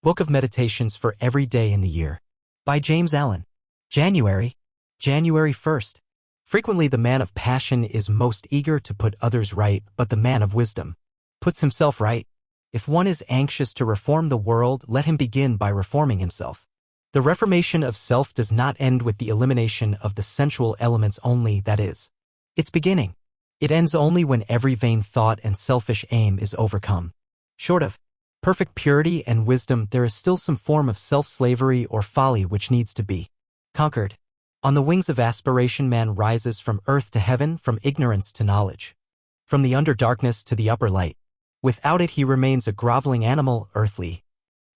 Book of Meditations for Every Day in the Year. By James Allen. January 1st. Frequently the man of passion is most eager to put others right, but the man of wisdom puts himself right. If one is anxious to reform the world, let him begin by reforming himself. The reformation of self does not end with the elimination of the sensual elements only, that is, its beginning. It ends only when every vain thought and selfish aim is overcome. Short of perfect purity and wisdom, there is still some form of self-slavery or folly which needs to be conquered. On the wings of aspiration man rises from earth to heaven, from ignorance to knowledge, from the under darkness to the upper light. Without it he remains a groveling animal, earthly,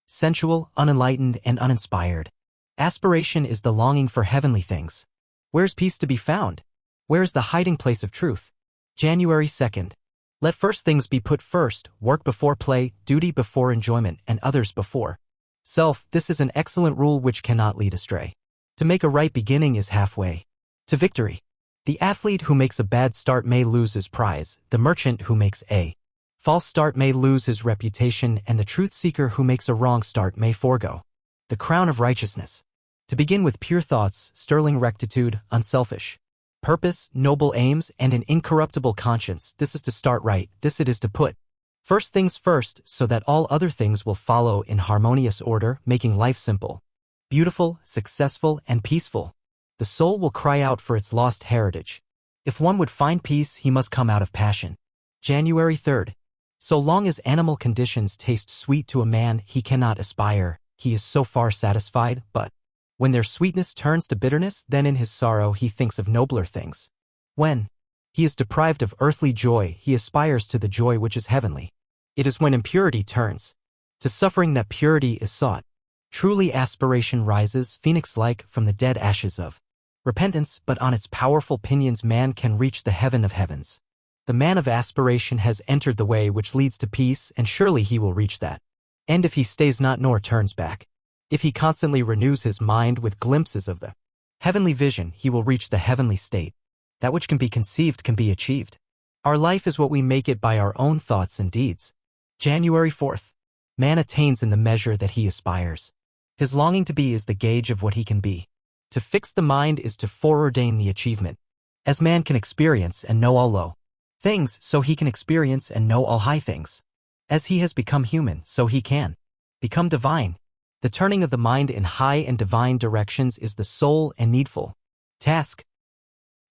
sensual, unenlightened, and uninspired. Aspiration is the longing for heavenly things. Where's peace to be found? Where is the hiding place of truth? January 2nd. Let first things be put first, work before play, duty before enjoyment, and others before self. This is an excellent rule which cannot lead astray. To make a right beginning is halfway to victory. The athlete who makes a bad start may lose his prize, the merchant who makes a false start may lose his reputation, and the truth seeker who makes a wrong start may forego the crown of righteousness. To begin with pure thoughts, sterling rectitude, unselfish purpose, noble aims, and an incorruptible conscience, this is to start right, this it is to put first things first, so that all other things will follow in harmonious order, making life simple, beautiful, successful, and peaceful. The soul will cry out for its lost heritage. If one would find peace, he must come out of passion. January 3rd. So long as animal conditions taste sweet to a man, he cannot aspire, he is so far satisfied, but when their sweetness turns to bitterness, then in his sorrow he thinks of nobler things. When he is deprived of earthly joy, he aspires to the joy which is heavenly. It is when impurity turns to suffering that purity is sought. Truly aspiration rises, phoenix-like, from the dead ashes of repentance, but on its powerful pinions man can reach the heaven of heavens. The man of aspiration has entered the way which leads to peace, and surely he will reach that end if he stays not nor turns back. If he constantly renews his mind with glimpses of the heavenly vision, he will reach the heavenly state. That which can be conceived can be achieved. Our life is what we make it by our own thoughts and deeds. January 4th. Man attains in the measure that he aspires. His longing to be is the gauge of what he can be. To fix the mind is to foreordain the achievement. As man can experience and know all low things, so he can experience and know all high things. As he has become human, so he can become divine. The turning of the mind in high and divine directions is the sole and needful task.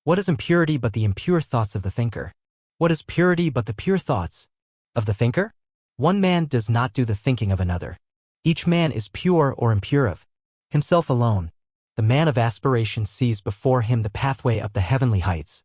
What is impurity but the impure thoughts of the thinker? What is purity but the pure thoughts of the thinker? One man does not do the thinking of another. Each man is pure or impure of himself alone. The man of aspiration sees before him the pathway up the heavenly heights,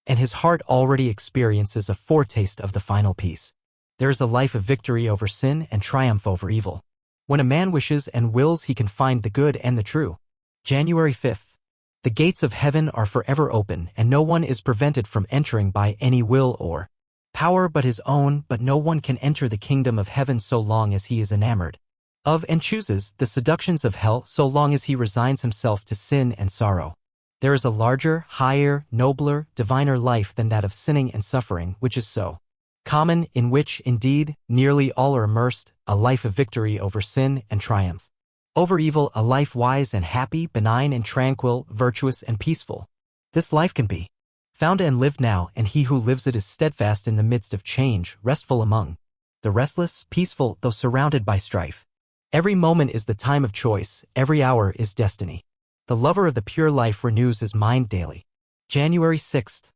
and his heart already experiences a foretaste of the final peace. There is a life of victory over sin and triumph over evil. When a man wishes and wills, he can find the good and the true. January 5th. The gates of heaven are forever open, and no one is prevented from entering by any will or power but his own, but no one can enter the kingdom of heaven so long as he is enamored of and chooses the seductions of hell, so long as he resigns himself to sin and sorrow. There is a larger, higher, nobler, diviner life than that of sinning and suffering, which is so common, in which, indeed, nearly all are immersed, a life of victory over sin and triumph over evil, a life wise and happy, benign and tranquil, virtuous and peaceful. This life can be found and lived now, and he who lives it is steadfast in the midst of change, restful among the restless, peaceful, though surrounded by strife. Every moment is the time of choice, every hour is destiny. The lover of the pure life renews his mind daily. January 6th.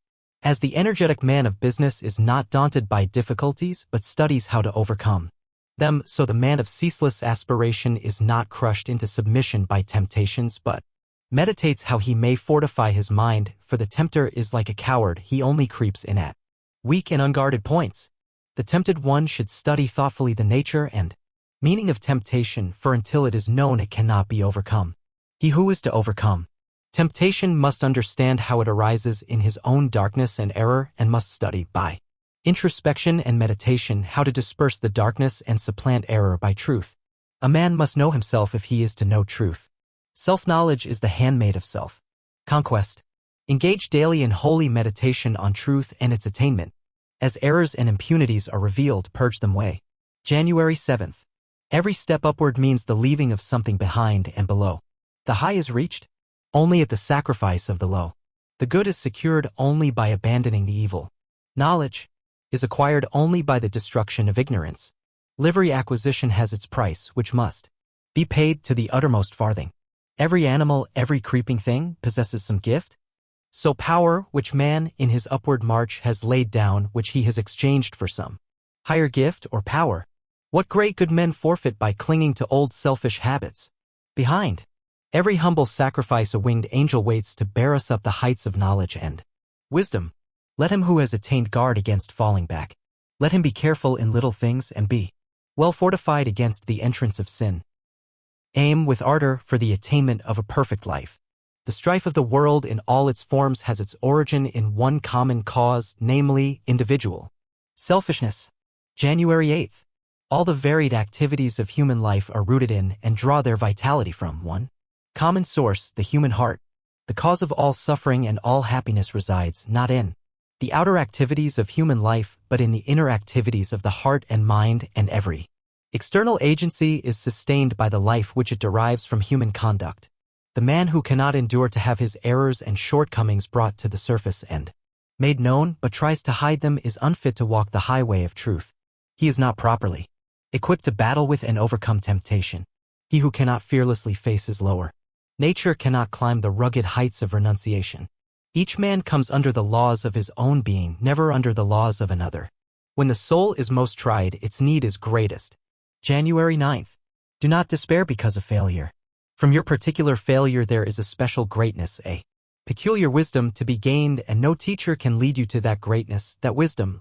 As the energetic man of business is not daunted by difficulties but studies how to overcome them, so the man of ceaseless aspiration is not crushed into submission by temptations but meditates how he may fortify his mind, for the tempter is like a coward, he only creeps in at weak and unguarded points. The tempted one should study thoughtfully the nature and meaning of temptation, for until it is known it cannot be overcome. He who is to overcome temptation must understand how it arises in his own darkness and error, and must study by introspection and meditation how to disperse the darkness and supplant error by truth. A man must know himself if he is to know truth. Self-knowledge is the handmaid of self-conquest. Engage daily in holy meditation on truth and its attainment. As errors and impunities are revealed, purge them away. January 7th. Every step upward means the leaving of something behind and below. The high is reached only at the sacrifice of the low. The good is secured only by abandoning the evil. Knowledge is acquired only by the destruction of ignorance. Livery acquisition has its price, which must be paid to the uttermost farthing. Every animal, every creeping thing possesses some gift. So power, which man in his upward march has laid down, which he has exchanged for some higher gift or power. What great good men forfeit by clinging to old selfish habits. Behind every humble sacrifice a winged angel waits to bear us up the heights of knowledge and wisdom. Let him who has attained guard against falling back. Let him be careful in little things and be well fortified against the entrance of sin. Aim with ardor for the attainment of a perfect life. The strife of the world in all its forms has its origin in one common cause, namely, individual selfishness. January 8th. All the varied activities of human life are rooted in and draw their vitality from one common source, the human heart. The cause of all suffering and all happiness resides not in the outer activities of human life, but in the inner activities of the heart and mind, and every external agency is sustained by the life which it derives from human conduct. The man who cannot endure to have his errors and shortcomings brought to the surface and made known, but tries to hide them, is unfit to walk the highway of truth. He is not properly equipped to battle with and overcome temptation. He who cannot fearlessly face his lower nature cannot climb the rugged heights of renunciation. Each man comes under the laws of his own being, never under the laws of another. When the soul is most tried, its need is greatest. January 9th. Do not despair because of failure. From your particular failure there is a special greatness, a peculiar wisdom to be gained, and no teacher can lead you to that greatness, that wisdom,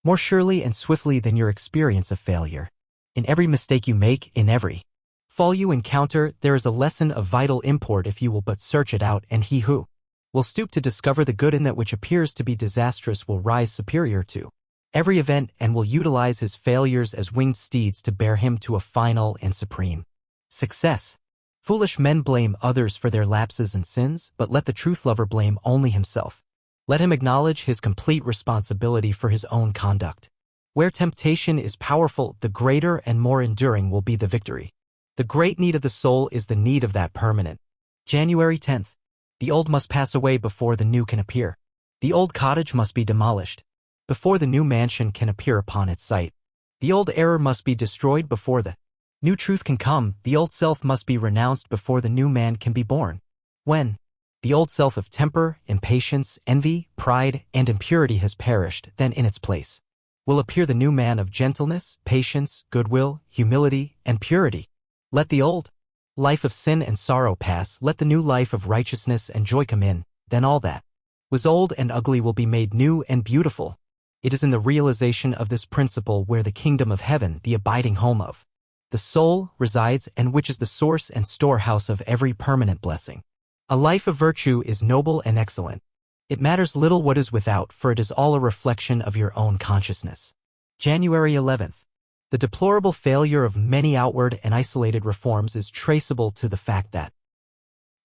more surely and swiftly than your experience of failure. In every mistake you make, in every fall you encounter, there is a lesson of vital import if you will but search it out, and he who will stoop to discover the good in that which appears to be disastrous will rise superior to every event and will utilize his failures as winged steeds to bear him to a final and supreme success. Foolish men blame others for their lapses and sins, but let the truth lover blame only himself. Let him acknowledge his complete responsibility for his own conduct. Where temptation is powerful, the greater and more enduring will be the victory. The great need of the soul is the need of that permanent. January 10th. The old must pass away before the new can appear. The old cottage must be demolished before the new mansion can appear upon its site. The old error must be destroyed before the new truth can come. The old self must be renounced before the new man can be born. When the old self of temper, impatience, envy, pride, and impurity has perished, then in its place will appear the new man of gentleness, patience, goodwill, humility, and purity. Let the old life of sin and sorrow pass, let the new life of righteousness and joy come in, then all that was old and ugly will be made new and beautiful. It is in the realization of this principle where the kingdom of heaven, the abiding home of the soul, resides, and which is the source and storehouse of every permanent blessing. A life of virtue is noble and excellent. It matters little what is without, for it is all a reflection of your own consciousness. January 11th. The deplorable failure of many outward and isolated reforms is traceable to the fact that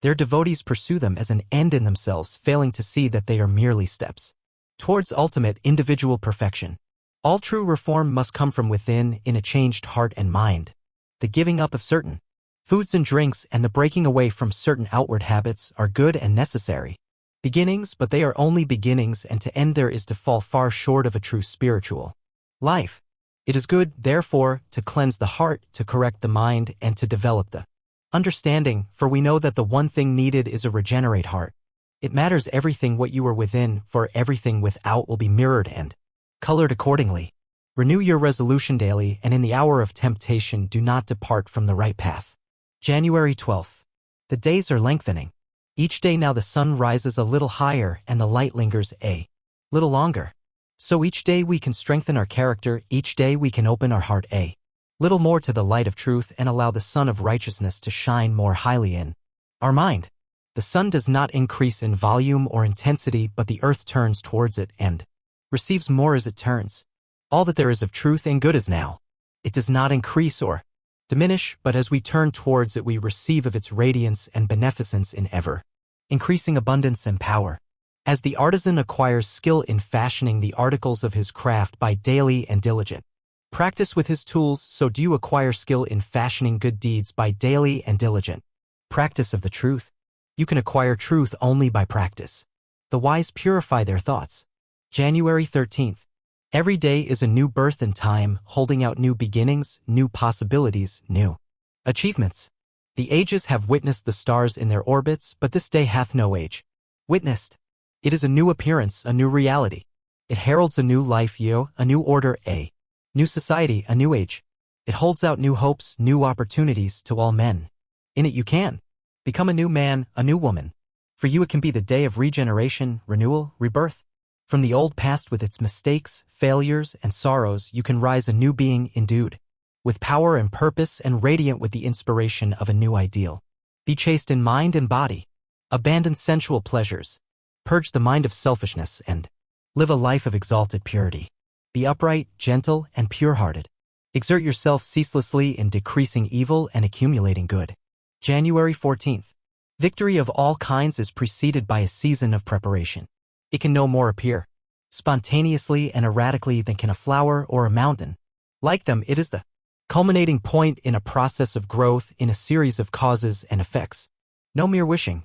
their devotees pursue them as an end in themselves, failing to see that they are merely steps towards ultimate individual perfection. All true reform must come from within, in a changed heart and mind. The giving up of certain foods and drinks and the breaking away from certain outward habits are good and necessary beginnings, but they are only beginnings, and to end there is to fall far short of a true spiritual life. It is good, therefore, to cleanse the heart, to correct the mind, and to develop the understanding, for we know that the one thing needed is a regenerate heart. It matters everything what you are within, for everything without will be mirrored and colored accordingly. Renew your resolution daily, and in the hour of temptation do not depart from the right path. January 12th. The days are lengthening. Each day now the sun rises a little higher and the light lingers a little longer. So each day we can strengthen our character, each day we can open our heart a little more to the light of truth and allow the sun of righteousness to shine more highly in our mind. The sun does not increase in volume or intensity, but the earth turns towards it and receives more as it turns. All that there is of truth and good is now. It does not increase or diminish, but as we turn towards it we receive of its radiance and beneficence in ever increasing abundance and power. As the artisan acquires skill in fashioning the articles of his craft by daily and diligent Practice with his tools, so do you acquire skill in fashioning good deeds by daily and diligent practice of the truth. You can acquire truth only by practice. The wise purify their thoughts. January 13th. Every day is a new birth in time, holding out new beginnings, new possibilities, new achievements. The ages have witnessed the stars in their orbits, but this day hath no age witnessed. It is a new appearance, a new reality. It heralds a new life, a new order, a new society, a new age. It holds out new hopes, new opportunities to all men. In it you can become a new man, a new woman. For you it can be the day of regeneration, renewal, rebirth. From the old past with its mistakes, failures, and sorrows, you can rise a new being endued with power and purpose and radiant with the inspiration of a new ideal. Be chaste in mind and body. Abandon sensual pleasures. Purge the mind of selfishness and live a life of exalted purity. Be upright, gentle, and pure-hearted. Exert yourself ceaselessly in decreasing evil and accumulating good. January 14th. Victory of all kinds is preceded by a season of preparation. It can no more appear spontaneously and erratically than can a flower or a mountain. Like them, it is the culminating point in a process of growth in a series of causes and effects. No mere wishing,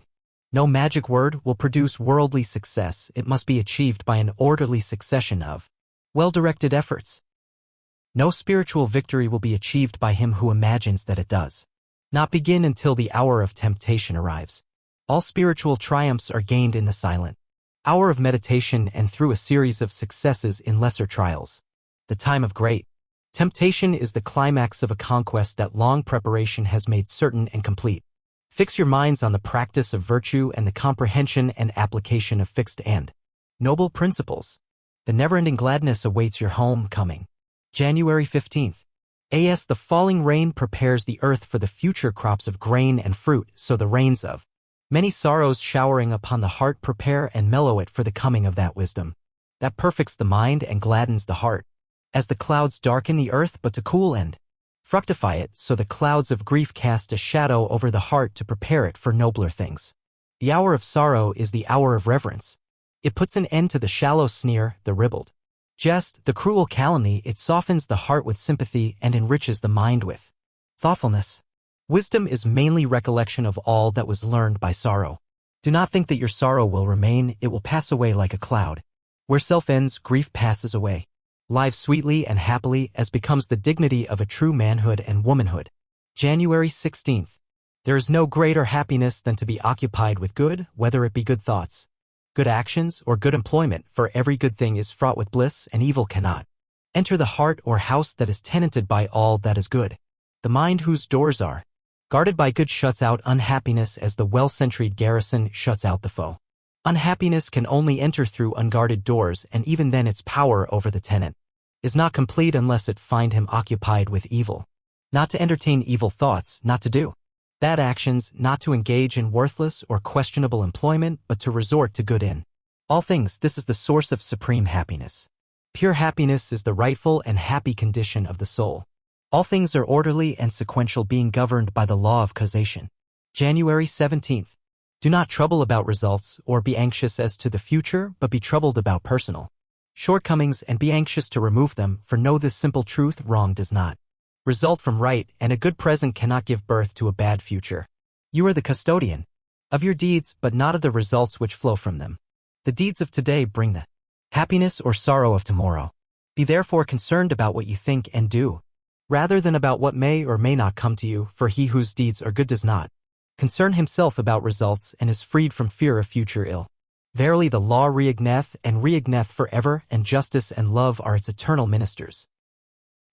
no magic word will produce worldly success. It must be achieved by an orderly succession of well-directed efforts. No spiritual victory will be achieved by him who imagines that it does not begin until the hour of temptation arrives. All spiritual triumphs are gained in the silent hour of meditation and through a series of successes in lesser trials. The time of great temptation is the climax of a conquest that long preparation has made certain and complete. Fix your minds on the practice of virtue and the comprehension and application of fixed and noble principles. The never-ending gladness awaits your homecoming. January 15th. As the falling rain prepares the earth for the future crops of grain and fruit, so the rains of many sorrows showering upon the heart prepare and mellow it for the coming of that wisdom that perfects the mind and gladdens the heart. As the clouds darken the earth but to cool and fructify it, so the clouds of grief cast a shadow over the heart to prepare it for nobler things. The hour of sorrow is the hour of reverence. It puts an end to the shallow sneer, the ribald jest, the cruel calumny. It softens the heart with sympathy and enriches the mind with thoughtfulness. Wisdom is mainly recollection of all that was learned by sorrow. Do not think that your sorrow will remain, it will pass away like a cloud. Where self ends, grief passes away. Live sweetly and happily as becomes the dignity of a true manhood and womanhood. January 16th. There is no greater happiness than to be occupied with good, whether it be good thoughts, good actions, or good employment, for every good thing is fraught with bliss, and evil cannot enter the heart or house that is tenanted by all that is good. The mind whose doors are guarded by good shuts out unhappiness as the well-sentryed garrison shuts out the foe. Unhappiness can only enter through unguarded doors, and even then its power over the tenant is not complete unless it find him occupied with evil. Not to entertain evil thoughts, not to do bad actions, not to engage in worthless or questionable employment, but to resort to good in all things. This is the source of supreme happiness. Pure happiness is the rightful and happy condition of the soul. All things are orderly and sequential, being governed by the law of causation. January 17th. Do not trouble about results or be anxious as to the future, but be troubled about personal shortcomings and be anxious to remove them, for know this simple truth: wrong does not result from right, and a good present cannot give birth to a bad future. You are the custodian of your deeds, but not of the results which flow from them. The deeds of today bring the happiness or sorrow of tomorrow. Be therefore concerned about what you think and do, rather than about what may or may not come to you, for he whose deeds are good does not concern himself about results and is freed from fear of future ill. Verily the law reigneth and reigneth forever, and justice and love are its eternal ministers.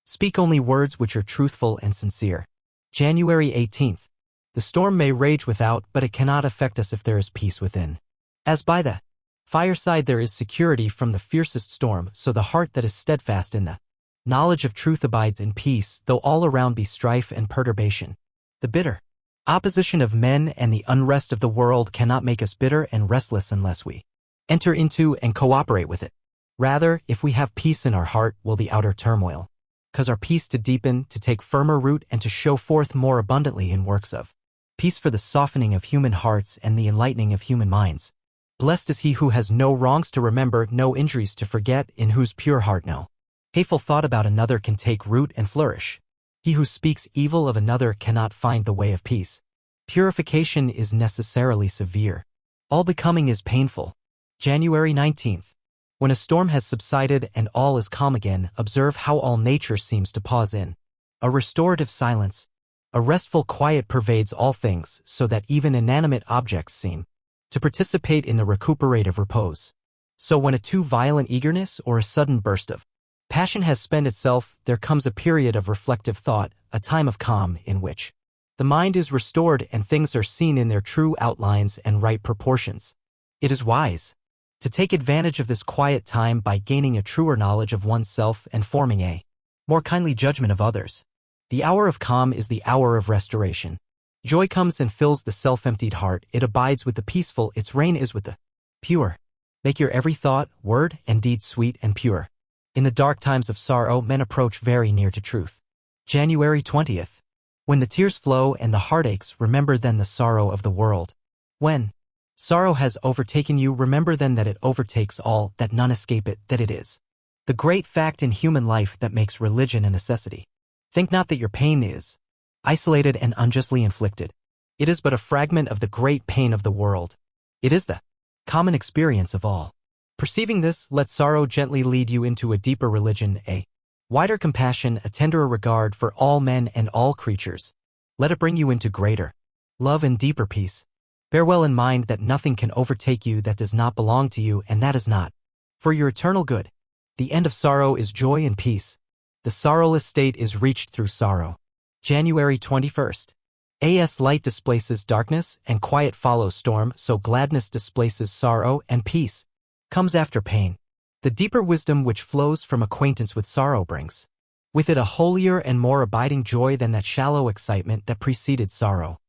Speak only words which are truthful and sincere. January 18th. The storm may rage without, but it cannot affect us if there is peace within. As by the fireside there is security from the fiercest storm, so the heart that is steadfast in the knowledge of truth abides in peace, though all around be strife and perturbation. The bitter opposition of men and the unrest of the world cannot make us bitter and restless unless we enter into and cooperate with it. Rather, if we have peace in our heart, will the outer turmoil cause our peace to deepen, to take firmer root, and to show forth more abundantly in works of peace for the softening of human hearts and the enlightening of human minds. Blessed is he who has no wrongs to remember, no injuries to forget, in whose pure heart no Hateful thought about another can take root and flourish. He who speaks evil of another cannot find the way of peace. Purification is necessarily severe. All becoming is painful. January 19th. When a storm has subsided and all is calm again, observe how all nature seems to pause in a restorative silence. A restful quiet pervades all things, so that even inanimate objects seem to participate in the recuperative repose. So when a too violent eagerness or a sudden burst of passion has spent itself, there comes a period of reflective thought, a time of calm in which the mind is restored and things are seen in their true outlines and right proportions. It is wise to take advantage of this quiet time by gaining a truer knowledge of oneself and forming a more kindly judgment of others. The hour of calm is the hour of restoration. Joy comes and fills the self-emptied heart. It abides with the peaceful. Its reign is with the pure. Make your every thought, word, and deed sweet and pure. In the dark times of sorrow, men approach very near to truth. January 20th. When the tears flow and the heart aches, remember then the sorrow of the world. When sorrow has overtaken you, remember then that it overtakes all, that none escape it, that it is the great fact in human life that makes religion a necessity. Think not that your pain is isolated and unjustly inflicted. It is but a fragment of the great pain of the world. It is the common experience of all. Perceiving this, let sorrow gently lead you into a deeper religion, a wider compassion, a tenderer regard for all men and all creatures. Let it bring you into greater love and deeper peace. Bear well in mind that nothing can overtake you that does not belong to you, and that is not for your eternal good. The end of sorrow is joy and peace. The sorrowless state is reached through sorrow. January 21st. As light displaces darkness and quiet follows storm, so gladness displaces sorrow and peace comes after pain. The deeper wisdom which flows from acquaintance with sorrow brings with it a holier and more abiding joy than that shallow excitement that preceded sorrow.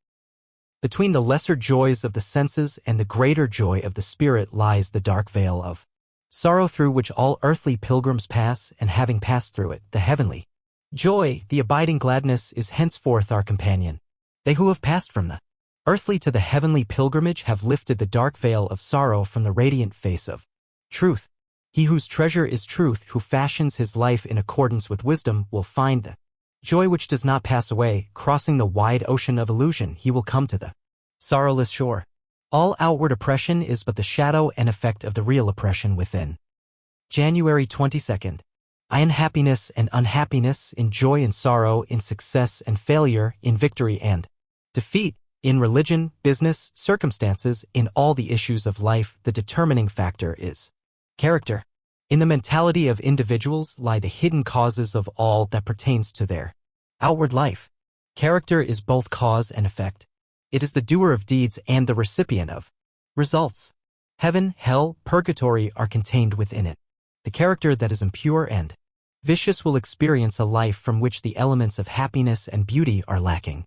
Between the lesser joys of the senses and the greater joy of the spirit lies the dark veil of sorrow through which all earthly pilgrims pass, and having passed through it, the heavenly joy, the abiding gladness, is henceforth our companion. They who have passed from the earthly to the heavenly pilgrimage have lifted the dark veil of sorrow from the radiant face of truth. He whose treasure is truth, who fashions his life in accordance with wisdom, will find the joy which does not pass away. Crossing the wide ocean of illusion, he will come to the sorrowless shore. All outward oppression is but the shadow and effect of the real oppression within. January 22nd. In happiness and unhappiness, in joy and sorrow, in success and failure, in victory and defeat, in religion, business, circumstances, in all the issues of life, the determining factor is character. In the mentality of individuals lie the hidden causes of all that pertains to their outward life. Character is both cause and effect. It is the doer of deeds and the recipient of results. Heaven, hell, purgatory are contained within it. The character that is impure and vicious will experience a life from which the elements of happiness and beauty are lacking,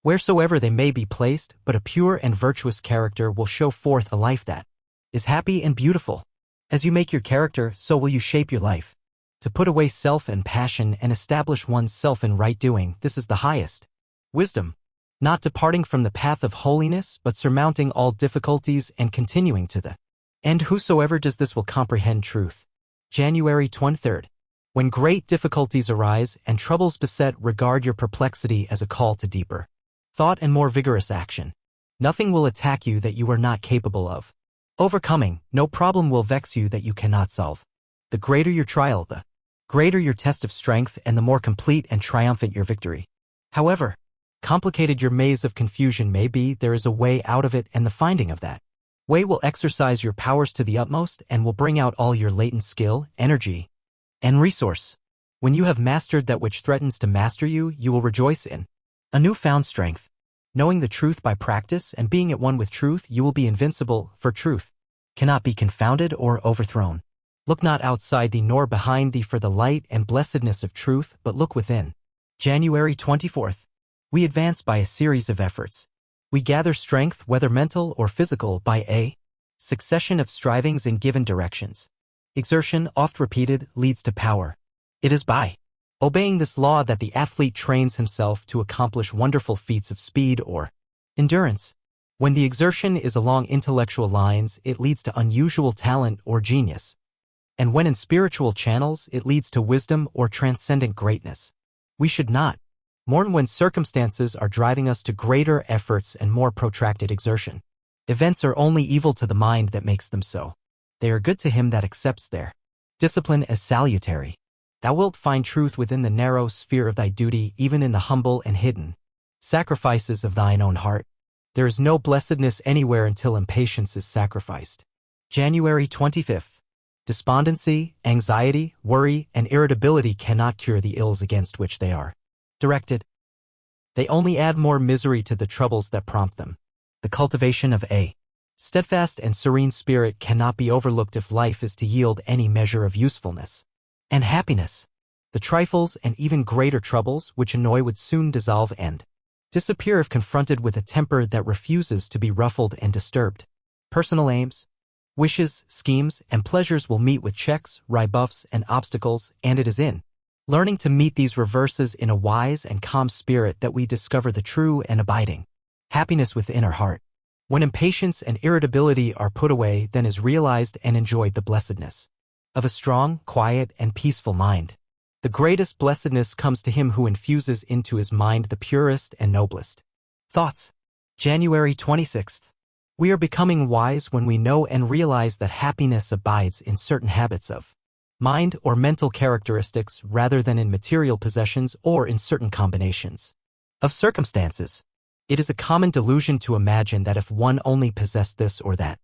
wheresoever they may be placed, but a pure and virtuous character will show forth a life that is happy and beautiful. As you make your character, so will you shape your life. To put away self and passion and establish one's self in right doing, this is the highest wisdom. Not departing from the path of holiness, but surmounting all difficulties and continuing to the end. Whosoever does this will comprehend truth. January 23rd. When great difficulties arise and troubles beset, regard your perplexity as a call to deeper thought and more vigorous action. Nothing will attack you that you are not capable of overcoming. No problem will vex you that you cannot solve. The greater your trial, the greater your test of strength, and the more complete and triumphant your victory. However complicated your maze of confusion may be, there is a way out of it, and the finding of that way will exercise your powers to the utmost and will bring out all your latent skill, energy, and resource. When you have mastered that which threatens to master you, you will rejoice in a newfound strength. Knowing the truth by practice and being at one with truth, you will be invincible, for truth cannot be confounded or overthrown. Look not outside thee nor behind thee for the light and blessedness of truth, but look within. January 24th. We advance by a series of efforts. We gather strength, whether mental or physical, by a succession of strivings in given directions. Exertion, oft repeated, leads to power. It is by obeying this law that the athlete trains himself to accomplish wonderful feats of speed or endurance. When the exertion is along intellectual lines, it leads to unusual talent or genius. And when in spiritual channels, it leads to wisdom or transcendent greatness. We should not mourn when circumstances are driving us to greater efforts and more protracted exertion. Events are only evil to the mind that makes them so. They are good to him that accepts their discipline as salutary. Thou wilt find truth within the narrow sphere of thy duty, even in the humble and hidden sacrifices of thine own heart. There is no blessedness anywhere until impatience is sacrificed. January 25th. Despondency, anxiety, worry, and irritability cannot cure the ills against which they are directed. They only add more misery to the troubles that prompt them. The cultivation of a steadfast and serene spirit cannot be overlooked if life is to yield any measure of usefulness and happiness. The trifles and even greater troubles which annoy would soon dissolve and disappear if confronted with a temper that refuses to be ruffled and disturbed. Personal aims, wishes, schemes, and pleasures will meet with checks, rebuffs, and obstacles, and it is in learning to meet these reverses in a wise and calm spirit that we discover the true and abiding happiness within our heart. When impatience and irritability are put away, then is realized and enjoyed the blessedness of a strong, quiet, and peaceful mind. The greatest blessedness comes to him who infuses into his mind the purest and noblest thoughts. January 26th. We are becoming wise when we know and realize that happiness abides in certain habits of mind or mental characteristics rather than in material possessions or in certain combinations of circumstances. It is a common delusion to imagine that if one only possessed this or that,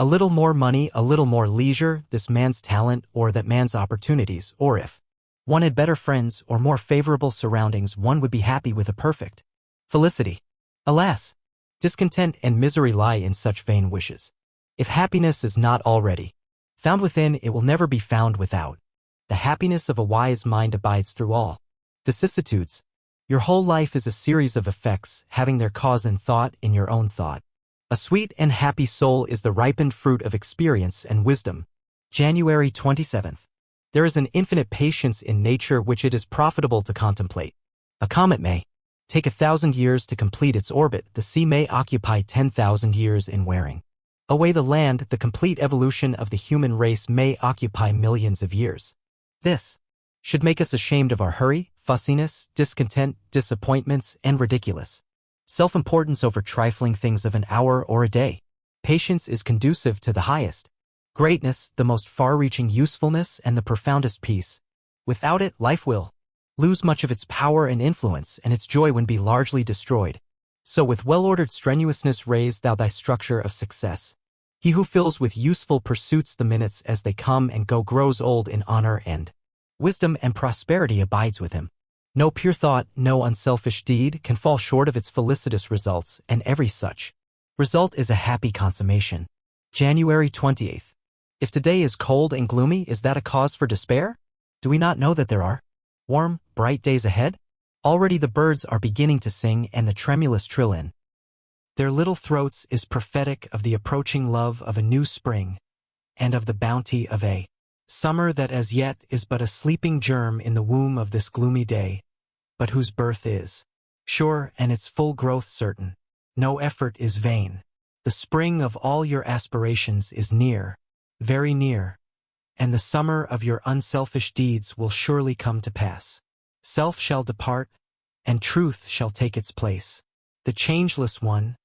a little more money, a little more leisure, this man's talent or that man's opportunities, or if one had better friends or more favorable surroundings, one would be happy with a perfect felicity. Alas! Discontent and misery lie in such vain wishes. If happiness is not already found within, it will never be found without. The happiness of a wise mind abides through all vicissitudes. Your whole life is a series of effects, having their cause in thought, in your own thought. A sweet and happy soul is the ripened fruit of experience and wisdom. January 27th. There is an infinite patience in nature which it is profitable to contemplate. A comet may take 1,000 years to complete its orbit. The sea may occupy 10,000 years in wearing away the land. The complete evolution of the human race may occupy millions of years. This should make us ashamed of our hurry, fussiness, discontent, disappointments, and ridiculous self-importance over trifling things of an hour or a day. Patience is conducive to the highest greatness, the most far-reaching usefulness, and the profoundest peace. Without it, life will lose much of its power and influence, and its joy would be largely destroyed. So with well-ordered strenuousness raise thou thy structure of success. He who fills with useful pursuits the minutes as they come and go grows old in honor, and wisdom and prosperity abides with him. No pure thought, no unselfish deed can fall short of its felicitous results, and every such result is a happy consummation. January 28th. If today is cold and gloomy, is that a cause for despair? Do we not know that there are warm, bright days ahead? Already the birds are beginning to sing, and the tremulous trill in their little throats is prophetic of the approaching love of a new spring, and of the bounty of a summer that as yet is but a sleeping germ in the womb of this gloomy day, but whose birth is sure and its full growth certain. No effort is vain. The spring of all your aspirations is near, very near, and the summer of your unselfish deeds will surely come to pass. Self shall depart, and truth shall take its place. The changeless one,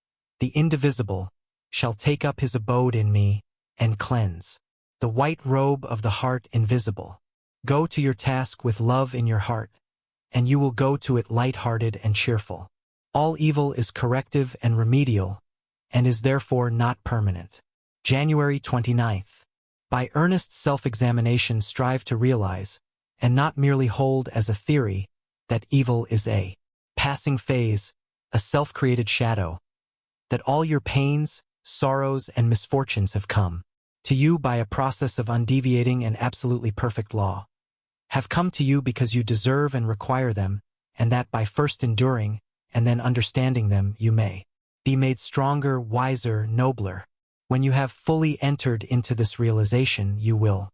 the indivisible, shall take up his abode in me, and cleanse the white robe of the heart invisible. Go to your task with love in your heart, and you will go to it light-hearted and cheerful. All evil is corrective and remedial, and is therefore not permanent. January 29th. By earnest self-examination strive to realize, and not merely hold as a theory, that evil is a passing phase, a self-created shadow, that all your pains, sorrows, and misfortunes have come to you by a process of undeviating and absolutely perfect law, have come to you because you deserve and require them, and that by first enduring, and then understanding them, you may be made stronger, wiser, nobler. When you have fully entered into this realization, you will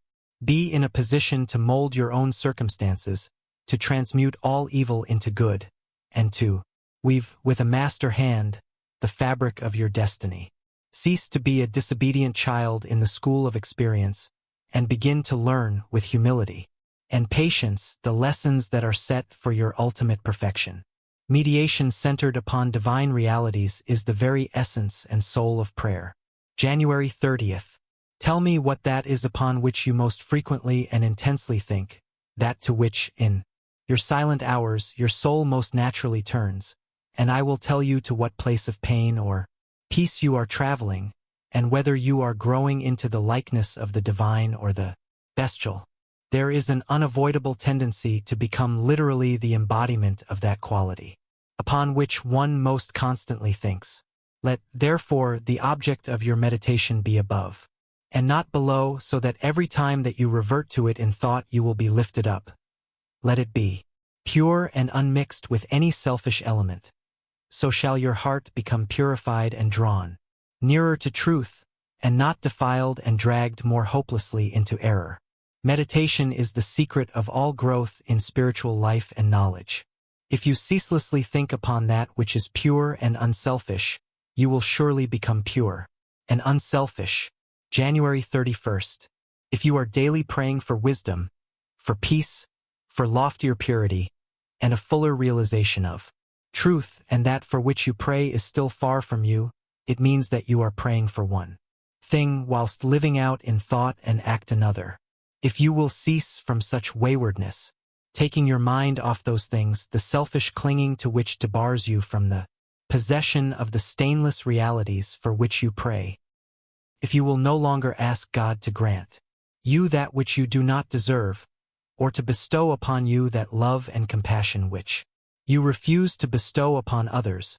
be in a position to mold your own circumstances, to transmute all evil into good, and to weave, with a master hand, the fabric of your destiny. Cease to be a disobedient child in the school of experience, and begin to learn with humility and patience the lessons that are set for your ultimate perfection. Meditation centered upon divine realities is the very essence and soul of prayer. January 30th. Tell me what that is upon which you most frequently and intensely think, that to which, in your silent hours, your soul most naturally turns, and I will tell you to what place of pain or peace you are traveling, and whether you are growing into the likeness of the divine or the bestial. There is an unavoidable tendency to become literally the embodiment of that quality, upon which one most constantly thinks. Let, therefore, the object of your meditation be above, and not below, so that every time that you revert to it in thought you will be lifted up. Let it be pure and unmixed with any selfish element. So shall your heart become purified and drawn nearer to truth, and not defiled and dragged more hopelessly into error. Meditation is the secret of all growth in spiritual life and knowledge. If you ceaselessly think upon that which is pure and unselfish, you will surely become pure and unselfish. January 31st. If you are daily praying for wisdom, for peace, for loftier purity, and a fuller realization of truth, and that for which you pray is still far from you, it means that you are praying for one thing whilst living out in thought and act another. If you will cease from such waywardness, taking your mind off those things, the selfish clinging to which debars you from the possession of the stainless realities for which you pray. If you will no longer ask God to grant you that which you do not deserve, or to bestow upon you that love and compassion which you refuse to bestow upon others,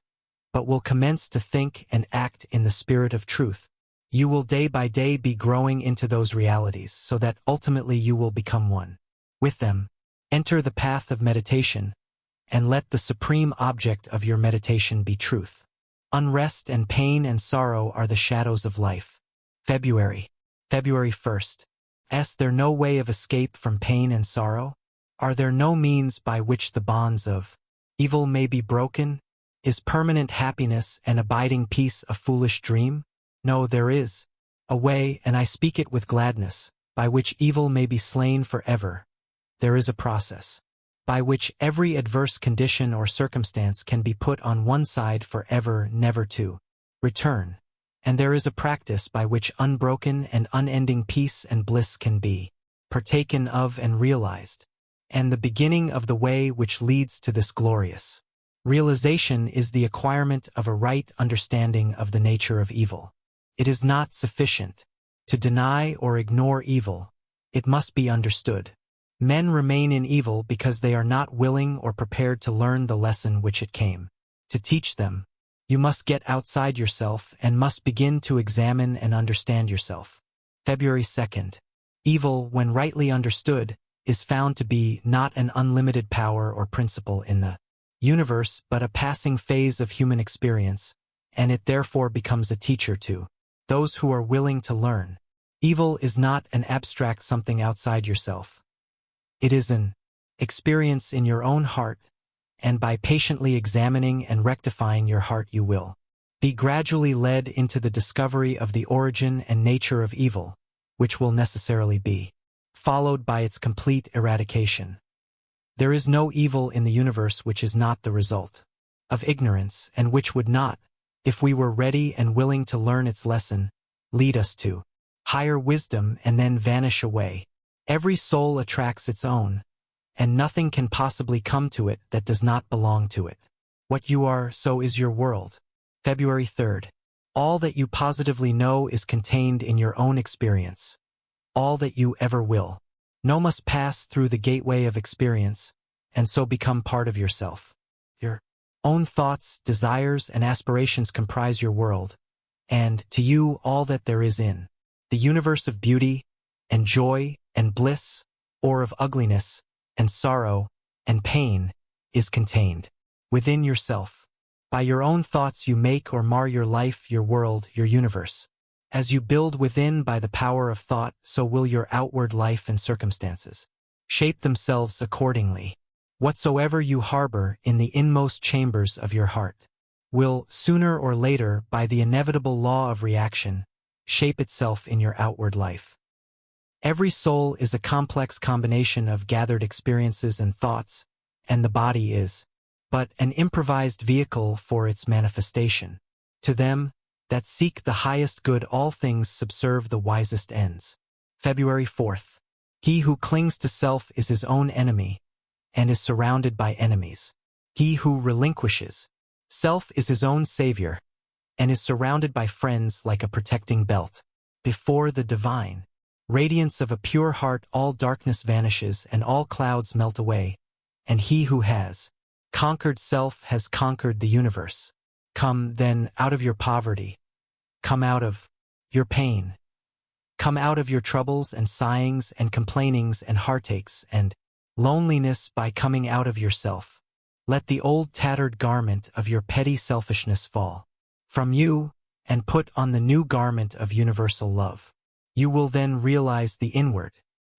but will commence to think and act in the spirit of truth, you will day by day be growing into those realities so that ultimately you will become one with them. Enter the path of meditation, and let the supreme object of your meditation be truth. Unrest and pain and sorrow are the shadows of life. February 1st. Is there no way of escape from pain and sorrow? Are there no means by which the bonds of evil may be broken? Is permanent happiness and abiding peace a foolish dream? No, there is a way, and I speak it with gladness, by which evil may be slain forever. There is a process by which every adverse condition or circumstance can be put on one side forever, never to return. And there is a practice by which unbroken and unending peace and bliss can be partaken of and realized. And the beginning of the way which leads to this glorious realization is the acquirement of a right understanding of the nature of evil. It is not sufficient to deny or ignore evil. It must be understood. Men remain in evil because they are not willing or prepared to learn the lesson which it came to teach them. You must get outside yourself and must begin to examine and understand yourself. February 2nd. Evil, when rightly understood, is found to be not an unlimited power or principle in the universe, but a passing phase of human experience, and it therefore becomes a teacher to those who are willing to learn. Evil is not an abstract something outside yourself. It is an experience in your own heart, and by patiently examining and rectifying your heart you will be gradually led into the discovery of the origin and nature of evil, which will necessarily be followed by its complete eradication. There is no evil in the universe which is not the result of ignorance, and which would not, if we were ready and willing to learn its lesson, lead us to higher wisdom and then vanish away. Every soul attracts its own, and nothing can possibly come to it that does not belong to it. What you are, so is your world. February 3rd. All that you positively know is contained in your own experience. All that you ever will know must pass through the gateway of experience, and so become part of yourself. Your own thoughts, desires, and aspirations comprise your world, and, to you, all that there is in the universe of beauty, and joy, and bliss, or of ugliness, and sorrow, and pain, is contained within yourself. By your own thoughts you make or mar your life, your world, your universe. As you build within by the power of thought, so will your outward life and circumstances shape themselves accordingly. Whatsoever you harbor in the inmost chambers of your heart will, sooner or later, by the inevitable law of reaction, shape itself in your outward life. Every soul is a complex combination of gathered experiences and thoughts, and the body is but an improvised vehicle for its manifestation. To them that seek the highest good, all things subserve the wisest ends. February 4th. He who clings to self is his own enemy and is surrounded by enemies. He who relinquishes self is his own savior and is surrounded by friends like a protecting belt. Before the divine radiance of a pure heart, all darkness vanishes and all clouds melt away, and he who has conquered self has conquered the universe. Come, then, out of your poverty. Come out of your pain. Come out of your troubles and sighings and complainings and heartaches and loneliness by coming out of yourself. Let the old tattered garment of your petty selfishness fall from you and put on the new garment of universal love. You will then realize the inward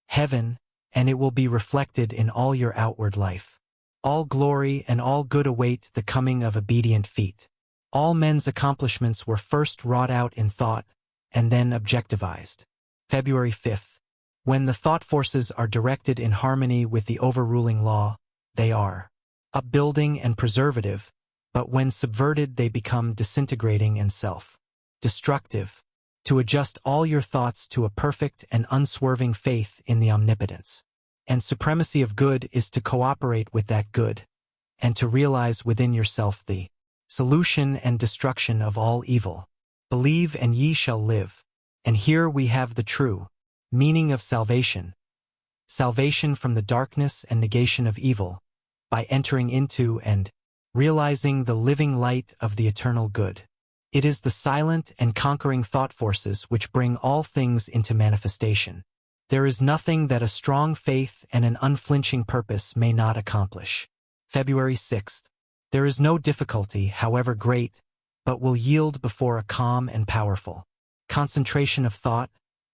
heaven, and it will be reflected in all your outward life. All glory and all good await the coming of obedient feet. All men's accomplishments were first wrought out in thought and then objectivized. February 5th. When the thought forces are directed in harmony with the overruling law, they are upbuilding and preservative, but when subverted they become disintegrating and self-destructive. To adjust all your thoughts to a perfect and unswerving faith in the omnipotence and supremacy of good is to cooperate with that good, and to realize within yourself the solution and destruction of all evil. Believe and ye shall live. And here we have the true meaning of salvation. Salvation from the darkness and negation of evil, by entering into and realizing the living light of the eternal good. It is the silent and conquering thought forces which bring all things into manifestation. There is nothing that a strong faith and an unflinching purpose may not accomplish. February 6th. There is no difficulty, however great, but will yield before a calm and powerful concentration of thought,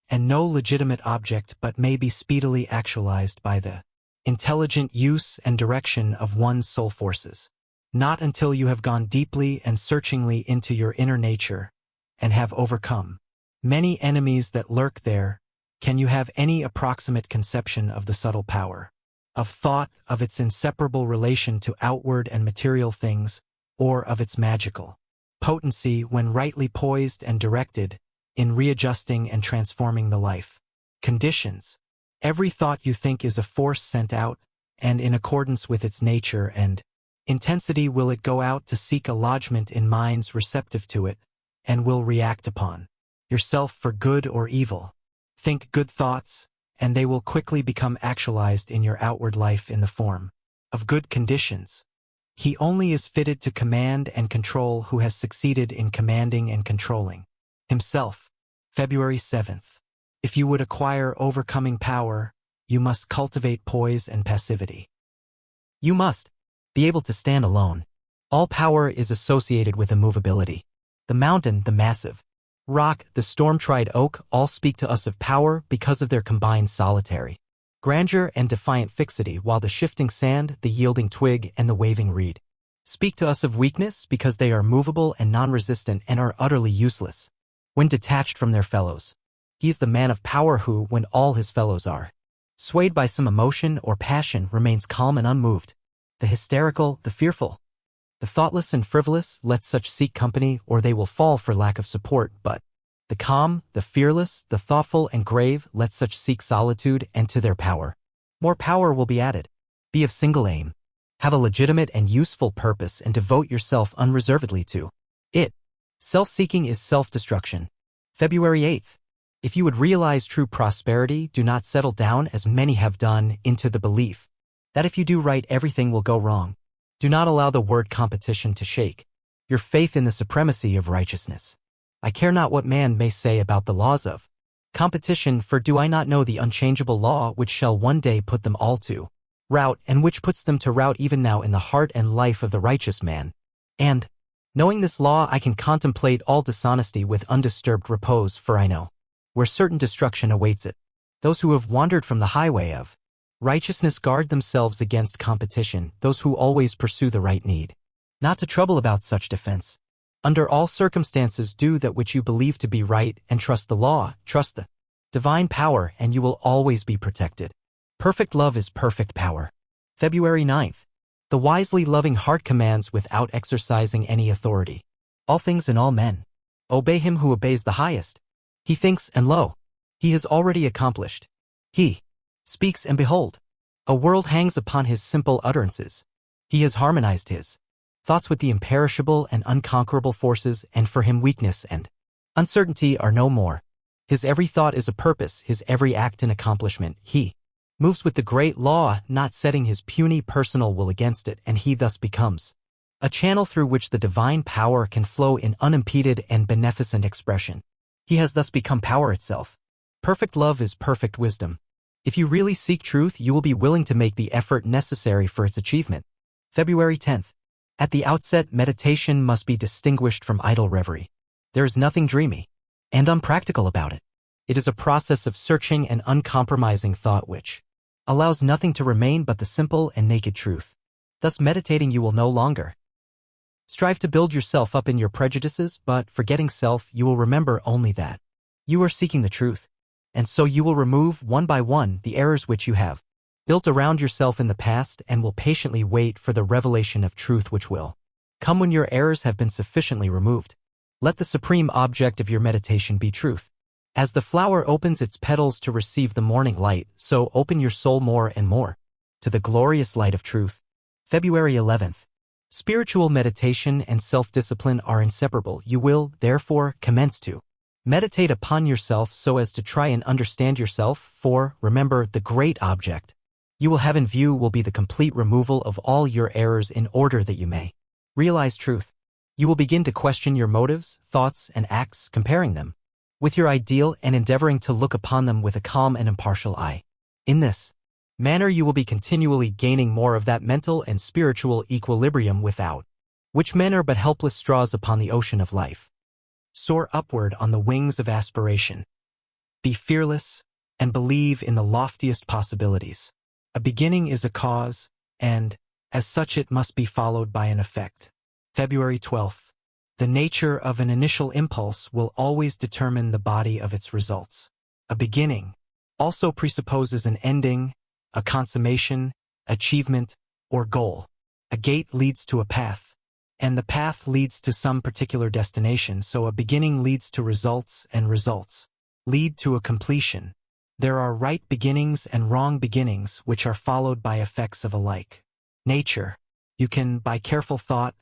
and no legitimate object but may be speedily actualized by the intelligent use and direction of one's soul forces. Not until you have gone deeply and searchingly into your inner nature and have overcome many enemies that lurk there can you have any approximate conception of the subtle power of thought, of its inseparable relation to outward and material things, or of its magical potency when rightly poised and directed in readjusting and transforming the life conditions. Every thought you think is a force sent out, and in accordance with its nature and intensity will it go out to seek a lodgment in minds receptive to it, and will react upon yourself for good or evil. Think good thoughts, and they will quickly become actualized in your outward life in the form of good conditions. He only is fitted to command and control who has succeeded in commanding and controlling himself. February 7th. If you would acquire overcoming power, you must cultivate poise and passivity. You must be able to stand alone. All power is associated with immovability. The mountain, the massive rock, the storm-tried oak all speak to us of power because of their combined solitary grandeur and defiant fixity, while the shifting sand, the yielding twig, and the waving reed speak to us of weakness because they are movable and non-resistant and are utterly useless when detached from their fellows. He is the man of power who, when all his fellows are swayed by some emotion or passion, remains calm and unmoved. The hysterical, the fearful, the thoughtless and frivolous, let such seek company or they will fall for lack of support, but the calm, the fearless, the thoughtful and grave, let such seek solitude, and to their power more power will be added. Be of single aim. Have a legitimate and useful purpose and devote yourself unreservedly to it. Self-seeking is self-destruction. February 8th. If you would realize true prosperity, do not settle down, as many have done, into the belief that if you do right everything will go wrong. Do not allow the word competition to shake your faith in the supremacy of righteousness. I care not what man may say about the laws of competition, for do I not know the unchangeable law which shall one day put them all to rout, and which puts them to rout even now in the heart and life of the righteous man? And, knowing this law, I can contemplate all dishonesty with undisturbed repose, for I know where certain destruction awaits it. Those who have wandered from the highway of righteousness guard themselves against competition. Those who always pursue the right need not to trouble about such defense. Under all circumstances do that which you believe to be right, and trust the law, trust the divine power, and you will always be protected. Perfect love is perfect power. February 9th. The wisely loving heart commands without exercising any authority. All things and all men. Obey him who obeys the highest. He thinks, and lo, he has already accomplished. He speaks, and behold, a world hangs upon his simple utterances. He has harmonized his thoughts with the imperishable and unconquerable forces, and for him weakness and uncertainty are no more. His every thought is a purpose, his every act an accomplishment. He moves with the great law, not setting his puny personal will against it, and he thus becomes a channel through which the divine power can flow in unimpeded and beneficent expression. He has thus become power itself. Perfect love is perfect wisdom. If you really seek truth, you will be willing to make the effort necessary for its achievement. February 10th. At the outset, meditation must be distinguished from idle reverie. There is nothing dreamy and unpractical about it. It is a process of searching and uncompromising thought which allows nothing to remain but the simple and naked truth. Thus meditating, you will no longer strive to build yourself up in your prejudices, but forgetting self, you will remember only that you are seeking the truth, and so you will remove one by one the errors which you have built around yourself in the past, and will patiently wait for the revelation of truth which will come when your errors have been sufficiently removed. Let the supreme object of your meditation be truth. As the flower opens its petals to receive the morning light, so open your soul more and more to the glorious light of truth. February 11th. Spiritual meditation and self-discipline are inseparable. You will, therefore, commence to meditate upon yourself so as to try and understand yourself, for, remember, the great object you will have in view will be the complete removal of all your errors in order that you may realize truth. You will begin to question your motives, thoughts, and acts, comparing them with your ideal and endeavoring to look upon them with a calm and impartial eye. In this manner you will be continually gaining more of that mental and spiritual equilibrium without which men are but helpless straws upon the ocean of life. Soar upward on the wings of aspiration. Be fearless and believe in the loftiest possibilities. A beginning is a cause, and, as such, it must be followed by an effect. February 12th. The nature of an initial impulse will always determine the body of its results. A beginning also presupposes an ending, a consummation, achievement, or goal. A gate leads to a path, and the path leads to some particular destination, so a beginning leads to results, and results lead to a completion. There are right beginnings and wrong beginnings which are followed by effects of a like nature. You can, by careful thought,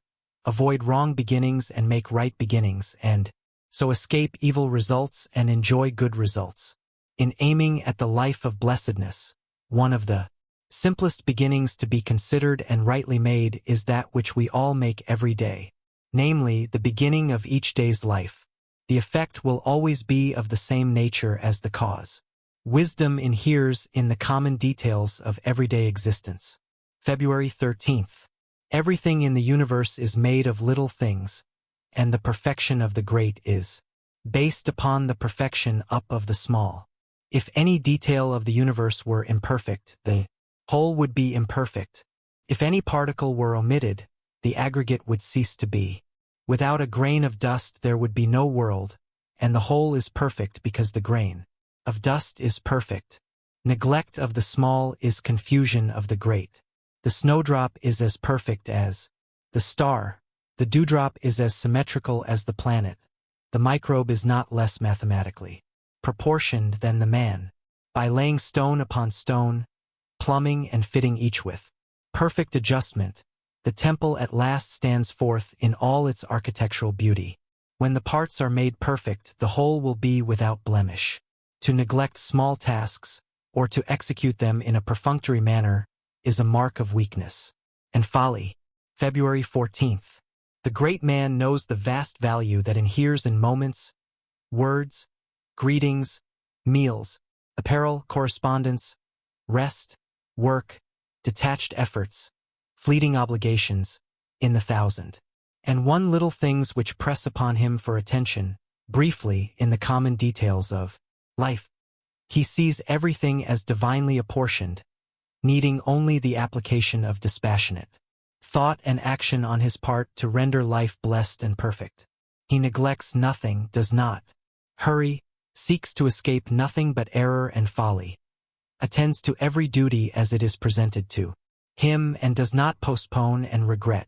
avoid wrong beginnings and make right beginnings, and so escape evil results and enjoy good results. In aiming at the life of blessedness, one of the simplest beginnings to be considered and rightly made is that which we all make every day, namely, the beginning of each day's life. The effect will always be of the same nature as the cause. Wisdom inheres in the common details of everyday existence. February 13th. Everything in the universe is made of little things, and the perfection of the great is based upon the perfection up of the small. If any detail of the universe were imperfect, the whole would be imperfect. If any particle were omitted, the aggregate would cease to be. Without a grain of dust there would be no world, and the whole is perfect because the grain of dust is perfect. Neglect of the small is confusion of the great. The snowdrop is as perfect as the star. The dewdrop is as symmetrical as the planet. The microbe is not less mathematically proportioned than the man. By laying stone upon stone, plumbing and fitting each with perfect adjustment, the temple at last stands forth in all its architectural beauty. When the parts are made perfect, the whole will be without blemish. To neglect small tasks, or to execute them in a perfunctory manner, is a mark of weakness and folly. February 14th. The great man knows the vast value that inheres in moments, words, greetings, meals, apparel, correspondence, rest, work, detached efforts, fleeting obligations, in the 1,001 little things which press upon him for attention, briefly, in the common details of life. He sees everything as divinely apportioned, needing only the application of dispassionate thought and action on his part to render life blessed and perfect. He neglects nothing, does not hurry, seeks to escape nothing but error and folly, attends to every duty as it is presented to him and does not postpone and regret.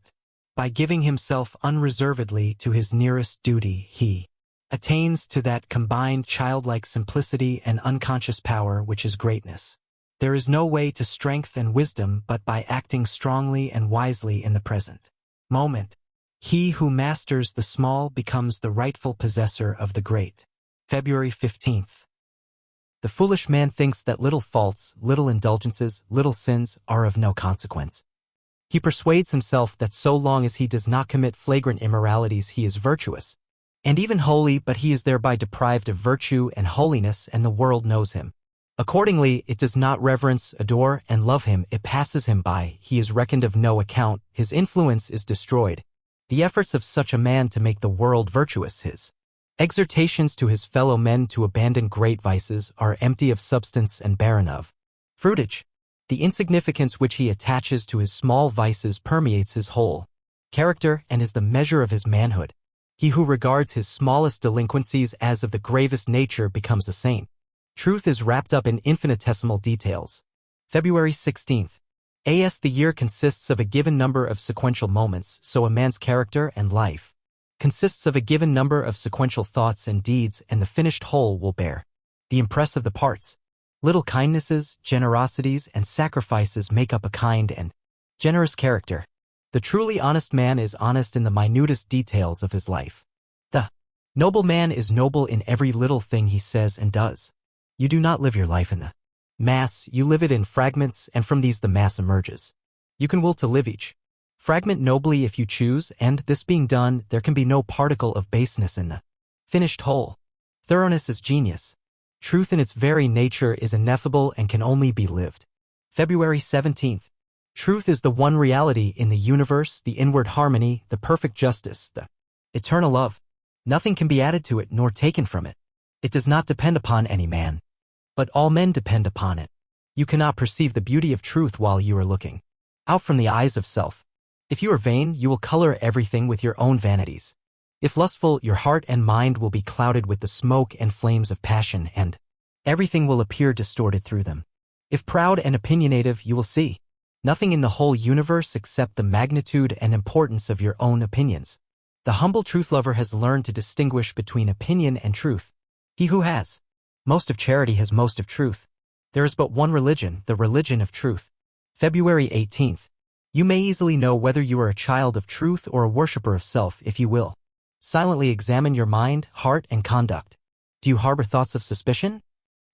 By giving himself unreservedly to his nearest duty, he attains to that combined childlike simplicity and unconscious power which is greatness. There is no way to strength and wisdom but by acting strongly and wisely in the present moment. He who masters the small becomes the rightful possessor of the great. February 15th. The foolish man thinks that little faults, little indulgences, little sins are of no consequence. He persuades himself that so long as he does not commit flagrant immoralities he is virtuous, and even holy, but he is thereby deprived of virtue and holiness, and the world knows him. Accordingly, it does not reverence, adore, and love him, it passes him by, he is reckoned of no account, his influence is destroyed. The efforts of such a man to make the world virtuous, his exhortations to his fellow men to abandon great vices, are empty of substance and barren of fruitage. The insignificance which he attaches to his small vices permeates his whole character and is the measure of his manhood. He who regards his smallest delinquencies as of the gravest nature becomes a saint. Truth is wrapped up in infinitesimal details. February 16th. As the year consists of a given number of sequential moments, so a man's character and life consists of a given number of sequential thoughts and deeds, and the finished whole will bear the impress of the parts. Little kindnesses, generosities, and sacrifices make up a kind and generous character. The truly honest man is honest in the minutest details of his life. The noble man is noble in every little thing he says and does. You do not live your life in the mass, you live it in fragments, and from these the mass emerges. You can will to live each fragment nobly if you choose, and this being done, there can be no particle of baseness in the finished whole. Thoroughness is genius. Truth in its very nature is ineffable and can only be lived. February 17th. Truth is the one reality in the universe, the inward harmony, the perfect justice, the eternal love. Nothing can be added to it nor taken from it. It does not depend upon any man, but all men depend upon it. You cannot perceive the beauty of truth while you are looking out from the eyes of self. If you are vain, you will color everything with your own vanities. If lustful, your heart and mind will be clouded with the smoke and flames of passion, and everything will appear distorted through them. If proud and opinionative, you will see nothing in the whole universe except the magnitude and importance of your own opinions. The humble truth lover has learned to distinguish between opinion and truth. He who has most of charity has most of truth. There is but one religion, the religion of truth. February 18th. You may easily know whether you are a child of truth or a worshipper of self if you will silently examine your mind, heart, and conduct. Do you harbor thoughts of suspicion,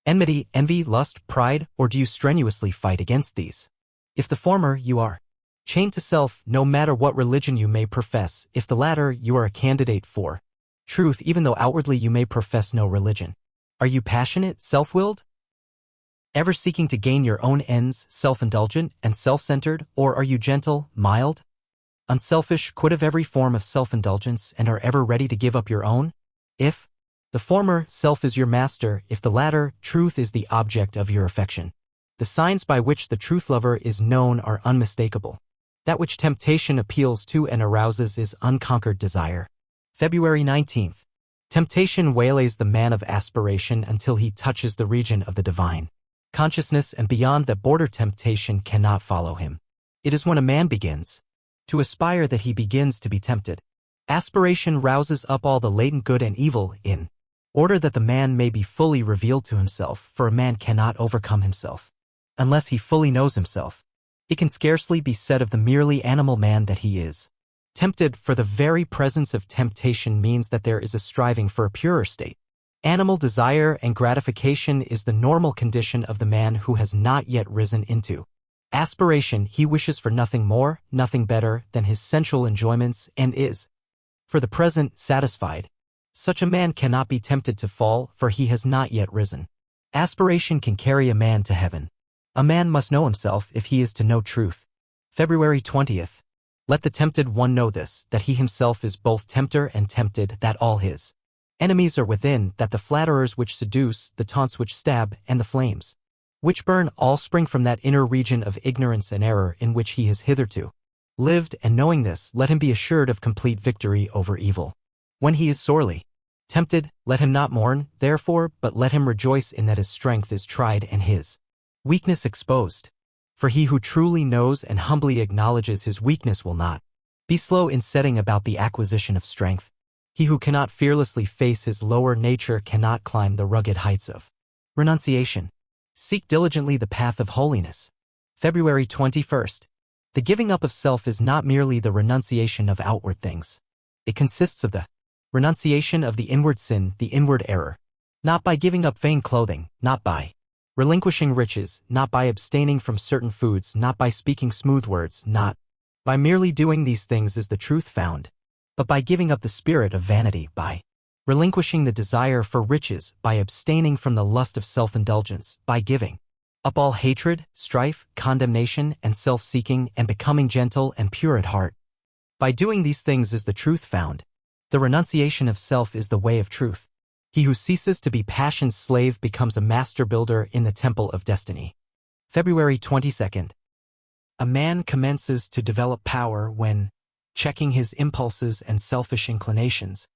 enmity, envy, lust, pride, or do you strenuously fight against these? If the former, you are chained to self, no matter what religion you may profess. If the latter, you are a candidate for truth, even though outwardly you may profess no religion. Are you passionate, self-willed, ever seeking to gain your own ends, self-indulgent and self-centered, or are you gentle, mild, unselfish, quit of every form of self-indulgence, and are ever ready to give up your own? If the former, self is your master; if the latter, truth is the object of your affection. The signs by which the truth lover is known are unmistakable. That which temptation appeals to and arouses is unconquered desire. February 19th. Temptation waylays the man of aspiration until he touches the region of the divine consciousness, and beyond that border temptation cannot follow him. It is when a man begins to aspire that he begins to be tempted. Aspiration rouses up all the latent good and evil in order that the man may be fully revealed to himself, for a man cannot overcome himself unless he fully knows himself. It can scarcely be said of the merely animal man that he is tempted, for the very presence of temptation means that there is a striving for a purer state. Animal desire and gratification is the normal condition of the man who has not yet risen into aspiration. He wishes for nothing more, nothing better than his sensual enjoyments, and is, for the present, satisfied. Such a man cannot be tempted to fall, for he has not yet risen. Aspiration can carry a man to heaven. A man must know himself if he is to know truth. February 20th. Let the tempted one know this, that he himself is both tempter and tempted, that all his enemies are within, that the flatterers which seduce, the taunts which stab, and the flames which burn all spring from that inner region of ignorance and error in which he has hitherto lived, and knowing this, let him be assured of complete victory over evil. When he is sorely Tempted, let him not mourn, therefore, but let him rejoice in that his strength is tried and his weakness exposed. For he who truly knows and humbly acknowledges his weakness will not be slow in setting about the acquisition of strength. He who cannot fearlessly face his lower nature cannot climb the rugged heights of renunciation. Seek diligently the path of holiness. February 21st. The giving up of self is not merely the renunciation of outward things. It consists of the renunciation of the inward sin, the inward error. Not by giving up vain clothing, not by relinquishing riches, not by abstaining from certain foods, not by speaking smooth words, not by merely doing these things is the truth found, but by giving up the spirit of vanity, by relinquishing the desire for riches, by abstaining from the lust of self-indulgence, by giving up all hatred, strife, condemnation, and self-seeking, and becoming gentle and pure at heart. By doing these things is the truth found. The renunciation of self is the way of truth. He who ceases to be passion's slave becomes a master builder in the temple of destiny. February 22nd. A man commences to develop power when, checking his impulses and selfish inclinations,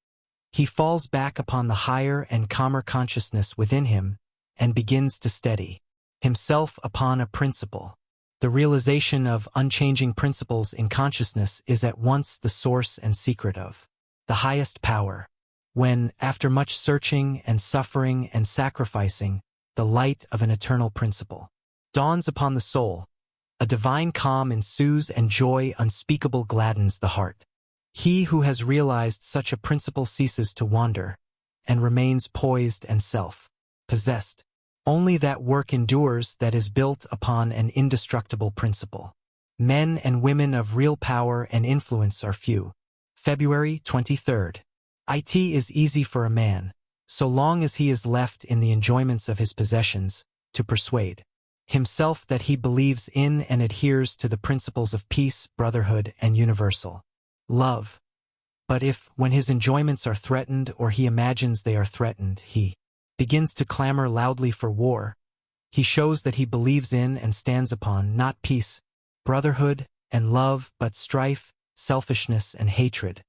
he falls back upon the higher and calmer consciousness within him and begins to steady himself upon a principle. The realization of unchanging principles in consciousness is at once the source and secret of the highest power. When, after much searching and suffering and sacrificing, the light of an eternal principle dawns upon the soul, a divine calm ensues and joy unspeakable gladdens the heart. He who has realized such a principle ceases to wander and remains poised and self-possessed. Only that work endures that is built upon an indestructible principle. Men and women of real power and influence are few. February 23rd. It is easy for a man, so long as he is left in the enjoyments of his possessions, to persuade himself that he believes in and adheres to the principles of peace, brotherhood, and universal love. But if, when his enjoyments are threatened or he imagines they are threatened, he begins to clamor loudly for war, he shows that he believes in and stands upon not peace, brotherhood, and love, but strife, selfishness, and hatred.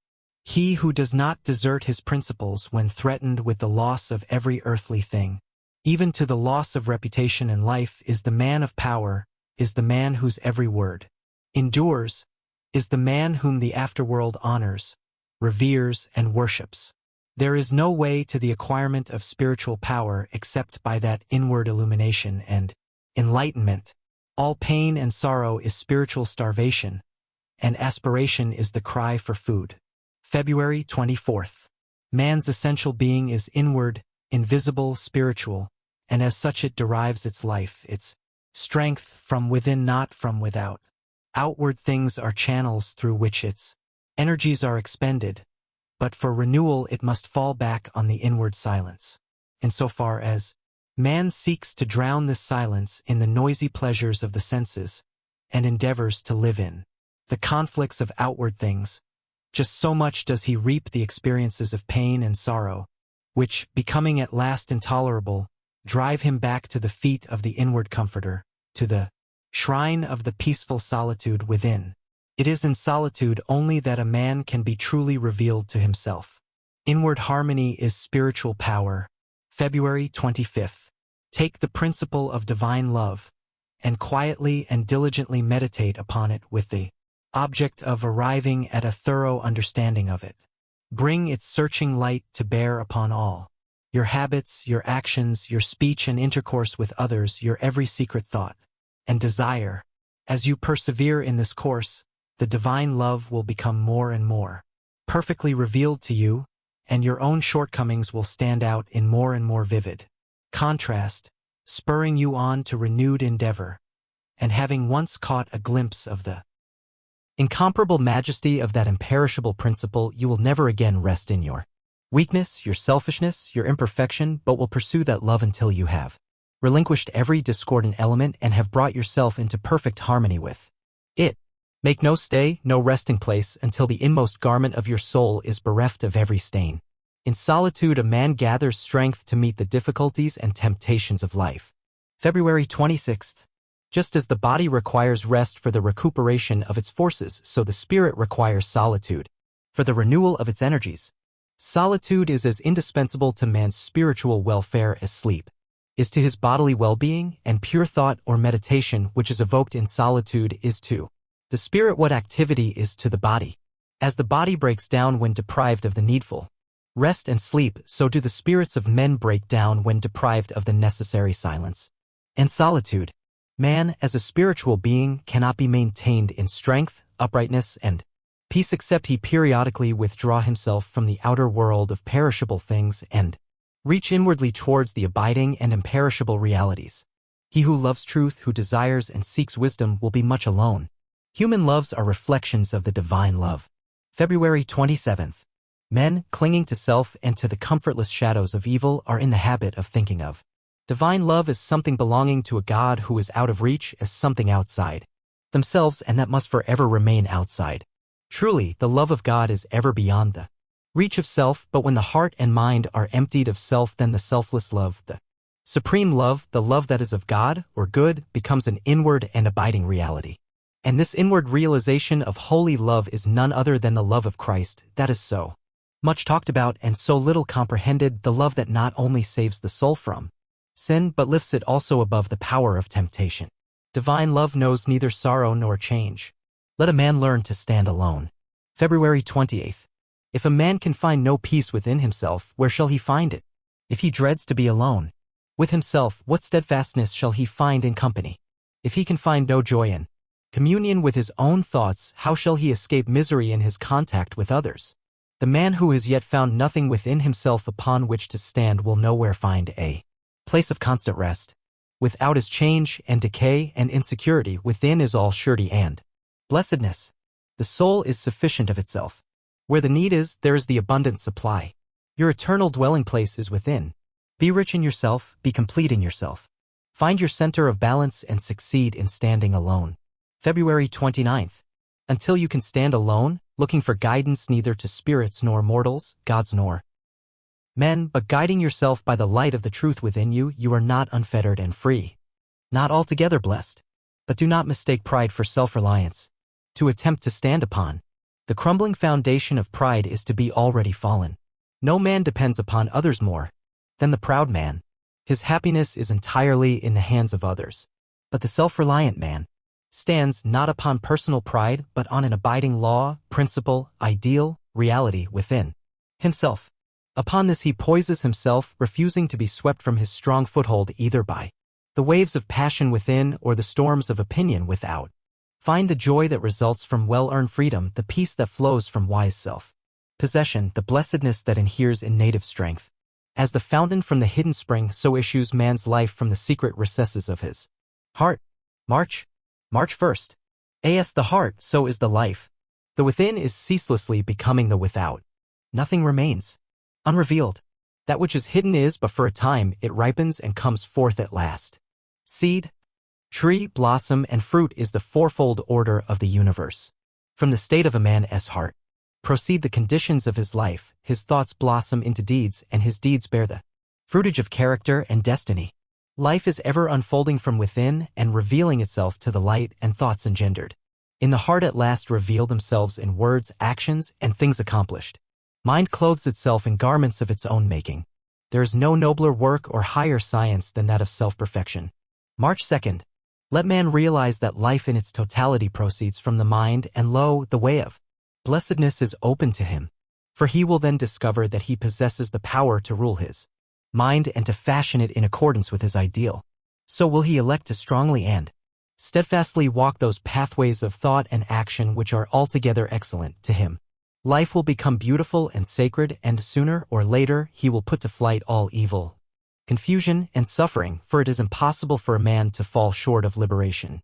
He who does not desert his principles when threatened with the loss of every earthly thing, even to the loss of reputation and life, is the man of power, is the man whose every word endures, is the man whom the afterworld honors, reveres, and worships. There is no way to the acquirement of spiritual power except by that inward illumination and enlightenment. All pain and sorrow is spiritual starvation, and aspiration is the cry for food. February 24th. Man's essential being is inward, invisible, spiritual, and as such it derives its life, its strength, from within, not from without. Outward things are channels through which its energies are expended, but for renewal it must fall back on the inward silence. Insofar as man seeks to drown this silence in the noisy pleasures of the senses and endeavors to live in the conflicts of outward things, just so much does he reap the experiences of pain and sorrow, which, becoming at last intolerable, drive him back to the feet of the inward comforter, to the shrine of the peaceful solitude within. It is in solitude only that a man can be truly revealed to himself. Inward harmony is spiritual power. February 25th. Take the principle of divine love, and quietly and diligently meditate upon it with the object of arriving at a thorough understanding of it. Bring its searching light to bear upon all your habits, your actions, your speech and intercourse with others, your every secret thought and desire. As you persevere in this course, the divine love will become more and more perfectly revealed to you, and your own shortcomings will stand out in more and more vivid contrast, spurring you on to renewed endeavor, and having once caught a glimpse of the incomparable majesty of that imperishable principle, you will never again rest in your weakness, your selfishness, your imperfection, but will pursue that love until you have relinquished every discordant element and have brought yourself into perfect harmony with it. Make no stay, no resting place, until the inmost garment of your soul is bereft of every stain. In solitude a man gathers strength to meet the difficulties and temptations of life. February 26th. Just as the body requires rest for the recuperation of its forces, so the spirit requires solitude for the renewal of its energies. Solitude is as indispensable to man's spiritual welfare as sleep is to his bodily well-being, and pure thought or meditation which is evoked in solitude is to the spirit what activity is to the body. As the body breaks down when deprived of the needful rest and sleep, so do the spirits of men break down when deprived of the necessary silence and solitude. Man, as a spiritual being, cannot be maintained in strength, uprightness, and peace except he periodically withdraw himself from the outer world of perishable things and reach inwardly towards the abiding and imperishable realities. He who loves truth, who desires and seeks wisdom, will be much alone. Human loves are reflections of the divine love. February 27th. Men, clinging to self and to the comfortless shadows of evil, are in the habit of thinking of divine love as something belonging to a God who is out of reach, as something outside themselves and that must forever remain outside. Truly, the love of God is ever beyond the reach of self, but when the heart and mind are emptied of self, then the selfless love, the supreme love, the love that is of God or good, becomes an inward and abiding reality. And this inward realization of holy love is none other than the love of Christ, that is so much talked about and so little comprehended, the love that not only saves the soul from sin, but lifts it also above the power of temptation. Divine love knows neither sorrow nor change. Let a man learn to stand alone. February 28th. If a man can find no peace within himself, where shall he find it? If he dreads to be alone with himself, what steadfastness shall he find in company? If he can find no joy in communion with his own thoughts, how shall he escape misery in his contact with others? The man who has yet found nothing within himself upon which to stand will nowhere find a place of constant rest. Without is change and decay and insecurity, within is all surety and blessedness. The soul is sufficient of itself. Where the need is, there is the abundant supply. Your eternal dwelling place is within. Be rich in yourself, be complete in yourself. Find your center of balance and succeed in standing alone. February 29th. Until you can stand alone, looking for guidance neither to spirits nor mortals, gods nor men, but guiding yourself by the light of the truth within you, you are not unfettered and free. Not altogether blessed. But do not mistake pride for self-reliance. To attempt to stand upon the crumbling foundation of pride is to be already fallen. No man depends upon others more than the proud man. His happiness is entirely in the hands of others. But the self-reliant man stands not upon personal pride, but on an abiding law, principle, ideal, reality within himself. Upon this he poises himself, refusing to be swept from his strong foothold either by the waves of passion within or the storms of opinion without. Find the joy that results from well-earned freedom, the peace that flows from wise self-possession, the blessedness that inheres in native strength. As the fountain from the hidden spring, so issues man's life from the secret recesses of his heart. March 1st. As the heart, so is the life. The within is ceaselessly becoming the without. Nothing remains unrevealed. That which is hidden is but for a time, it ripens and comes forth at last. Seed, tree, blossom, and fruit is the fourfold order of the universe. From the state of a man's heart proceed the conditions of his life, his thoughts blossom into deeds, and his deeds bear the fruitage of character and destiny. Life is ever unfolding from within and revealing itself to the light and thoughts engendered. In the heart at last reveal themselves in words, actions, and things accomplished. Mind clothes itself in garments of its own making. There is no nobler work or higher science than that of self-perfection. March 2nd. Let man realize that life in its totality proceeds from the mind, and lo, the way of blessedness is open to him. For he will then discover that he possesses the power to rule his mind and to fashion it in accordance with his ideal. So will he elect to strongly and steadfastly walk those pathways of thought and action which are altogether excellent to him. Life will become beautiful and sacred, and sooner or later he will put to flight all evil, confusion, and suffering, for it is impossible for a man to fall short of liberation,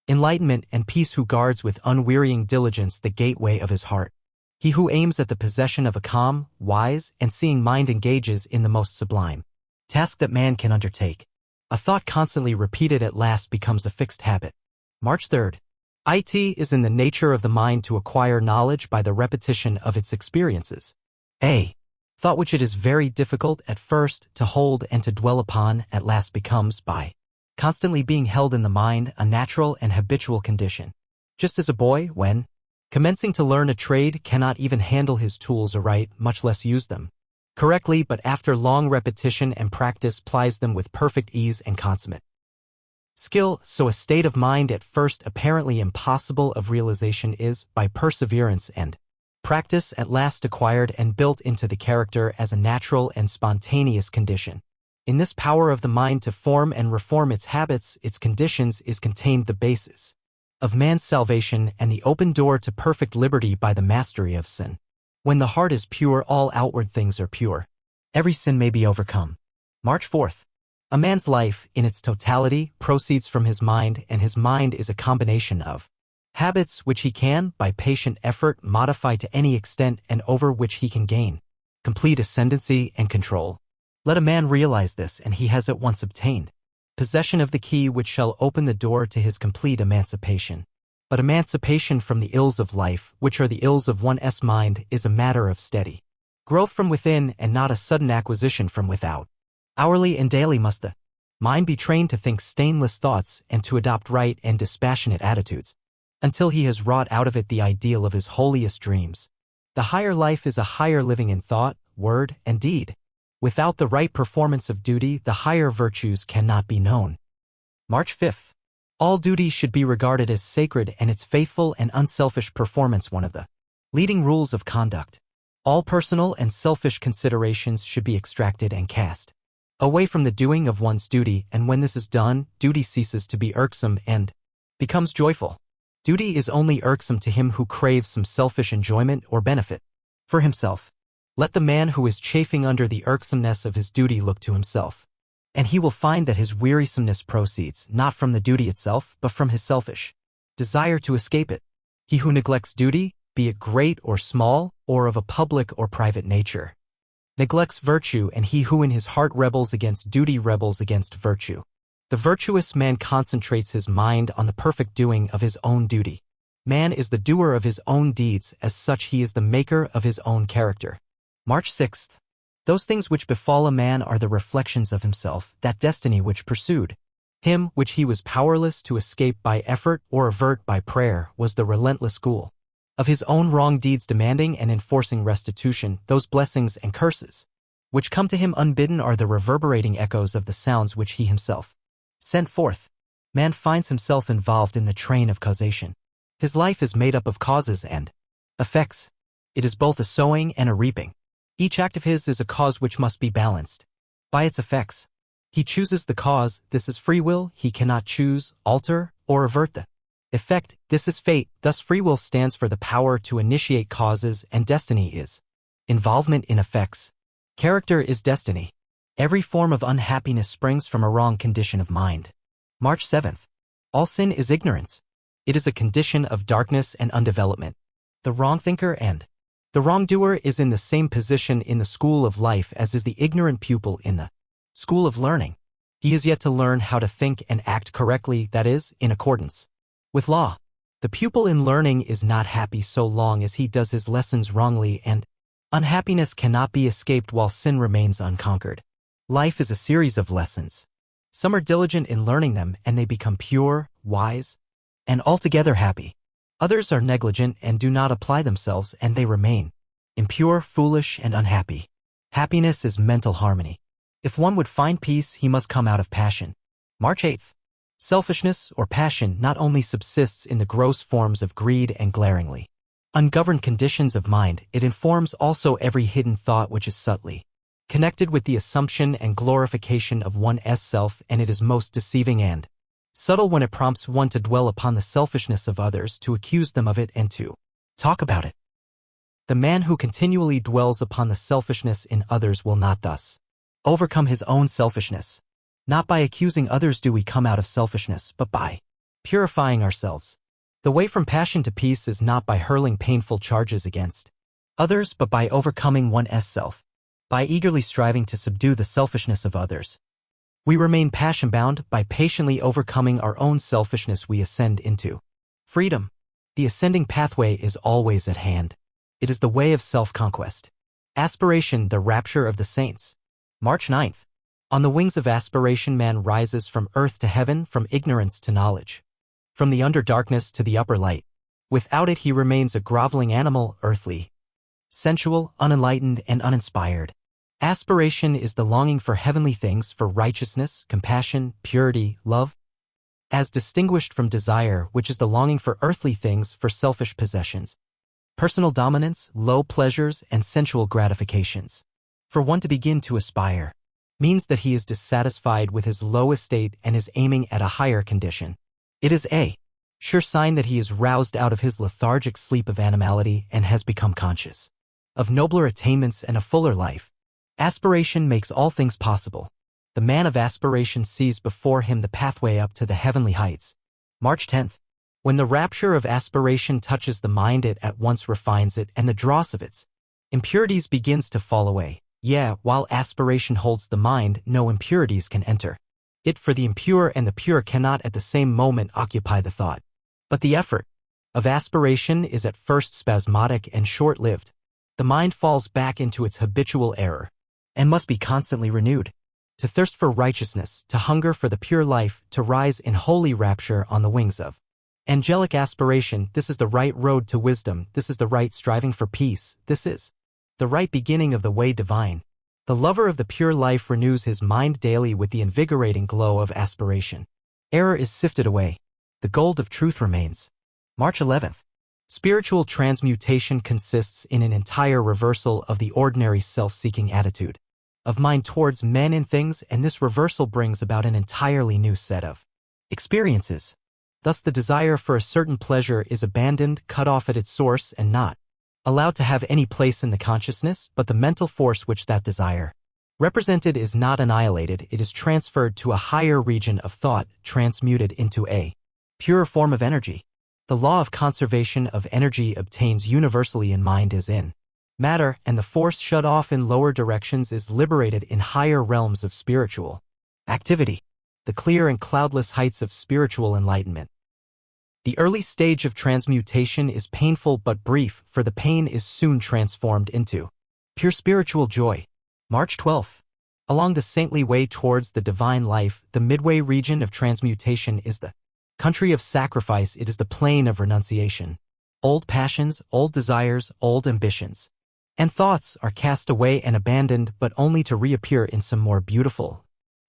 enlightenment, and peace who guards with unwearying diligence the gateway of his heart. He who aims at the possession of a calm, wise, and seeing mind engages in the most sublime task that man can undertake. A thought constantly repeated at last becomes a fixed habit. March 3rd. It is in the nature of the mind to acquire knowledge by the repetition of its experiences. A thought which it is very difficult at first to hold and to dwell upon at last becomes, by constantly being held in the mind, a natural and habitual condition. Just as a boy, when Commencing to learn a trade cannot even handle his tools aright, much less use them correctly, but after long repetition and practice plies them with perfect ease and consummate skill. So a state of mind at first apparently impossible of realization is, by perseverance and practice, at last acquired and built into the character as a natural and spontaneous condition. In this power of the mind to form and reform its habits, its conditions, is contained the basis of man's salvation and the open door to perfect liberty by the mastery of sin. When the heart is pure, all outward things are pure. Every sin may be overcome. March 4th. A man's life, in its totality, proceeds from his mind, and his mind is a combination of habits which he can, by patient effort, modify to any extent and over which he can gain complete ascendancy and control. Let a man realize this, and he has at once obtained possession of the key which shall open the door to his complete emancipation. But emancipation from the ills of life, which are the ills of one's mind, is a matter of steady growth from within and not a sudden acquisition from without. Hourly and daily must the mind be trained to think stainless thoughts and to adopt right and dispassionate attitudes, until he has wrought out of it the ideal of his holiest dreams. The higher life is a higher living in thought, word, and deed. Without the right performance of duty, the higher virtues cannot be known. March 5th. All duty should be regarded as sacred and its faithful and unselfish performance one of the leading rules of conduct. All personal and selfish considerations should be extracted and cast away from the doing of one's duty, and when this is done, duty ceases to be irksome and becomes joyful. Duty is only irksome to him who craves some selfish enjoyment or benefit for himself. Let the man who is chafing under the irksomeness of his duty look to himself, and he will find that his wearisomeness proceeds not from the duty itself, but from his selfish desire to escape it. He who neglects duty, be it great or small, or of a public or private nature, neglects virtue, and he who in his heart rebels against duty rebels against virtue. The virtuous man concentrates his mind on the perfect doing of his own duty. Man is the doer of his own deeds, as such he is the maker of his own character. March 6th. Those things which befall a man are the reflections of himself, that destiny which pursued him, which he was powerless to escape by effort or avert by prayer, was the relentless goal of his own wrong deeds, demanding and enforcing restitution. Those blessings and curses which come to him unbidden are the reverberating echoes of the sounds which he himself sent forth. Man finds himself involved in the train of causation. His life is made up of causes and effects. It is both a sowing and a reaping. Each act of his is a cause which must be balanced by its effects. He chooses the cause, this is free will. He cannot choose, alter, or avert the effect, this is fate. Thus free will stands for the power to initiate causes, and destiny is involvement in effects. Character is destiny. Every form of unhappiness springs from a wrong condition of mind. March 7th. All sin is ignorance. It is a condition of darkness and undevelopment. The wrong thinker and the wrongdoer is in the same position in the school of life as is the ignorant pupil in the school of learning. He has yet to learn how to think and act correctly, that is, in accordance with law. The pupil in learning is not happy so long as he does his lessons wrongly, and unhappiness cannot be escaped while sin remains unconquered. Life is a series of lessons. Some are diligent in learning them, and they become pure, wise, and altogether happy. Others are negligent and do not apply themselves, and they remain impure, foolish, and unhappy. Happiness is mental harmony. If one would find peace, he must come out of passion. March 8th. Selfishness, or passion, not only subsists in the gross forms of greed and glaringly ungoverned conditions of mind, it informs also every hidden thought which is subtly connected with the assumption and glorification of one's self, and it is most deceiving and subtle when it prompts one to dwell upon the selfishness of others, to accuse them of it, and to talk about it. The man who continually dwells upon the selfishness in others will not thus overcome his own selfishness. Not by accusing others do we come out of selfishness, but by purifying ourselves. The way from passion to peace is not by hurling painful charges against others, but by overcoming one's self. By eagerly striving to subdue the selfishness of others, we remain passion-bound. By patiently overcoming our own selfishness, we ascend into freedom. The ascending pathway is always at hand. It is the way of self-conquest. Aspiration, the rapture of the saints. March 9th. On the wings of aspiration, man rises from earth to heaven, from ignorance to knowledge, from the under darkness to the upper light. Without it he remains a groveling animal, earthly, sensual, unenlightened, and uninspired. Aspiration is the longing for heavenly things, for righteousness, compassion, purity, love, as distinguished from desire, which is the longing for earthly things, for selfish possessions, personal dominance, low pleasures, and sensual gratifications. For one to begin to aspire means that he is dissatisfied with his low estate and is aiming at a higher condition. It is a sure sign that he is roused out of his lethargic sleep of animality and has become conscious of nobler attainments and a fuller life. Aspiration makes all things possible. The man of aspiration sees before him the pathway up to the heavenly heights. March 10th. When the rapture of aspiration touches the mind, it at once refines it, and the dross of its impurities begins to fall away. Yeah, while aspiration holds the mind, no impurities can enter it, for the impure and the pure cannot at the same moment occupy the thought. But the effort of aspiration is at first spasmodic and short-lived. The mind falls back into its habitual error and must be constantly renewed. To thirst for righteousness, to hunger for the pure life, to rise in holy rapture on the wings of angelic aspiration, this is the right road to wisdom, this is the right striving for peace, this is the right beginning of the way divine. The lover of the pure life renews his mind daily with the invigorating glow of aspiration. Error is sifted away. The gold of truth remains. March 11th. Spiritual transmutation consists in an entire reversal of the ordinary self-seeking attitude of mind towards men and things, and this reversal brings about an entirely new set of experiences. Thus the desire for a certain pleasure is abandoned, cut off at its source, and not allowed to have any place in the consciousness, but the mental force which that desire represented is not annihilated, it is transferred to a higher region of thought, transmuted into a pure form of energy. The law of conservation of energy obtains universally in mind as in matter, and the force shut off in lower directions is liberated in higher realms of spiritual activity, the clear and cloudless heights of spiritual enlightenment. The early stage of transmutation is painful but brief, for the pain is soon transformed into pure spiritual joy. March 12th. Along the saintly way towards the divine life, the midway region of transmutation is the country of sacrifice, it is the plain of renunciation. Old passions, old desires, old ambitions, and thoughts are cast away and abandoned, but only to reappear in some more beautiful,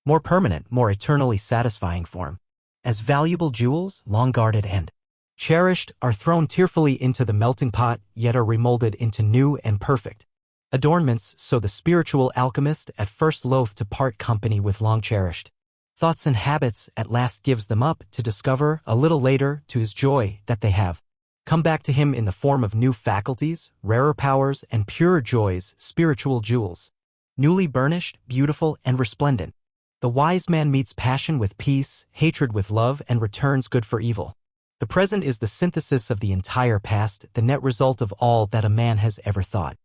more permanent, more eternally satisfying form. As valuable jewels, long guarded and cherished, are thrown tearfully into the melting pot, yet are remolded into new and perfect adornments, so the spiritual alchemist, at first loath to part company with long-cherished thoughts and habits, at last gives them up, to discover, a little later, to his joy, that they have come back to him in the form of new faculties, rarer powers, and purer joys, spiritual jewels, newly burnished, beautiful, and resplendent. The wise man meets passion with peace, hatred with love, and returns good for evil. The present is the synthesis of the entire past, the net result of all that a man has ever thought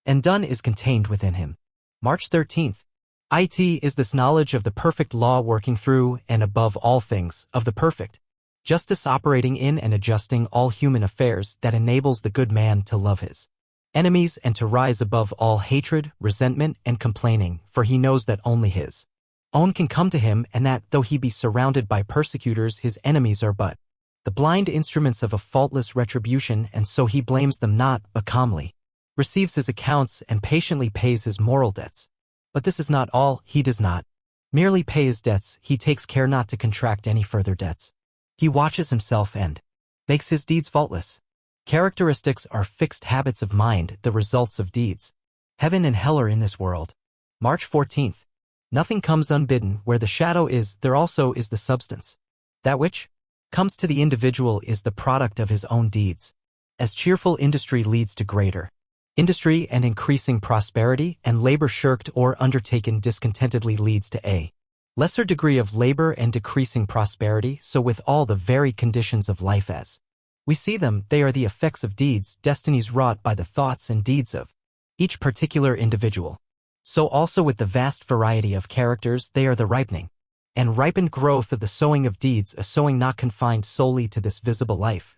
and done is contained within him. March 13th. It is this knowledge of the perfect law working through, and above all things, of the perfect justice operating in and adjusting all human affairs, that enables the good man to love his enemies and to rise above all hatred, resentment, and complaining, for he knows that only his own can come to him, and that, though he be surrounded by persecutors, his enemies are but the blind instruments of a faultless retribution, and so he blames them not, but calmly receives his accounts and patiently pays his moral debts. But this is not all, he does not merely pay his debts, he takes care not to contract any further debts. He watches himself and makes his deeds faultless. Characteristics are fixed habits of mind, the results of deeds. Heaven and hell are in this world. March 14th. Nothing comes unbidden, where the shadow is, there also is the substance. That which comes to the individual is the product of his own deeds. As cheerful industry leads to greater industry and increasing prosperity, and labor shirked or undertaken discontentedly leads to a lesser degree of labor and decreasing prosperity, so with all the varied conditions of life as we see them, they are the effects of deeds, destinies wrought by the thoughts and deeds of each particular individual. So also with the vast variety of characters, they are the ripening and ripened growth of the sowing of deeds, a sowing not confined solely to this visible life,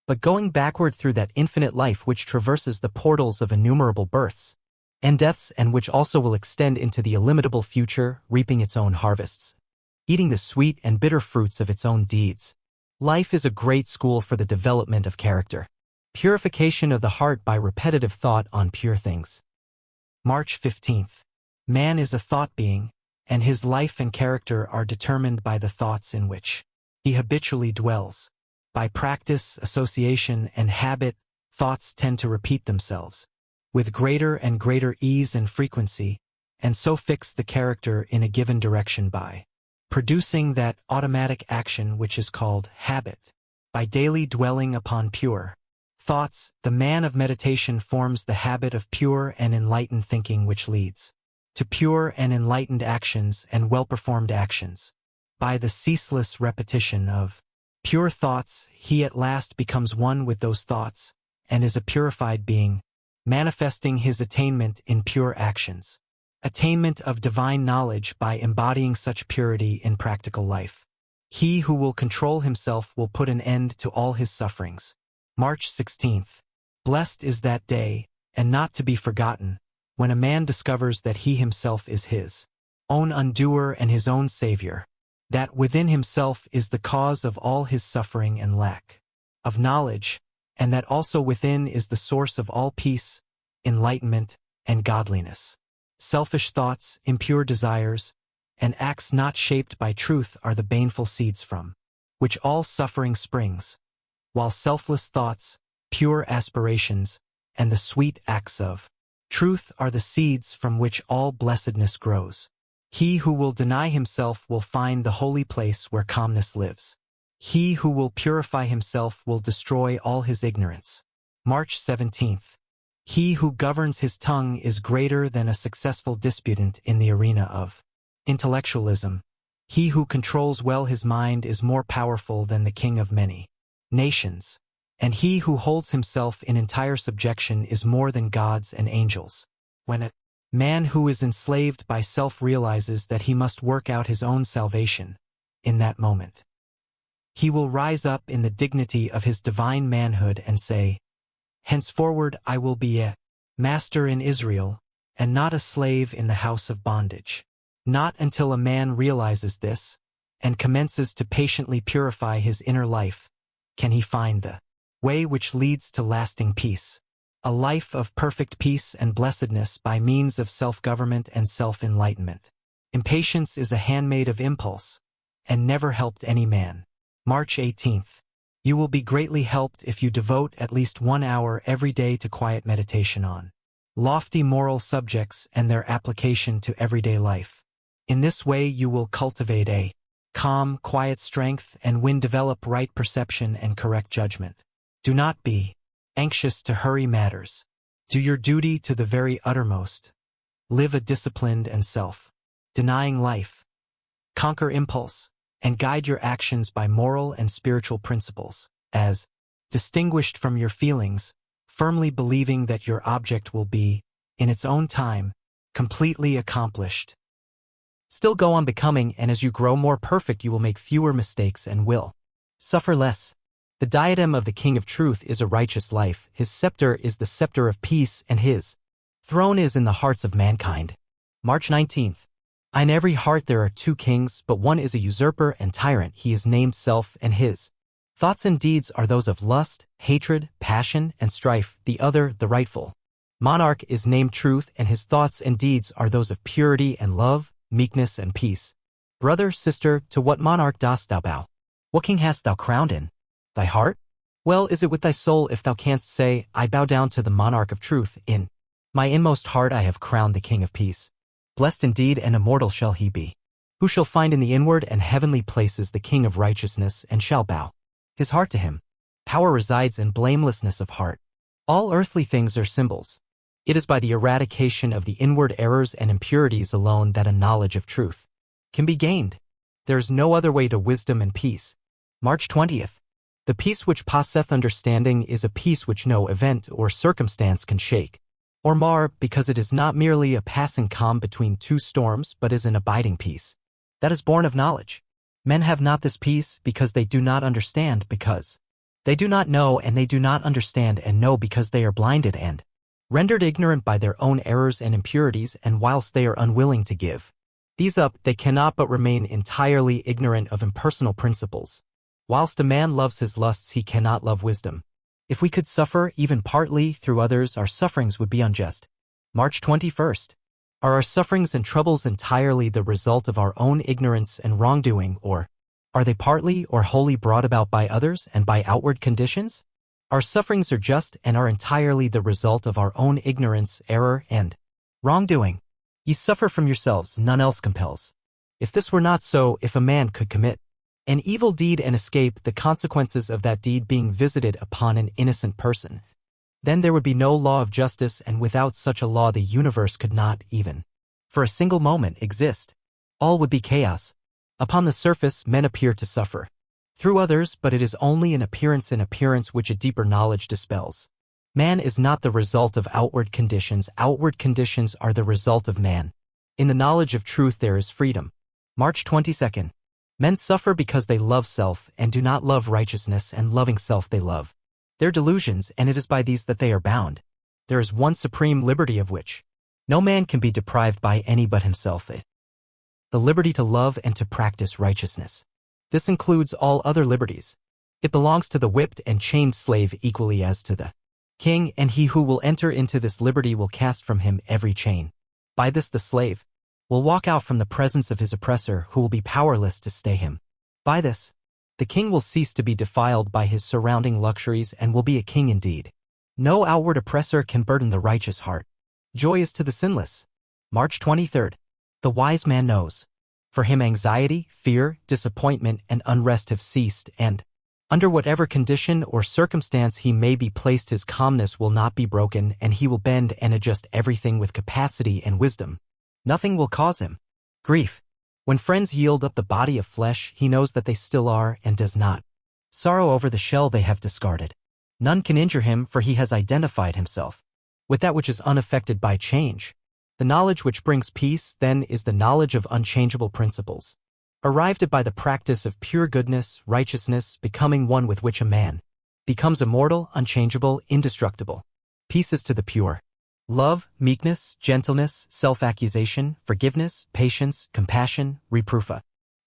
but going backward through that infinite life which traverses the portals of innumerable births and deaths, and which also will extend into the illimitable future, reaping its own harvests, eating the sweet and bitter fruits of its own deeds. Life is a great school for the development of character. Purification of the heart by repetitive thought on pure things. March 15th. Man is a thought being, and his life and character are determined by the thoughts in which he habitually dwells. By practice, association, and habit, thoughts tend to repeat themselves with greater and greater ease and frequency, and so fix the character in a given direction by producing that automatic action which is called habit. By daily dwelling upon pure thoughts, the man of meditation forms the habit of pure and enlightened thinking, which leads to pure and enlightened actions and well-performed actions. By the ceaseless repetition of pure thoughts, he at last becomes one with those thoughts, and is a purified being, manifesting his attainment in pure actions. Attainment of divine knowledge by embodying such purity in practical life. He who will control himself will put an end to all his sufferings. March 16th. Blessed is that day, and not to be forgotten, when a man discovers that he himself is his own undoer and his own savior, that within himself is the cause of all his suffering and lack of knowledge, and that also within is the source of all peace, enlightenment, and godliness. Selfish thoughts, impure desires, and acts not shaped by truth are the baneful seeds from which all suffering springs, while selfless thoughts, pure aspirations, and the sweet acts of truth are the seeds from which all blessedness grows. He who will deny himself will find the holy place where calmness lives. He who will purify himself will destroy all his ignorance. March 17th. He who governs his tongue is greater than a successful disputant in the arena of intellectualism. He who controls well his mind is more powerful than the king of many nations, and he who holds himself in entire subjection is more than gods and angels. When a man who is enslaved by self realizes that he must work out his own salvation, in that moment, he will rise up in the dignity of his divine manhood and say, "Henceforward I will be a master in Israel, and not a slave in the house of bondage." Not until a man realizes this, and commences to patiently purify his inner life, can he find the way which leads to lasting peace. A life of perfect peace and blessedness by means of self-government and self-enlightenment. Impatience is a handmaid of impulse, and never helped any man. March 18th. You will be greatly helped if you devote at least 1 hour every day to quiet meditation on lofty moral subjects and their application to everyday life. In this way you will cultivate a calm, quiet strength and develop right perception and correct judgment. Do not be anxious to hurry matters. Do your duty to the very uttermost. Live a disciplined and self-denying life. Conquer impulse, and guide your actions by moral and spiritual principles, as distinguished from your feelings, firmly believing that your object will be, in its own time, completely accomplished. Still go on becoming, and as you grow more perfect you will make fewer mistakes and will suffer less. The diadem of the King of Truth is a righteous life, his scepter is the scepter of peace, and his throne is in the hearts of mankind. March 19th. In every heart there are 2 kings, but one is a usurper and tyrant. He is named Self, and his thoughts and deeds are those of lust, hatred, passion, and strife. The other, the rightful monarch, is named Truth, and his thoughts and deeds are those of purity and love, meekness and peace. Brother, sister, to what monarch dost thou bow? What king hast thou crowned in thy heart? Well is it with thy soul if thou canst say, I bow down to the monarch of truth. In my inmost heart I have crowned the King of Peace. Blessed indeed and immortal shall he be, who shall find in the inward and heavenly places the King of righteousness, and shall bow his heart to him. Power resides in blamelessness of heart. All earthly things are symbols. It is by the eradication of the inward errors and impurities alone that a knowledge of truth can be gained. There is no other way to wisdom and peace. March 20th. The peace which passeth understanding is a peace which no event or circumstance can shake or mar, because it is not merely a passing calm between 2 storms, but is an abiding peace that is born of knowledge. Men have not this peace because they do not understand, because they do not know, and they do not understand and know because they are blinded and rendered ignorant by their own errors and impurities, and whilst they are unwilling to give these up, they cannot but remain entirely ignorant of impersonal principles. Whilst a man loves his lusts, he cannot love wisdom. If we could suffer, even partly, through others, our sufferings would be unjust. March 21st. Are our sufferings and troubles entirely the result of our own ignorance and wrongdoing, or are they partly or wholly brought about by others and by outward conditions? Our sufferings are just and are entirely the result of our own ignorance, error, and wrongdoing. Ye suffer from yourselves, none else compels. If this were not so, if a man could commit an evil deed and escape the consequences of that deed being visited upon an innocent person, then there would be no law of justice, and without such a law the universe could not, even for a single moment, exist. All would be chaos. Upon the surface, men appear to suffer through others, but it is only an appearance which a deeper knowledge dispels. Man is not the result of outward conditions are the result of man. In the knowledge of truth there is freedom. March 22nd. Men suffer because they love self and do not love righteousness, and loving self they love their delusions, and it is by these that they are bound. There is one supreme liberty of which no man can be deprived by any but himself, the liberty to love and to practice righteousness. This includes all other liberties. It belongs to the whipped and chained slave equally as to the king, and he who will enter into this liberty will cast from him every chain. By this the slave will walk out from the presence of his oppressor, who will be powerless to stay him. By this, the king will cease to be defiled by his surrounding luxuries and will be a king indeed. No outward oppressor can burden the righteous heart. Joy is to the sinless. March 23rd. The wise man knows. For him anxiety, fear, disappointment, and unrest have ceased, and under whatever condition or circumstance he may be placed, his calmness will not be broken, and he will bend and adjust everything with capacity and wisdom. Nothing will cause him grief. When friends yield up the body of flesh, he knows that they still are, and does not sorrow over the shell they have discarded. None can injure him, for he has identified himself with that which is unaffected by change. The knowledge which brings peace, then, is the knowledge of unchangeable principles, arrived at by the practice of pure goodness, righteousness, becoming one with which a man becomes immortal, unchangeable, indestructible. Peace is to the pure love, meekness, gentleness, self-accusation, forgiveness, patience, compassion, reproof.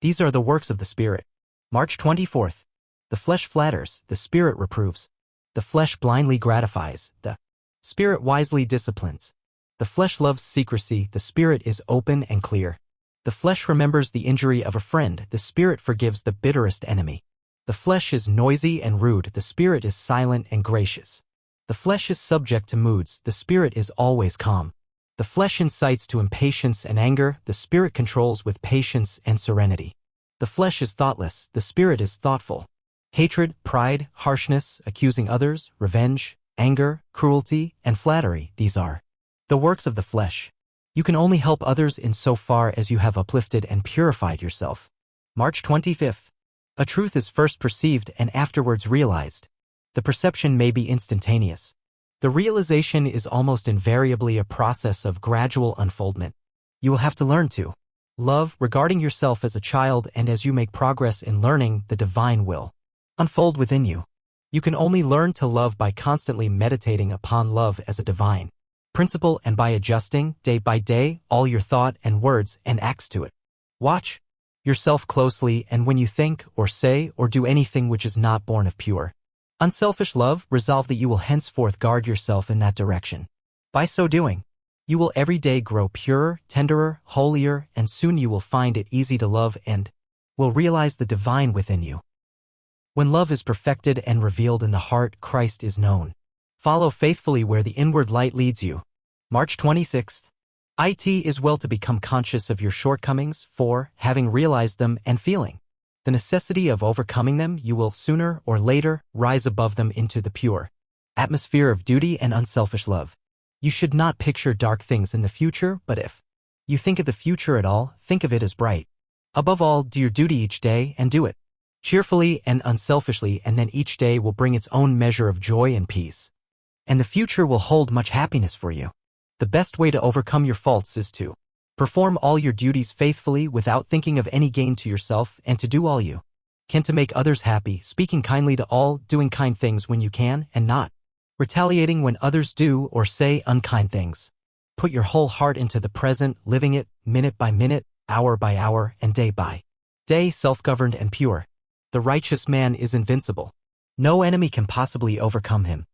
These are the works of the Spirit. March 24th. The flesh flatters, the Spirit reproves. The flesh blindly gratifies, the Spirit wisely disciplines. The flesh loves secrecy, the Spirit is open and clear. The flesh remembers the injury of a friend, the Spirit forgives the bitterest enemy. The flesh is noisy and rude, the Spirit is silent and gracious. The flesh is subject to moods, the Spirit is always calm. The flesh incites to impatience and anger, the Spirit controls with patience and serenity. The flesh is thoughtless, the Spirit is thoughtful. Hatred, pride, harshness, accusing others, revenge, anger, cruelty, and flattery, these are the works of the flesh. You can only help others in so far as you have uplifted and purified yourself. March 25th. A truth is first perceived and afterwards realized. The perception may be instantaneous. The realization is almost invariably a process of gradual unfoldment. You will have to learn to love, regarding yourself as a child, and as you make progress in learning, the divine will unfold within you. You can only learn to love by constantly meditating upon love as a divine principle and by adjusting, day by day, all your thought and words and acts to it. Watch yourself closely, and when you think or say or do anything which is not born of pure, unselfish love, resolve that you will henceforth guard yourself in that direction. By so doing, you will every day grow purer, tenderer, holier, and soon you will find it easy to love and will realize the divine within you. When love is perfected and revealed in the heart, Christ is known. Follow faithfully where the inward light leads you. March 26th. It is well to become conscious of your shortcomings, for, having realized them and feeling the necessity of overcoming them, you will, sooner or later, rise above them into the pure atmosphere of duty and unselfish love. You should not picture dark things in the future, but if you think of the future at all, think of it as bright. Above all, do your duty each day and do it cheerfully and unselfishly, and then each day will bring its own measure of joy and peace. And the future will hold much happiness for you. The best way to overcome your faults is to perform all your duties faithfully without thinking of any gain to yourself, and to do all you can to make others happy, speaking kindly to all, doing kind things when you can, and not retaliating when others do or say unkind things. Put your whole heart into the present, living it, minute by minute, hour by hour, and day by day, self-governed and pure. the righteous man is invincible. No enemy can possibly overcome him.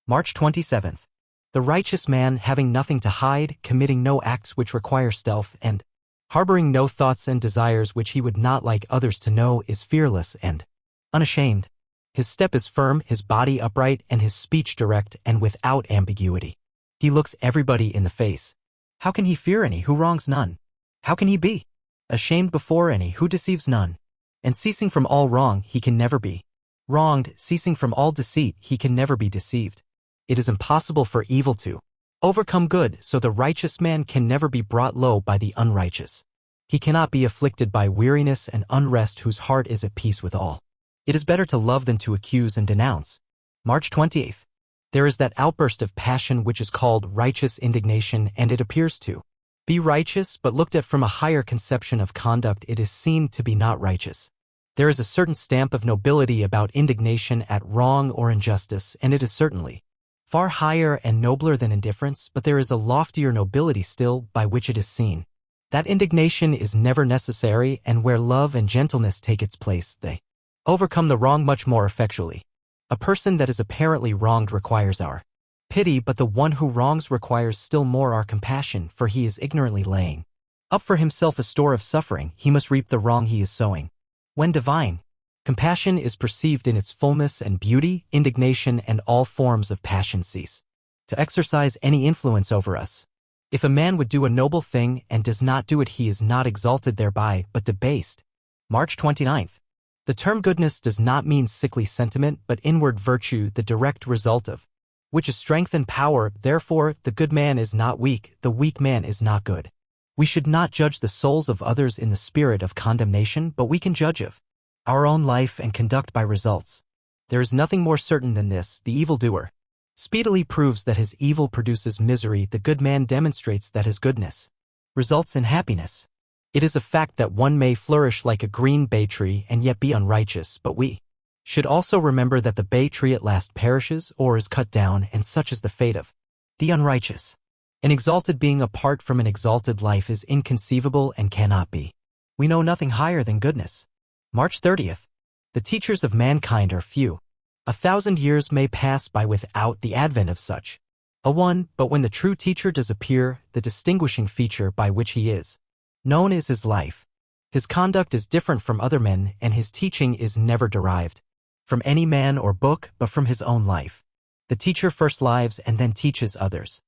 March 27th. The righteous man, having nothing to hide, committing no acts which require stealth, and harboring no thoughts and desires which he would not like others to know, is fearless and unashamed. His step is firm, his body upright, and his speech direct and without ambiguity. He looks everybody in the face. How can he fear any who wrongs none? How can he be ashamed before any who deceives none? And ceasing from all wrong, he can never be wronged. Ceasing from all deceit, he can never be deceived. It is impossible for evil to overcome good, so the righteous man can never be brought low by the unrighteous. He cannot be afflicted by weariness and unrest, whose heart is at peace with all. It is better to love than to accuse and denounce. March 28th. There is that outburst of passion which is called righteous indignation, and it appears to be righteous, but looked at from a higher conception of conduct, it is seen to be not righteous. There is a certain stamp of nobility about indignation at wrong or injustice, and it is certainly far higher and nobler than indifference, but there is a loftier nobility still by which it is seen that indignation is never necessary, and where love and gentleness take its place, they overcome the wrong much more effectually. A person that is apparently wronged requires our pity, but the one who wrongs requires still more our compassion, for he is ignorantly laying up for himself a store of suffering. He must reap the wrong he is sowing. When divine compassion is perceived in its fullness and beauty, indignation and all forms of passion cease to exercise any influence over us. If a man would do a noble thing and does not do it, he is not exalted thereby, but debased. March 29th. The term goodness does not mean sickly sentiment, but inward virtue, the direct result of which is strength and power. Therefore, the good man is not weak, the weak man is not good. We should not judge the souls of others in the spirit of condemnation, but we can judge of our own life and conduct by results. There is nothing more certain than this: the evildoer speedily proves that his evil produces misery, the good man demonstrates that his goodness results in happiness. It is a fact that one may flourish like a green bay tree and yet be unrighteous, but we should also remember that the bay tree at last perishes or is cut down, and such is the fate of the unrighteous. An exalted being apart from an exalted life is inconceivable and cannot be. We know nothing higher than goodness. March 30th. The teachers of mankind are few. 1,000 years may pass by without the advent of such a one, but when the true teacher does appear, the distinguishing feature by which he is known is his life. His conduct is different from other men, and his teaching is never derived from any man or book, but from his own life. The teacher first lives and then teaches others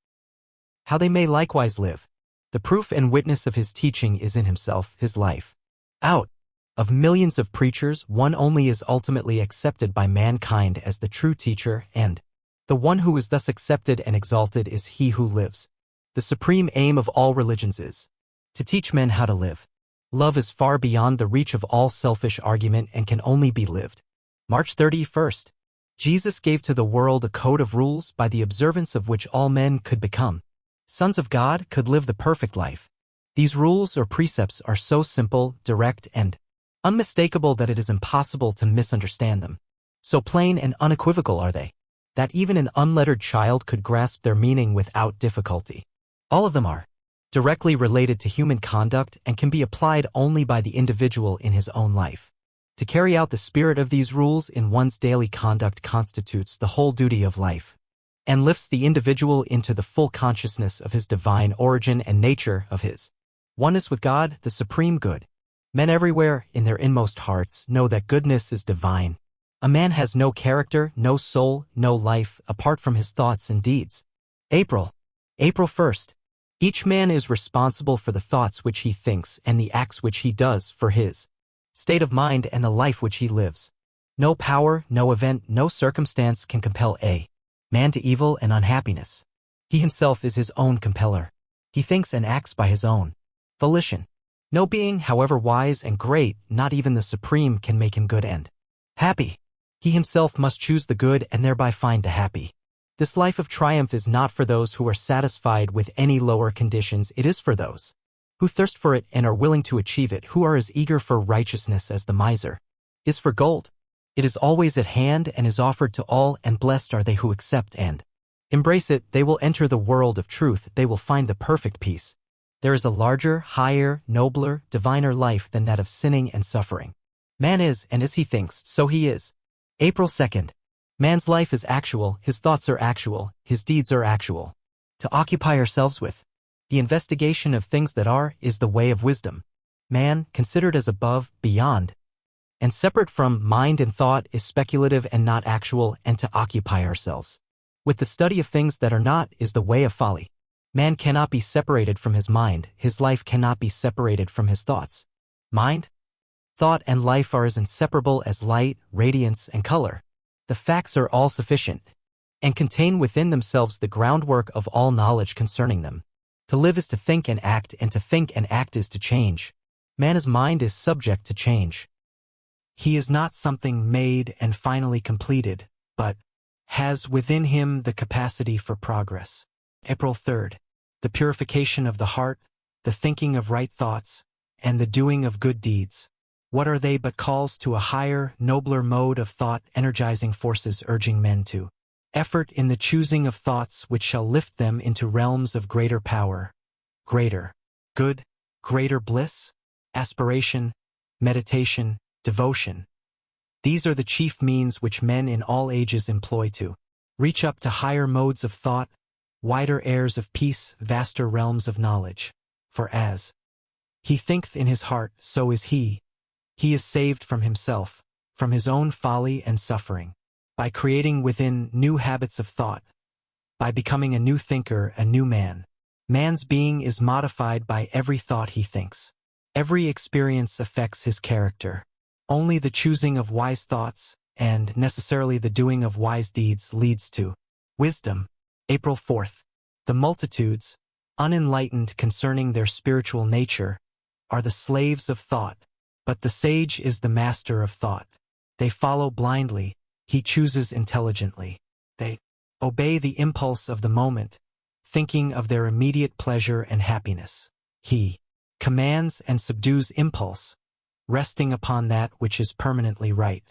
how they may likewise live. The proof and witness of his teaching is in himself, his life. Out of millions of preachers, one only is ultimately accepted by mankind as the true teacher, and the one who is thus accepted and exalted is he who lives. The supreme aim of all religions is to teach men how to live. Love is far beyond the reach of all selfish argument and can only be lived. March 31st. Jesus gave to the world a code of rules by the observance of which all men could become sons of God, could live the perfect life. These rules or precepts are so simple, direct, and unmistakable that it is impossible to misunderstand them. So plain and unequivocal are they, that even an unlettered child could grasp their meaning without difficulty. All of them are directly related to human conduct and can be applied only by the individual in his own life. To carry out the spirit of these rules in one's daily conduct constitutes the whole duty of life, and lifts the individual into the full consciousness of his divine origin and nature, of his oneness with God, the supreme good. Men everywhere, in their inmost hearts, know that goodness is divine. A man has no character, no soul, no life, apart from his thoughts and deeds. April 1st. Each man is responsible for the thoughts which he thinks and the acts which he does, for his state of mind and the life which he lives. No power, no event, no circumstance can compel a man to evil and unhappiness. He himself is his own compeller. He thinks and acts by his own volition. No being, however wise and great, not even the supreme, can make him good and happy. He himself must choose the good and thereby find the happy. This life of triumph is not for those who are satisfied with any lower conditions. It is for those who thirst for it and are willing to achieve it, who are as eager for righteousness as the miser is for gold. It is always at hand and is offered to all, and blessed are they who accept and embrace it. They will enter the world of truth. They will find the perfect peace. There is a larger, higher, nobler, diviner life than that of sinning and suffering. Man is, and as he thinks, so he is. April 2nd. Man's life is actual, his thoughts are actual, his deeds are actual. To occupy ourselves with the investigation of things that are is the way of wisdom. Man, considered as above, beyond, and separate from mind and thought, is speculative and not actual, and to occupy ourselves with the study of things that are not is the way of folly. Man cannot be separated from his mind, his life cannot be separated from his thoughts. Mind, thought, and life are as inseparable as light, radiance, and color. The facts are all sufficient, and contain within themselves the groundwork of all knowledge concerning them. To live is to think and act, and to think and act is to change. Man's mind is subject to change. He is not something made and finally completed, but has within him the capacity for progress. April 3rd. The purification of the heart, the thinking of right thoughts, and the doing of good deeds. What are they but calls to a higher, nobler mode of thought, energizing forces urging men to effort in the choosing of thoughts which shall lift them into realms of greater power, greater good, greater bliss, aspiration, meditation, devotion. These are the chief means which men in all ages employ to reach up to higher modes of thought, wider airs of peace, vaster realms of knowledge. For as he thinketh in his heart, so is he. He is saved from himself, from his own folly and suffering, by creating within new habits of thought, by becoming a new thinker, a new man. Man's being is modified by every thought he thinks. Every experience affects his character. Only the choosing of wise thoughts, and necessarily the doing of wise deeds, leads to wisdom. April 4th. The multitudes, unenlightened concerning their spiritual nature, are the slaves of thought, but the sage is the master of thought. They follow blindly, he chooses intelligently. They obey the impulse of the moment, thinking of their immediate pleasure and happiness. He commands and subdues impulse, resting upon that which is permanently right.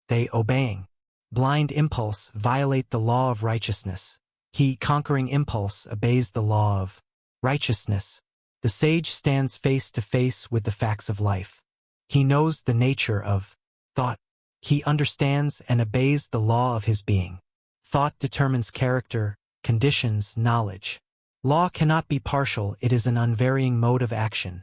They, obeying blind impulse, violate the law of righteousness. He, conquering impulse, obeys the law of righteousness. The sage stands face to face with the facts of life. He knows the nature of thought. He understands and obeys the law of his being. Thought determines character, conditions, knowledge. Law cannot be partial, it is an unvarying mode of action.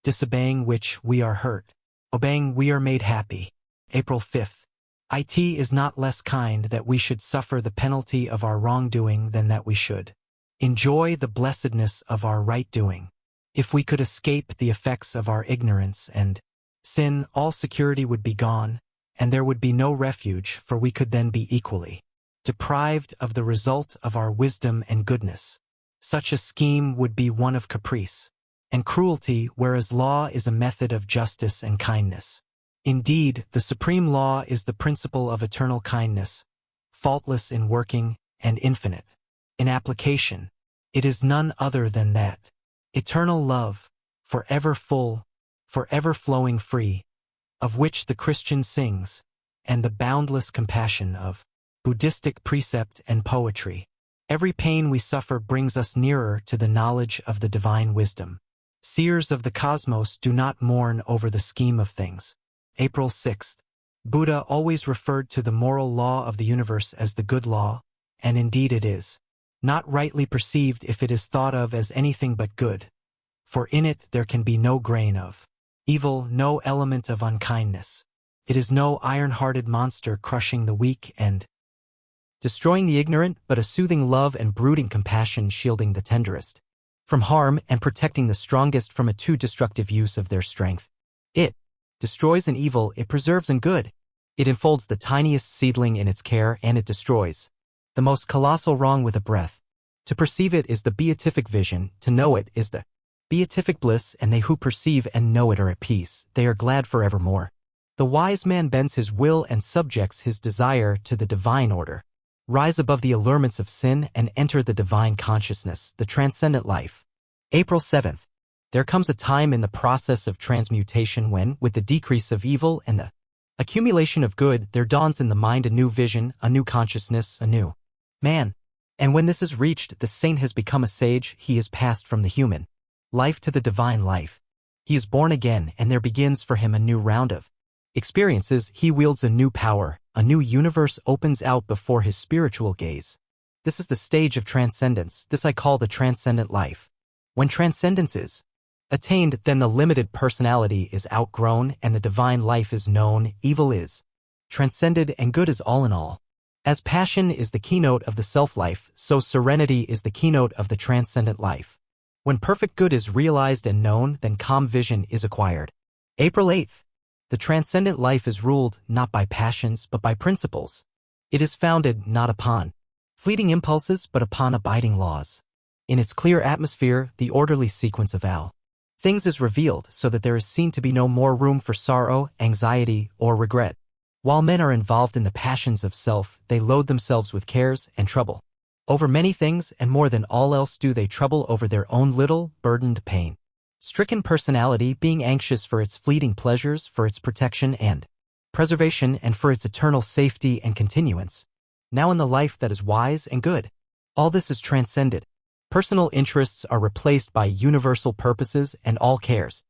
Disobeying which we are hurt. Obeying we are made happy. April 5th. It is not less kind that we should suffer the penalty of our wrongdoing than that we should enjoy the blessedness of our right doing. If we could escape the effects of our ignorance and sin, all security would be gone, and there would be no refuge, for we could then be equally deprived of the result of our wisdom and goodness. Such a scheme would be one of caprice and cruelty, whereas law is a method of justice and kindness. Indeed, the supreme law is the principle of eternal kindness, faultless in working and infinite in application. It is none other than that eternal love, forever full, forever flowing free, of which the Christian sings, and the boundless compassion of Buddhistic precept and poetry. Every pain we suffer brings us nearer to the knowledge of the divine wisdom. Seers of the cosmos do not mourn over the scheme of things. April 6th. Buddha always referred to the moral law of the universe as the good law, and indeed it is not rightly perceived if it is thought of as anything but good, for in it there can be no grain of evil, no element of unkindness. It is no iron-hearted monster crushing the weak and destroying the ignorant, but a soothing love and brooding compassion shielding the tenderest from harm and protecting the strongest from a too destructive use of their strength. It destroys an evil, it preserves an good. It enfolds the tiniest seedling in its care, and it destroys the most colossal wrong with a breath. To perceive it is the beatific vision, to know it is the beatific bliss, and they who perceive and know it are at peace, they are glad forevermore. The wise man bends his will and subjects his desire to the divine order. Rise above the allurements of sin and enter the divine consciousness, the transcendent life. April 7th. There comes a time in the process of transmutation when, with the decrease of evil and the accumulation of good, there dawns in the mind a new vision, a new consciousness, a new man. And when this is reached, the saint has become a sage, he is passed from the human life to the divine life. He is born again, and there begins for him a new round of Experiences, he wields a new power, a new universe opens out before his spiritual gaze. This is the stage of transcendence, this I call the transcendent life. When transcendence is attained, then the limited personality is outgrown and the divine life is known, evil is transcended and good is all in all. As passion is the keynote of the self-life, so serenity is the keynote of the transcendent life. When perfect good is realized and known, then calm vision is acquired. April 8th. The transcendent life is ruled not by passions but by principles. It is founded not upon fleeting impulses but upon abiding laws. In its clear atmosphere, the orderly sequence of all things is revealed so that there is seen to be no more room for sorrow, anxiety, or regret. While men are involved in the passions of self, they load themselves with cares and trouble over many things, and more than all else do they trouble over their own little, burdened pain. Stricken personality, being anxious for its fleeting pleasures, for its protection and preservation, and for its eternal safety and continuance. Now in the life that is wise and good, all this is transcended. Personal interests are replaced by universal purposes, and all cares,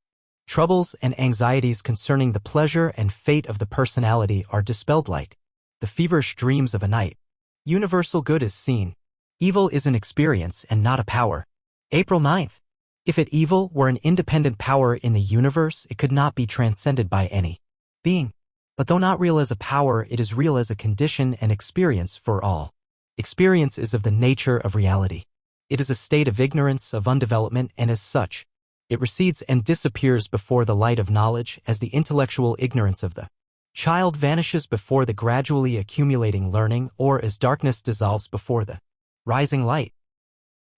troubles, and anxieties concerning the pleasure and fate of the personality are dispelled like the feverish dreams of a night. Universal good is seen. Evil is an experience and not a power. April 9th. If evil were an independent power in the universe, it could not be transcended by any being. But though not real as a power, it is real as a condition and experience for all. Experience is of the nature of reality. It is a state of ignorance, of undevelopment, and as such, it recedes and disappears before the light of knowledge as the intellectual ignorance of the child vanishes before the gradually accumulating learning, or as darkness dissolves before the rising light.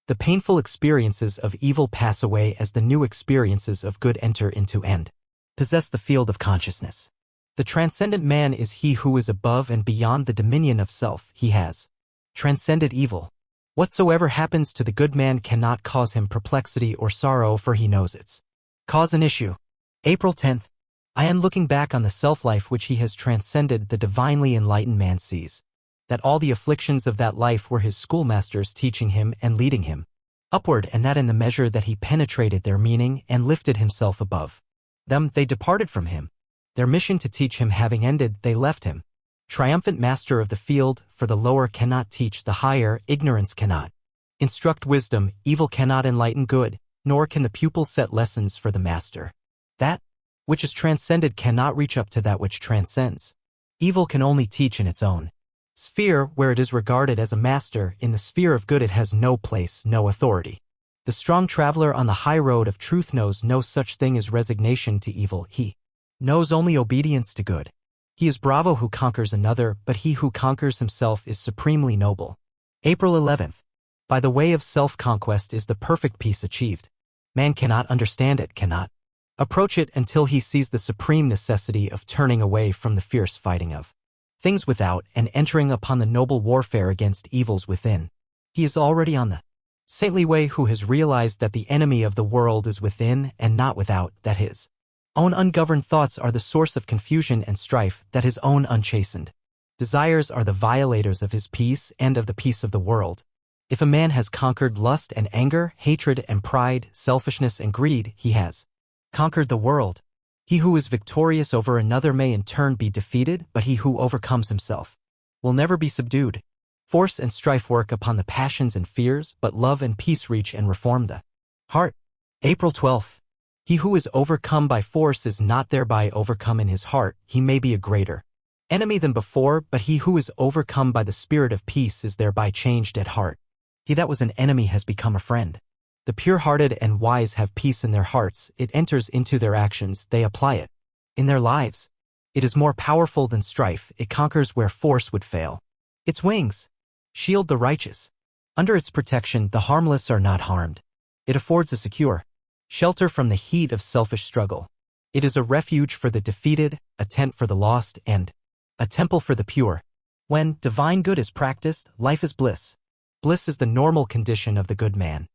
The painful experiences of evil pass away as the new experiences of good enter into and possess the field of consciousness. The transcendent man is he who is above and beyond the dominion of self. He has transcended evil. Whatsoever happens to the good man cannot cause him perplexity or sorrow, for he knows its cause and issue. April 10th. I am looking back on the self-life which he has transcended. The divinely enlightened man sees that all the afflictions of that life were his schoolmasters teaching him and leading him upward, and that in the measure that he penetrated their meaning and lifted himself above them, they departed from him. Their mission to teach him having ended, they left him triumphant master of the field, for the lower cannot teach the higher, ignorance cannot instruct wisdom, evil cannot enlighten good, nor can the pupil set lessons for the master. That which is transcended cannot reach up to that which transcends. Evil can only teach in its own sphere, where it is regarded as a master. In the sphere of good it has no place, no authority. The strong traveler on the high road of truth knows no such thing as resignation to evil. He knows only obedience to good. He is bravo who conquers another, but he who conquers himself is supremely noble. April 11th. By the way of self-conquest is the perfect peace achieved. Man cannot understand it, cannot approach it until he sees the supreme necessity of turning away from the fierce fighting of things without and entering upon the noble warfare against evils within. He is already on the saintly way who has realized that the enemy of the world is within and not without, that his own ungoverned thoughts are the source of confusion and strife, that his own unchastened desires are the violators of his peace and of the peace of the world. If a man has conquered lust and anger, hatred and pride, selfishness and greed, he has conquered the world. He who is victorious over another may in turn be defeated, but he who overcomes himself will never be subdued. Force and strife work upon the passions and fears, but love and peace reach and reform the heart. April 12th. He who is overcome by force is not thereby overcome in his heart. He may be a greater enemy than before, but he who is overcome by the spirit of peace is thereby changed at heart. He that was an enemy has become a friend. The pure-hearted and wise have peace in their hearts. It enters into their actions. They apply it in their lives. It is more powerful than strife. It conquers where force would fail. Its wings shield the righteous. Under its protection, the harmless are not harmed. It affords a secure shelter from the heat of selfish struggle. It is a refuge for the defeated, a tent for the lost, and a temple for the pure. When divine good is practiced, life is bliss. Bliss is the normal condition of the good man.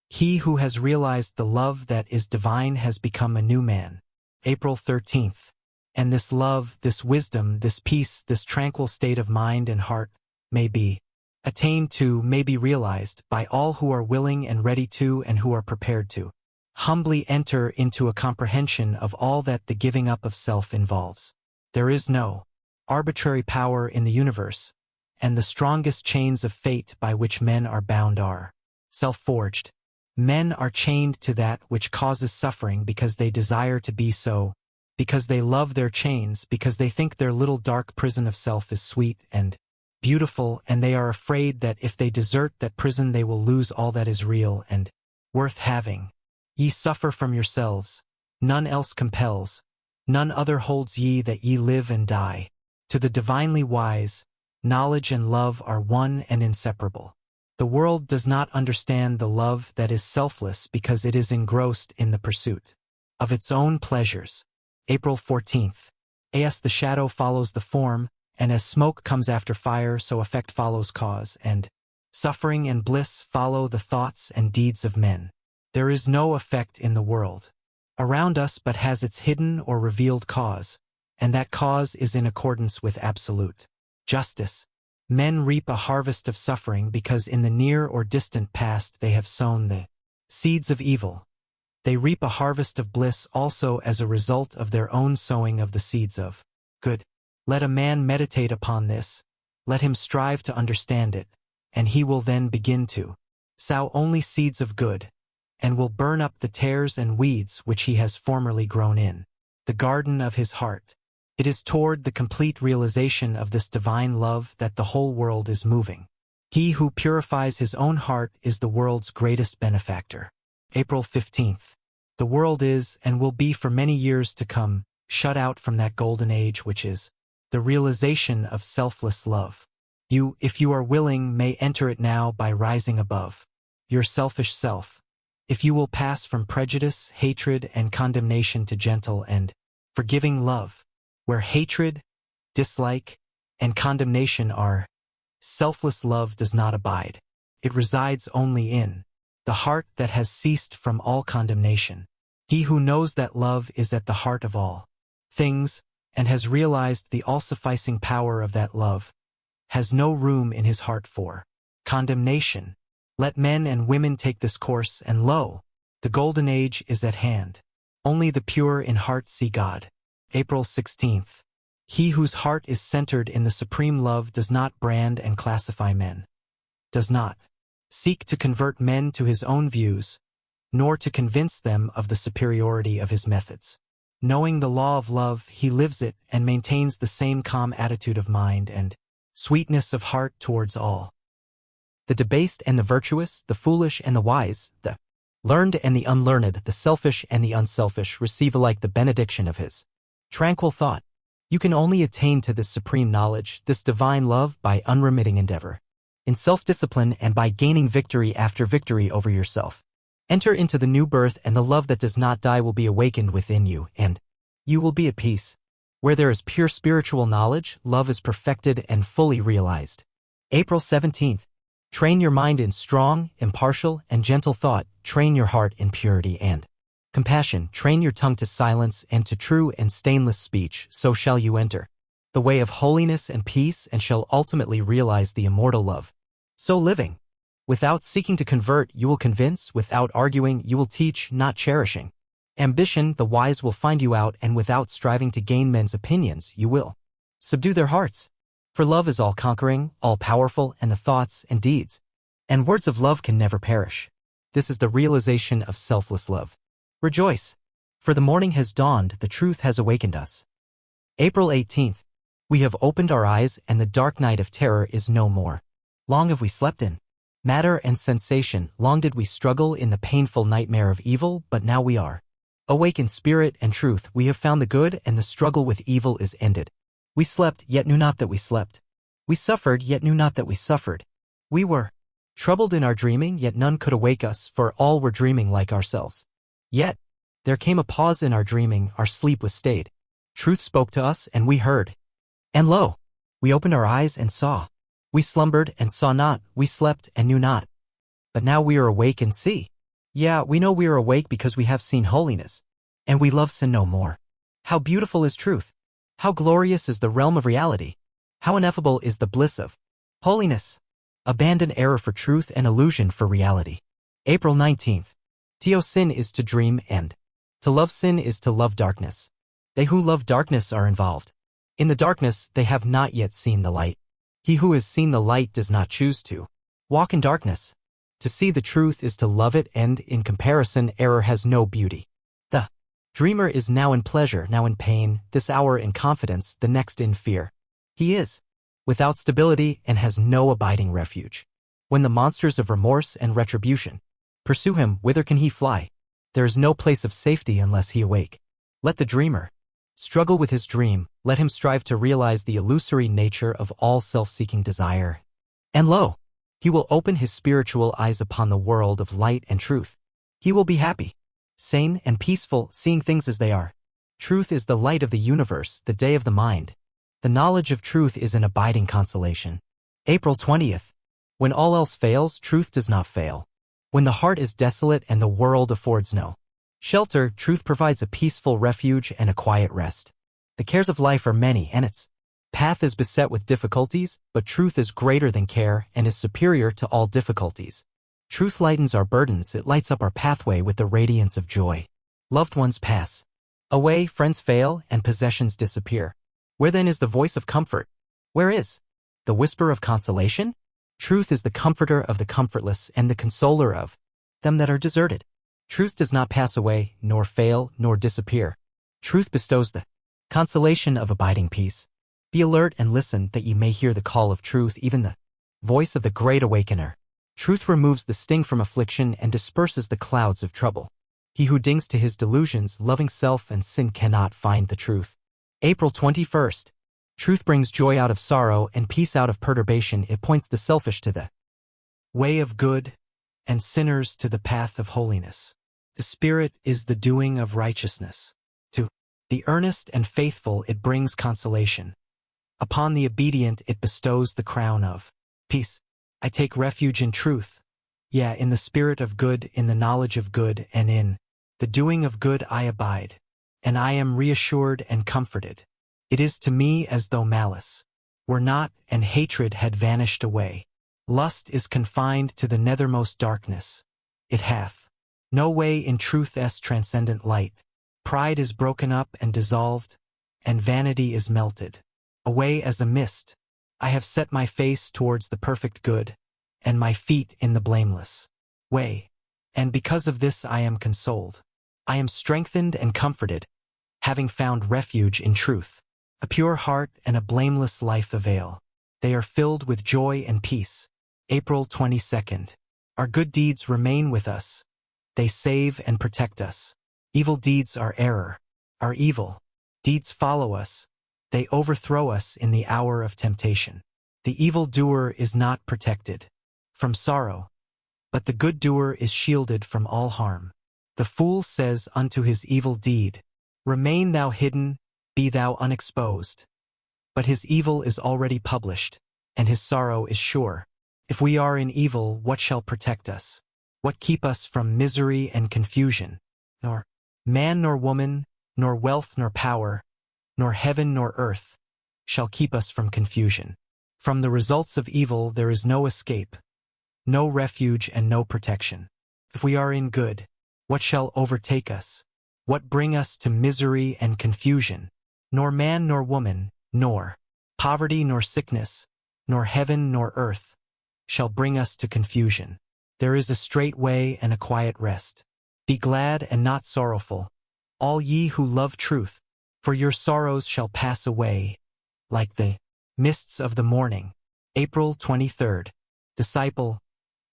He who has realized the love that is divine has become a new man. April 13th. And this love, this wisdom, this peace, this tranquil state of mind and heart may be attained to, may be realized by all who are willing and ready to and who are prepared to humbly enter into a comprehension of all that the giving up of self involves. There is no arbitrary power in the universe, and the strongest chains of fate by which men are bound are self-forged. Men are chained to that which causes suffering because they desire to be so, because they love their chains, because they think their little dark prison of self is sweet and beautiful, and they are afraid that if they desert that prison they will lose all that is real and worth having. Ye suffer from yourselves, none else compels, none other holds ye that ye live and die. To the divinely wise, knowledge and love are one and inseparable. The world does not understand the love that is selfless because it is engrossed in the pursuit of its own pleasures. April 14th. As the shadow follows the form, and as smoke comes after fire, so effect follows cause, and suffering and bliss follow the thoughts and deeds of men. There is no effect in the world around us but has its hidden or revealed cause, and that cause is in accordance with absolute justice. Men reap a harvest of suffering because in the near or distant past they have sown the seeds of evil. They reap a harvest of bliss also as a result of their own sowing of the seeds of good. Let a man meditate upon this, let him strive to understand it, and he will then begin to sow only seeds of good, and will burn up the tares and weeds which he has formerly grown in the garden of his heart. It is toward the complete realization of this divine love that the whole world is moving. He who purifies his own heart is the world's greatest benefactor. April 15th. The world is, and will be for many years to come, shut out from that golden age which is the realization of selfless love. You, if you are willing, may enter it now by rising above your selfish self. If you will pass from prejudice, hatred, and condemnation to gentle and forgiving love, where hatred, dislike, and condemnation are, selfless love does not abide. It resides only in the heart that has ceased from all condemnation. He who knows that love is at the heart of all things, and has realized the all-sufficing power of that love, has no room in his heart for condemnation. Let men and women take this course, and lo, the golden age is at hand. Only the pure in heart see God. April 16th. He whose heart is centered in the supreme love does not brand and classify men, does not seek to convert men to his own views, nor to convince them of the superiority of his methods. Knowing the law of love, he lives it and maintains the same calm attitude of mind and sweetness of heart towards all. The debased and the virtuous, the foolish and the wise, the learned and the unlearned, the selfish and the unselfish receive alike the benediction of his tranquil thought. You can only attain to this supreme knowledge, this divine love, by unremitting endeavor in self-discipline and by gaining victory after victory over yourself. Enter into the new birth, and the love that does not die will be awakened within you, and you will be at peace. Where there is pure spiritual knowledge, love is perfected and fully realized. April 17th. Train your mind in strong, impartial, and gentle thought. Train your heart in purity and compassion. Train your tongue to silence and to true and stainless speech. So shall you enter the way of holiness and peace, and shall ultimately realize the immortal love. So living, without seeking to convert, you will convince; without arguing, you will teach, not cherishing ambition, the wise will find you out; and without striving to gain men's opinions, you will subdue their hearts. For love is all-conquering, all-powerful, and the thoughts and deeds and words of love can never perish. This is the realization of selfless love. Rejoice, for the morning has dawned, the truth has awakened us. April 18th. We have opened our eyes, and the dark night of terror is no more. Long have we slept in matter and sensation, long did we struggle in the painful nightmare of evil, but now we are awake in spirit and truth. We have found the good, and the struggle with evil is ended. We slept, yet knew not that we slept. We suffered, yet knew not that we suffered. We were troubled in our dreaming, yet none could awake us, for all were dreaming like ourselves. Yet there came a pause in our dreaming, our sleep was stayed. Truth spoke to us, and we heard. And lo, we opened our eyes and saw. We slumbered and saw not, we slept and knew not. But now we are awake and see. Yeah, we know we are awake because we have seen holiness, and we love sin no more. How beautiful is truth! How glorious is the realm of reality! How ineffable is the bliss of holiness! Abandon error for truth and illusion for reality. April 19th. Sin is to dream and to love. Sin is to love darkness. They who love darkness are involved. In the darkness they have not yet seen the light. He who has seen the light does not choose to walk in darkness. To see the truth is to love it, and in comparison error has no beauty. The dreamer is now in pleasure, now in pain, this hour in confidence, the next in fear. He is without stability and has no abiding refuge. When the monsters of remorse and retribution pursue him, whither can he fly? There is no place of safety unless he awake. Let the dreamer struggle with his dream, let him strive to realize the illusory nature of all self-seeking desire. And lo, he will open his spiritual eyes upon the world of light and truth. He will be happy, sane and peaceful, seeing things as they are. Truth is the light of the universe, the day of the mind. The knowledge of truth is an abiding consolation. April 20th. When all else fails, truth does not fail. When the heart is desolate and the world affords no shelter, truth provides a peaceful refuge and a quiet rest. The cares of life are many, and its path is beset with difficulties, but truth is greater than care and is superior to all difficulties. Truth lightens our burdens, it lights up our pathway with the radiance of joy. Loved ones pass away, friends fail, and possessions disappear. Where then is the voice of comfort? Where is the whisper of consolation? Truth is the comforter of the comfortless and the consoler of them that are deserted. Truth does not pass away, nor fail, nor disappear. Truth bestows the consolation of abiding peace. Be alert and listen that ye may hear the call of truth, even the voice of the great awakener. Truth removes the sting from affliction and disperses the clouds of trouble. He who dings to his delusions, loving self and sin, cannot find the truth. April 21st. Truth brings joy out of sorrow and peace out of perturbation. It points the selfish to the way of good and sinners to the path of holiness. The Spirit is the doing of righteousness. To the earnest and faithful it brings consolation. Upon the obedient it bestows the crown of peace. I take refuge in truth. Yeah, in the spirit of good, in the knowledge of good, and in the doing of good I abide. And I am reassured and comforted. It is to me as though malice were not, and hatred had vanished away. Lust is confined to the nethermost darkness. It hath no way in truth's transcendent light. Pride is broken up and dissolved, and vanity is melted away as a mist. I have set my face towards the perfect good, and my feet in the blameless way. And because of this I am consoled. I am strengthened and comforted, having found refuge in truth. A pure heart and a blameless life avail. They are filled with joy and peace. April 22nd. Our good deeds remain with us. They save and protect us. Evil deeds are error. Our evil deeds follow us. They overthrow us in the hour of temptation. The evildoer is not protected from sorrow, but the good doer is shielded from all harm. The fool says unto his evil deed, Remain thou hidden, be thou unexposed. But his evil is already published, and his sorrow is sure. If we are in evil, what shall protect us? What keep us from misery and confusion? Nor man nor woman, nor wealth nor power, nor heaven nor earth, shall keep us from confusion. From the results of evil there is no escape, no refuge and no protection. If we are in good, what shall overtake us? What bring us to misery and confusion? Nor man nor woman, nor poverty nor sickness, nor heaven nor earth, shall bring us to confusion. There is a straight way and a quiet rest. Be glad and not sorrowful, all ye who love truth, for your sorrows shall pass away, like the mists of the morning. April 23rd. Disciple,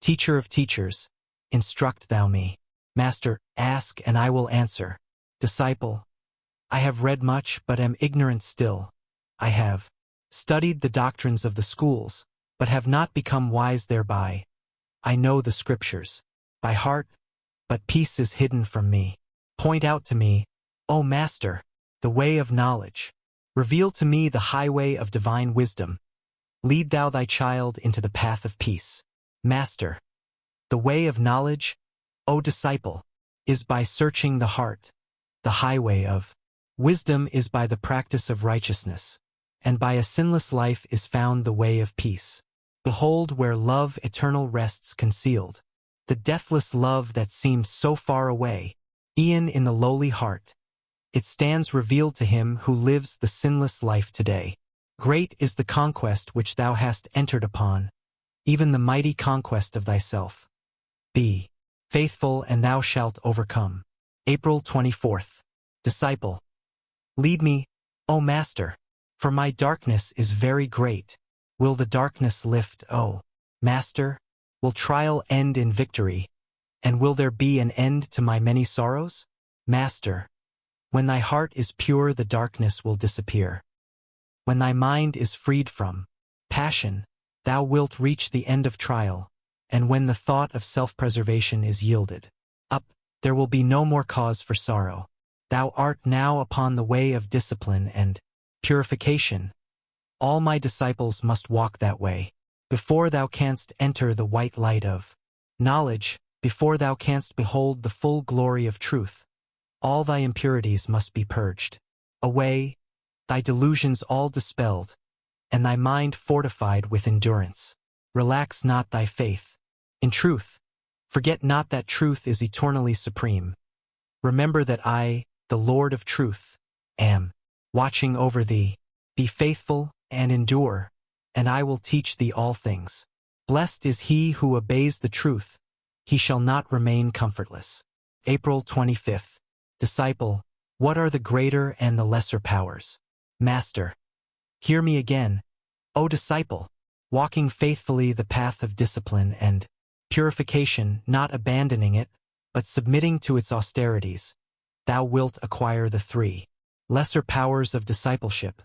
teacher of teachers, instruct thou me. Master, ask and I will answer. Disciple, I have read much but am ignorant still. I have studied the doctrines of the schools, but have not become wise thereby. I know the scriptures by heart, but peace is hidden from me. Point out to me, O Master, the way of knowledge. Reveal to me the highway of divine wisdom. Lead thou thy child into the path of peace. Master, the way of knowledge, O disciple, is by searching the heart. The highway of wisdom is by the practice of righteousness, and by a sinless life is found the way of peace. Behold where love eternal rests concealed. the deathless love that seemed so far away. E'en in the lowly heart, it stands revealed to him who lives the sinless life today. Great is the conquest which thou hast entered upon, even the mighty conquest of thyself. Be faithful and thou shalt overcome. April 24th. Disciple. Lead me, O Master, for my darkness is very great. Will the darkness lift, O Master? Will trial end in victory? And will there be an end to my many sorrows? Master, when thy heart is pure, the darkness will disappear. When thy mind is freed from passion, thou wilt reach the end of trial, and when the thought of self-preservation is yielded up, there will be no more cause for sorrow. Thou art now upon the way of discipline and purification. All my disciples must walk that way. Before thou canst enter the white light of knowledge, before thou canst behold the full glory of truth, all thy impurities must be purged away, thy delusions all dispelled, and thy mind fortified with endurance. Relax not thy faith. In truth, forget not that truth is eternally supreme. Remember that I, the Lord of truth, am watching over thee. Be faithful and endure, and I will teach thee all things. Blessed is he who obeys the truth. He shall not remain comfortless. April 25th. Disciple, what are the greater and the lesser powers? Master, hear me again, O disciple, walking faithfully the path of discipline and purification, not abandoning it, but submitting to its austerities, thou wilt acquire the three lesser powers of discipleship.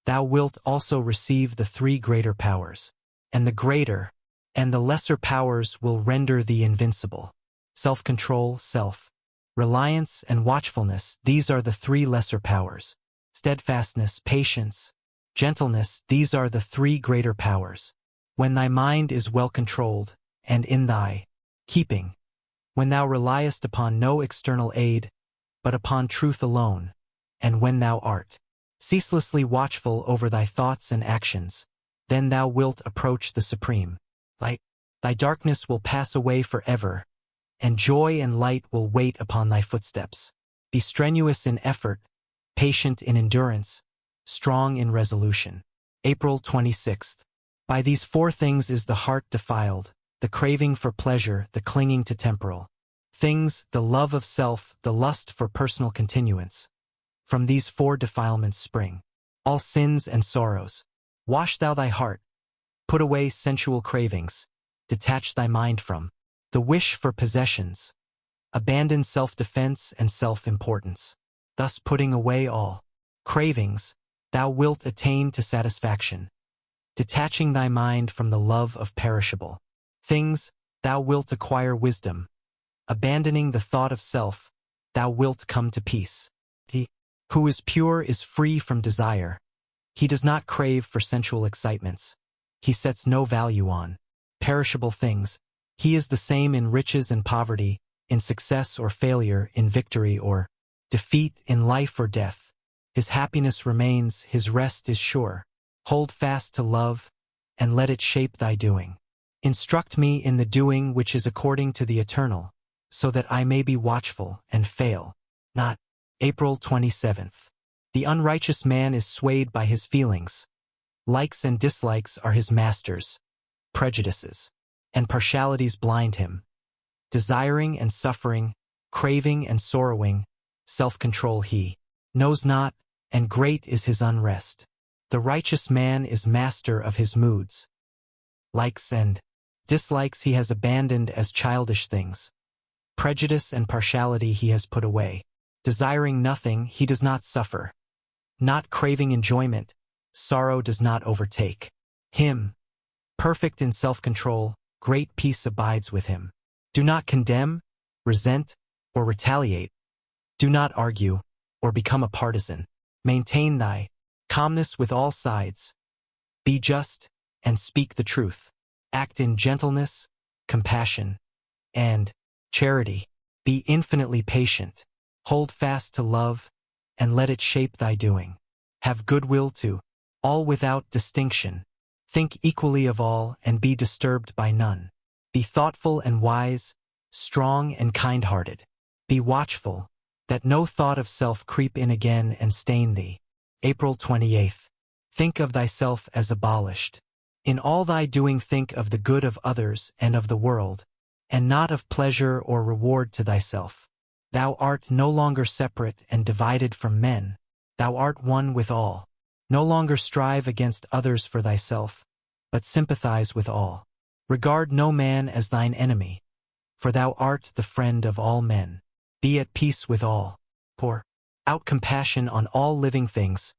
Thou wilt also receive the three greater powers, and the greater and the lesser powers will render thee invincible. Self-control, self-reliance, and watchfulness, these are the three lesser powers. Steadfastness, patience, gentleness, these are the three greater powers. When thy mind is well controlled, and in thy keeping, when thou reliest upon no external aid, but upon truth alone, and when thou art ceaselessly watchful over thy thoughts and actions, then thou wilt approach the supreme light. Thy darkness will pass away forever, and joy and light will wait upon thy footsteps. Be strenuous in effort, patient in endurance, strong in resolution. April 26th. By these four things is the heart defiled: the craving for pleasure, the clinging to temporal things, the love of self, the lust for personal continuance. From these four defilements spring all sins and sorrows. Wash thou thy heart, put away sensual cravings, detach thy mind from the wish for possessions, abandon self-defense and self-importance. Thus putting away all cravings, thou wilt attain to satisfaction. Detaching thy mind from the love of perishable things, thou wilt acquire wisdom. Abandoning the thought of self, thou wilt come to peace. He who is pure is free from desire. He does not crave for sensual excitements. He sets no value on perishable things. He is the same in riches and poverty, in success or failure, in victory or defeat, in life or death. His happiness remains, his rest is sure. Hold fast to love, and let it shape thy doing. Instruct me in the doing which is according to the eternal, so that I may be watchful and fail not. April 27th. The unrighteous man is swayed by his feelings. Likes and dislikes are his masters. Prejudices and partialities blind him. Desiring and suffering, craving and sorrowing, self-control he knows not, and great is his unrest. The righteous man is master of his moods. Likes and dislikes he has abandoned as childish things. Prejudice and partiality he has put away. Desiring nothing, he does not suffer. Not craving enjoyment, sorrow does not overtake him. Perfect in self-control, great peace abides with him. Do not condemn, resent, or retaliate. Do not argue, or become a partisan. Maintain thy calmness with all sides. Be just, and speak the truth. Act in gentleness, compassion, and charity. Be infinitely patient. Hold fast to love, and let it shape thy doing. Have goodwill to all without distinction. Think equally of all, and be disturbed by none. Be thoughtful and wise, strong and kind-hearted. Be watchful, that no thought of self creep in again and stain thee. April 28th. Think of thyself as abolished. In all thy doing think of the good of others and of the world, and not of pleasure or reward to thyself. Thou art no longer separate and divided from men. Thou art one with all. No longer strive against others for thyself, but sympathize with all. Regard no man as thine enemy, for thou art the friend of all men. Be at peace with all. Pour out compassion on all living things,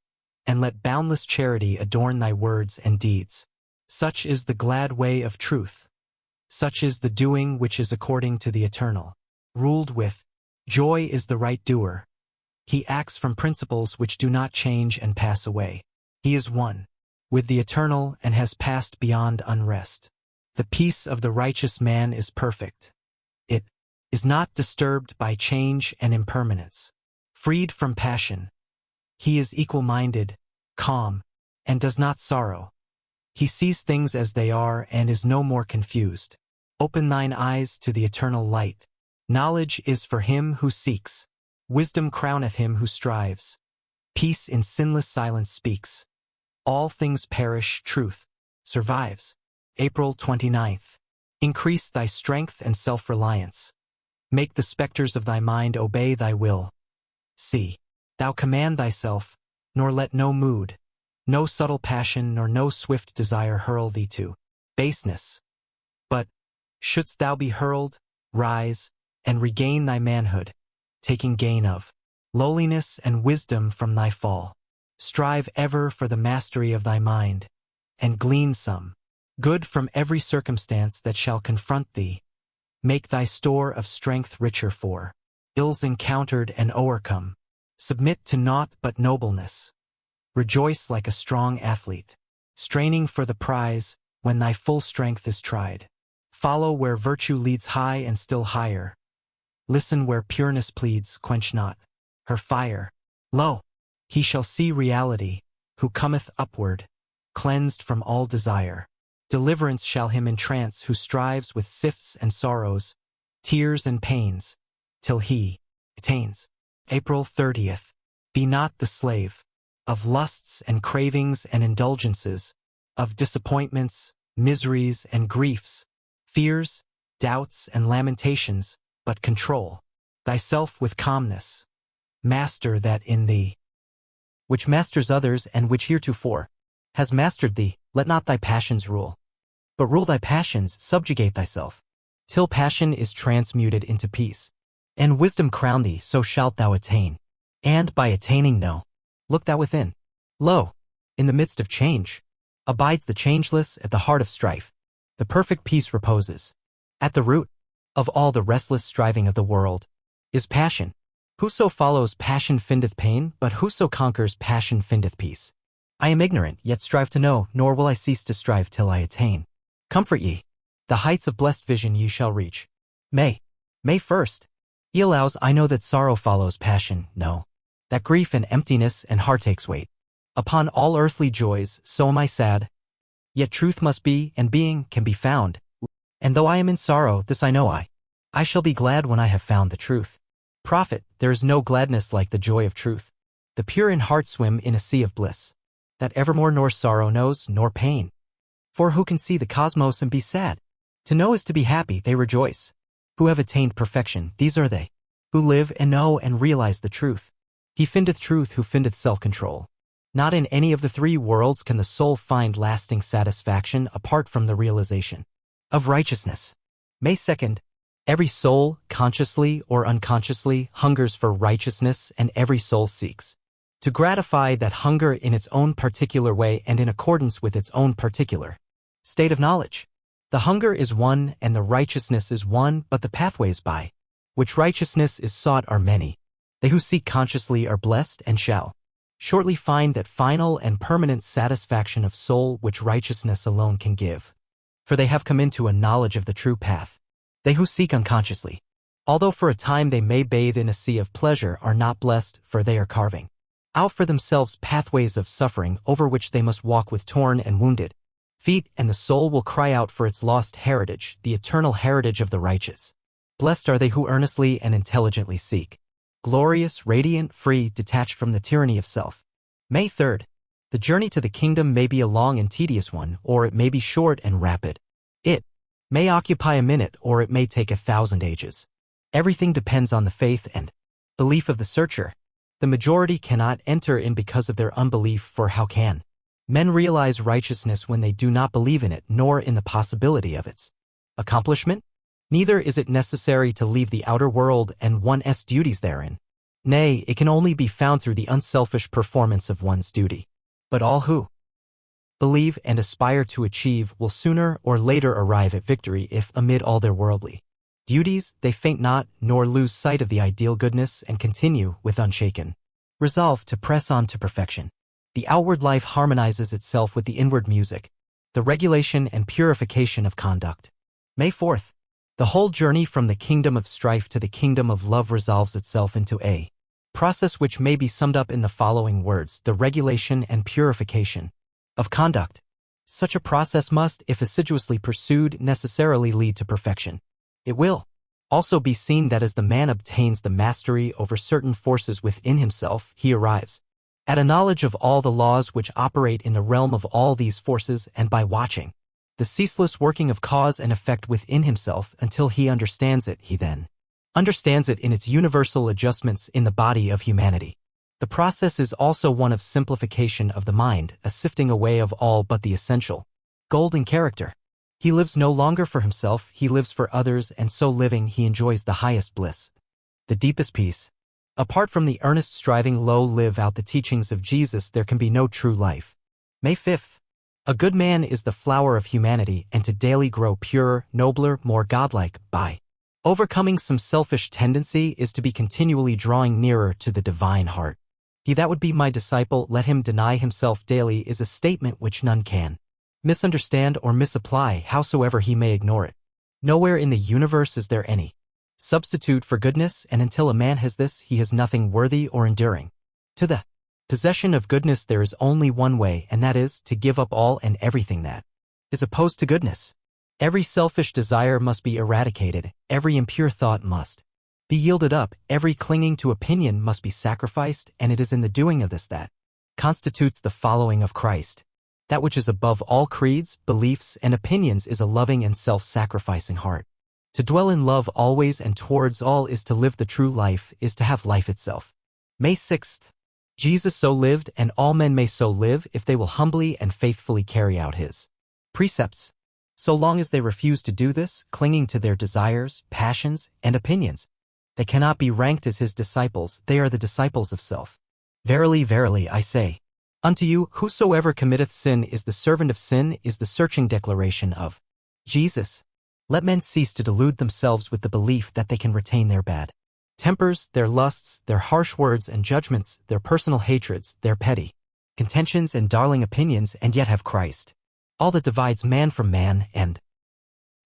and let boundless charity adorn thy words and deeds. Such is the glad way of truth. Such is the doing which is according to the eternal. Ruled with joy is the right doer. He acts from principles which do not change and pass away. He is one with the eternal and has passed beyond unrest. The peace of the righteous man is perfect. It is not disturbed by change and impermanence. Freed from passion, he is equal-minded, calm, and does not sorrow. He sees things as they are and is no more confused. Open thine eyes to the eternal light. Knowledge is for him who seeks. Wisdom crowneth him who strives. Peace in sinless silence speaks. All things perish, truth survives. April 29th. Increase thy strength and self-reliance. Make the specters of thy mind obey thy will. See, thou command thyself, nor let no mood, no subtle passion nor no swift desire hurl thee to baseness. But, shouldst thou be hurled, rise, and regain thy manhood, taking gain of lowliness and wisdom from thy fall. Strive ever for the mastery of thy mind, and glean some good from every circumstance that shall confront thee. Make thy store of strength richer for ills encountered and o'ercome. Submit to naught but nobleness. Rejoice like a strong athlete, straining for the prize when thy full strength is tried. Follow where virtue leads high and still higher. Listen where pureness pleads, quench not her fire. Lo, he shall see reality, who cometh upward, cleansed from all desire. Deliverance shall him entrance who strives with sifts and sorrows, tears and pains, till he attains. April 30th. Be not the slave of lusts and cravings and indulgences, of disappointments, miseries and griefs, fears, doubts and lamentations, but control thyself with calmness. Master that in thee, which masters others and which heretofore has mastered thee. Let not thy passions rule, but rule thy passions, subjugate thyself, till passion is transmuted into peace. And wisdom crown thee, so shalt thou attain. And by attaining know, look thou within. Lo, in the midst of change, abides the changeless. At the heart of strife, the perfect peace reposes. At the root of all the restless striving of the world is passion. Whoso follows passion findeth pain, but whoso conquers passion findeth peace. I am ignorant, yet strive to know, nor will I cease to strive till I attain. Comfort ye. The heights of blessed vision ye shall reach. May 1st. He allows, I know that sorrow follows passion, no, that grief and emptiness and heartaches wait upon all earthly joys, so am I sad. Yet truth must be, and being can be found. And though I am in sorrow, this I know I shall be glad when I have found the truth. Prophet, there is no gladness like the joy of truth. The pure in heart swim in a sea of bliss, that evermore nor sorrow knows, nor pain. For who can see the cosmos and be sad? To know is to be happy, they rejoice. Who have attained perfection, these are they, who live and know and realize the truth. He findeth truth who findeth self-control. Not in any of the three worlds can the soul find lasting satisfaction apart from the realization of righteousness. May 2nd. Every soul, consciously or unconsciously, hungers for righteousness, and every soul seeks to gratify that hunger in its own particular way and in accordance with its own particular state of knowledge. The hunger is one and the righteousness is one, but the pathways by which righteousness is sought are many. They who seek consciously are blessed and shall shortly find that final and permanent satisfaction of soul which righteousness alone can give. For they have come into a knowledge of the true path. They who seek unconsciously, although for a time they may bathe in a sea of pleasure, are not blessed, for they are carving out for themselves pathways of suffering over which they must walk with torn and wounded feet, and the soul will cry out for its lost heritage, the eternal heritage of the righteous. Blessed are they who earnestly and intelligently seek. Glorious, radiant, free, detached from the tyranny of self. May 3rd. The journey to the kingdom may be a long and tedious one, or it may be short and rapid. It may occupy a minute, or it may take 1,000 ages. Everything depends on the faith and belief of the searcher. The majority cannot enter in because of their unbelief, for how can men realize righteousness when they do not believe in it, nor in the possibility of its accomplishment? Neither is it necessary to leave the outer world and one's duties therein. Nay, it can only be found through the unselfish performance of one's duty. But all who believe and aspire to achieve will sooner or later arrive at victory if, amid all their worldly duties, they faint not, nor lose sight of the ideal goodness, and continue, with unshaken resolve, to press on to perfection. The outward life harmonizes itself with the inward music, the regulation and purification of conduct. May 4th. The whole journey from the kingdom of strife to the kingdom of love resolves itself into a process which may be summed up in the following words: the regulation and purification of conduct. Such a process must, if assiduously pursued, necessarily lead to perfection. It will also be seen that as the man obtains the mastery over certain forces within himself, he arrives at a knowledge of all the laws which operate in the realm of all these forces, and by watching the ceaseless working of cause and effect within himself until he understands it, he then understands it in its universal adjustments in the body of humanity. The process is also one of simplification of the mind, a sifting away of all but the essential gold in character. He lives no longer for himself, he lives for others, and so living he enjoys the highest bliss, the deepest peace. Apart from the earnest striving live out the teachings of Jesus, there can be no true life. May 5th. A good man is the flower of humanity, and to daily grow purer, nobler, more godlike, by overcoming some selfish tendency, is to be continually drawing nearer to the divine heart. He that would be my disciple, let him deny himself daily, is a statement which none can misunderstand or misapply, howsoever he may ignore it. Nowhere in the universe is there any substitute for goodness, and until a man has this, he has nothing worthy or enduring. To the possession of goodness there is only one way, and that is to give up all and everything that is opposed to goodness. Every selfish desire must be eradicated, every impure thought must be yielded up, every clinging to opinion must be sacrificed, and it is in the doing of this that constitutes the following of Christ. That which is above all creeds, beliefs, and opinions is a loving and self-sacrificing heart. To dwell in love always and towards all is to live the true life, is to have life itself. May 6th. Jesus so lived, and all men may so live if they will humbly and faithfully carry out his precepts. So long as they refuse to do this, clinging to their desires, passions, and opinions, they cannot be ranked as his disciples, they are the disciples of self. Verily, verily, I say unto you, whosoever committeth sin is the servant of sin, is the searching declaration of Jesus. Let men cease to delude themselves with the belief that they can retain their bad tempers, their lusts, their harsh words and judgments, their personal hatreds, their petty contentions and darling opinions, and yet have Christ. All that divides man from man, and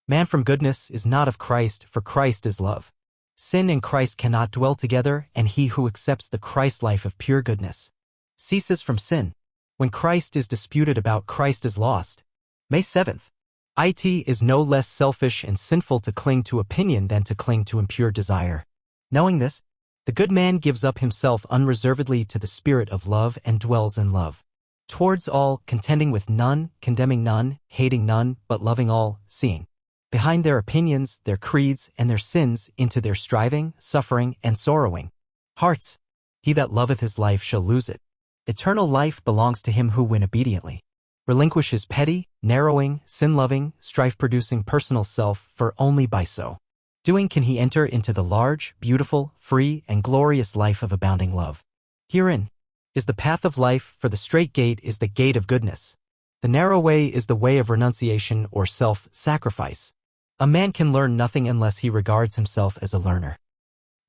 man from goodness, is not of Christ, for Christ is love. Sin and Christ cannot dwell together, and he who accepts the Christ life of pure goodness ceases from sin. When Christ is disputed about, Christ is lost. May 7th. It is no less selfish and sinful to cling to opinion than to cling to impure desire. Knowing this, the good man gives up himself unreservedly to the spirit of love and dwells in love towards all, contending with none, condemning none, hating none, but loving all, seeing behind their opinions, their creeds, and their sins into their striving, suffering, and sorrowing hearts. He that loveth his life shall lose it. Eternal life belongs to him who, when obediently relinquishes petty, narrowing, sin-loving, strife-producing personal self, for only by so doing can he enter into the large, beautiful, free, and glorious life of abounding love. Herein is the path of life, for the straight gate is the gate of goodness. The narrow way is the way of renunciation or self-sacrifice. A man can learn nothing unless he regards himself as a learner.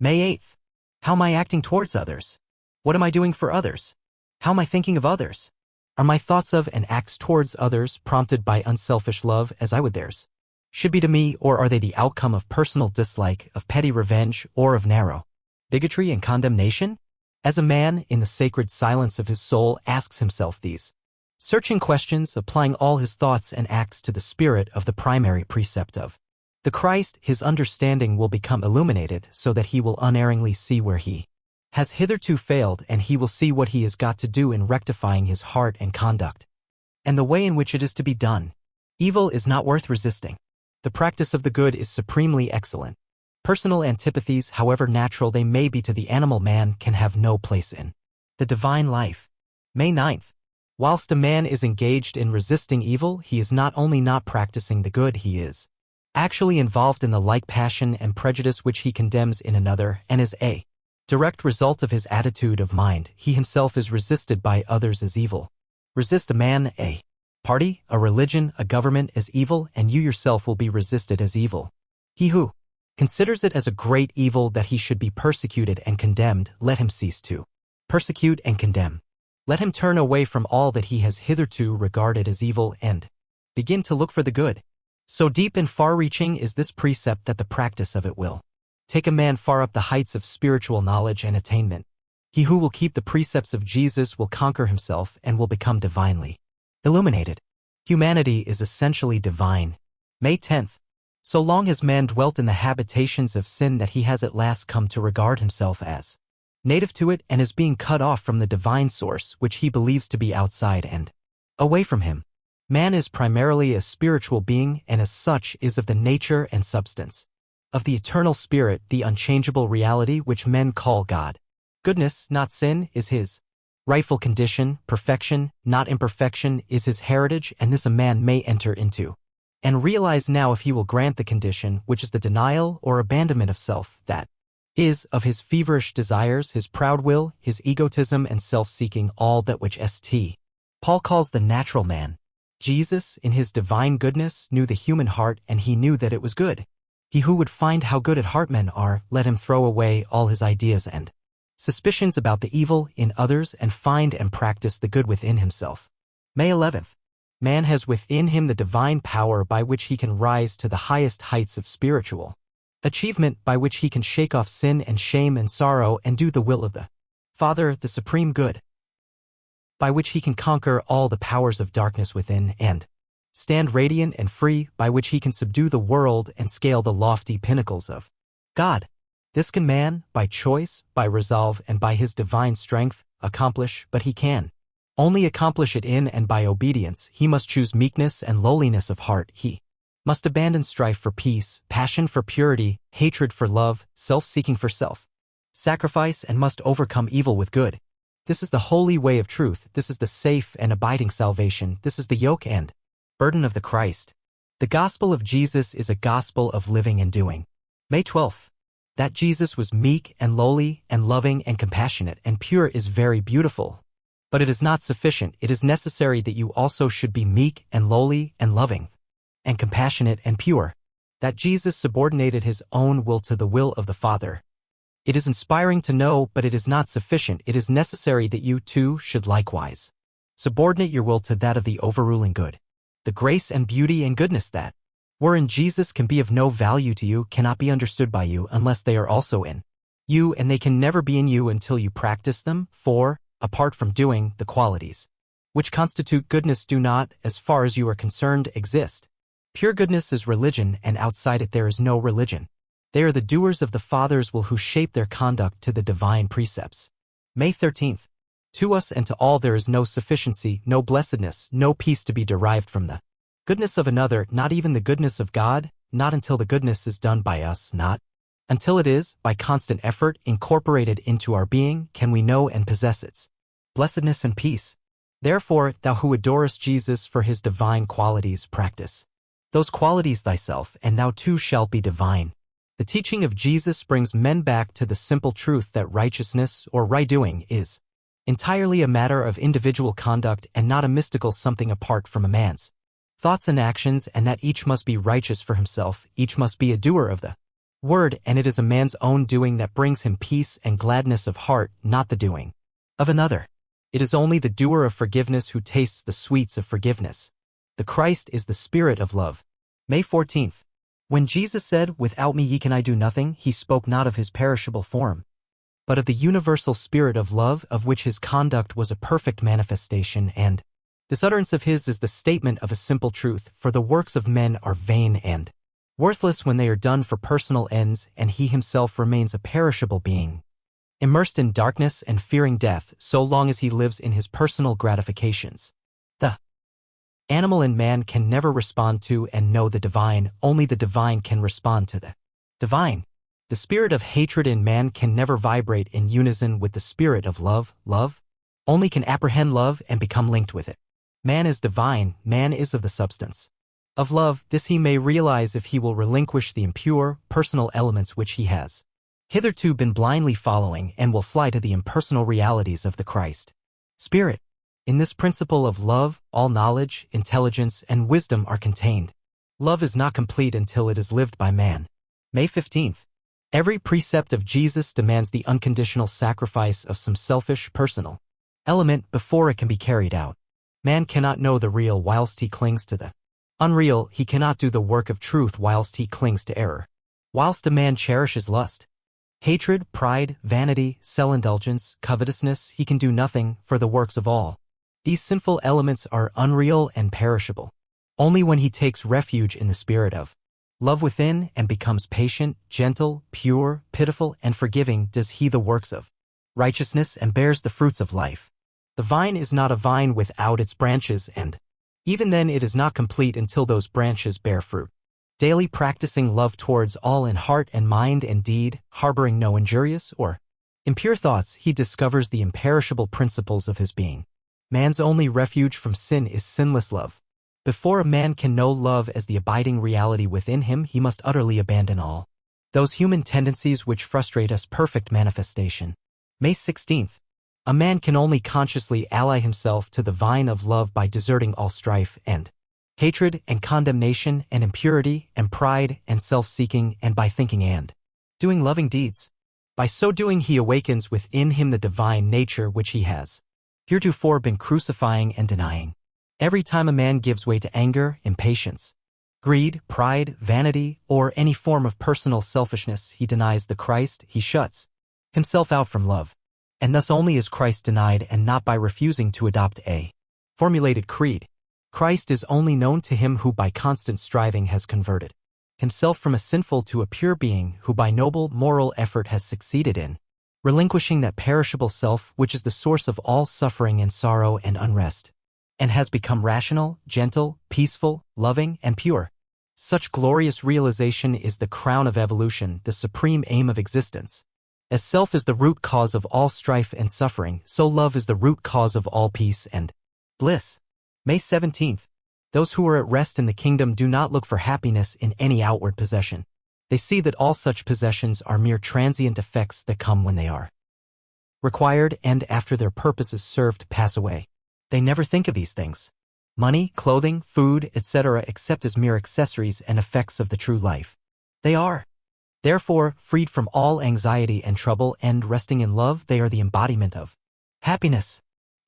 May 8th. How am I acting towards others? What am I doing for others? How am I thinking of others? Are my thoughts of and acts towards others prompted by unselfish love, as I would theirs should be to me, or are they the outcome of personal dislike, of petty revenge, or of narrow bigotry and condemnation? As a man, in the sacred silence of his soul, asks himself these Searching questions, applying all his thoughts and acts to the spirit of the primary precept of the Christ, his understanding will become illuminated so that he will unerringly see where he has hitherto failed, and he will see what he has got to do in rectifying his heart and conduct, and the way in which it is to be done. Evil is not worth resisting. The practice of the good is supremely excellent. Personal antipathies, however natural they may be to the animal man, can have no place in the divine life. May 9th. Whilst a man is engaged in resisting evil, he is not only not practicing the good, he is actually involved in the like passion and prejudice which he condemns in another, and as a direct result of his attitude of mind, he himself is resisted by others as evil. Resist a man, a party, a religion, a government as evil, and you yourself will be resisted as evil. He who considers it as a great evil that he should be persecuted and condemned, let him cease to persecute and condemn. Let him turn away from all that he has hitherto regarded as evil and begin to look for the good. So deep and far-reaching is this precept that the practice of it will take a man far up the heights of spiritual knowledge and attainment. He who will keep the precepts of Jesus will conquer himself and will become divinely illuminated. Humanity is essentially divine. May 10th. So long has man dwelt in the habitations of sin that he has at last come to regard himself as native to it and as being cut off from the divine source which he believes to be outside and away from him. Man is primarily a spiritual being, and as such is of the nature and substance of the eternal spirit, the unchangeable reality which men call God. Goodness, not sin, is his rightful condition. Perfection, not imperfection, is his heritage, and this a man may enter into and realize now if he will grant the condition, which is the denial or abandonment of self, that is, of his feverish desires, his proud will, his egotism and self-seeking, all that which St. Paul calls the natural man. Jesus, in his divine goodness, knew the human heart, and he knew that it was good. He who would find how good at heart men are, let him throw away all his ideas and suspicions about the evil in others and find and practice the good within himself. May 11th. Man has within him the divine power by which he can rise to the highest heights of spiritual achievement, by which he can shake off sin and shame and sorrow and do the will of the Father, the supreme good, by which he can conquer all the powers of darkness within and stand radiant and free, by which he can subdue the world and scale the lofty pinnacles of God. This can man, by choice, by resolve, and by his divine strength, accomplish, but he can only accomplish it in and by obedience. He must choose meekness and lowliness of heart. He must abandon strife for peace, passion for purity, hatred for love, self-seeking for self-sacrifice, and must overcome evil with good. This is the holy way of truth. This is the safe and abiding salvation. This is the yoke and burden of the Christ. The gospel of Jesus is a gospel of living and doing. May 12th. That Jesus was meek and lowly and loving and compassionate and pure is very beautiful. But it is not sufficient. It is necessary that you also should be meek and lowly and loving and compassionate and pure. That Jesus subordinated his own will to the will of the Father. It is inspiring to know, but it is not sufficient. It is necessary that you too should likewise subordinate your will to that of the overruling good. The grace and beauty and goodness that were in Jesus can be of no value to you, cannot be understood by you unless they are also in you, and they can never be in you until you practice them, for, apart from doing, the qualities which constitute goodness do not, as far as you are concerned, exist. Pure goodness is religion, and outside it there is no religion. They are the doers of the Father's will who shape their conduct to the divine precepts. May 13th. To us and to all there is no sufficiency, no blessedness, no peace to be derived from the goodness of another, not even the goodness of God, not until the goodness is done by us, not until it is, by constant effort, incorporated into our being, can we know and possess its blessedness and peace. Therefore, thou who adorest Jesus for his divine qualities, practice those qualities thyself, and thou too shalt be divine. The teaching of Jesus brings men back to the simple truth that righteousness, or right-doing, is entirely a matter of individual conduct and not a mystical something apart from a man's thoughts and actions, and that each must be righteous for himself, each must be a doer of the word, and it is a man's own doing that brings him peace and gladness of heart, not the doing of another. It is only the doer of forgiveness who tastes the sweets of forgiveness. The Christ is the spirit of love. May 14th. When Jesus said, "Without me ye can I do nothing," he spoke not of his perishable form, but of the universal spirit of love, of which his conduct was a perfect manifestation, and This utterance of his is the statement of a simple truth, for the works of men are vain and worthless when they are done for personal ends, and he himself remains a perishable being, immersed in darkness and fearing death so long as he lives in his personal gratifications. The animal in man can never respond to and know the divine, only the divine can respond to the divine. The spirit of hatred in man can never vibrate in unison with the spirit of love. Love only can apprehend love and become linked with it. Man is divine, man is of the substance of love. This he may realize if he will relinquish the impure, personal elements which he has hitherto been blindly following, and will fly to the impersonal realities of the Christ Spirit. In this principle of love, all knowledge, intelligence, and wisdom are contained. Love is not complete until it is lived by man. May 15th. Every precept of Jesus demands the unconditional sacrifice of some selfish, personal element before it can be carried out. Man cannot know the real whilst he clings to the unreal. He cannot do the work of truth whilst he clings to error. Whilst a man cherishes lust, hatred, pride, vanity, self-indulgence, covetousness, he can do nothing for the works of all. These sinful elements are unreal and perishable. Only when he takes refuge in the spirit of love within and becomes patient, gentle, pure, pitiful, and forgiving does he the works of righteousness and bears the fruits of life. The vine is not a vine without its branches, and even then it is not complete until those branches bear fruit. Daily practicing love towards all in heart and mind and deed, harboring no injurious or impure thoughts, he discovers the imperishable principles of his being. Man's only refuge from sin is sinless love. Before a man can know love as the abiding reality within him, he must utterly abandon all those human tendencies which frustrate us perfect manifestation. May 16th. A man can only consciously ally himself to the vine of love by deserting all strife and hatred and condemnation and impurity and pride and self-seeking, and by thinking and doing loving deeds. By so doing he awakens within him the divine nature which he has heretofore been crucifying and denying. Every time a man gives way to anger, impatience, greed, pride, vanity, or any form of personal selfishness, he denies the Christ, he shuts himself out from love. And thus only is Christ denied, and not by refusing to adopt a formulated creed. Christ is only known to him who by constant striving has converted himself from a sinful to a pure being, who by noble moral effort has succeeded in relinquishing that perishable self which is the source of all suffering and sorrow and unrest, and has become rational, gentle, peaceful, loving, and pure. Such glorious realization is the crown of evolution, the supreme aim of existence. As self is the root cause of all strife and suffering, so love is the root cause of all peace and bliss. May 17th. Those who are at rest in the kingdom do not look for happiness in any outward possession. They see that all such possessions are mere transient effects that come when they are required and after their purpose is served pass away. They never think of these things, money, clothing, food, etc., except as mere accessories and effects of the true life. They are, therefore, freed from all anxiety and trouble, and resting in love, they are the embodiment of happiness.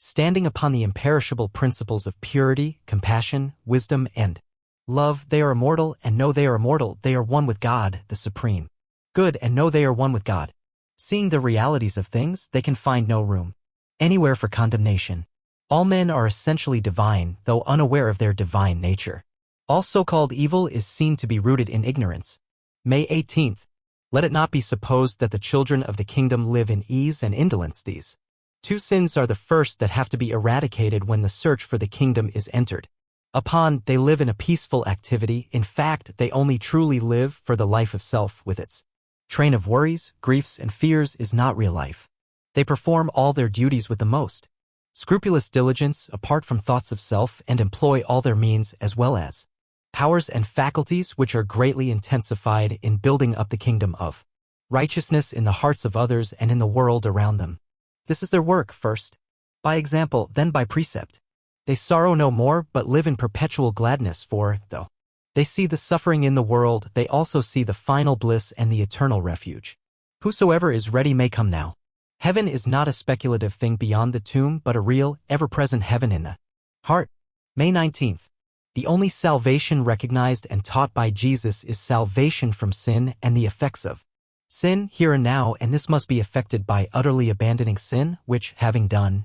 Standing upon the imperishable principles of purity, compassion, wisdom, and love, they are immortal and know they are immortal. They are one with God, the Supreme Good, and know they are one with God. Seeing the realities of things, they can find no room anywhere for condemnation. All men are essentially divine, though unaware of their divine nature. All so-called evil is seen to be rooted in ignorance. May 18th. Let it not be supposed that the children of the kingdom live in ease and indolence. These two sins are the first that have to be eradicated when the search for the kingdom is entered upon. They live in a peaceful activity. In fact, they only truly live, for the life of self with its train of worries, griefs, and fears is not real life. They perform all their duties with the most scrupulous diligence, apart from thoughts of self, and employ all their means as well as powers and faculties which are greatly intensified in building up the kingdom of righteousness in the hearts of others and in the world around them. This is their work, first by example, then by precept. They sorrow no more, but live in perpetual gladness, for, though they see the suffering in the world, they also see the final bliss and the eternal refuge. Whosoever is ready may come now. Heaven is not a speculative thing beyond the tomb, but a real, ever-present heaven in the heart. May 19th. The only salvation recognized and taught by Jesus is salvation from sin and the effects of sin here and now, and this must be effected by utterly abandoning sin, which, having done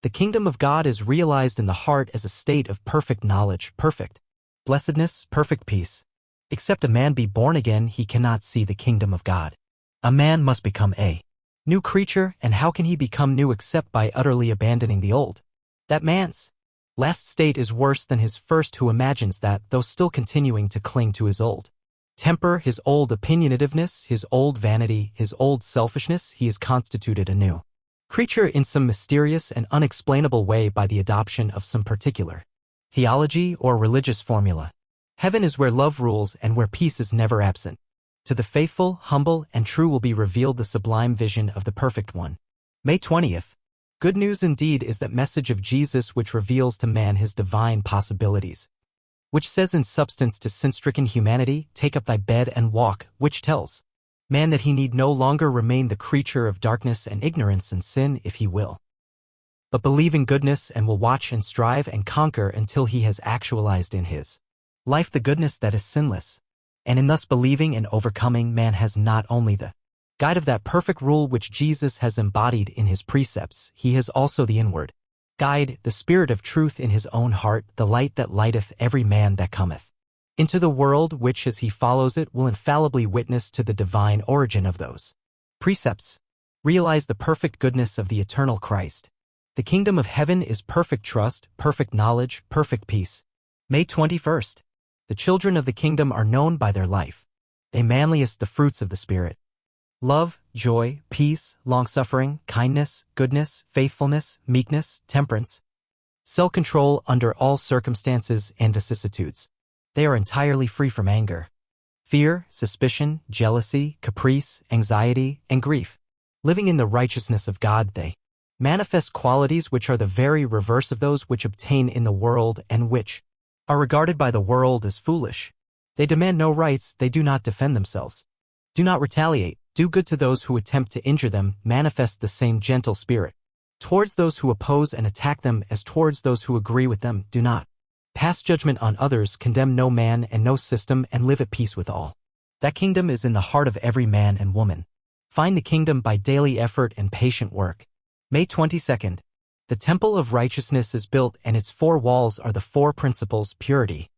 The kingdom of God is realized in the heart as a state of perfect knowledge, perfect blessedness, perfect peace. Except a man be born again, he cannot see the kingdom of God. A man must become a new creature, and how can he become new except by utterly abandoning the old? That man's last state is worse than his first, who imagines that, though still continuing to cling to his old temper, his old opinionativeness, his old vanity, his old selfishness, he is constituted a new creature in some mysterious and unexplainable way by the adoption of some particular theology or religious formula. Heaven is where love rules and where peace is never absent. To the faithful, humble, and true will be revealed the sublime vision of the perfect one. May 20th. Good news indeed is that message of Jesus which reveals to man his divine possibilities, which says in substance to sin-stricken humanity, take up thy bed and walk, which tells man that he need no longer remain the creature of darkness and ignorance and sin if he will, but believe in goodness and will watch and strive and conquer until he has actualized in his life the goodness that is sinless. And in thus believing and overcoming, man has not only the guide of that perfect rule which Jesus has embodied in his precepts, he has also the inward guide, the spirit of truth in his own heart, the light that lighteth every man that cometh into the world, which as he follows it will infallibly witness to the divine origin of those precepts. Realize the perfect goodness of the eternal Christ. The kingdom of heaven is perfect trust, perfect knowledge, perfect peace. May 21st. The children of the kingdom are known by their life. They manliest the fruits of the Spirit: love, joy, peace, long-suffering, kindness, goodness, faithfulness, meekness, temperance, self-control under all circumstances and vicissitudes. They are entirely free from anger, fear, suspicion, jealousy, caprice, anxiety, and grief. Living in the righteousness of God, they manifest qualities which are the very reverse of those which obtain in the world and which are regarded by the world as foolish. They demand no rights, they do not defend themselves, do not retaliate, do good to those who attempt to injure them, manifest the same gentle spirit towards those who oppose and attack them as towards those who agree with them, do not pass judgment on others, condemn no man and no system, and live at peace with all. That kingdom is in the heart of every man and woman. Find the kingdom by daily effort and patient work. May 22nd. The temple of righteousness is built, and its four walls are the four principles: purity,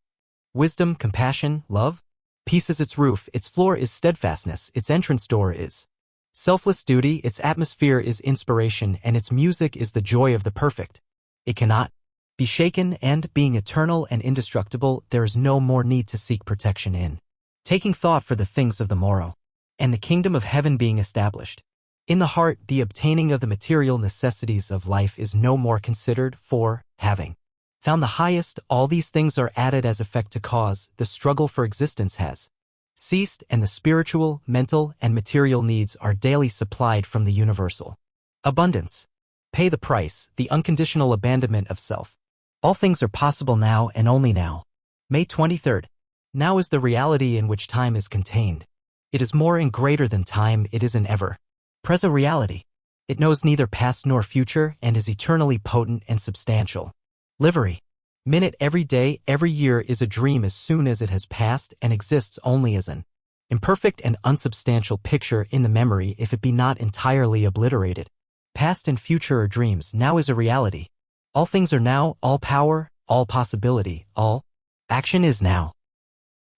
wisdom, compassion, love. Peace is its roof, its floor is steadfastness, its entrance door is selfless duty, its atmosphere is inspiration, and its music is the joy of the perfect. It cannot be shaken, and, being eternal and indestructible, there is no more need to seek protection in taking thought for the things of the morrow. And the kingdom of heaven being established in the heart, the obtaining of the material necessities of life is no more considered, for, having found the highest, all these things are added as effect to cause, the struggle for existence has ceased, and the spiritual, mental, and material needs are daily supplied from the universal abundance. Pay the price, the unconditional abandonment of self. All things are possible now and only now. May 23rd. Now is the reality in which time is contained. It is more and greater than time, it is an ever-present reality. It knows neither past nor future and is eternally potent and substantial. Livery. Minute every day, every year is a dream as soon as it has passed, and exists only as an imperfect and unsubstantial picture in the memory if it be not entirely obliterated. Past and future are dreams, now is a reality. All things are now, all power, all possibility, all action is now.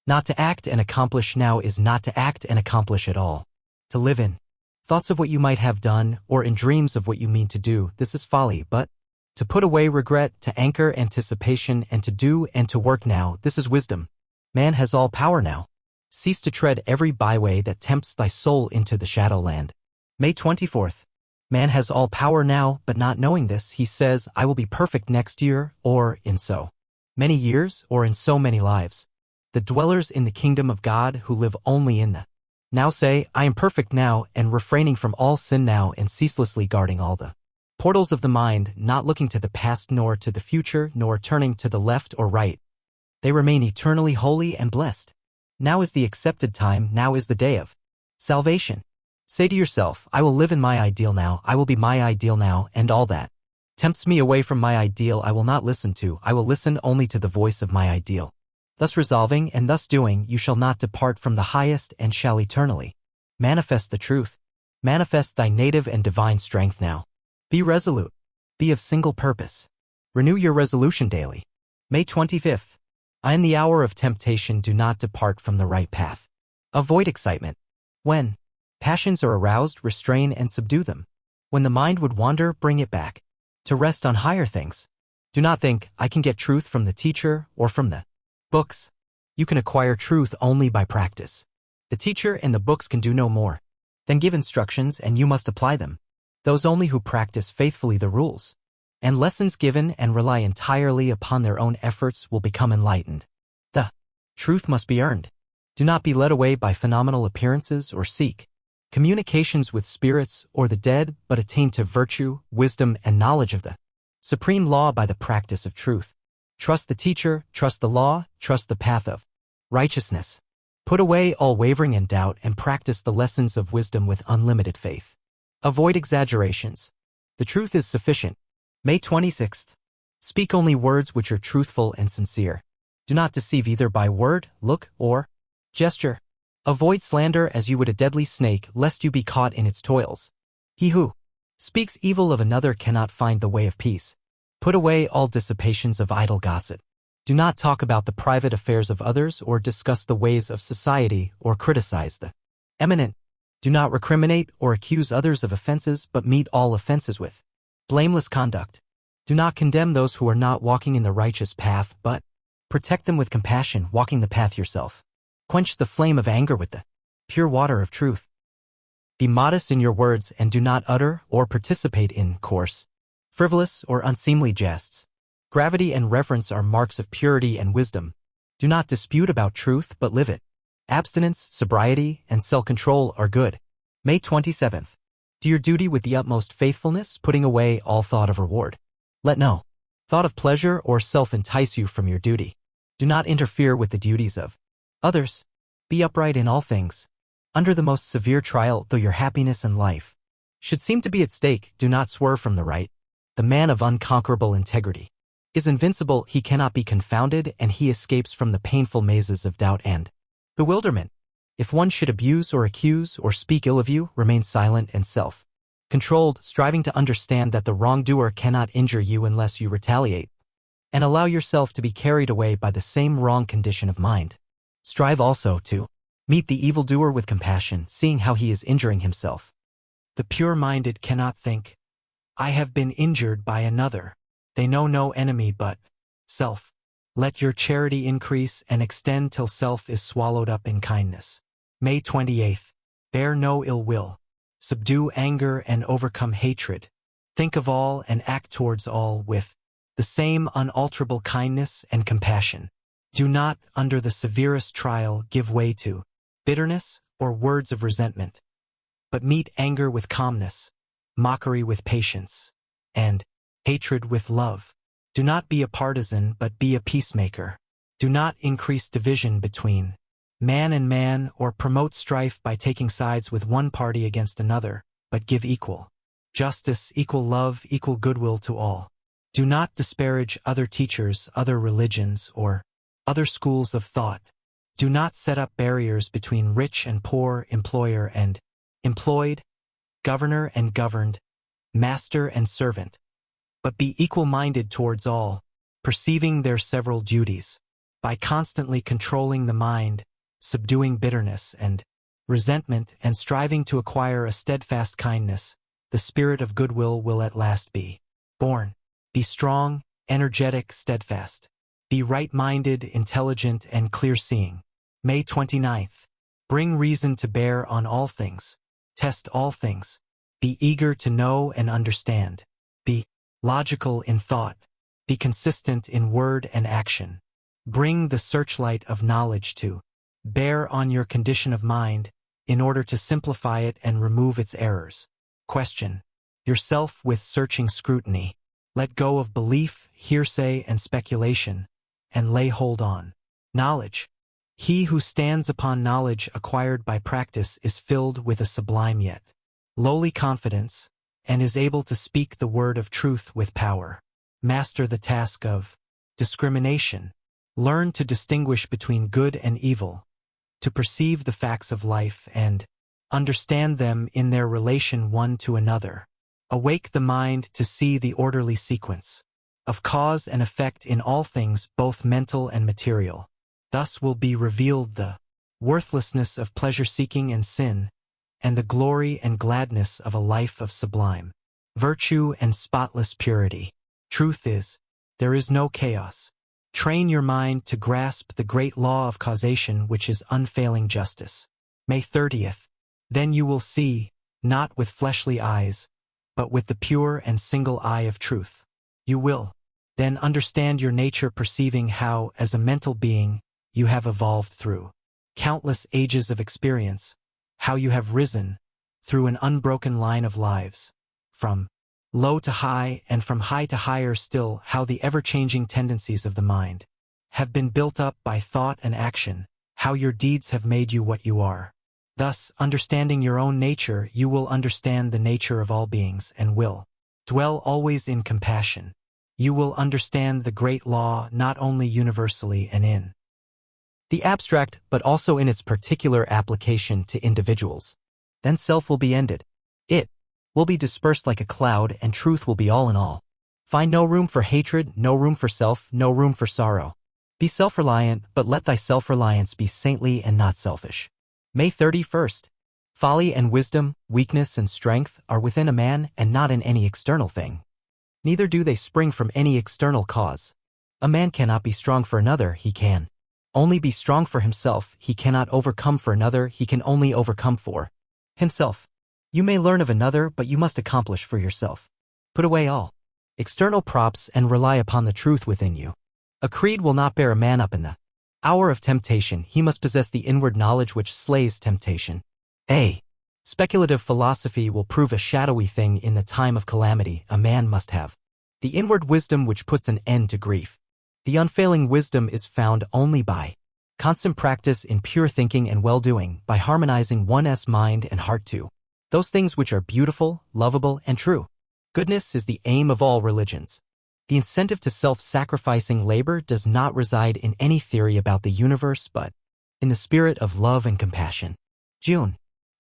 Not to act and accomplish now is not to act and accomplish at all. To live in thoughts of what you might have done, or in dreams of what you mean to do, this is folly, but to put away regret, to anchor anticipation, and to do and to work now, this is wisdom. Man has all power now. Cease to tread every byway that tempts thy soul into the shadowland. May 24th. Man has all power now, but not knowing this, he says, I will be perfect next year, or in so many years, or in so many lives. The dwellers in the kingdom of God who live only in the now say, I am perfect now, and refraining from all sin now, and ceaselessly guarding all the portals of the mind, not looking to the past nor to the future, nor turning to the left or right. They remain eternally holy and blessed. Now is the accepted time, now is the day of salvation. Say to yourself, I will live in my ideal now, I will be my ideal now, and all that tempts me away from my ideal I will not listen to, I will listen only to the voice of my ideal. Thus resolving and thus doing, you shall not depart from the highest and shall eternally manifest the truth. Manifest thy native and divine strength now. Be resolute. Be of single purpose. Renew your resolution daily. May 25th. In the hour of temptation, do not depart from the right path. Avoid excitement. When passions are aroused, restrain and subdue them. When the mind would wander, bring it back to rest on higher things. Do not think, I can get truth from the teacher or from the books. You can acquire truth only by practice. The teacher and the books can do no more than give instructions, and you must apply them. Those only who practice faithfully the rules and lessons given and rely entirely upon their own efforts will become enlightened. The truth must be earned. Do not be led away by phenomenal appearances or seek communications with spirits or the dead, but attain to virtue, wisdom, and knowledge of the supreme law by the practice of truth. Trust the teacher, trust the law, trust the path of righteousness. Put away all wavering and doubt and practice the lessons of wisdom with unlimited faith. Avoid exaggerations. The truth is sufficient. May 26th. Speak only words which are truthful and sincere. Do not deceive either by word, look, or gesture. Avoid slander as you would a deadly snake, lest you be caught in its toils. He who speaks evil of another cannot find the way of peace. Put away all dissipations of idle gossip. Do not talk about the private affairs of others or discuss the ways of society or criticize the eminent. Do not recriminate or accuse others of offenses, but meet all offenses with blameless conduct. Do not condemn those who are not walking in the righteous path, but protect them with compassion, walking the path yourself. Quench the flame of anger with the pure water of truth. Be modest in your words and do not utter or participate in coarse, frivolous, or unseemly jests. Gravity and reverence are marks of purity and wisdom. Do not dispute about truth, but live it. Abstinence, sobriety, and self-control are good. May 27th. Do your duty with the utmost faithfulness, putting away all thought of reward. Let no thought of pleasure or self entice you from your duty. Do not interfere with the duties of others. Be upright in all things. Under the most severe trial, though your happiness and life should seem to be at stake, do not swerve from the right. The man of unconquerable integrity is invincible, he cannot be confounded, and he escapes from the painful mazes of doubt and bewilderment. If one should abuse or accuse or speak ill of you, remain silent and self-controlled, striving to understand that the wrongdoer cannot injure you unless you retaliate, and allow yourself to be carried away by the same wrong condition of mind. Strive also to meet the evildoer with compassion, seeing how he is injuring himself. The pure-minded cannot think, I have been injured by another. They know no enemy but self. Let your charity increase and extend till self is swallowed up in kindness. May 28th. Bear no ill will. Subdue anger and overcome hatred. Think of all and act towards all with the same unalterable kindness and compassion. Do not, under the severest trial, give way to bitterness or words of resentment, but meet anger with calmness, mockery with patience, and hatred with love. Do not be a partisan, but be a peacemaker. Do not increase division between man and man or promote strife by taking sides with one party against another, but give equal justice, equal love, equal goodwill to all. Do not disparage other teachers, other religions, or other schools of thought. Do not set up barriers between rich and poor, employer and employed, governor and governed, master and servant, but be equal-minded towards all, perceiving their several duties. By constantly controlling the mind, subduing bitterness and resentment, and striving to acquire a steadfast kindness, the spirit of goodwill will at last be born. Be strong, energetic, steadfast. Be right-minded, intelligent, and clear-seeing. May 29th. Bring reason to bear on all things. Test all things. Be eager to know and understand. Be logical in thought. Be consistent in word and action. Bring the searchlight of knowledge to bear on your condition of mind in order to simplify it and remove its errors. Question yourself with searching scrutiny. Let go of belief, hearsay, and speculation, and lay hold on knowledge. He who stands upon knowledge acquired by practice is filled with a sublime yet lowly confidence, and is able to speak the word of truth with power. Master the task of discrimination. Learn to distinguish between good and evil, to perceive the facts of life and understand them in their relation one to another. Awake the mind to see the orderly sequence of cause and effect in all things, both mental and material. Thus will be revealed the worthlessness of pleasure-seeking and sin, and the glory and gladness of a life of sublime virtue and spotless purity. Truth is, there is no chaos. Train your mind to grasp the great law of causation, which is unfailing justice. May 30th. Then you will see, not with fleshly eyes, but with the pure and single eye of truth. You will then understand your nature, perceiving how, as a mental being, you have evolved through countless ages of experience, how you have risen through an unbroken line of lives, from low to high and from high to higher still, how the ever-changing tendencies of the mind have been built up by thought and action, how your deeds have made you what you are. Thus, understanding your own nature, you will understand the nature of all beings and will dwell always in compassion. You will understand the great law not only universally and in the abstract, but also in its particular application to individuals. Then self will be ended. It will be dispersed like a cloud, and truth will be all in all. Find no room for hatred, no room for self, no room for sorrow. Be self-reliant, but let thy self-reliance be saintly and not selfish. May 31st. Folly and wisdom, weakness and strength are within a man and not in any external thing. Neither do they spring from any external cause. A man cannot be strong for another, he can only be strong for himself. He cannot overcome for another, he can only overcome for himself. You may learn of another, but you must accomplish for yourself. Put away all external props and rely upon the truth within you. A creed will not bear a man up in the hour of temptation. He must possess the inward knowledge which slays temptation. A speculative philosophy will prove a shadowy thing in the time of calamity. A man must have the inward wisdom which puts an end to grief. The unfailing wisdom is found only by constant practice in pure thinking and well-doing, by harmonizing one's mind and heart to those things which are beautiful, lovable, and true. Goodness is the aim of all religions. The incentive to self-sacrificing labor does not reside in any theory about the universe, but in the spirit of love and compassion. June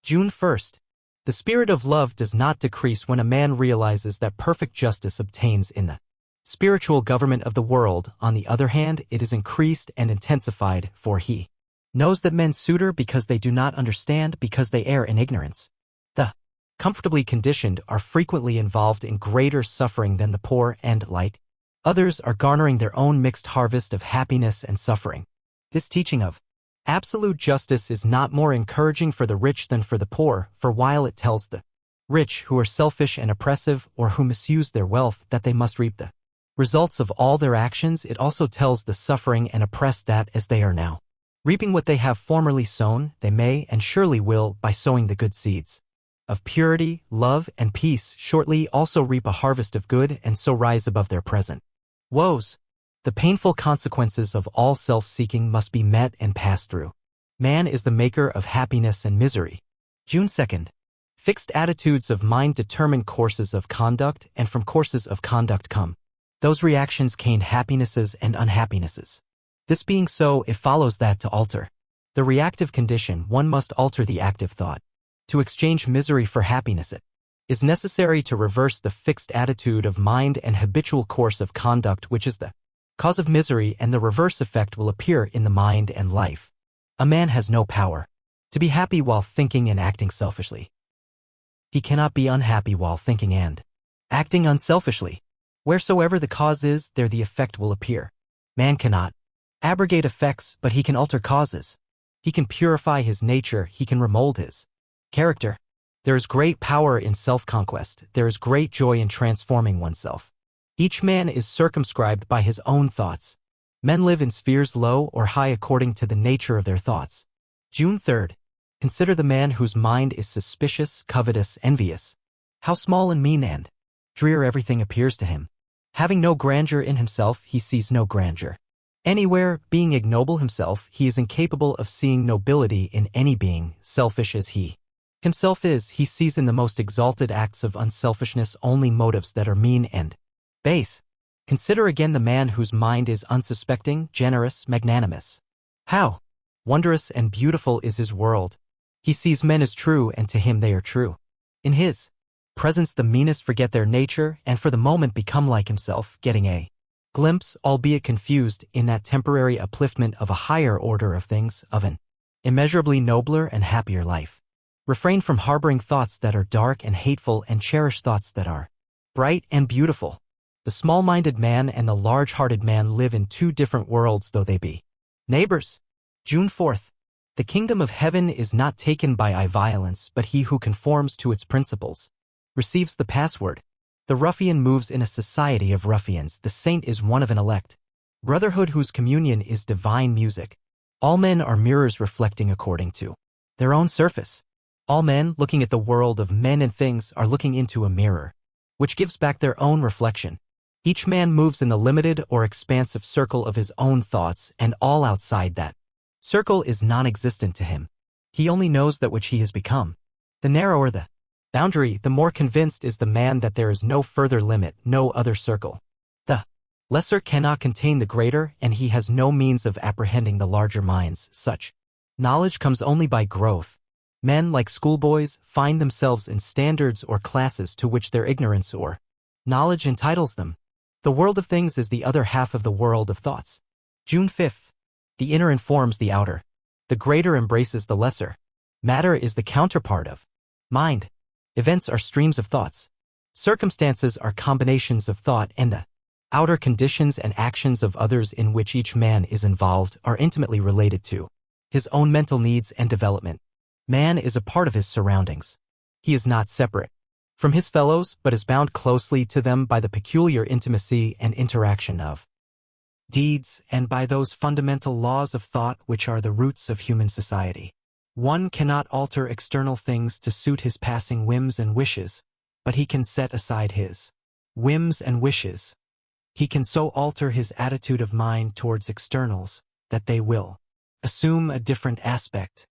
1st. The spirit of love does not decrease when a man realizes that perfect justice obtains in the spiritual government of the world. On the other hand, it is increased and intensified, for he knows that men suitor because they do not understand, because they err in ignorance. The comfortably conditioned are frequently involved in greater suffering than the poor, and, like others, are garnering their own mixed harvest of happiness and suffering. This teaching of absolute justice is not more encouraging for the rich than for the poor, for while it tells the rich who are selfish and oppressive or who misuse their wealth that they must reap the results of all their actions, it also tells the suffering and oppressed that, as they are now reaping what they have formerly sown, they may and surely will, by sowing the good seeds of purity, love, and peace, shortly also reap a harvest of good, and so rise above their present woes. The painful consequences of all self-seeking must be met and passed through. Man is the maker of happiness and misery. June 2nd. Fixed attitudes of mind determine courses of conduct, and from courses of conduct come those reactions gained happinesses and unhappinesses. This being so, it follows that to alter the reactive condition, one must alter the active thought. To exchange misery for happiness, it is necessary to reverse the fixed attitude of mind and habitual course of conduct, which is the cause of misery, and the reverse effect will appear in the mind and life. A man has no power to be happy while thinking and acting selfishly. He cannot be unhappy while thinking and acting unselfishly. Wheresoever the cause is, there the effect will appear. Man cannot abrogate effects, but he can alter causes. He can purify his nature, he can remold his character. There is great power in self-conquest, there is great joy in transforming oneself. Each man is circumscribed by his own thoughts. Men live in spheres low or high according to the nature of their thoughts. June 3rd. Consider the man whose mind is suspicious, covetous, envious. How small and mean and drear everything appears to him. Having no grandeur in himself, he sees no grandeur anywhere. Being ignoble himself, he is incapable of seeing nobility in any being. Selfish as he himself is, he sees in the most exalted acts of unselfishness only motives that are mean and base. Consider again the man whose mind is unsuspecting, generous, magnanimous. How wondrous and beautiful is his world. He sees men as true, and to him they are true. In his Presents the meanest forget their nature and for the moment become like himself, getting a glimpse, albeit confused, in that temporary upliftment of a higher order of things, of an immeasurably nobler and happier life. Refrain from harboring thoughts that are dark and hateful and cherish thoughts that are bright and beautiful. The small-minded man and the large-hearted man live in two different worlds, though they be neighbors. June 4th. The kingdom of heaven is not taken by violence, but he who conforms to its principles receives the password. The ruffian moves in a society of ruffians. The saint is one of an elect brotherhood whose communion is divine music. All men are mirrors reflecting according to their own surface. All men, looking at the world of men and things, are looking into a mirror, which gives back their own reflection. Each man moves in the limited or expansive circle of his own thoughts, and all outside that circle is non-existent to him. He only knows that which he has become. The narrower the boundary, the more convinced is the man that there is no further limit, no other circle. The lesser cannot contain the greater, and he has no means of apprehending the larger minds. Such knowledge comes only by growth. Men, like schoolboys, find themselves in standards or classes to which their ignorance or knowledge entitles them. The world of things is the other half of the world of thoughts. June 5th. The inner informs the outer. The greater embraces the lesser. Matter is the counterpart of mind. Events are streams of thoughts. Circumstances are combinations of thought, and the outer conditions and actions of others in which each man is involved are intimately related to his own mental needs and development. Man is a part of his surroundings. He is not separate from his fellows, but is bound closely to them by the peculiar intimacy and interaction of deeds and by those fundamental laws of thought which are the roots of human society. One cannot alter external things to suit his passing whims and wishes, but he can set aside his whims and wishes. He can so alter his attitude of mind towards externals that they will assume a different aspect.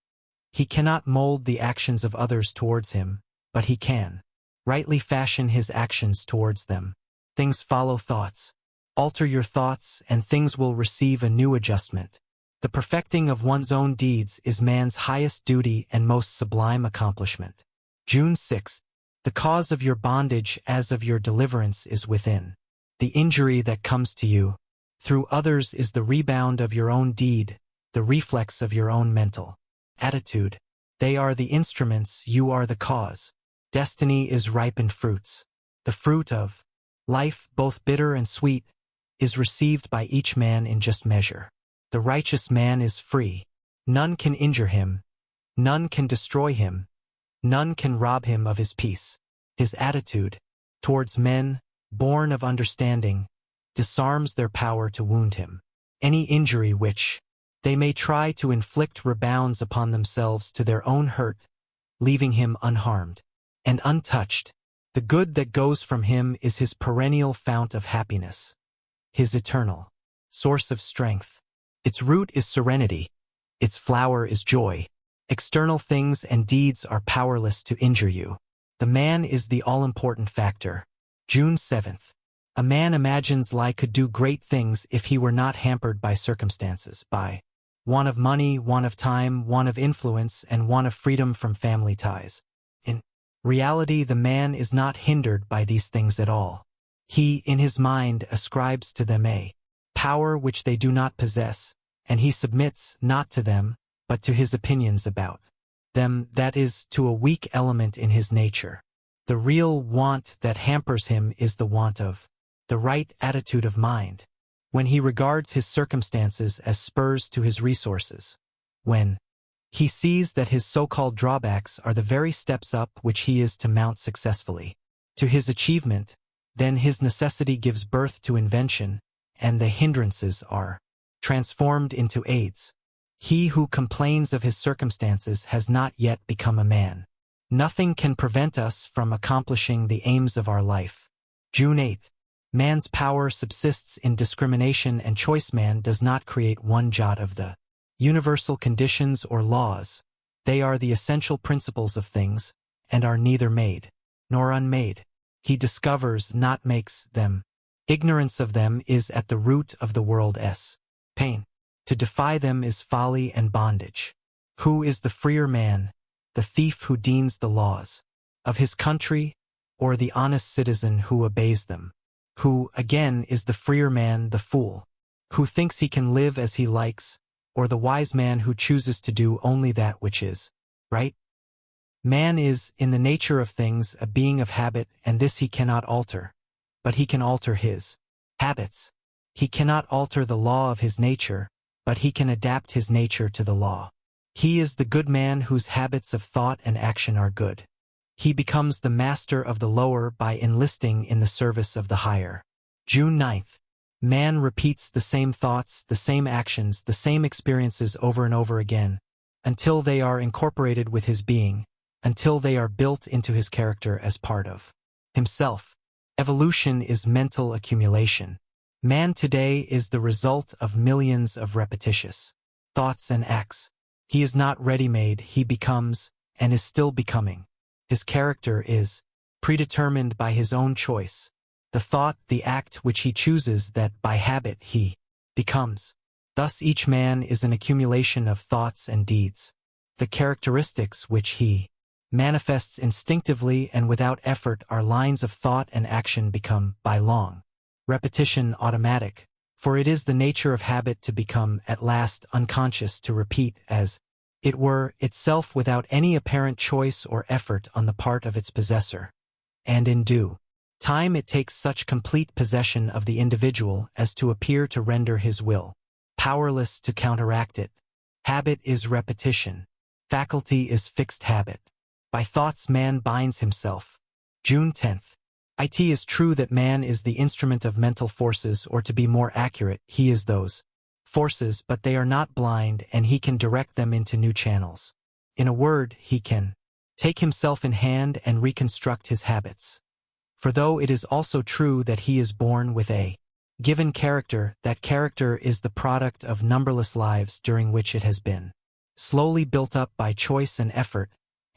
He cannot mold the actions of others towards him, but he can rightly fashion his actions towards them. Things follow thoughts. Alter your thoughts, and things will receive a new adjustment. The perfecting of one's own deeds is man's highest duty and most sublime accomplishment. June 6th. The cause of your bondage as of your deliverance is within. The injury that comes to you through others is the rebound of your own deed, the reflex of your own mental attitude. They are the instruments, you are the cause. Destiny is ripened fruits. The fruit of life, both bitter and sweet, is received by each man in just measure. The righteous man is free. None can injure him. None can destroy him. None can rob him of his peace. His attitude towards men, born of understanding, disarms their power to wound him. Any injury which they may try to inflict rebounds upon themselves to their own hurt, leaving him unharmed and untouched. The good that goes from him is his perennial fount of happiness, his eternal source of strength. Its root is serenity. Its flower is joy. External things and deeds are powerless to injure you. The man is the all-important factor. June 7th. A man imagines life could do great things if he were not hampered by circumstances, by want of money, want of time, want of influence, and want of freedom from family ties. In reality, the man is not hindered by these things at all. He, in his mind, ascribes to them a power which they do not possess, and he submits not to them, but to his opinions about them, that is, to a weak element in his nature. The real want that hampers him is the want of the right attitude of mind. When he regards his circumstances as spurs to his resources, when he sees that his so-called drawbacks are the very steps up which he is to mount successfully to his achievement, then his necessity gives birth to invention, and the hindrances are transformed into aids. He who complains of his circumstances has not yet become a man. Nothing can prevent us from accomplishing the aims of our life. June 8th. Man's power subsists in discrimination and choice. Man does not create one jot of the universal conditions or laws. They are the essential principles of things, and are neither made nor unmade. He discovers, not makes, them. Ignorance of them is at the root of the world's pain. To defy them is folly and bondage. Who is the freer man? The thief who deans the laws of his country, or the honest citizen who obeys them? Who, again, is the freer man, the fool, who thinks he can live as he likes, or the wise man who chooses to do only that which is right? Man is, in the nature of things, a being of habit, and this he cannot alter. But he can alter his habits. He cannot alter the law of his nature, but he can adapt his nature to the law. He is the good man whose habits of thought and action are good. He becomes the master of the lower by enlisting in the service of the higher. June 9th. Man repeats the same thoughts, the same actions, the same experiences over and over again, until they are incorporated with his being, until they are built into his character as part of himself. Evolution is mental accumulation. Man today is the result of millions of repetitious thoughts and acts. He is not ready-made, he becomes, and is still becoming. His character is predetermined by his own choice, the thought, the act which he chooses that by habit he becomes. Thus each man is an accumulation of thoughts and deeds. The characteristics which he manifests instinctively and without effort are lines of thought and action become, by long repetition, automatic, for it is the nature of habit to become, at last, unconscious, to repeat, as it were, itself without any apparent choice or effort on the part of its possessor. And in due time it takes such complete possession of the individual as to appear to render his will powerless to counteract it. Habit is repetition. Faculty is fixed habit. By thoughts man binds himself. June 10th. It is true that man is the instrument of mental forces, or to be more accurate, he is those forces, but they are not blind, and he can direct them into new channels. In a word, he can take himself in hand and reconstruct his habits. For though it is also true that he is born with a given character, that character is the product of numberless lives during which it has been slowly built up by choice and effort,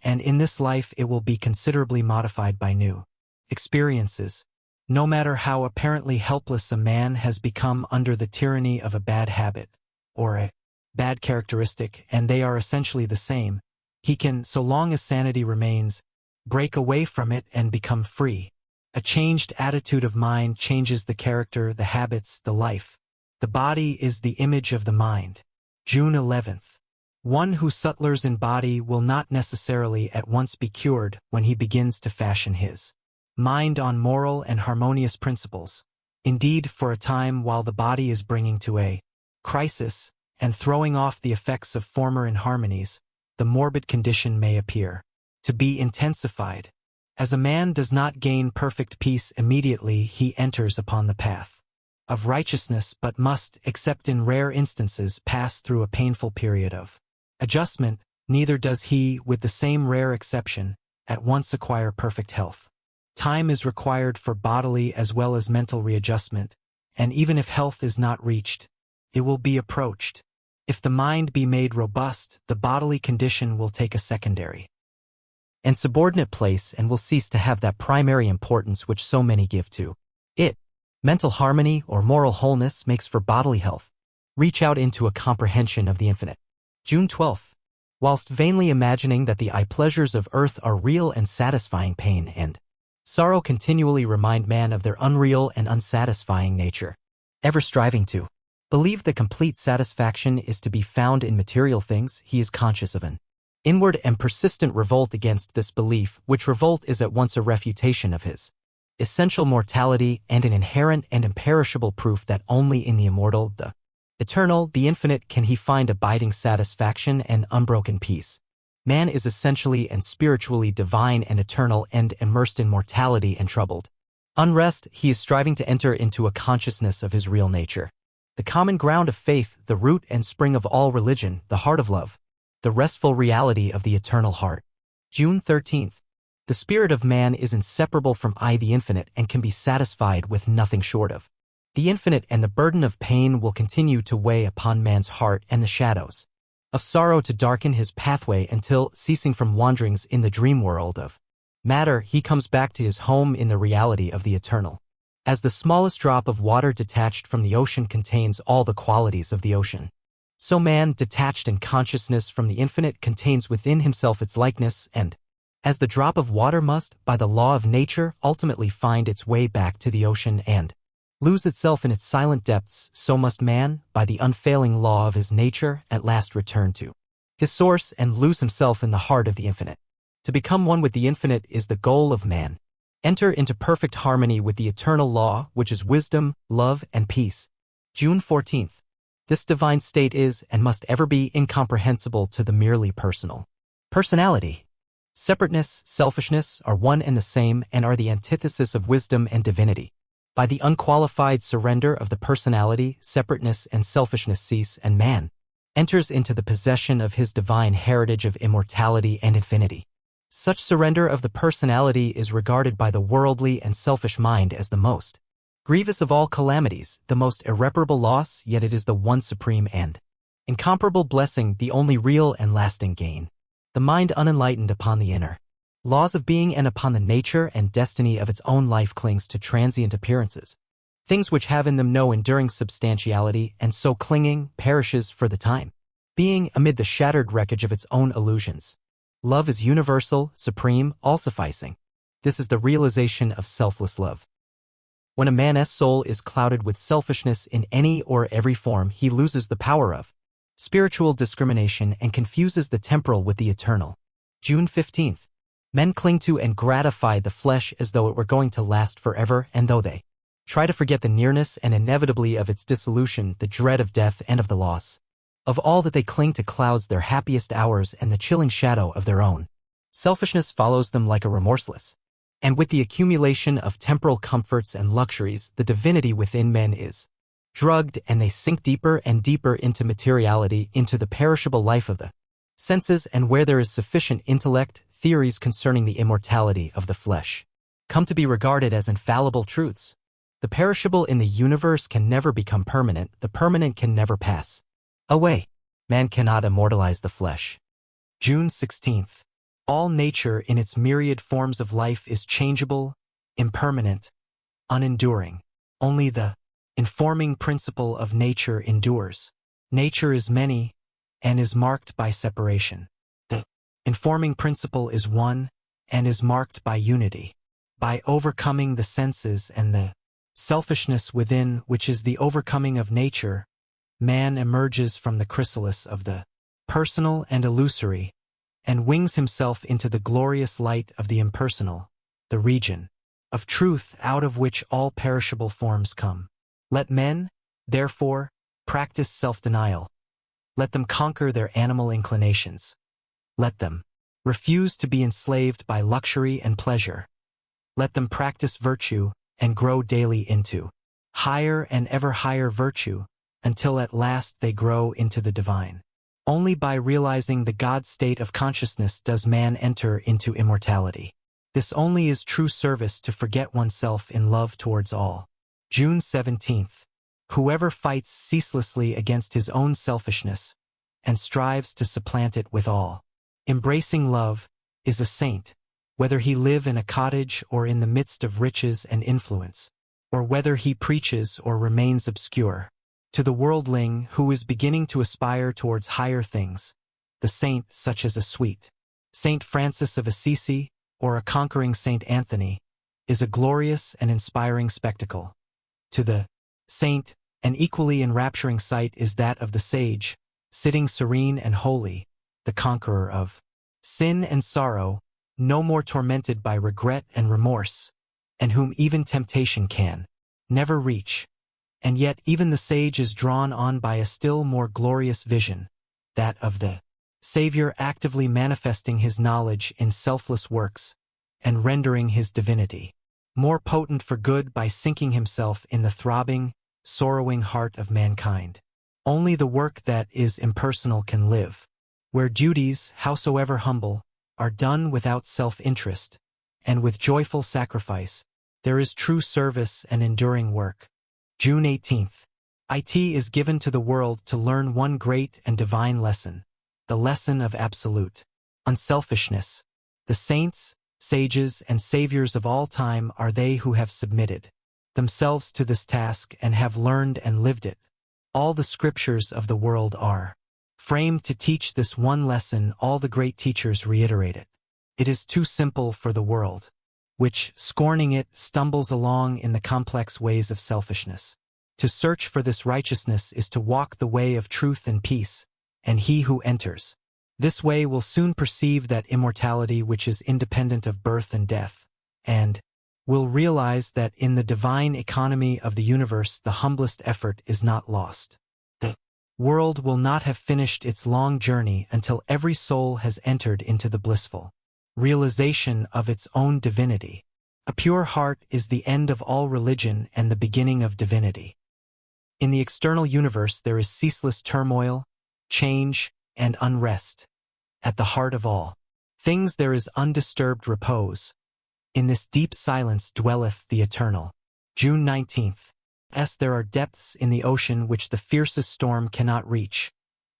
and in this life it will be considerably modified by new experiences. No matter how apparently helpless a man has become under the tyranny of a bad habit, or a bad characteristic, and they are essentially the same, he can, so long as sanity remains, break away from it and become free. A changed attitude of mind changes the character, the habits, the life. The body is the image of the mind. June 11th. One who sutlers in body will not necessarily at once be cured when he begins to fashion his mind on moral and harmonious principles. Indeed, for a time while the body is bringing to a crisis and throwing off the effects of former inharmonies, the morbid condition may appear to be intensified. As a man does not gain perfect peace immediately he enters upon the path of righteousness, but must, except in rare instances, pass through a painful period of adjustment, neither does he, with the same rare exception, at once acquire perfect health. Time is required for bodily as well as mental readjustment, and even if health is not reached, it will be approached. If the mind be made robust, the bodily condition will take a secondary and subordinate place and will cease to have that primary importance which so many give to it. Mental harmony or moral wholeness makes for bodily health. Reach out into a comprehension of the infinite. June 12th. Whilst vainly imagining that the pleasures of earth are real and satisfying, pain and sorrow continually remind man of their unreal and unsatisfying nature. Ever striving to believe that complete satisfaction is to be found in material things, he is conscious of an inward and persistent revolt against this belief, which revolt is at once a refutation of his essential mortality and an inherent and imperishable proof that only in the immortal, the eternal, the infinite can he find abiding satisfaction and unbroken peace. Man is essentially and spiritually divine and eternal, and immersed in mortality and troubled unrest, he is striving to enter into a consciousness of his real nature. The common ground of faith, the root and spring of all religion, the heart of love, the restful reality of the eternal heart. June 13th. The spirit of man is inseparable from the infinite and can be satisfied with nothing short of the infinite, and the burden of pain will continue to weigh upon man's heart and the shadows of sorrow to darken his pathway until, ceasing from wanderings in the dream world of matter, he comes back to his home in the reality of the eternal. As the smallest drop of water detached from the ocean contains all the qualities of the ocean, so man, detached in consciousness from the infinite, contains within himself its likeness and As the drop of water must, by the law of nature, ultimately find its way back to the ocean and lose itself in its silent depths, so must man, by the unfailing law of his nature, at last return to his source and lose himself in the heart of the infinite. To become one with the infinite is the goal of man. Enter into perfect harmony with the eternal law, which is wisdom, love, and peace. June 14th. This divine state is and must ever be incomprehensible to the merely personal. Personality. Separateness, selfishness are one and the same and are the antithesis of wisdom and divinity. By the unqualified surrender of the personality, separateness and selfishness cease, and man enters into the possession of his divine heritage of immortality and infinity. Such surrender of the personality is regarded by the worldly and selfish mind as the most grievous of all calamities, the most irreparable loss, yet it is the one supreme and incomparable blessing, the only real and lasting gain. The mind unenlightened upon the inner laws of being and upon the nature and destiny of its own life clings to transient appearances, things which have in them no enduring substantiality, and so clinging, perishes for the time being amid the shattered wreckage of its own illusions. Love is universal, supreme, all-sufficing. This is the realization of selfless love. When a man's soul is clouded with selfishness in any or every form, he loses the power of spiritual discrimination and confuses the temporal with the eternal. June 15th. Men cling to and gratify the flesh as though it were going to last forever, and though they try to forget the nearness and inevitably of its dissolution, the dread of death and of the loss of all that they cling to clouds their happiest hours and the chilling shadow of their own selfishness follows them like a remorseless. And with the accumulation of temporal comforts and luxuries, the divinity within men is drugged, and they sink deeper and deeper into materiality, into the perishable life of the senses, and where there is sufficient intellect, theories concerning the immortality of the flesh come to be regarded as infallible truths. The perishable in the universe can never become permanent, the permanent can never pass away. Man cannot immortalize the flesh. June 16th. All nature in its myriad forms of life is changeable, impermanent, unenduring. Only the informing principle of nature endures. Nature is many and is marked by separation. The informing principle is one and is marked by unity. By overcoming the senses and the selfishness within, which is the overcoming of nature, man emerges from the chrysalis of the personal and illusory and wings himself into the glorious light of the impersonal, the region of truth out of which all perishable forms come. Let men, therefore, practice self-denial. Let them conquer their animal inclinations. Let them refuse to be enslaved by luxury and pleasure. Let them practice virtue and grow daily into higher and ever higher virtue, until at last they grow into the divine. Only by realizing the God state of consciousness does man enter into immortality. This only is true service, to forget oneself in love towards all. June 17th. Whoever fights ceaselessly against his own selfishness and strives to supplant it with all embracing love is a saint, whether he live in a cottage or in the midst of riches and influence, or whether he preaches or remains obscure. To the worldling who is beginning to aspire towards higher things, the saint, such as a sweet Saint Francis of Assisi or a conquering Saint Anthony, is a glorious and inspiring spectacle. To the saint, an equally enrapturing sight is that of the sage, sitting serene and holy, the conqueror of sin and sorrow, no more tormented by regret and remorse, and whom even temptation can never reach. And yet even the sage is drawn on by a still more glorious vision, that of the Savior actively manifesting his knowledge in selfless works, and rendering his divinity more potent for good by sinking himself in the throbbing, sorrowing heart of mankind. Only the work that is impersonal can live, where duties, howsoever humble, are done without self-interest, and with joyful sacrifice. There is true service and enduring work. June 18th. It is given to the world to learn one great and divine lesson, the lesson of absolute unselfishness. The saints, sages, and saviors of all time are they who have submitted themselves to this task and have learned and lived it. All the scriptures of the world are framed to teach this one lesson. All the great teachers reiterate it. It is too simple for the world, which, scorning it, stumbles along in the complex ways of selfishness. To search for this righteousness is to walk the way of truth and peace, and he who enters this way will soon perceive that immortality which is independent of birth and death, and will realize that in the divine economy of the universe the humblest effort is not lost. The world will not have finished its long journey until every soul has entered into the blissful realization of its own divinity. A pure heart is the end of all religion and the beginning of divinity. In the external universe there is ceaseless turmoil, change, and unrest. At the heart of all things there is undisturbed repose. In this deep silence dwelleth the eternal. June 19th. As there are depths in the ocean which the fiercest storm cannot reach,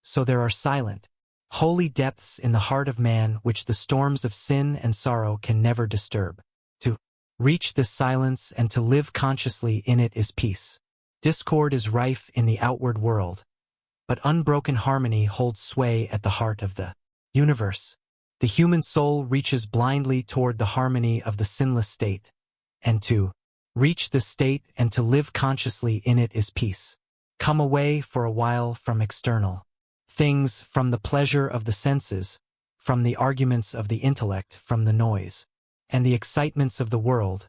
so there are silent, holy depths in the heart of man which the storms of sin and sorrow can never disturb. To reach this silence and to live consciously in it is peace. Discord is rife in the outward world, but unbroken harmony holds sway at the heart of the universe. The human soul reaches blindly toward the harmony of the sinless state, and to reach this state and to live consciously in it is peace. Come away for a while from external things, from the pleasure of the senses, from the arguments of the intellect, from the noise and the excitements of the world,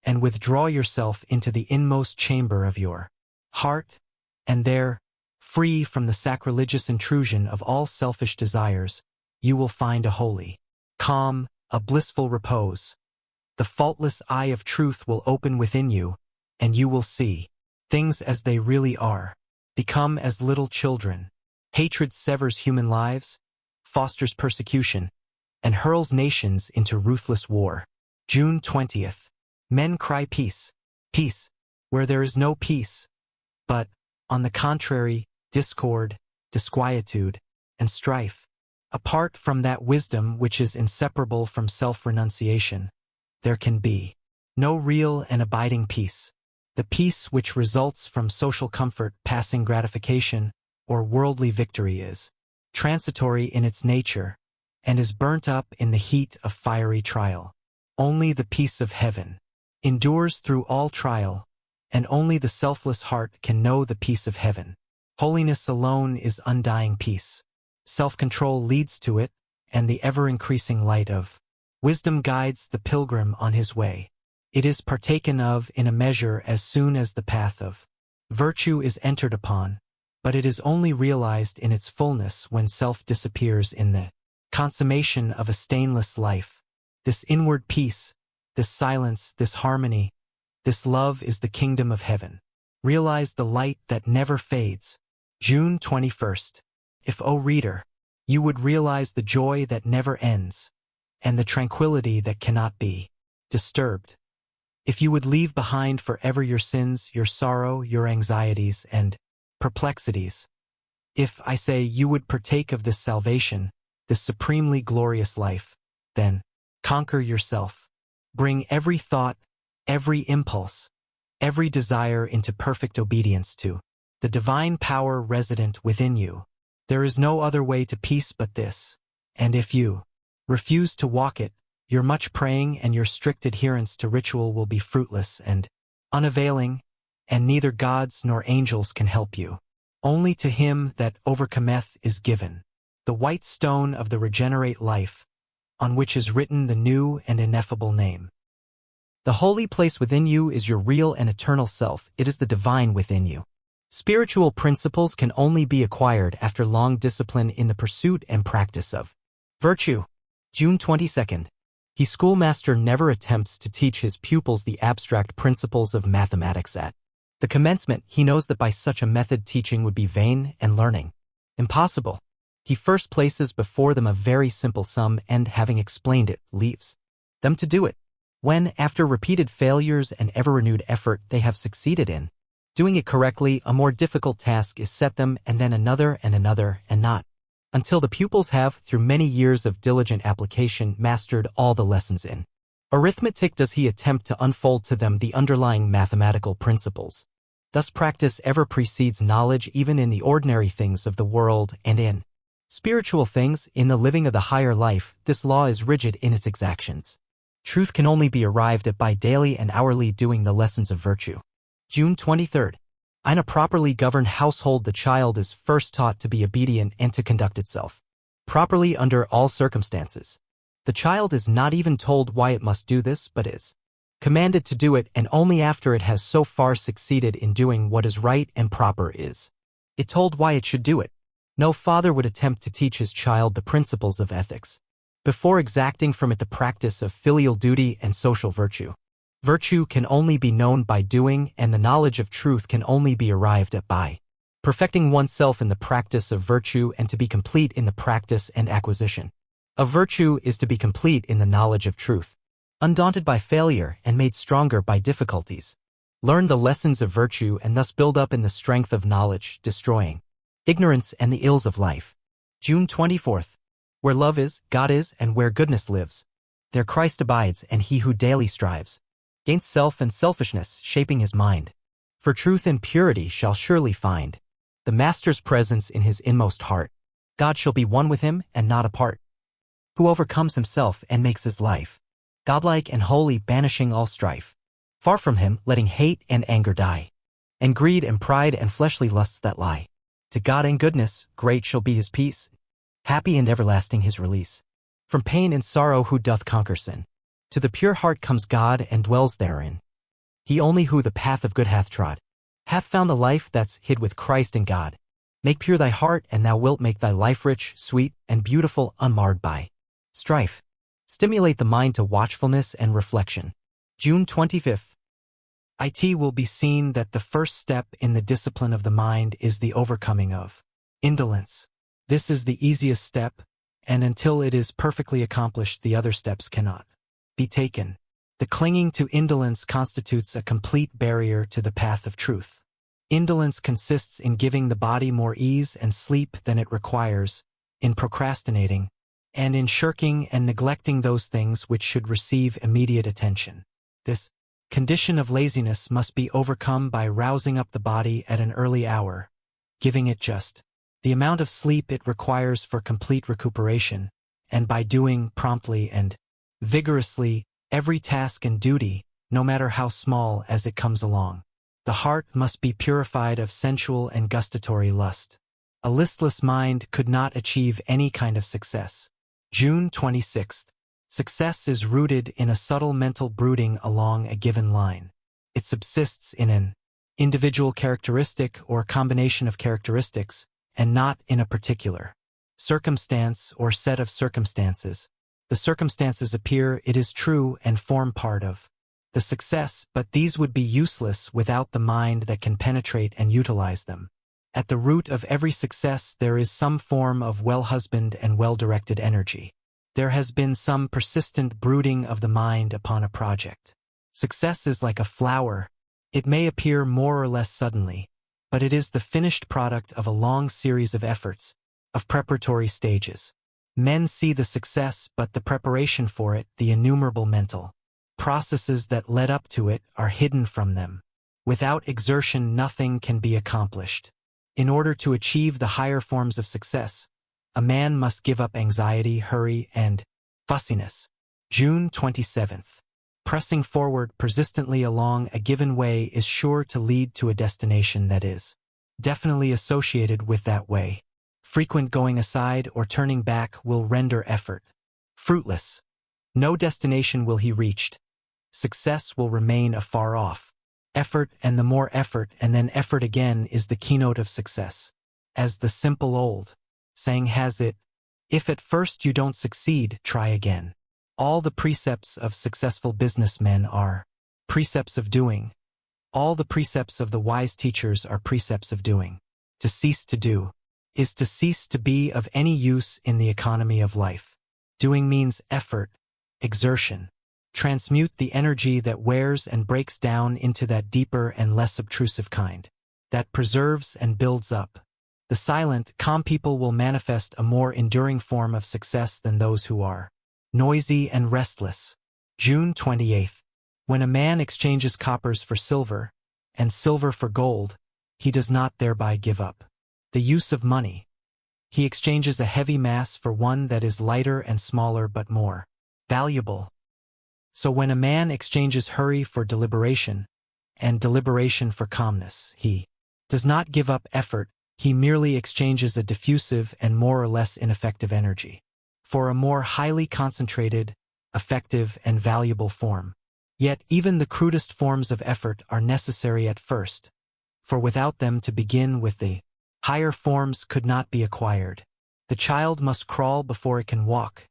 and withdraw yourself into the inmost chamber of your heart, and there, free from the sacrilegious intrusion of all selfish desires, you will find a holy calm, a blissful repose. The faultless eye of truth will open within you, and you will see things as they really are. Become as little children. Hatred severs human lives, fosters persecution, and hurls nations into ruthless war. June 20th. Men cry peace, peace, where there is no peace, but, on the contrary, discord, disquietude, and strife. Apart from that wisdom which is inseparable from self-renunciation, there can be no real and abiding peace. The peace which results from social comfort, passing gratification, or worldly victory is transitory in its nature and is burnt up in the heat of fiery trial. Only the peace of heaven endures through all trial, and only the selfless heart can know the peace of heaven. Holiness alone is undying peace. Self-control leads to it, and the ever-increasing light of wisdom guides the pilgrim on his way. It is partaken of in a measure as soon as the path of virtue is entered upon, but it is only realized in its fullness when self disappears in the consummation of a stainless life. This inward peace, this silence, this harmony, this love is the kingdom of heaven. Realize the light that never fades. June 21st. If, O reader, you would realize the joy that never ends, and the tranquility that cannot be disturbed. If you would leave behind forever your sins, your sorrow, your anxieties, and perplexities. If, I say, you would partake of this salvation, this supremely glorious life, then conquer yourself. Bring every thought, every impulse, every desire into perfect obedience to the divine power resident within you. There is no other way to peace but this, and if you refuse to walk it, your much praying and your strict adherence to ritual will be fruitless and unavailing, and neither gods nor angels can help you. Only to him that overcometh is given the white stone of the regenerate life, on which is written the new and ineffable name. The holy place within you is your real and eternal self. It is the divine within you. Spiritual principles can only be acquired after long discipline in the pursuit and practice of virtue. June 22nd. The schoolmaster never attempts to teach his pupils the abstract principles of mathematics at the commencement. He knows that by such a method teaching would be vain and learning impossible. He first places before them a very simple sum and, having explained it, leaves them to do it. When, after repeated failures and ever-renewed effort, they have succeeded in doing it correctly, a more difficult task is set them, and then another, and not until the pupils have, through many years of diligent application, mastered all the lessons in arithmetic does he attempt to unfold to them the underlying mathematical principles. Thus practice ever precedes knowledge even in the ordinary things of the world, and in Spiritual things, in the living of the higher life, this law is rigid in its exactions. Truth can only be arrived at by daily and hourly doing the lessons of virtue. June 23. In a properly governed household, the child is first taught to be obedient and to conduct itself properly under all circumstances. The child is not even told why it must do this, but is commanded to do it, and only after it has so far succeeded in doing what is right and proper is it told why it should do it. No father would attempt to teach his child the principles of ethics before exacting from it the practice of filial duty and social virtue. Virtue can only be known by doing, and the knowledge of truth can only be arrived at by perfecting oneself in the practice of virtue, and to be complete in the practice and acquisition of virtue is to be complete in the knowledge of truth. Undaunted by failure and made stronger by difficulties, learn the lessons of virtue and thus build up in the strength of knowledge, destroying ignorance and the ills of life. June 24. Where love is, God is, and where goodness lives, there Christ abides, and he who daily strives against self and selfishness, shaping his mind for truth and purity, shall surely find the Master's presence in his inmost heart. God shall be one with him and not apart, who overcomes himself and makes his life godlike and holy, banishing all strife far from him, letting hate and anger die, and greed and pride and fleshly lusts that lie. To God and goodness, great shall be his peace, happy and everlasting his release from pain and sorrow, who doth conquer sin. To the pure heart comes God and dwells therein. He only who the path of good hath trod hath found the life that's hid with Christ in God. Make pure thy heart, and thou wilt make thy life rich, sweet, and beautiful, unmarred by strife. Stimulate the mind to watchfulness and reflection. June 25. It will be seen that the first step in the discipline of the mind is the overcoming of indolence. This is the easiest step, and until it is perfectly accomplished, the other steps cannot be taken. The clinging to indolence constitutes a complete barrier to the path of truth. Indolence consists in giving the body more ease and sleep than it requires, in procrastinating, and in shirking and neglecting those things which should receive immediate attention. This condition of laziness must be overcome by rousing up the body at an early hour, giving it just the amount of sleep it requires for complete recuperation, and by doing promptly and vigorously every task and duty, no matter how small, as it comes along. The heart must be purified of sensual and gustatory lust. A listless mind could not achieve any kind of success. June 26. Success is rooted in a subtle mental brooding along a given line. It subsists in an individual characteristic or combination of characteristics, and not in a particular circumstance or set of circumstances. The circumstances appear, it is true, and form part of the success, but these would be useless without the mind that can penetrate and utilize them. At the root of every success there is some form of well-husbanded and well-directed energy. There has been some persistent brooding of the mind upon a project. Success is like a flower. It may appear more or less suddenly, but it is the finished product of a long series of efforts, of preparatory stages. Men see the success, but the preparation for it, the innumerable mental processes that led up to it, are hidden from them. Without exertion nothing can be accomplished. In order to achieve the higher forms of success, a man must give up anxiety, hurry, and fussiness. June 27th. Pressing forward persistently along a given way is sure to lead to a destination that is definitely associated with that way. Frequent going aside or turning back will render effort fruitless. No destination will he reach. Success will remain afar off. Effort, and the more effort, and then effort again, is the keynote of success. As the simple old saying has it, if at first you don't succeed, try again. All the precepts of successful businessmen are precepts of doing. All the precepts of the wise teachers are precepts of doing. To cease to do is to cease to be of any use in the economy of life. Doing means effort, exertion. Transmute the energy that wears and breaks down into that deeper and less obtrusive kind, that preserves and builds up. The silent, calm people will manifest a more enduring form of success than those who are noisy and restless. June 28th. When a man exchanges coppers for silver, and silver for gold, he does not thereby give up the use of money. He exchanges a heavy mass for one that is lighter and smaller but more valuable. So when a man exchanges hurry for deliberation, and deliberation for calmness, he does not give up effort, he merely exchanges a diffusive and more or less ineffective energy for a more highly concentrated, effective, and valuable form. Yet even the crudest forms of effort are necessary at first, for without them to begin with the higher forms could not be acquired. The child must crawl before it can walk.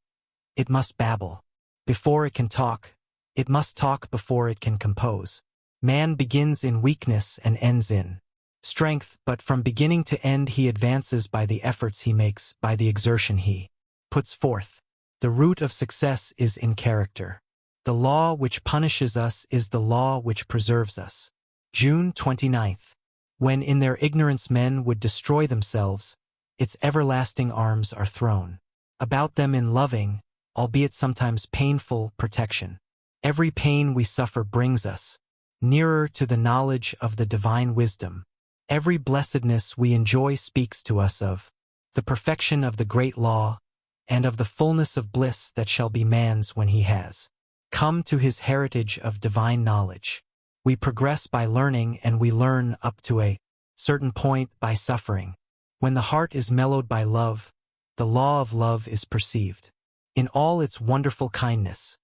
It must babble before it can talk. It must talk before it can compose. Man begins in weakness and ends in strength, but from beginning to end he advances by the efforts he makes, by the exertion he puts forth. The root of success is in character. The law which punishes us is the law which preserves us. June 29th. When in their ignorance men would destroy themselves, its everlasting arms are thrown about them in loving, albeit sometimes painful, protection. Every pain we suffer brings us nearer to the knowledge of the divine wisdom. Every blessedness we enjoy speaks to us of the perfection of the great law and of the fullness of bliss that shall be man's when he has come to his heritage of divine knowledge. We progress by learning, and we learn up to a certain point by suffering. When the heart is mellowed by love, the law of love is perceived in all its wonderful kindness.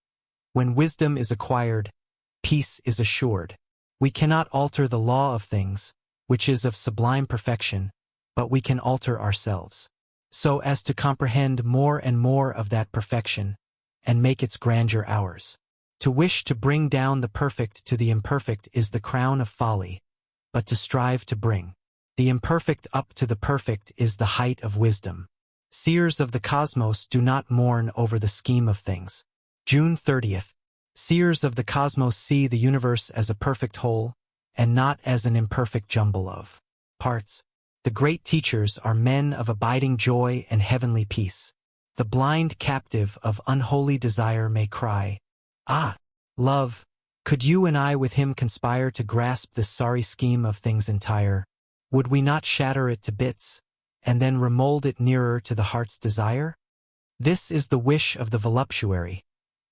When wisdom is acquired, peace is assured. We cannot alter the law of things, which is of sublime perfection, but we can alter ourselves, so as to comprehend more and more of that perfection, and make its grandeur ours. To wish to bring down the perfect to the imperfect is the crown of folly, but to strive to bring the imperfect up to the perfect is the height of wisdom. Seers of the cosmos do not mourn over the scheme of things. June 30th. Seers of the cosmos see the universe as a perfect whole, and not as an imperfect jumble of parts. The great teachers are men of abiding joy and heavenly peace. The blind captive of unholy desire may cry, "Ah, love, could you and I with him conspire to grasp this sorry scheme of things entire? Would we not shatter it to bits, and then remold it nearer to the heart's desire?" This is the wish of the voluptuary,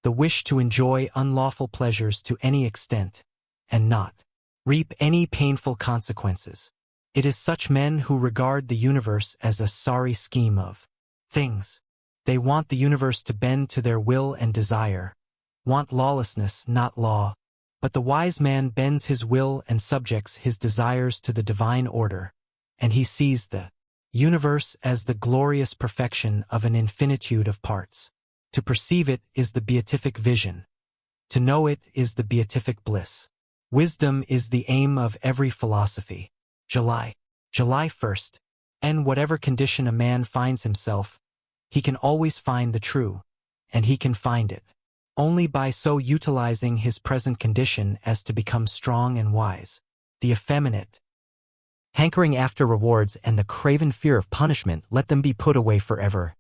the wish to enjoy unlawful pleasures to any extent, and not reap any painful consequences. It is such men who regard the universe as a sorry scheme of things. They want the universe to bend to their will and desire, want lawlessness, not law. But the wise man bends his will and subjects his desires to the divine order, and he sees the universe as the glorious perfection of an infinitude of parts. To perceive it is the beatific vision. To know it is the beatific bliss. Wisdom is the aim of every philosophy. July 1st. And whatever condition a man finds himself, he can always find the true, and he can find it only by so utilizing his present condition as to become strong and wise. The effeminate, hankering after rewards and the craven fear of punishment, let them be put away forever.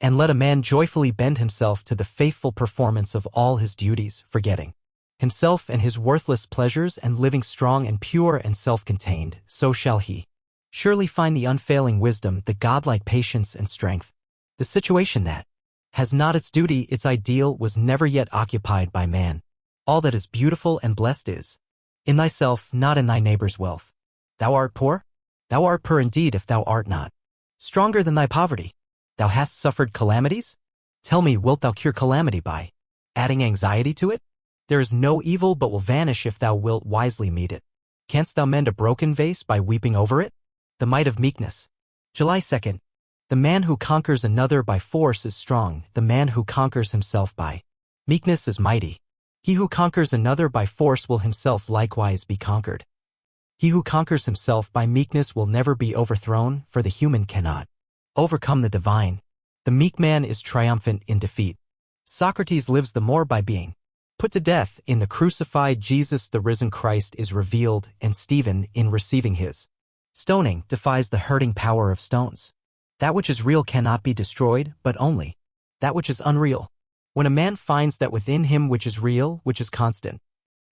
And let a man joyfully bend himself to the faithful performance of all his duties, forgetting himself and his worthless pleasures, and living strong and pure and self-contained. So shall he surely find the unfailing wisdom, the godlike patience and strength. The situation that has not its duty, its ideal, was never yet occupied by man. All that is beautiful and blessed is in thyself, not in thy neighbor's wealth. Thou art poor? Thou art poor indeed if thou art not stronger than thy poverty. Thou hast suffered calamities? Tell me, wilt thou cure calamity by adding anxiety to it? There is no evil but will vanish if thou wilt wisely meet it. Canst thou mend a broken vase by weeping over it? The might of meekness. July 2nd. The man who conquers another by force is strong. The man who conquers himself by meekness is mighty. He who conquers another by force will himself likewise be conquered. He who conquers himself by meekness will never be overthrown, for the human cannot overcome the divine. The meek man is triumphant in defeat. Socrates lives the more by being put to death. In the crucified Jesus the risen Christ is revealed, and Stephen, in receiving his stoning, defies the hurting power of stones. That which is real cannot be destroyed, but only that which is unreal. When a man finds that within him which is real, which is constant,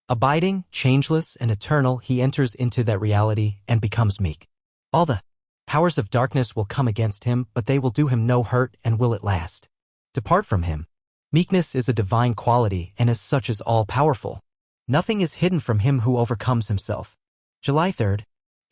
abiding, changeless, and eternal, he enters into that reality and becomes meek. All the Powers of darkness will come against him, but they will do him no hurt and will at last depart from him. Meekness is a divine quality and as such is all-powerful. Nothing is hidden from him who overcomes himself. July 3rd.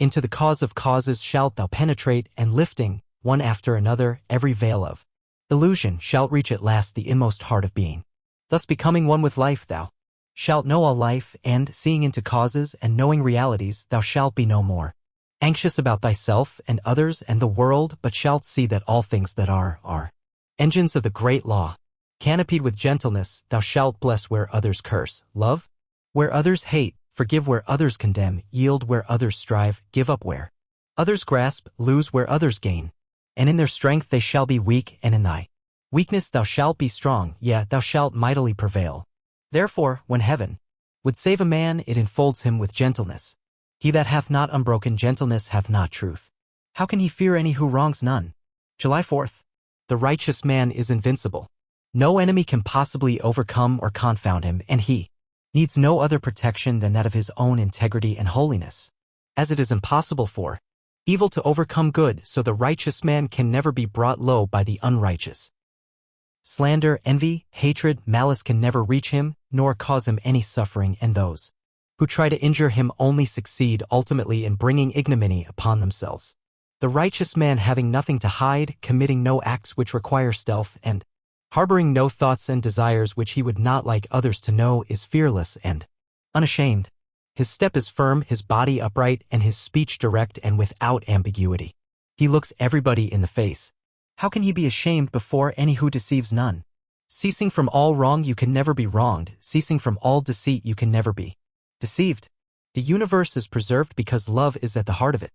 Into the cause of causes shalt thou penetrate, and lifting, one after another, every veil of illusion shalt reach at last the inmost heart of being. Thus becoming one with life thou shalt know all life, and, seeing into causes and knowing realities, thou shalt be no more anxious about thyself and others and the world, but shalt see that all things that are engines of the great law. Canopied with gentleness, thou shalt bless where others curse, love where others hate, forgive where others condemn, yield where others strive, give up where others grasp, lose where others gain. And in their strength they shall be weak, and in thy weakness thou shalt be strong, yea, thou shalt mightily prevail. Therefore, when heaven would save a man, it enfolds him with gentleness. He that hath not unbroken gentleness hath not truth. How can he fear any who wrongs none? July 4th. The righteous man is invincible. No enemy can possibly overcome or confound him, and he needs no other protection than that of his own integrity and holiness. As it is impossible for evil to overcome good, so the righteous man can never be brought low by the unrighteous. Slander, envy, hatred, malice can never reach him, nor cause him any suffering, and those who try to injure him only succeed ultimately in bringing ignominy upon themselves. The righteous man, having nothing to hide, committing no acts which require stealth, and harboring no thoughts and desires which he would not like others to know, is fearless and unashamed. His step is firm, his body upright, and his speech direct and without ambiguity. He looks everybody in the face. How can he be ashamed before any who deceives none? Ceasing from all wrong, you can never be wronged. Ceasing from all deceit, you can never be deceived. The universe is preserved because love is at the heart of it.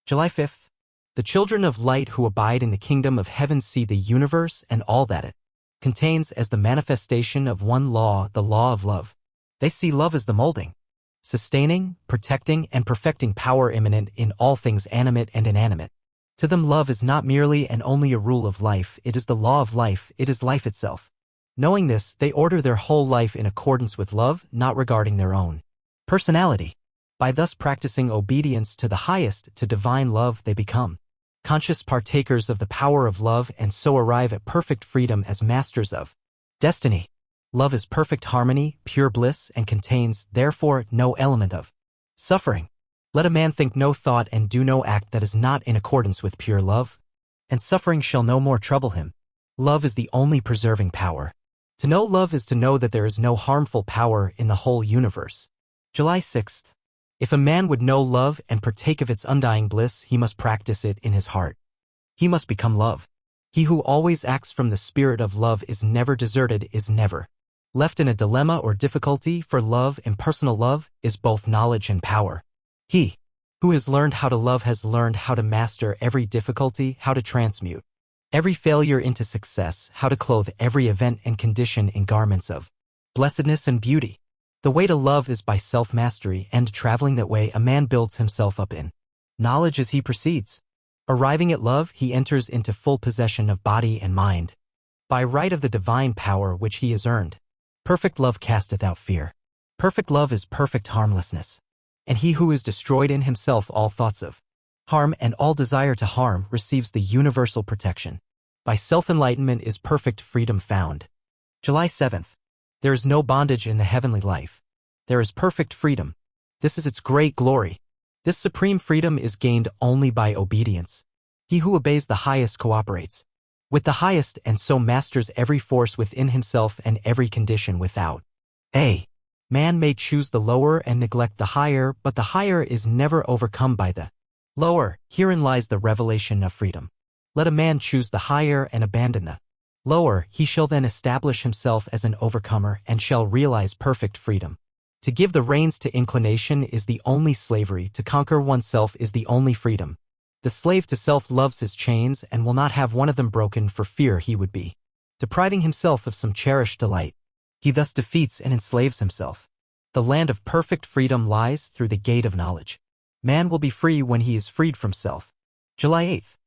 July 5th. The children of light who abide in the kingdom of heaven see the universe and all that it contains as the manifestation of one law, the law of love. They see love as the molding, sustaining, protecting, and perfecting power immanent in all things animate and inanimate. To them love is not merely and only a rule of life, it is the law of life, it is life itself. Knowing this, they order their whole life in accordance with love, not regarding their own personality. By thus practicing obedience to the highest, to divine love, they become conscious partakers of the power of love and so arrive at perfect freedom as masters of destiny. Love is perfect harmony, pure bliss, and contains, therefore, no element of suffering. Let a man think no thought and do no act that is not in accordance with pure love, and suffering shall no more trouble him. Love is the only preserving power. To know love is to know that there is no harmful power in the whole universe. July 6th. If a man would know love and partake of its undying bliss, he must practice it in his heart. He must become love. He who always acts from the spirit of love is never deserted, is never left in a dilemma or difficulty, for love, impersonal love, is both knowledge and power. He who has learned how to love has learned how to master every difficulty, how to transmute every failure into success, how to clothe every event and condition in garments of blessedness and beauty. The way to love is by self-mastery, and traveling that way a man builds himself up in knowledge as he proceeds. Arriving at love, he enters into full possession of body and mind, by right of the divine power which he has earned. Perfect love casteth out fear. Perfect love is perfect harmlessness. And he who is destroyed in himself all thoughts of harm and all desire to harm receives the universal protection. By self-enlightenment is perfect freedom found. July 7th. There is no bondage in the heavenly life. There is perfect freedom. This is its great glory. This supreme freedom is gained only by obedience. He who obeys the highest cooperates with the highest and so masters every force within himself and every condition without. A man may choose the lower and neglect the higher, but the higher is never overcome by the lower. Herein lies the revelation of freedom. Let a man choose the higher and abandon the lower, he shall then establish himself as an overcomer and shall realize perfect freedom. To give the reins to inclination is the only slavery, to conquer oneself is the only freedom. The slave to self loves his chains and will not have one of them broken for fear he would be depriving himself of some cherished delight. He thus defeats and enslaves himself. The land of perfect freedom lies through the gate of knowledge. Man will be free when he is freed from self. July 8th.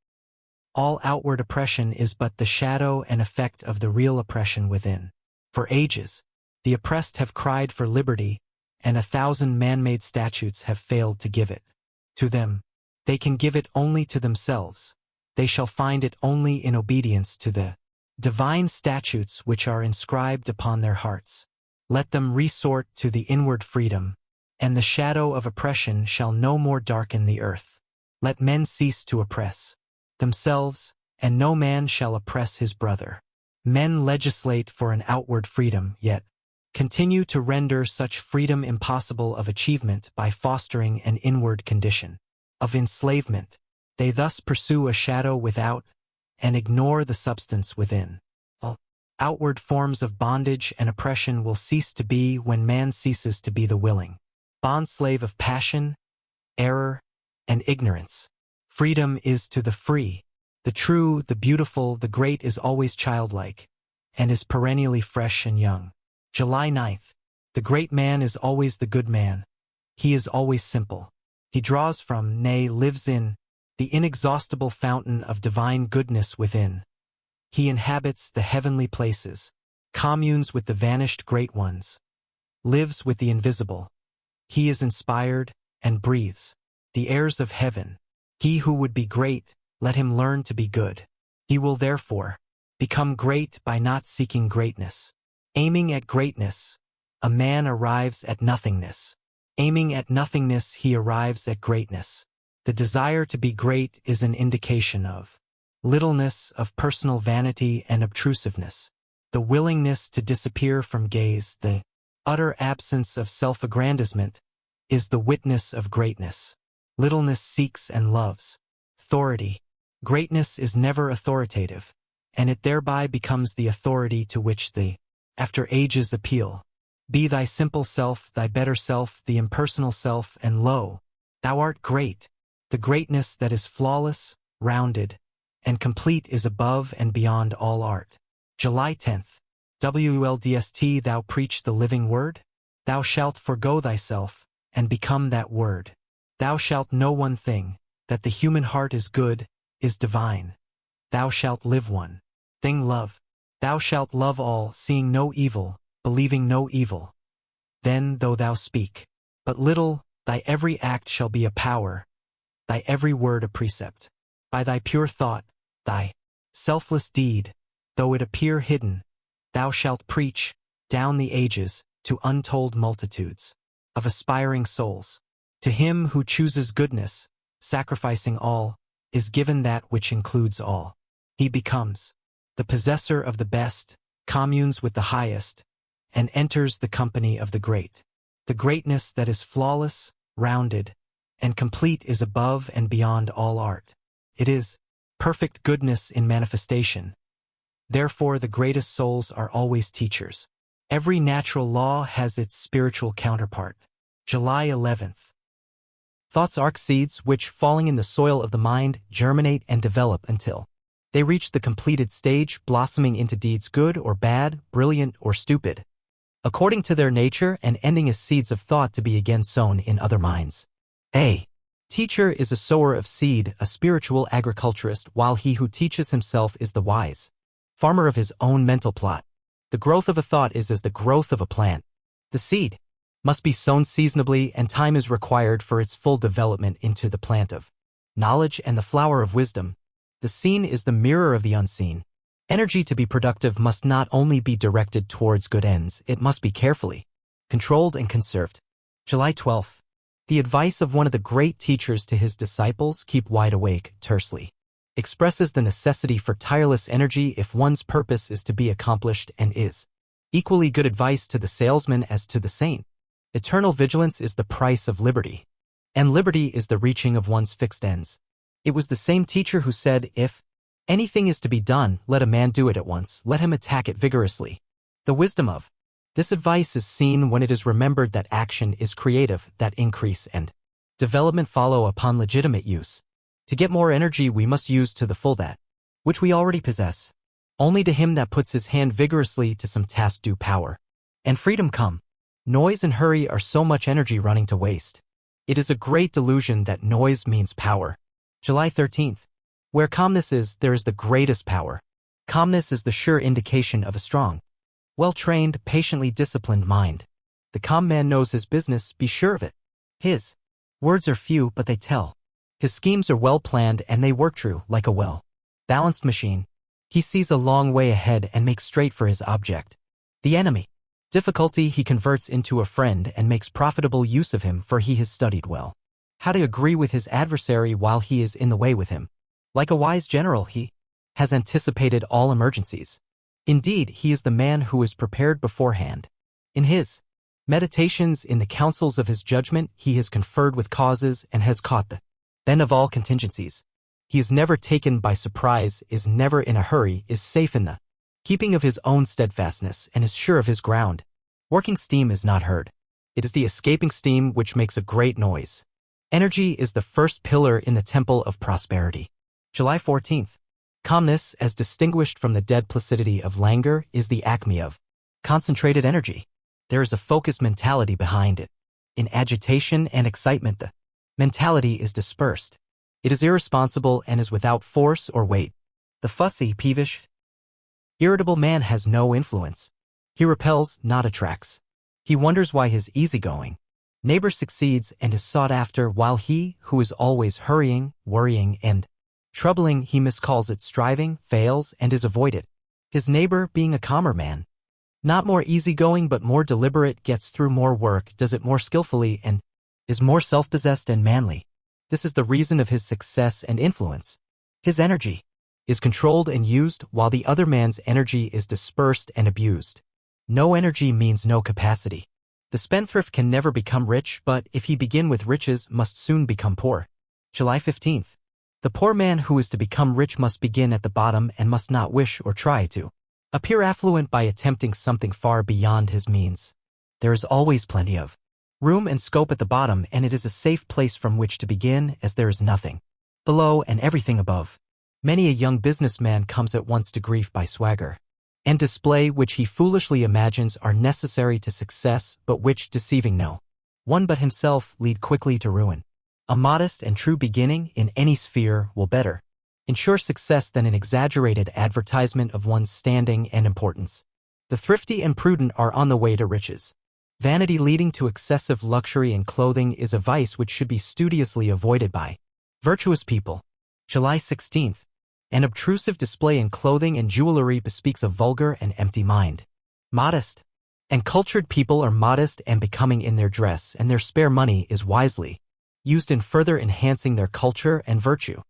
All outward oppression is but the shadow and effect of the real oppression within. For ages, the oppressed have cried for liberty, and 1,000 man-made statutes have failed to give it to them. They can give it only to themselves. They shall find it only in obedience to the divine statutes which are inscribed upon their hearts. Let them resort to the inward freedom, and the shadow of oppression shall no more darken the earth. Let men cease to oppress themselves, and no man shall oppress his brother. Men legislate for an outward freedom, yet continue to render such freedom impossible of achievement by fostering an inward condition of enslavement. They thus pursue a shadow without and ignore the substance within. All outward forms of bondage and oppression will cease to be when man ceases to be the willing bondslave of passion, error, and ignorance. Freedom is to the free. The true, the beautiful, the great is always childlike, and is perennially fresh and young. July 9th. The great man is always the good man. He is always simple. He draws from, nay, lives in, the inexhaustible fountain of divine goodness within. He inhabits the heavenly places, communes with the vanished great ones, lives with the invisible. He is inspired and breathes the airs of heaven. He who would be great, let him learn to be good. He will therefore become great by not seeking greatness. Aiming at greatness, a man arrives at nothingness. Aiming at nothingness, he arrives at greatness. The desire to be great is an indication of littleness, of personal vanity and obtrusiveness. The willingness to disappear from gaze, the utter absence of self-aggrandizement, is the witness of greatness. Littleness seeks and loves authority. Greatness is never authoritative, and it thereby becomes the authority to which the after ages appeal. Be thy simple self, thy better self, the impersonal self, and lo, thou art great. The greatness that is flawless, rounded, and complete is above and beyond all art. July 10th. WLDST. Thou preach the living word? Thou shalt forego thyself, and become that word. Thou shalt know one thing, that the human heart is good, is divine. Thou shalt live one thing, love. Thou shalt love all, seeing no evil, believing no evil. Then, though thou speak but little, thy every act shall be a power, thy every word a precept. By thy pure thought, thy selfless deed, though it appear hidden, thou shalt preach, down the ages, to untold multitudes of aspiring souls. To him who chooses goodness, sacrificing all, is given that which includes all. He becomes the possessor of the best, communes with the highest, and enters the company of the great. The greatness that is flawless, rounded, and complete is above and beyond all art. It is perfect goodness in manifestation. Therefore the greatest souls are always teachers. Every natural law has its spiritual counterpart. July 11th. Thoughts are seeds which, falling in the soil of the mind, germinate and develop until they reach the completed stage, blossoming into deeds good or bad, brilliant or stupid, according to their nature, and ending as seeds of thought to be again sown in other minds. A teacher is a sower of seed, a spiritual agriculturist, while he who teaches himself is the wise farmer of his own mental plot. The growth of a thought is as the growth of a plant. The seed must be sown seasonably, and time is required for its full development into the plant of knowledge and the flower of wisdom. The seen is the mirror of the unseen. Energy to be productive must not only be directed towards good ends, it must be carefully controlled and conserved. July 12th. The advice of one of the great teachers to his disciples, keep wide awake, tersely expresses the necessity for tireless energy if one's purpose is to be accomplished, and is equally good advice to the salesman as to the saint. Eternal vigilance is the price of liberty, and liberty is the reaching of one's fixed ends. It was the same teacher who said, if anything is to be done, let a man do it at once, let him attack it vigorously. The wisdom of this advice is seen when it is remembered that action is creative, that increase and development follow upon legitimate use. To get more energy we must use to the full that which we already possess. Only to him that puts his hand vigorously to some task do power and freedom come. Noise and hurry are so much energy running to waste. It is a great delusion that noise means power. July 13th. Where calmness is, there is the greatest power. Calmness is the sure indication of a strong, well-trained, patiently disciplined mind. The calm man knows his business, be sure of it. His words are few, but they tell. His schemes are well planned and they work true like a well-balanced machine. He sees a long way ahead and makes straight for his object. The enemy. Difficulty he converts into a friend and makes profitable use of him, for he has studied well how to agree with his adversary while he is in the way with him. Like a wise general, he has anticipated all emergencies. Indeed, he is the man who is prepared beforehand. In his meditations in the councils of his judgment, he has conferred with causes and has caught the bend of all contingencies. He is never taken by surprise, is never in a hurry, is safe in the keeping of his own steadfastness, and is sure of his ground. Working steam is not heard. It is the escaping steam which makes a great noise. Energy is the first pillar in the temple of prosperity. July 14th. Calmness, as distinguished from the dead placidity of languor, is the acme of concentrated energy. There is a focused mentality behind it. In agitation and excitement, the mentality is dispersed. It is irresponsible and is without force or weight. The fussy, peevish, irritable man has no influence. He repels, not attracts. He wonders why his easygoing neighbor succeeds and is sought after, while he, who is always hurrying, worrying, and troubling, he miscalls it striving, fails, and is avoided. His neighbor, being a calmer man, not more easygoing but more deliberate, gets through more work, does it more skillfully, and is more self-possessed and manly. This is the reason of his success and influence. His energy is controlled and used, while the other man's energy is dispersed and abused. No energy means no capacity. The spendthrift can never become rich, but if he begin with riches, must soon become poor. July 15th. The poor man who is to become rich must begin at the bottom and must not wish or try to appear affluent by attempting something far beyond his means. There is always plenty of room and scope at the bottom, and it is a safe place from which to begin, as there is nothing below and everything above. Many a young businessman comes at once to grief by swagger and display which he foolishly imagines are necessary to success, but which, deceiving no one but himself, lead quickly to ruin. A modest and true beginning in any sphere will better ensure success than an exaggerated advertisement of one's standing and importance. The thrifty and prudent are on the way to riches. Vanity leading to excessive luxury in clothing is a vice which should be studiously avoided by virtuous people. July 16th. An obtrusive display in clothing and jewelry bespeaks a vulgar and empty mind. Modest and cultured people are modest and becoming in their dress, and their spare money is wisely used in further enhancing their culture and virtue.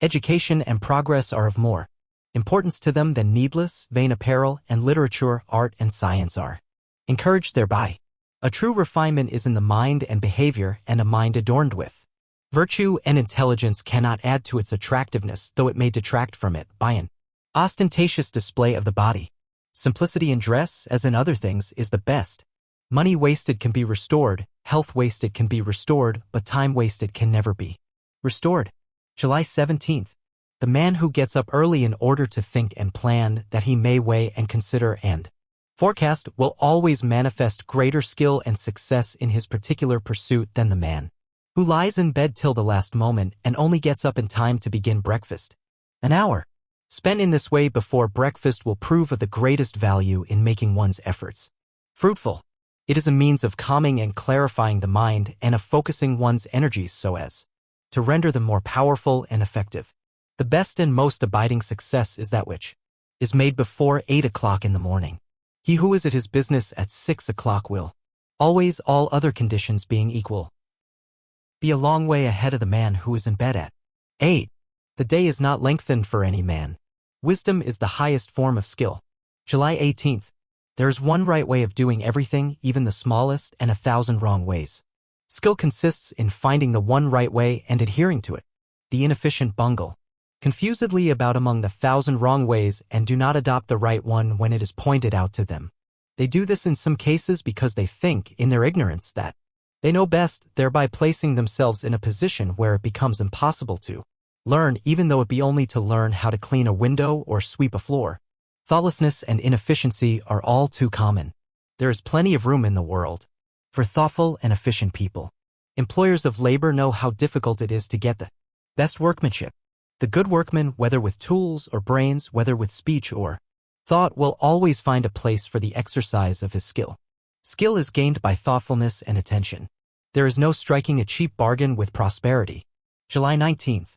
Education and progress are of more importance to them than needless, vain apparel, and literature, art, and science are encouraged thereby. A true refinement is in the mind and behavior, and a mind adorned with virtue and intelligence cannot add to its attractiveness, though it may detract from it by an ostentatious display of the body. Simplicity in dress, as in other things, is the best. Money wasted can be restored, health wasted can be restored, but time wasted can never be restored. July 17th. The man who gets up early in order to think and plan, that he may weigh and consider and forecast, will always manifest greater skill and success in his particular pursuit than the man who lies in bed till the last moment and only gets up in time to begin breakfast. An hour spent in this way before breakfast will prove of the greatest value in making one's efforts fruitful. It is a means of calming and clarifying the mind and of focusing one's energies so as to render them more powerful and effective. The best and most abiding success is that which is made before 8 o'clock in the morning. He who is at his business at 6 o'clock will always, all other conditions being equal, be a long way ahead of the man who is in bed at 8. The day is not lengthened for any man. Wisdom is the highest form of skill. July 18th. There is one right way of doing everything, even the smallest, and 1,000 wrong ways. Skill consists in finding the one right way and adhering to it. The inefficient bungle confusedly about among the 1,000 wrong ways and do not adopt the right one when it is pointed out to them. They do this in some cases because they think, in their ignorance, that they know best, thereby placing themselves in a position where it becomes impossible to learn, even though it be only to learn how to clean a window or sweep a floor. Thoughtlessness and inefficiency are all too common. There is plenty of room in the world for thoughtful and efficient people. Employers of labor know how difficult it is to get the best workmanship. The good workman, whether with tools or brains, whether with speech or thought, will always find a place for the exercise of his skill. Skill is gained by thoughtfulness and attention. There is no striking a cheap bargain with prosperity. July 19th.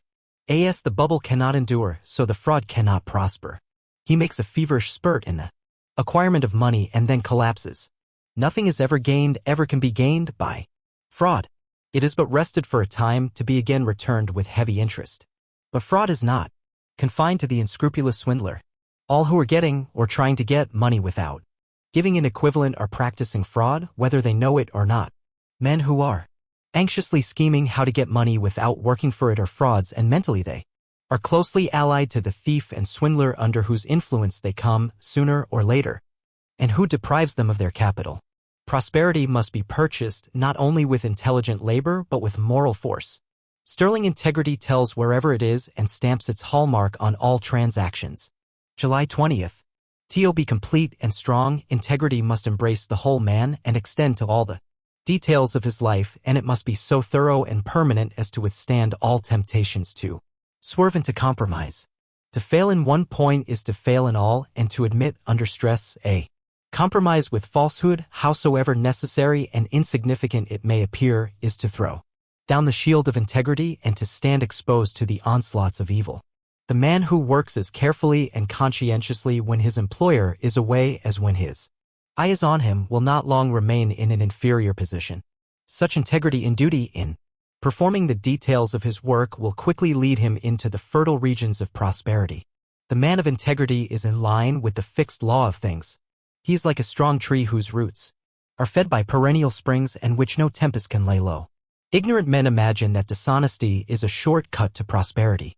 As the bubble cannot endure, so the fraud cannot prosper. He makes a feverish spurt in the acquirement of money and then collapses. Nothing is ever gained ever can be gained by fraud. It is but rested for a time to be again returned with heavy interest. But fraud is not confined to the unscrupulous swindler. All who are getting or trying to get money without giving an equivalent are practicing fraud, whether they know it or not. Men who are anxiously scheming how to get money without working for it are frauds, and mentally they are closely allied to the thief and swindler under whose influence they come sooner or later, and who deprives them of their capital. Prosperity must be purchased not only with intelligent labor but with moral force. Sterling integrity tells wherever it is and stamps its hallmark on all transactions. July 20th. To be complete and strong, integrity must embrace the whole man and extend to all the details of his life, and it must be so thorough and permanent as to withstand all temptations to swerve into compromise. To fail in one point is to fail in all, and to admit under stress a compromise with falsehood, howsoever necessary and insignificant it may appear, is to throw down the shield of integrity and to stand exposed to the onslaughts of evil. The man who works as carefully and conscientiously when his employer is away as when his eye is on him will not long remain in an inferior position. Such integrity in duty in performing the details of his work will quickly lead him into the fertile regions of prosperity. The man of integrity is in line with the fixed law of things. He is like a strong tree whose roots are fed by perennial springs and which no tempest can lay low. Ignorant men imagine that dishonesty is a short cut to prosperity.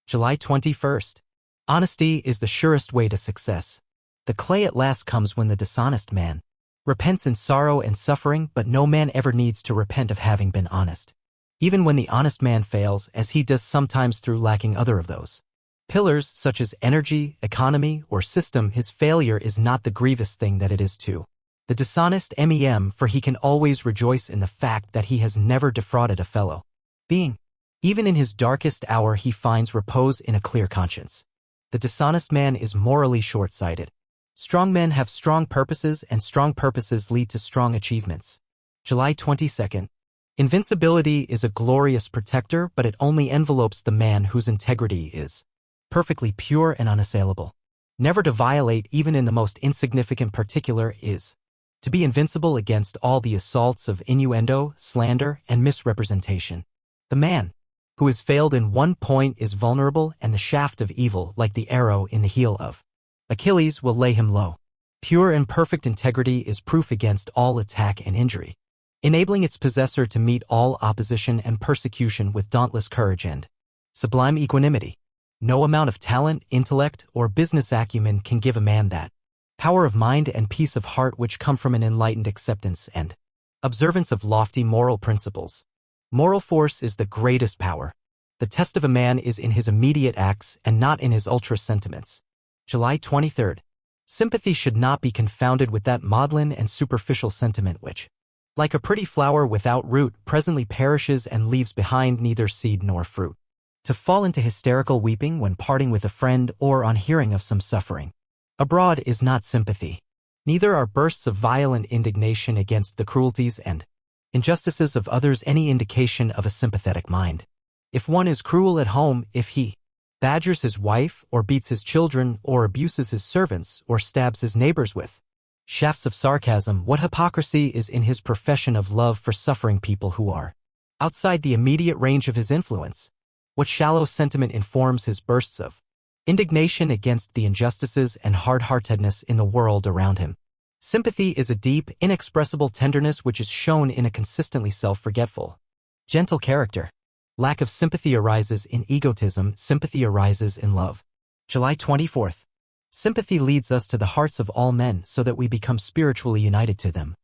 July 21st. Honesty is the surest way to success. The clay at last comes when the dishonest man repents in sorrow and suffering, but no man ever needs to repent of having been honest. Even when the honest man fails, as he does sometimes through lacking other of those pillars such as energy, economy, or system, his failure is not the grievous thing that it is to the dishonest man, for he can always rejoice in the fact that he has never defrauded a fellow being. Even in his darkest hour he finds repose in a clear conscience. The dishonest man is morally short-sighted. Strong men have strong purposes, and strong purposes lead to strong achievements. July 22nd. Invincibility is a glorious protector, but it only envelopes the man whose integrity is perfectly pure and unassailable. Never to violate even in the most insignificant particular is to be invincible against all the assaults of innuendo, slander, and misrepresentation. The man who has failed in one point is vulnerable, and the shaft of evil, like the arrow in the heel of Achilles, will lay him low. Pure and perfect integrity is proof against all attack and injury, enabling its possessor to meet all opposition and persecution with dauntless courage and sublime equanimity. No amount of talent, intellect, or business acumen can give a man that power of mind and peace of heart which come from an enlightened acceptance and observance of lofty moral principles. Moral force is the greatest power. The test of a man is in his immediate acts and not in his ultra sentiments. July 23rd. Sympathy should not be confounded with that maudlin and superficial sentiment which, like a pretty flower without root, presently perishes and leaves behind neither seed nor fruit. To fall into hysterical weeping when parting with a friend or on hearing of some suffering abroad is not sympathy. Neither are bursts of violent indignation against the cruelties and injustices of others any indication of a sympathetic mind. If one is cruel at home, if he badgers his wife, or beats his children, or abuses his servants, or stabs his neighbors with shafts of sarcasm, what hypocrisy is in his profession of love for suffering people who are outside the immediate range of his influence? What shallow sentiment informs his bursts of indignation against the injustices and hard-heartedness in the world around him? Sympathy is a deep, inexpressible tenderness which is shown in a consistently self-forgetful, gentle character. Lack of sympathy arises in egotism, sympathy arises in love. July 24th. Sympathy leads us to the hearts of all men so that we become spiritually united to them.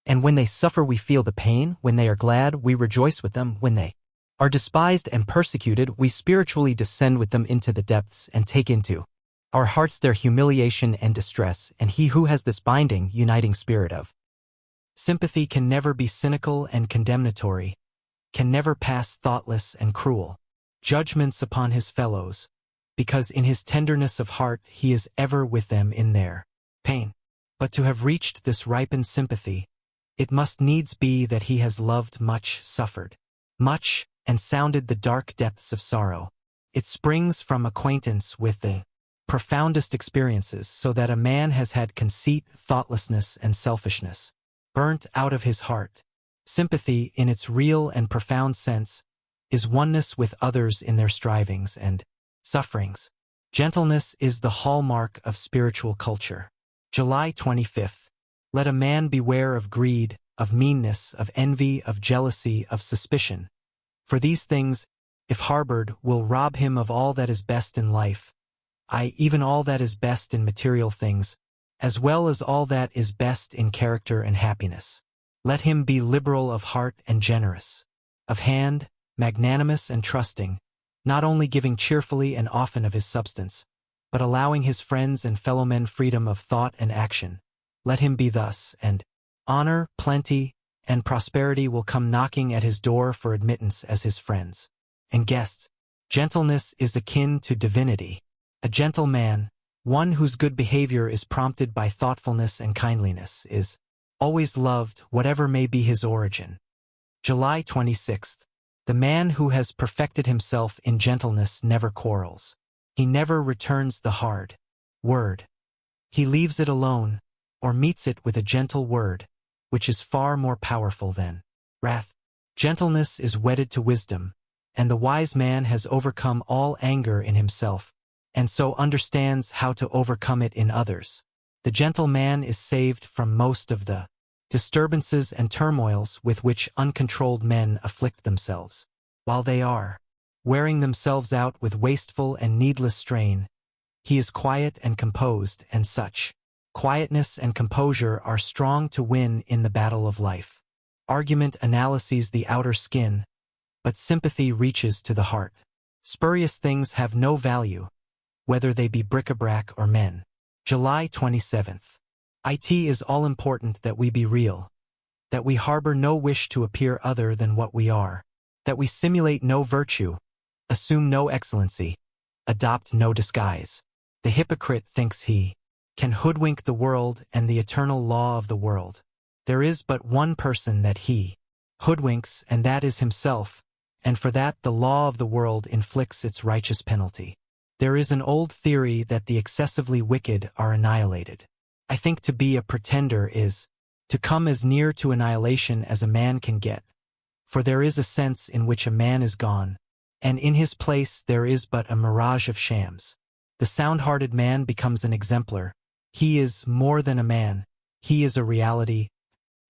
And when they suffer we feel the pain, when they are glad we rejoice with them, when they are despised and persecuted we spiritually descend with them into the depths and take into our hearts their humiliation and distress, and he who has this binding, uniting spirit of sympathy can never be cynical and condemnatory, can never pass thoughtless and cruel judgments upon his fellows, because in his tenderness of heart he is ever with them in their pain. But to have reached this ripened sympathy, it must needs be that he has loved much, suffered much, and sounded the dark depths of sorrow. It springs from acquaintance with the profoundest experiences, so that a man has had conceit, thoughtlessness, and selfishness burnt out of his heart. Sympathy, in its real and profound sense, is oneness with others in their strivings and sufferings. Gentleness is the hallmark of spiritual culture. July 25th. Let a man beware of greed, of meanness, of envy, of jealousy, of suspicion. For these things, if harbored, will rob him of all that is best in life, even all that is best in material things, as well as all that is best in character and happiness. Let him be liberal of heart and generous, of hand, magnanimous and trusting, not only giving cheerfully and often of his substance, but allowing his friends and fellow men freedom of thought and action. Let him be thus, and honor, plenty, and prosperity will come knocking at his door for admittance as his friends and guests. Gentleness is akin to divinity. A gentle man, one whose good behavior is prompted by thoughtfulness and kindliness, is always loved, whatever may be his origin. July 26th. The man who has perfected himself in gentleness never quarrels. He never returns the hard word. He leaves it alone, or meets it with a gentle word, which is far more powerful than wrath. Gentleness is wedded to wisdom, and the wise man has overcome all anger in himself, and so understands how to overcome it in others. The gentle man is saved from most of the disturbances and turmoils with which uncontrolled men afflict themselves. While they are wearing themselves out with wasteful and needless strain, he is quiet and composed, and such quietness and composure are strong to win in the battle of life. Argument analyses the outer skin, but sympathy reaches to the heart. Spurious things have no value, whether they be bric-a-brac or men. July 27th. It is all-important that we be real, that we harbor no wish to appear other than what we are, that we simulate no virtue, assume no excellency, adopt no disguise. The hypocrite thinks he can hoodwink the world and the eternal law of the world. There is but one person that he hoodwinks, and that is himself, and for that the law of the world inflicts its righteous penalty. There is an old theory that the excessively wicked are annihilated. I think to be a pretender is to come as near to annihilation as a man can get, for there is a sense in which a man is gone, and in his place there is but a mirage of shams. The sound-hearted man becomes an exemplar. He is more than a man. He is a reality,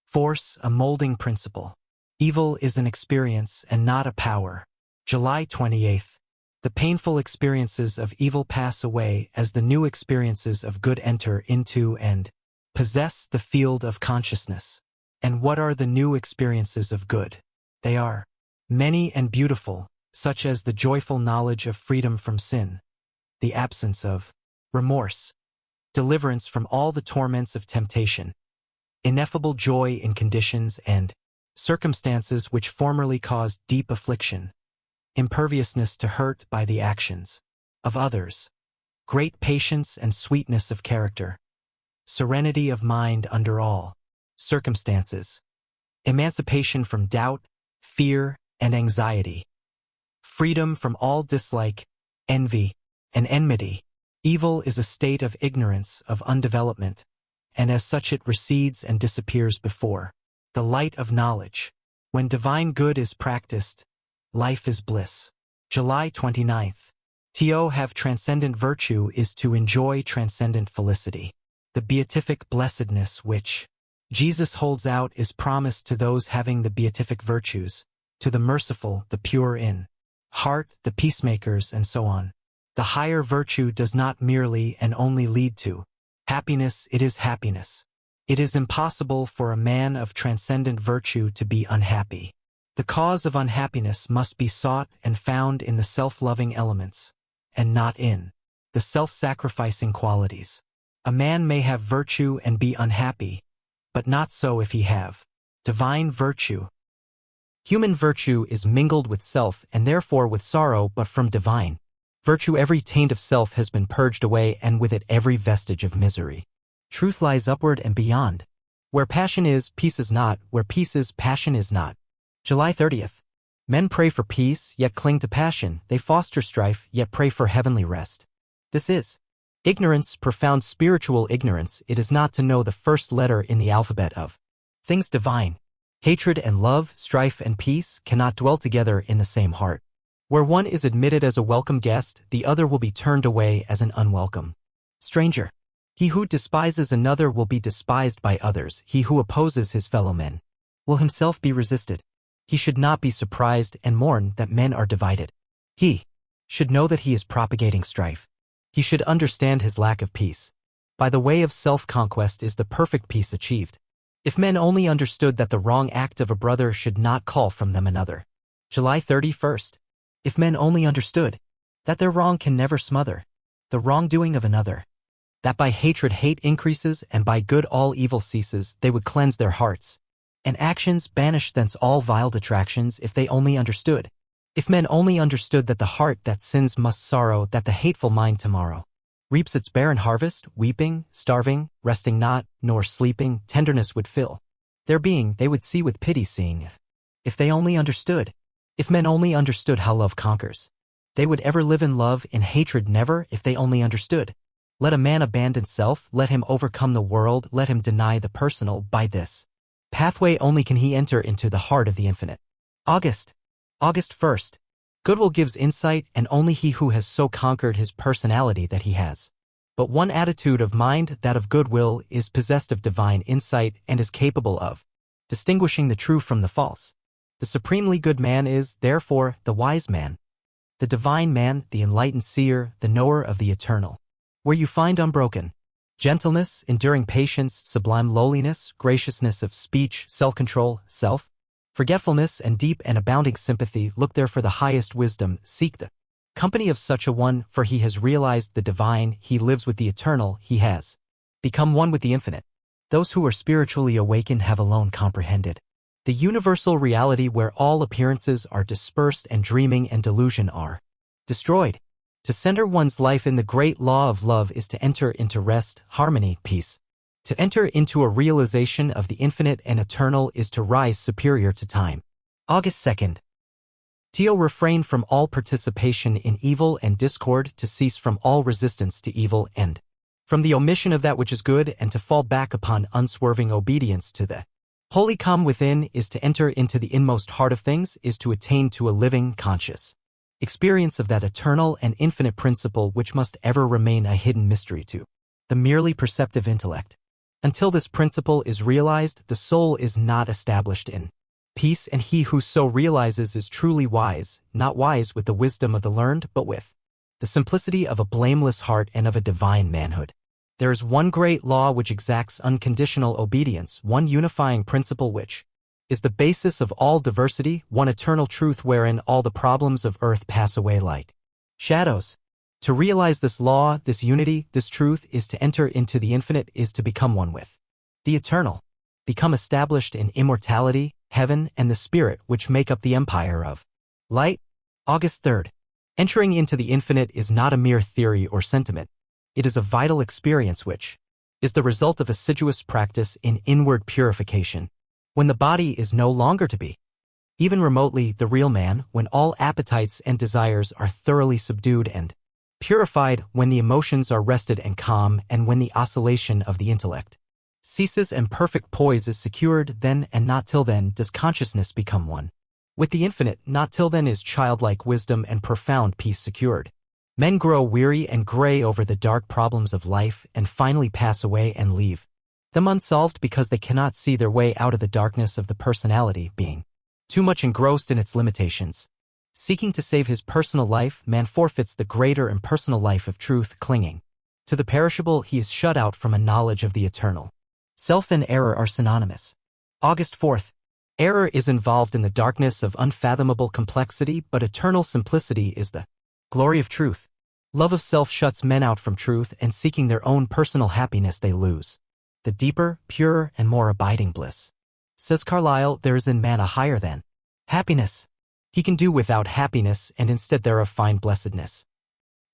force, a molding principle. Evil is an experience and not a power. July 28th. The painful experiences of evil pass away as the new experiences of good enter into and possess the field of consciousness. And what are the new experiences of good? They are many and beautiful, such as the joyful knowledge of freedom from sin, the absence of remorse, deliverance from all the torments of temptation, ineffable joy in conditions and circumstances which formerly caused deep affliction, imperviousness to hurt by the actions of others, great patience and sweetness of character, serenity of mind under all circumstances, emancipation from doubt, fear, and anxiety, freedom from all dislike, envy, and enmity. Evil is a state of ignorance, of undevelopment, and as such it recedes and disappears before the light of knowledge. When divine good is practiced, life is bliss. July 29th. To have transcendent virtue is to enjoy transcendent felicity. The beatific blessedness which Jesus holds out is promised to those having the beatific virtues, to the merciful, the pure in heart, the peacemakers, and so on. The higher virtue does not merely and only lead to happiness, it is happiness. It is impossible for a man of transcendent virtue to be unhappy. The cause of unhappiness must be sought and found in the self-loving elements, and not in the self-sacrificing qualities. A man may have virtue and be unhappy, but not so if he have divine virtue. Human virtue is mingled with self and therefore with sorrow, but from divine virtue every taint of self has been purged away, and with it every vestige of misery. Truth lies upward and beyond. Where passion is, peace is not. Where peace is, passion is not. July 30th. Men pray for peace, yet cling to passion. They foster strife, yet pray for heavenly rest. This is ignorance, profound spiritual ignorance. It is not to know the first letter in the alphabet of things divine. Hatred and love, strife and peace cannot dwell together in the same heart. Where one is admitted as a welcome guest, the other will be turned away as an unwelcome stranger. He who despises another will be despised by others. He who opposes his fellow men will himself be resisted. He should not be surprised and mourn that men are divided. He should know that he is propagating strife. He should understand his lack of peace. By the way of self-conquest is the perfect peace achieved. If men only understood that the wrong act of a brother should not call from them another. July 31st. If men only understood that their wrong can never smother the wrongdoing of another, that by hatred hate increases and by good all evil ceases, they would cleanse their hearts and actions, banish thence all vile detractions. If they only understood. If men only understood that the heart that sins must sorrow, that the hateful mind tomorrow reaps its barren harvest, weeping, starving, resting not, nor sleeping, tenderness would fill their being, they would see with pity seeing. If they only understood. If men only understood how love conquers, they would ever live in love, in hatred never. If they only understood. Let a man abandon self, let him overcome the world, let him deny the personal. By this pathway only can he enter into the heart of the infinite. August 1st. Goodwill gives insight, and only he who has so conquered his personality that he has but one attitude of mind, that of goodwill, is possessed of divine insight and is capable of distinguishing the true from the false. The supremely good man is, therefore, the wise man, the divine man, the enlightened seer, the knower of the eternal. Where you find unbroken gentleness, enduring patience, sublime lowliness, graciousness of speech, self-control, forgetfulness, and deep and abounding sympathy, look there for the highest wisdom, seek the company of such a one, for he has realized the divine, he lives with the eternal, he has become one with the infinite. Those who are spiritually awakened have alone comprehended the universal reality, where all appearances are dispersed and dreaming and delusion are destroyed. To center one's life in the great law of love is to enter into rest, harmony, peace. To enter into a realization of the infinite and eternal is to rise superior to time. August 2nd. To refrain from all participation in evil and discord, to cease from all resistance to evil and from the omission of that which is good, and to fall back upon unswerving obedience to the holy calm within, is to enter into the inmost heart of things, is to attain to a living, conscious experience of that eternal and infinite principle which must ever remain a hidden mystery to the merely perceptive intellect. Until this principle is realized, the soul is not established in peace, and he who so realizes is truly wise, not wise with the wisdom of the learned, but with the simplicity of a blameless heart and of a divine manhood. There is one great law which exacts unconditional obedience, one unifying principle which is the basis of all diversity, one eternal truth wherein all the problems of earth pass away like shadows. To realize this law, this unity, this truth, is to enter into the infinite, is to become one with the eternal, become established in immortality, heaven, and the spirit which make up the empire of light. August 3rd. Entering into the infinite is not a mere theory or sentiment. It is a vital experience which is the result of assiduous practice in inward purification. When the body is no longer to be even remotely the real man, when all appetites and desires are thoroughly subdued and purified, when the emotions are rested and calm, and when the oscillation of the intellect ceases and perfect poise is secured, then and not till then does consciousness become one with the infinite. Not till then is childlike wisdom and profound peace secured. Men grow weary and gray over the dark problems of life and finally pass away and leave them unsolved because they cannot see their way out of the darkness of the personality, being too much engrossed in its limitations. Seeking to save his personal life, man forfeits the greater impersonal life of truth. Clinging to the perishable, he is shut out from a knowledge of the eternal. Self and error are synonymous. August 4th. Error is involved in the darkness of unfathomable complexity, but eternal simplicity is the glory of truth. Love of self shuts men out from truth, and seeking their own personal happiness they lose the deeper, purer, and more abiding bliss. Says Carlyle, there is in man a higher than happiness. He can do without happiness, and instead thereof find blessedness.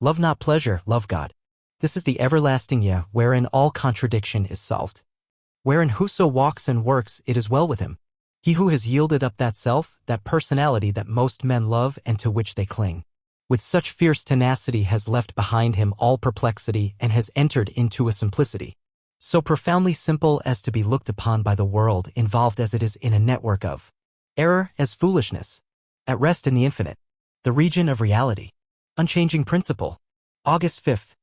Love not pleasure, love God. This is the everlasting yea, wherein all contradiction is solved. Wherein whoso walks and works, it is well with him. He who has yielded up that self, that personality that most men love and to which they cling, with such fierce tenacity has left behind him all perplexity and has entered into a simplicity, so profoundly simple as to be looked upon by the world, involved as it is in a network of error as foolishness, at rest in the infinite, the region of reality, unchanging principle. August 5th.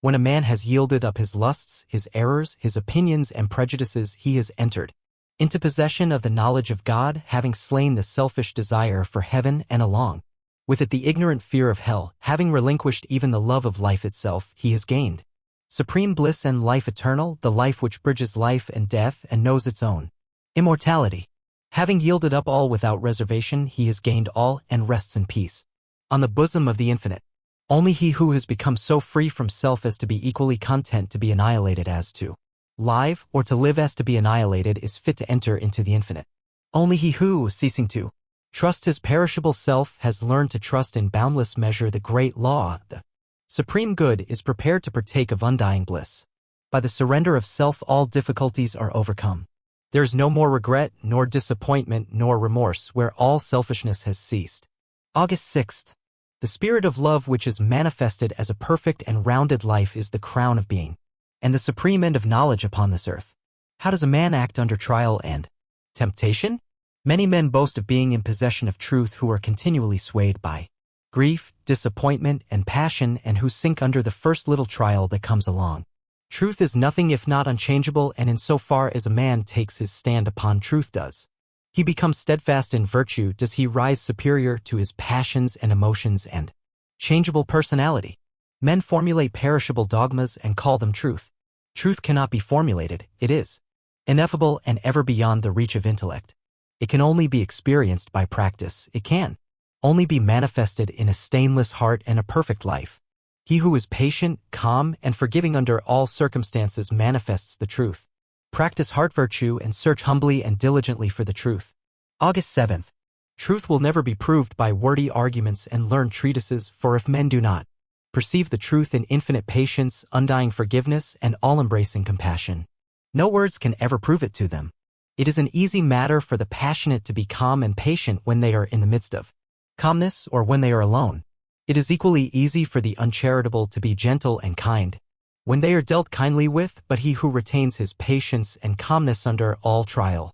When a man has yielded up his lusts, his errors, his opinions and prejudices, he has entered into possession of the knowledge of God, having slain the selfish desire for heaven, and along with it the ignorant fear of hell, having relinquished even the love of life itself, he has gained supreme bliss and life eternal, the life which bridges life and death and knows its own immortality. Having yielded up all without reservation, he has gained all and rests in peace on the bosom of the infinite. Only he who has become so free from self as to be equally content to be annihilated as to live, or to live as to be annihilated, is fit to enter into the infinite. Only he who, ceasing to trust his perishable self, has learned to trust in boundless measure the great law, the supreme good, is prepared to partake of undying bliss. By the surrender of self all difficulties are overcome. There is no more regret, nor disappointment, nor remorse, where all selfishness has ceased. August 6th. The spirit of love which is manifested as a perfect and rounded life is the crown of being, and the supreme end of knowledge upon this earth. How does a man act under trial and temptation? Many men boast of being in possession of truth who are continually swayed by grief, disappointment, and passion, and who sink under the first little trial that comes along. Truth is nothing if not unchangeable, and in so far as a man takes his stand upon truth does he become steadfast in virtue, does he rise superior to his passions and emotions and changeable personality. Men formulate perishable dogmas and call them truth. Truth cannot be formulated, it is ineffable and ever beyond the reach of intellect. It can only be experienced by practice. It can only be manifested in a stainless heart and a perfect life. He who is patient, calm, and forgiving under all circumstances manifests the truth. Practice heart virtue and search humbly and diligently for the truth. August 7th. Truth will never be proved by wordy arguments and learned treatises, for if men do not perceive the truth in infinite patience, undying forgiveness, and all-embracing compassion, no words can ever prove it to them. It is an easy matter for the passionate to be calm and patient when they are in the midst of calmness or when they are alone. It is equally easy for the uncharitable to be gentle and kind when they are dealt kindly with, but he who retains his patience and calmness under all trial,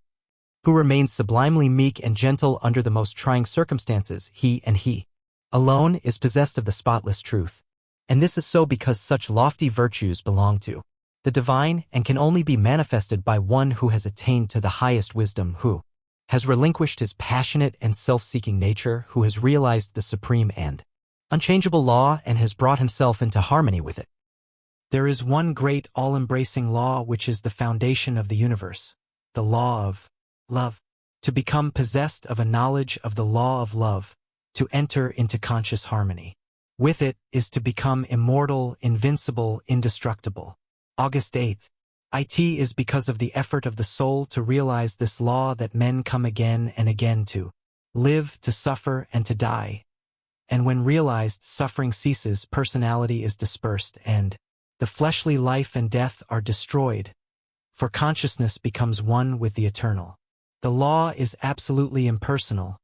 who remains sublimely meek and gentle under the most trying circumstances, he alone is possessed of the spotless truth. And this is so because such lofty virtues belong to the divine and can only be manifested by one who has attained to the highest wisdom, who has relinquished his passionate and self-seeking nature, who has realized the supreme and unchangeable law and has brought himself into harmony with it. There is one great all-embracing law which is the foundation of the universe, the law of love. To become possessed of a knowledge of the law of love, to enter into conscious harmony with it, is to become immortal, invincible, indestructible. August 8th. It is because of the effort of the soul to realize this law that men come again and again to live, to suffer, and to die. And when realized, suffering ceases, personality is dispersed, and the fleshly life and death are destroyed, for consciousness becomes one with the eternal. The law is absolutely impersonal,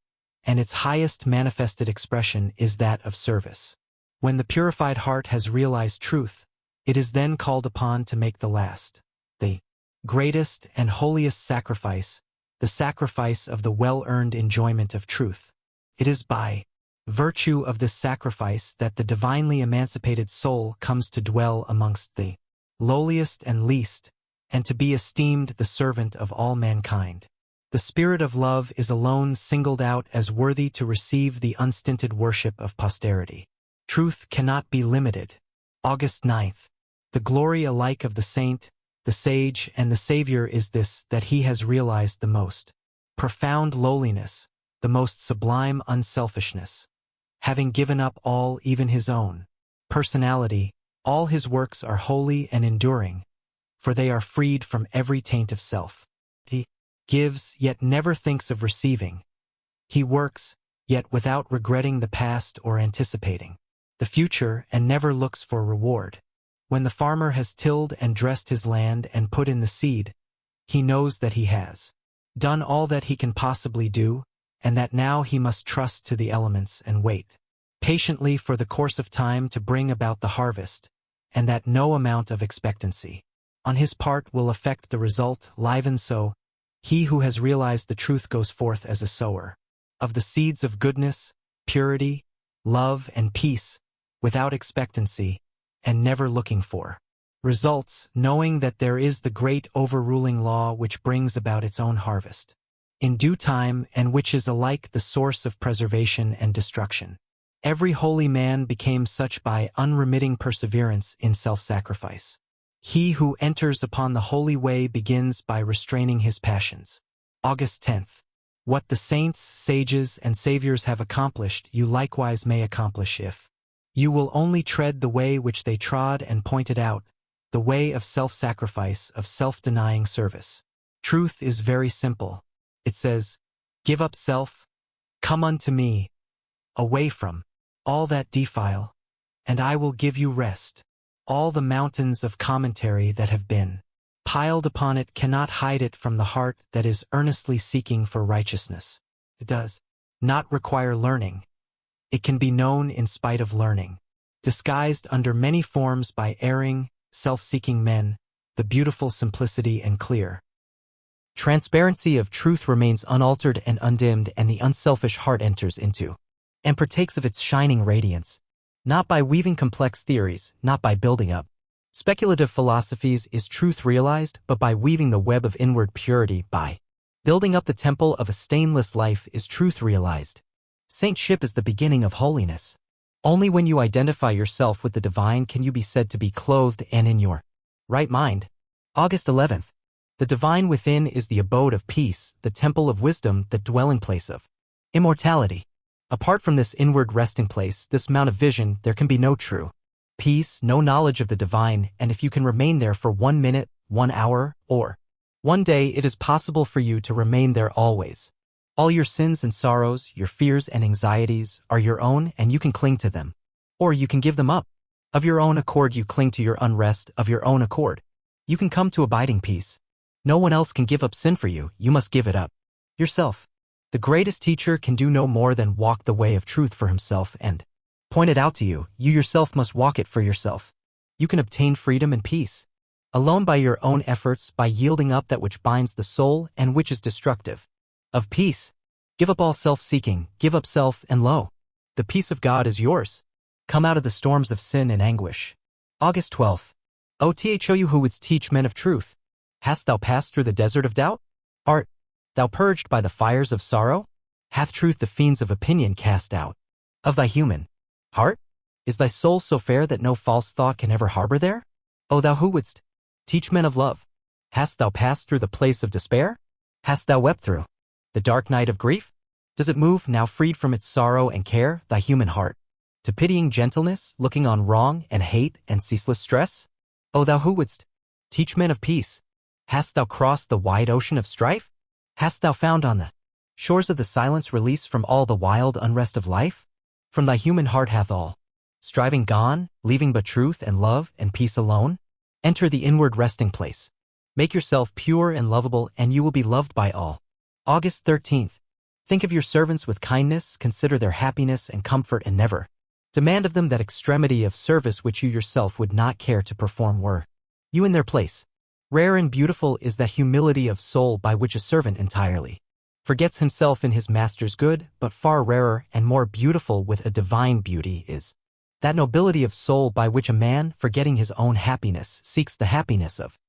and its highest manifested expression is that of service. When the purified heart has realized truth, it is then called upon to make the last, the greatest and holiest sacrifice, the sacrifice of the well-earned enjoyment of truth. It is by virtue of this sacrifice that the divinely emancipated soul comes to dwell amongst the lowliest and least, and to be esteemed the servant of all mankind. The spirit of love is alone singled out as worthy to receive the unstinted worship of posterity. Truth cannot be limited. August 9th. The glory alike of the saint, the sage, and the Savior is this, that he has realized the most profound lowliness, the most sublime unselfishness. Having given up all, even his own personality, all his works are holy and enduring, for they are freed from every taint of self. He gives, yet never thinks of receiving. He works, yet without regretting the past or anticipating the future, and never looks for reward. When the farmer has tilled and dressed his land and put in the seed, he knows that he has done all that he can possibly do, and that now he must trust to the elements and wait patiently for the course of time to bring about the harvest, and that no amount of expectancy on his part will affect the result. Liven so, he who has realized the truth goes forth as a sower of the seeds of goodness, purity, love, and peace, without expectancy, and never looking for results, knowing that there is the great overruling law which brings about its own harvest in due time, and which is alike the source of preservation and destruction. Every holy man became such by unremitting perseverance in self-sacrifice. He who enters upon the holy way begins by restraining his passions. August 10th. What the saints, sages, and saviors have accomplished, you likewise may accomplish if you will only tread the way which they trod and pointed out, the way of self-sacrifice, of self-denying service. Truth is very simple. It says, "Give up self, come unto me, away from all that defile, and I will give you rest." All the mountains of commentary that have been piled upon it cannot hide it from the heart that is earnestly seeking for righteousness. It does not require learning. It can be known in spite of learning, disguised under many forms by erring, self-seeking men, the beautiful simplicity and clear transparency of truth remains unaltered and undimmed, and the unselfish heart enters into and partakes of its shining radiance, not by weaving complex theories, not by building up speculative philosophies is truth realized, but by weaving the web of inward purity, by building up the temple of a stainless life is truth realized. Saintship is the beginning of holiness. Only when you identify yourself with the divine can you be said to be clothed and in your right mind. August 11th. The divine within is the abode of peace, the temple of wisdom, the dwelling place of immortality. Apart from this inward resting place, this mount of vision, there can be no true peace, no knowledge of the divine, and if you can remain there for 1 minute, 1 hour, or 1 day, it is possible for you to remain there always. All your sins and sorrows, your fears and anxieties are your own, and you can cling to them. Or you can give them up. Of your own accord you cling to your unrest, of your own accord you can come to abiding peace. No one else can give up sin for you, you must give it up yourself. The greatest teacher can do no more than walk the way of truth for himself and point it out to you. You yourself must walk it for yourself. You can obtain freedom and peace alone by your own efforts, by yielding up that which binds the soul and which is destructive of peace. Give up all self-seeking, give up self, and lo, the peace of God is yours. Come out of the storms of sin and anguish. August 12th. O thou who wouldst teach men of truth, hast thou passed through the desert of doubt? Art thou purged by the fires of sorrow? Hath truth the fiends of opinion cast out of thy human heart? Is thy soul so fair that no false thought can ever harbor there? O thou who wouldst teach men of love, hast thou passed through the place of despair? Hast thou wept through the dark night of grief? Does it move, now freed from its sorrow and care, thy human heart to pitying gentleness, looking on wrong and hate and ceaseless stress? O thou who wouldst teach men of peace, hast thou crossed the wide ocean of strife? Hast thou found on the shores of the silence release from all the wild unrest of life? From thy human heart hath all striving gone, leaving but truth and love and peace alone? Enter the inward resting place. Make yourself pure and lovable, and you will be loved by all. August 13th. Think of your servants with kindness, consider their happiness and comfort, and never demand of them that extremity of service which you yourself would not care to perform were you in their place. Rare and beautiful is that humility of soul by which a servant entirely forgets himself in his master's good, but far rarer and more beautiful with a divine beauty is that nobility of soul by which a man, forgetting his own happiness, seeks the happiness of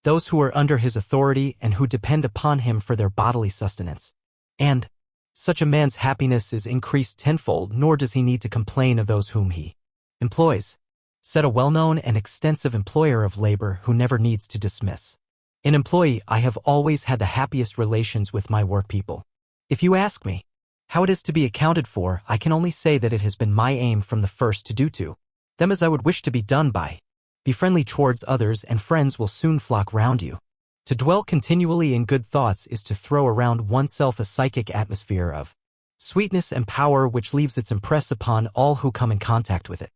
those who are under his authority and who depend upon him for their bodily sustenance. And such a man's happiness is increased tenfold, nor does he need to complain of those whom he employs, said a well-known and extensive employer of labor who never needs to dismiss an employee. I have always had the happiest relations with my workpeople. If you ask me how it is to be accounted for, I can only say that it has been my aim from the first to do to them as I would wish to be done by. Be friendly towards others, and friends will soon flock round you. To dwell continually in good thoughts is to throw around oneself a psychic atmosphere of sweetness and power which leaves its impress upon all who come in contact with it.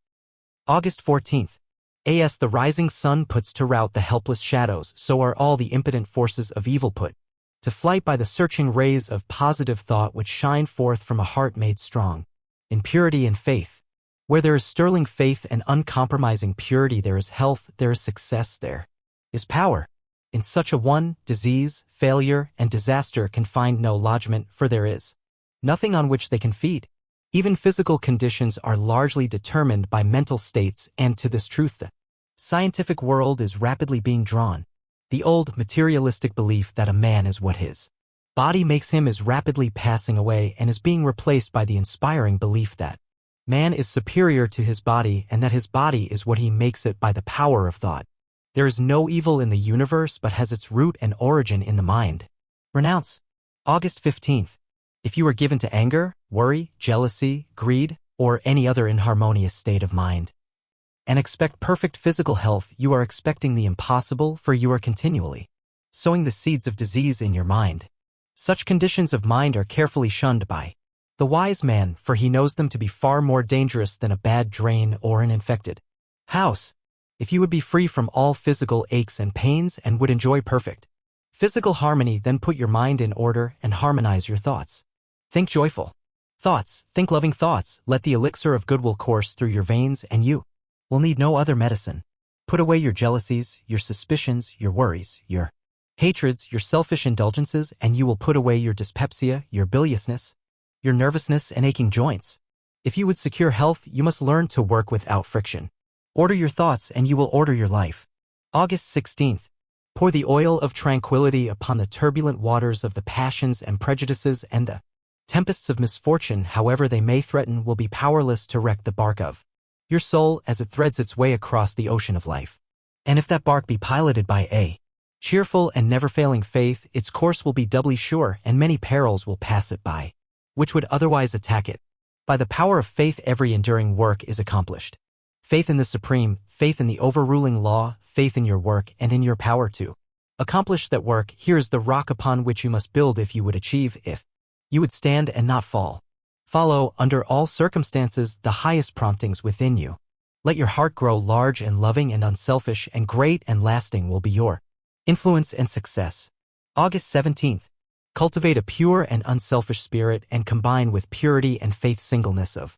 August 14th. As the rising sun puts to rout the helpless shadows, so are all the impotent forces of evil put to flight by the searching rays of positive thought which shine forth from a heart made strong in purity and faith. Where there is sterling faith and uncompromising purity, there is health, there is success, there is power. In such a one, disease, failure, and disaster can find no lodgment, for there is nothing on which they can feed. Even physical conditions are largely determined by mental states, and to this truth the scientific world is rapidly being drawn. The old materialistic belief that a man is what his body makes him is rapidly passing away and is being replaced by the inspiring belief that man is superior to his body and that his body is what he makes it by the power of thought. There is no evil in the universe but has its root and origin in the mind. Renounce. August 15th. If you are given to anger, worry, jealousy, greed, or any other inharmonious state of mind, and expect perfect physical health, you are expecting the impossible, for you are continually sowing the seeds of disease in your mind. Such conditions of mind are carefully shunned by the wise man, for he knows them to be far more dangerous than a bad drain or an infected house. If you would be free from all physical aches and pains and would enjoy perfect physical harmony, then put your mind in order and harmonize your thoughts. Think joyful thoughts, think loving thoughts, let the elixir of goodwill course through your veins and you will need no other medicine. Put away your jealousies, your suspicions, your worries, your hatreds, your selfish indulgences, and you will put away your dyspepsia, your biliousness, your nervousness and aching joints. If you would secure health, you must learn to work without friction. Order your thoughts and you will order your life. August 16th. Pour the oil of tranquility upon the turbulent waters of the passions and prejudices, and the tempests of misfortune, however they may threaten, will be powerless to wreck the bark of your soul as it threads its way across the ocean of life. And if that bark be piloted by a cheerful and never-failing faith, its course will be doubly sure and many perils will pass it by, which would otherwise attack it. By the power of faith every enduring work is accomplished. Faith in the Supreme, faith in the overruling law, faith in your work and in your power to accomplish that work. Here is the rock upon which you must build if you would achieve, if you would stand and not fall. Follow, under all circumstances, the highest promptings within you. Let your heart grow large and loving and unselfish, and great and lasting will be your influence and success. August 17th. Cultivate a pure and unselfish spirit and combine with purity and faith singleness of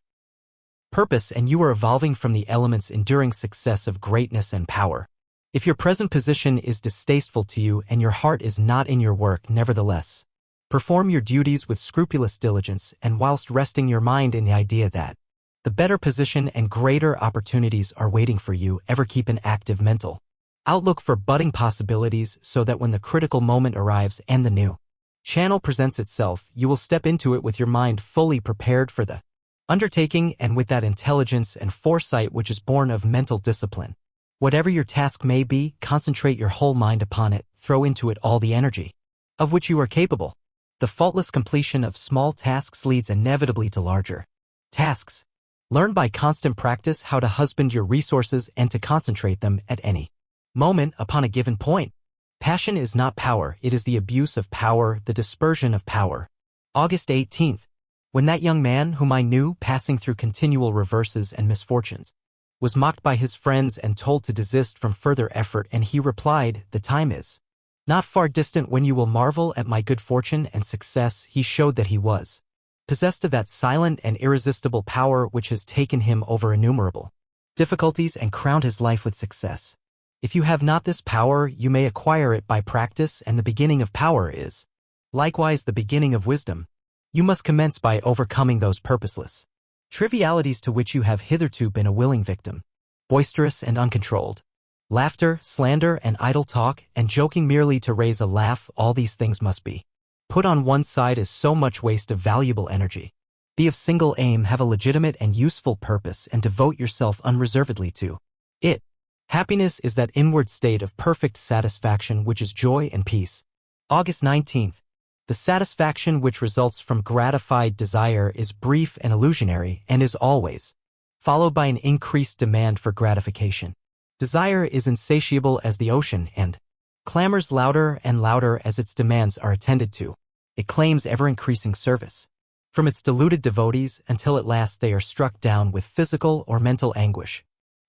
purpose, and you are evolving from the elements enduring success of greatness and power. If your present position is distasteful to you and your heart is not in your work, nevertheless, perform your duties with scrupulous diligence, and whilst resting your mind in the idea that the better position and greater opportunities are waiting for you, ever keep an active mental outlook for budding possibilities, so that when the critical moment arrives and the new channel presents itself, you will step into it with your mind fully prepared for the undertaking, and with that intelligence and foresight which is born of mental discipline. Whatever your task may be, concentrate your whole mind upon it, throw into it all the energy of which you are capable. The faultless completion of small tasks leads inevitably to larger tasks. Learn by constant practice how to husband your resources and to concentrate them at any moment upon a given point. Passion is not power, it is the abuse of power, the dispersion of power. August 18th. When that young man whom I knew, passing through continual reverses and misfortunes, was mocked by his friends and told to desist from further effort, and he replied, "The time is not far distant when you will marvel at my good fortune and success," he showed that he was possessed of that silent and irresistible power which has taken him over innumerable difficulties and crowned his life with success. If you have not this power, you may acquire it by practice, and the beginning of power is likewise the beginning of wisdom. You must commence by overcoming those purposeless trivialities to which you have hitherto been a willing victim. Boisterous and uncontrolled laughter, slander, and idle talk, and joking merely to raise a laugh, all these things must be put on one side as so much waste of valuable energy. Be of single aim, have a legitimate and useful purpose, and devote yourself unreservedly to it. Happiness is that inward state of perfect satisfaction which is joy and peace. August 19th. The satisfaction which results from gratified desire is brief and illusionary, and is always followed by an increased demand for gratification. Desire is insatiable as the ocean, and clamors louder and louder as its demands are attended to. It claims ever-increasing service from its deluded devotees, until at last they are struck down with physical or mental anguish,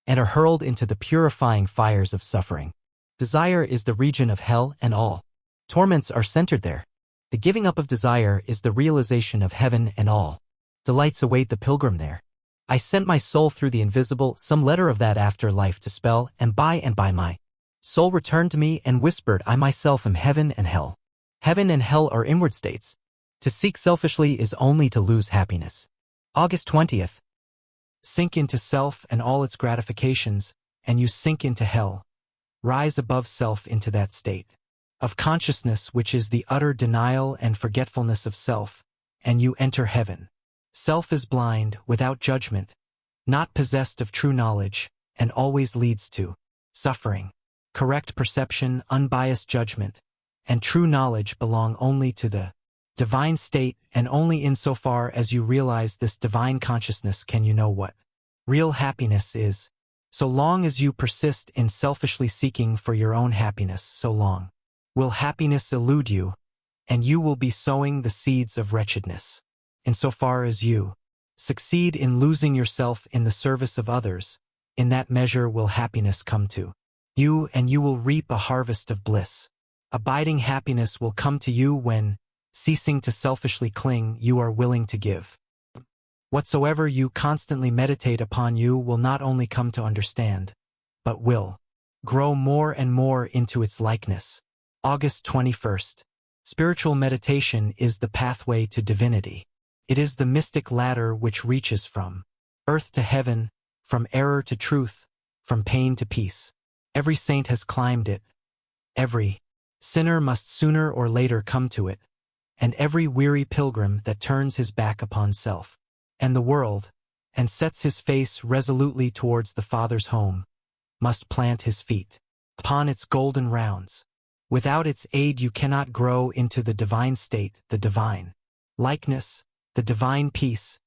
and are hurled into the purifying fires of suffering. Desire is the region of hell, and all Torments are centered there. The giving up of desire is the realization of heaven and all. Delights await the pilgrim there. I sent my soul through the invisible, some letter of that afterlife to spell, and by my soul returned to me and whispered, I myself am heaven and hell. Heaven and hell are inward states. To seek selfishly is only to lose happiness. August 20th. Sink into self and all its gratifications, and you sink into hell. Rise above self into that state of consciousness which is the utter denial and forgetfulness of self, and you enter heaven. Self is blind, without judgment, not possessed of true knowledge, and always leads to suffering. Correct perception, unbiased judgment, and true knowledge belong only to the divine state, and only insofar as you realize this divine consciousness can you know what real happiness is. So long as you persist in selfishly seeking for your own happiness, so long will happiness elude you, and you will be sowing the seeds of wretchedness. Insofar as you succeed in losing yourself in the service of others, in that measure will happiness come to you, and you will reap a harvest of bliss. Abiding happiness will come to you when, ceasing to selfishly cling, you are willing to give. Whatsoever you constantly meditate upon, you will not only come to understand, but will grow more and more into its likeness. August 21st. Spiritual meditation is the pathway to divinity. It is the mystic ladder which reaches from earth to heaven, from error to truth, from pain to peace. Every saint has climbed it. Every sinner must sooner or later come to it, and every weary pilgrim that turns his back upon self and the world, and sets his face resolutely towards the Father's home, must plant his feet upon its golden rounds. Without its aid you cannot grow into the divine state, the divine likeness, the divine peace,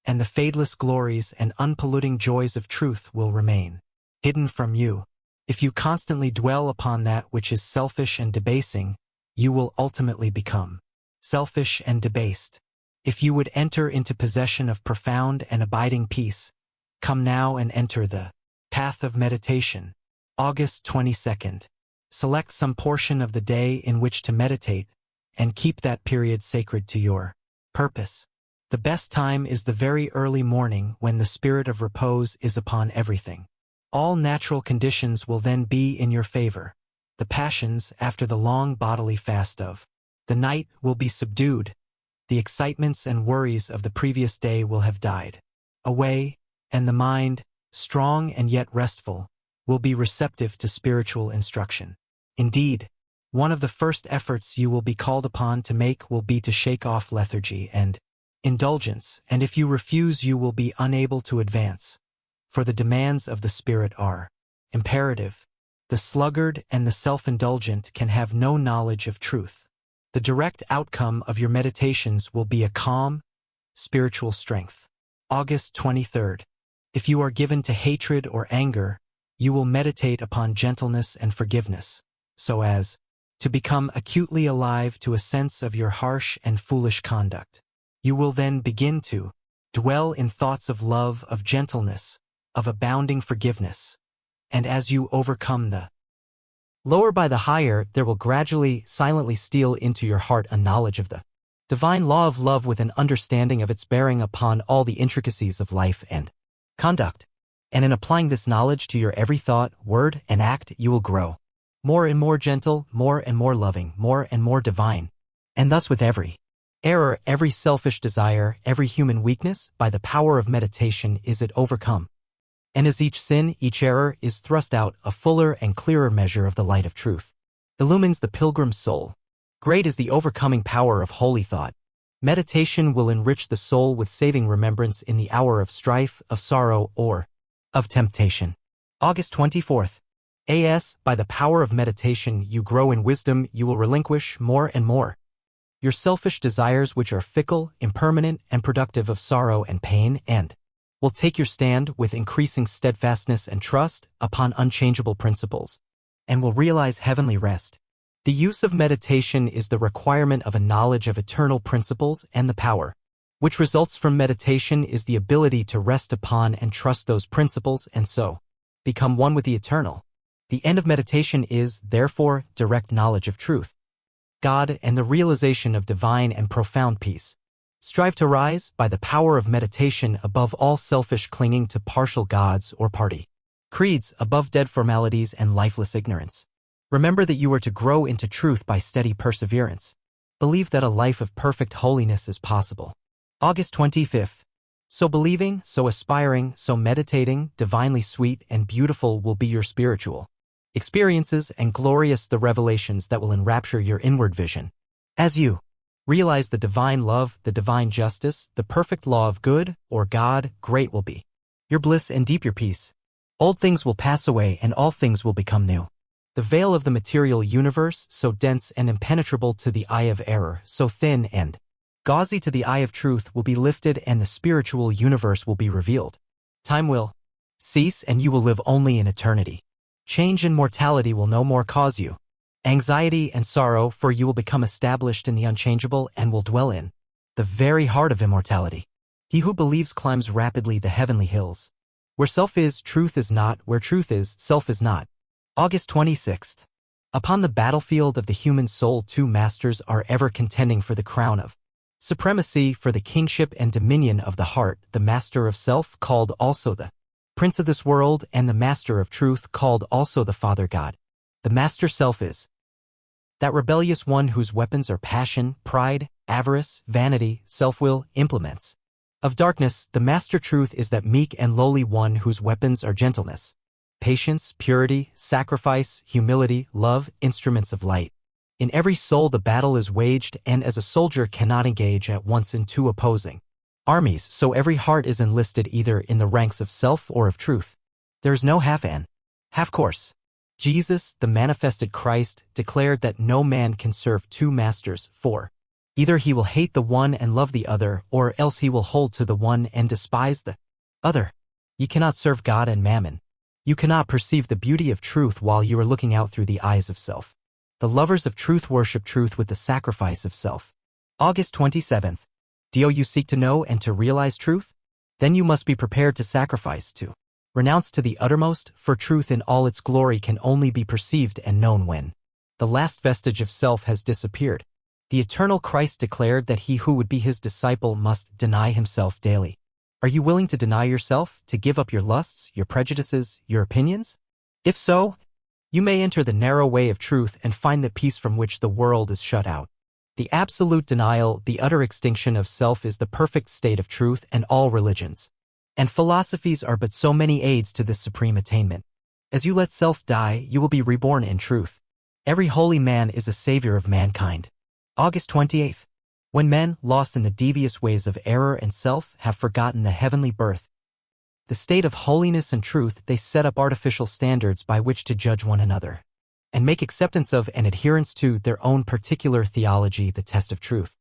and the fadeless glories and unpolluting joys of truth will remain hidden from you. If you constantly dwell upon that which is selfish and debasing, you will ultimately become selfish and debased. If you would enter into possession of profound and abiding peace, come now and enter the path of meditation. August 22nd. Select some portion of the day in which to meditate, and keep that period sacred to your purpose. The best time is the very early morning, when the spirit of repose is upon everything. All natural conditions will then be in your favor. The passions, after the long bodily fast of the night, will be subdued. The excitements and worries of the previous day will have died away, and the mind, strong and yet restful, will be receptive to spiritual instruction. Indeed, one of the first efforts you will be called upon to make will be to shake off lethargy and indulgence, and if you refuse you will be unable to advance. For the demands of the spirit are imperative. The sluggard and the self-indulgent can have no knowledge of truth. The direct outcome of your meditations will be a calm, spiritual strength. August 23rd. If you are given to hatred or anger, you will meditate upon gentleness and forgiveness, so as to become acutely alive to a sense of your harsh and foolish conduct. You will then begin to dwell in thoughts of love, of gentleness, of abounding forgiveness, and as you overcome the lower by the higher, there will gradually, silently steal into your heart a knowledge of the divine law of love with an understanding of its bearing upon all the intricacies of life and conduct. And in applying this knowledge to your every thought, word, and act, you will grow more and more gentle, more and more loving, more and more divine. And thus with every error, every selfish desire, every human weakness, by the power of meditation is it overcome. And as each sin, each error, is thrust out, a fuller and clearer measure of the light of truth illumines the pilgrim's soul. Great is the overcoming power of holy thought. Meditation will enrich the soul with saving remembrance in the hour of strife, of sorrow, or of temptation. August 24th. As, by the power of meditation you grow in wisdom, you will relinquish more and more your selfish desires which are fickle, impermanent, and productive of sorrow and pain, and will take your stand with increasing steadfastness and trust upon unchangeable principles, and will realize heavenly rest. The use of meditation is the requirement of a knowledge of eternal principles, and the power which results from meditation is the ability to rest upon and trust those principles and so become one with the eternal. The end of meditation is, therefore, direct knowledge of truth. God, and the realization of divine and profound peace. Strive to rise, by the power of meditation, above all selfish clinging to partial gods or party creeds, above dead formalities and lifeless ignorance. Remember that you are to grow into truth by steady perseverance. Believe that a life of perfect holiness is possible. August 25th. So believing, so aspiring, so meditating, divinely sweet and beautiful will be your spiritual experiences, and glorious the revelations that will enrapture your inward vision. As you realize the divine love, the divine justice, the perfect law of good, or God, great will be your bliss and deep your peace. Old things will pass away and all things will become new. The veil of the material universe, so dense and impenetrable to the eye of error, so thin and gauzy to the eye of truth, will be lifted and the spiritual universe will be revealed. Time will cease and you will live only in eternity. Change and mortality will no more cause you anxiety and sorrow, for you will become established in the unchangeable and will dwell in the very heart of immortality. He who believes climbs rapidly the heavenly hills. Where self is, truth is not. Where truth is, self is not. August 26th. Upon the battlefield of the human soul, two masters are ever contending for the crown of supremacy, for the kingship and dominion of the heart, the master of self, called also the prince of this world, and the master of truth, called also the Father God. The master self is that rebellious one whose weapons are passion, pride, avarice, vanity, self-will, implements of darkness. The master truth is that meek and lowly one whose weapons are gentleness, patience, purity, sacrifice, humility, love, instruments of light. In every soul the battle is waged, and as a soldier cannot engage at once in two opposing armies, so every heart is enlisted either in the ranks of self or of truth. There is no half course. Jesus, the manifested Christ, declared that no man can serve two masters, for either he will hate the one and love the other, or else he will hold to the one and despise the other. You cannot serve God and mammon. You cannot perceive the beauty of truth while you are looking out through the eyes of self. The lovers of truth worship truth with the sacrifice of self. August 27th. Do you seek to know and to realize truth? Then you must be prepared to sacrifice, to renounce to the uttermost, for truth in all its glory can only be perceived and known when the last vestige of self has disappeared. The eternal Christ declared that he who would be his disciple must deny himself daily. Are you willing to deny yourself, to give up your lusts, your prejudices, your opinions? If so, you may enter the narrow way of truth and find the peace from which the world is shut out. The absolute denial, the utter extinction of self, is the perfect state of truth, and all religions and philosophies are but so many aids to this supreme attainment. As you let self die, you will be reborn in truth. Every holy man is a savior of mankind. August 28th. When men, lost in the devious ways of error and self, have forgotten the heavenly birth, the state of holiness and truth, they set up artificial standards by which to judge one another, and make acceptance of and adherence to their own particular theology the test of truth.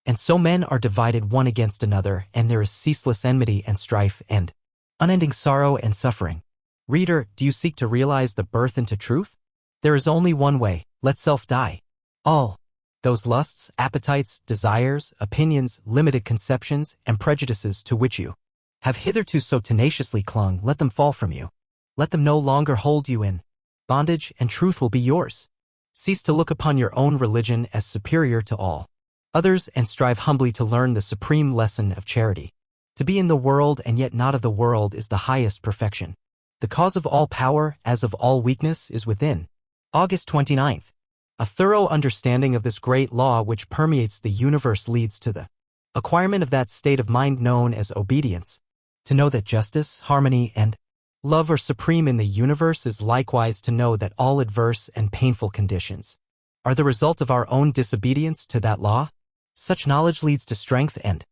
And so men are divided one against another, and there is ceaseless enmity and strife and unending sorrow and suffering. Reader, do you seek to realize the birth into truth? There is only one way: let self die. All those lusts, appetites, desires, opinions, limited conceptions, and prejudices to which you have hitherto so tenaciously clung, let them fall from you. Let them no longer hold you in bondage, and truth will be yours. Cease to look upon your own religion as superior to all others, and strive humbly to learn the supreme lesson of charity. To be in the world and yet not of the world is the highest perfection. The cause of all power, as of all weakness, is within. August 29th. A thorough understanding of this great law which permeates the universe leads to the acquirement of that state of mind known as obedience. To know that justice, harmony, and love are supreme in the universe is likewise to know that all adverse and painful conditions are the result of our own disobedience to that law. Such knowledge leads to strength and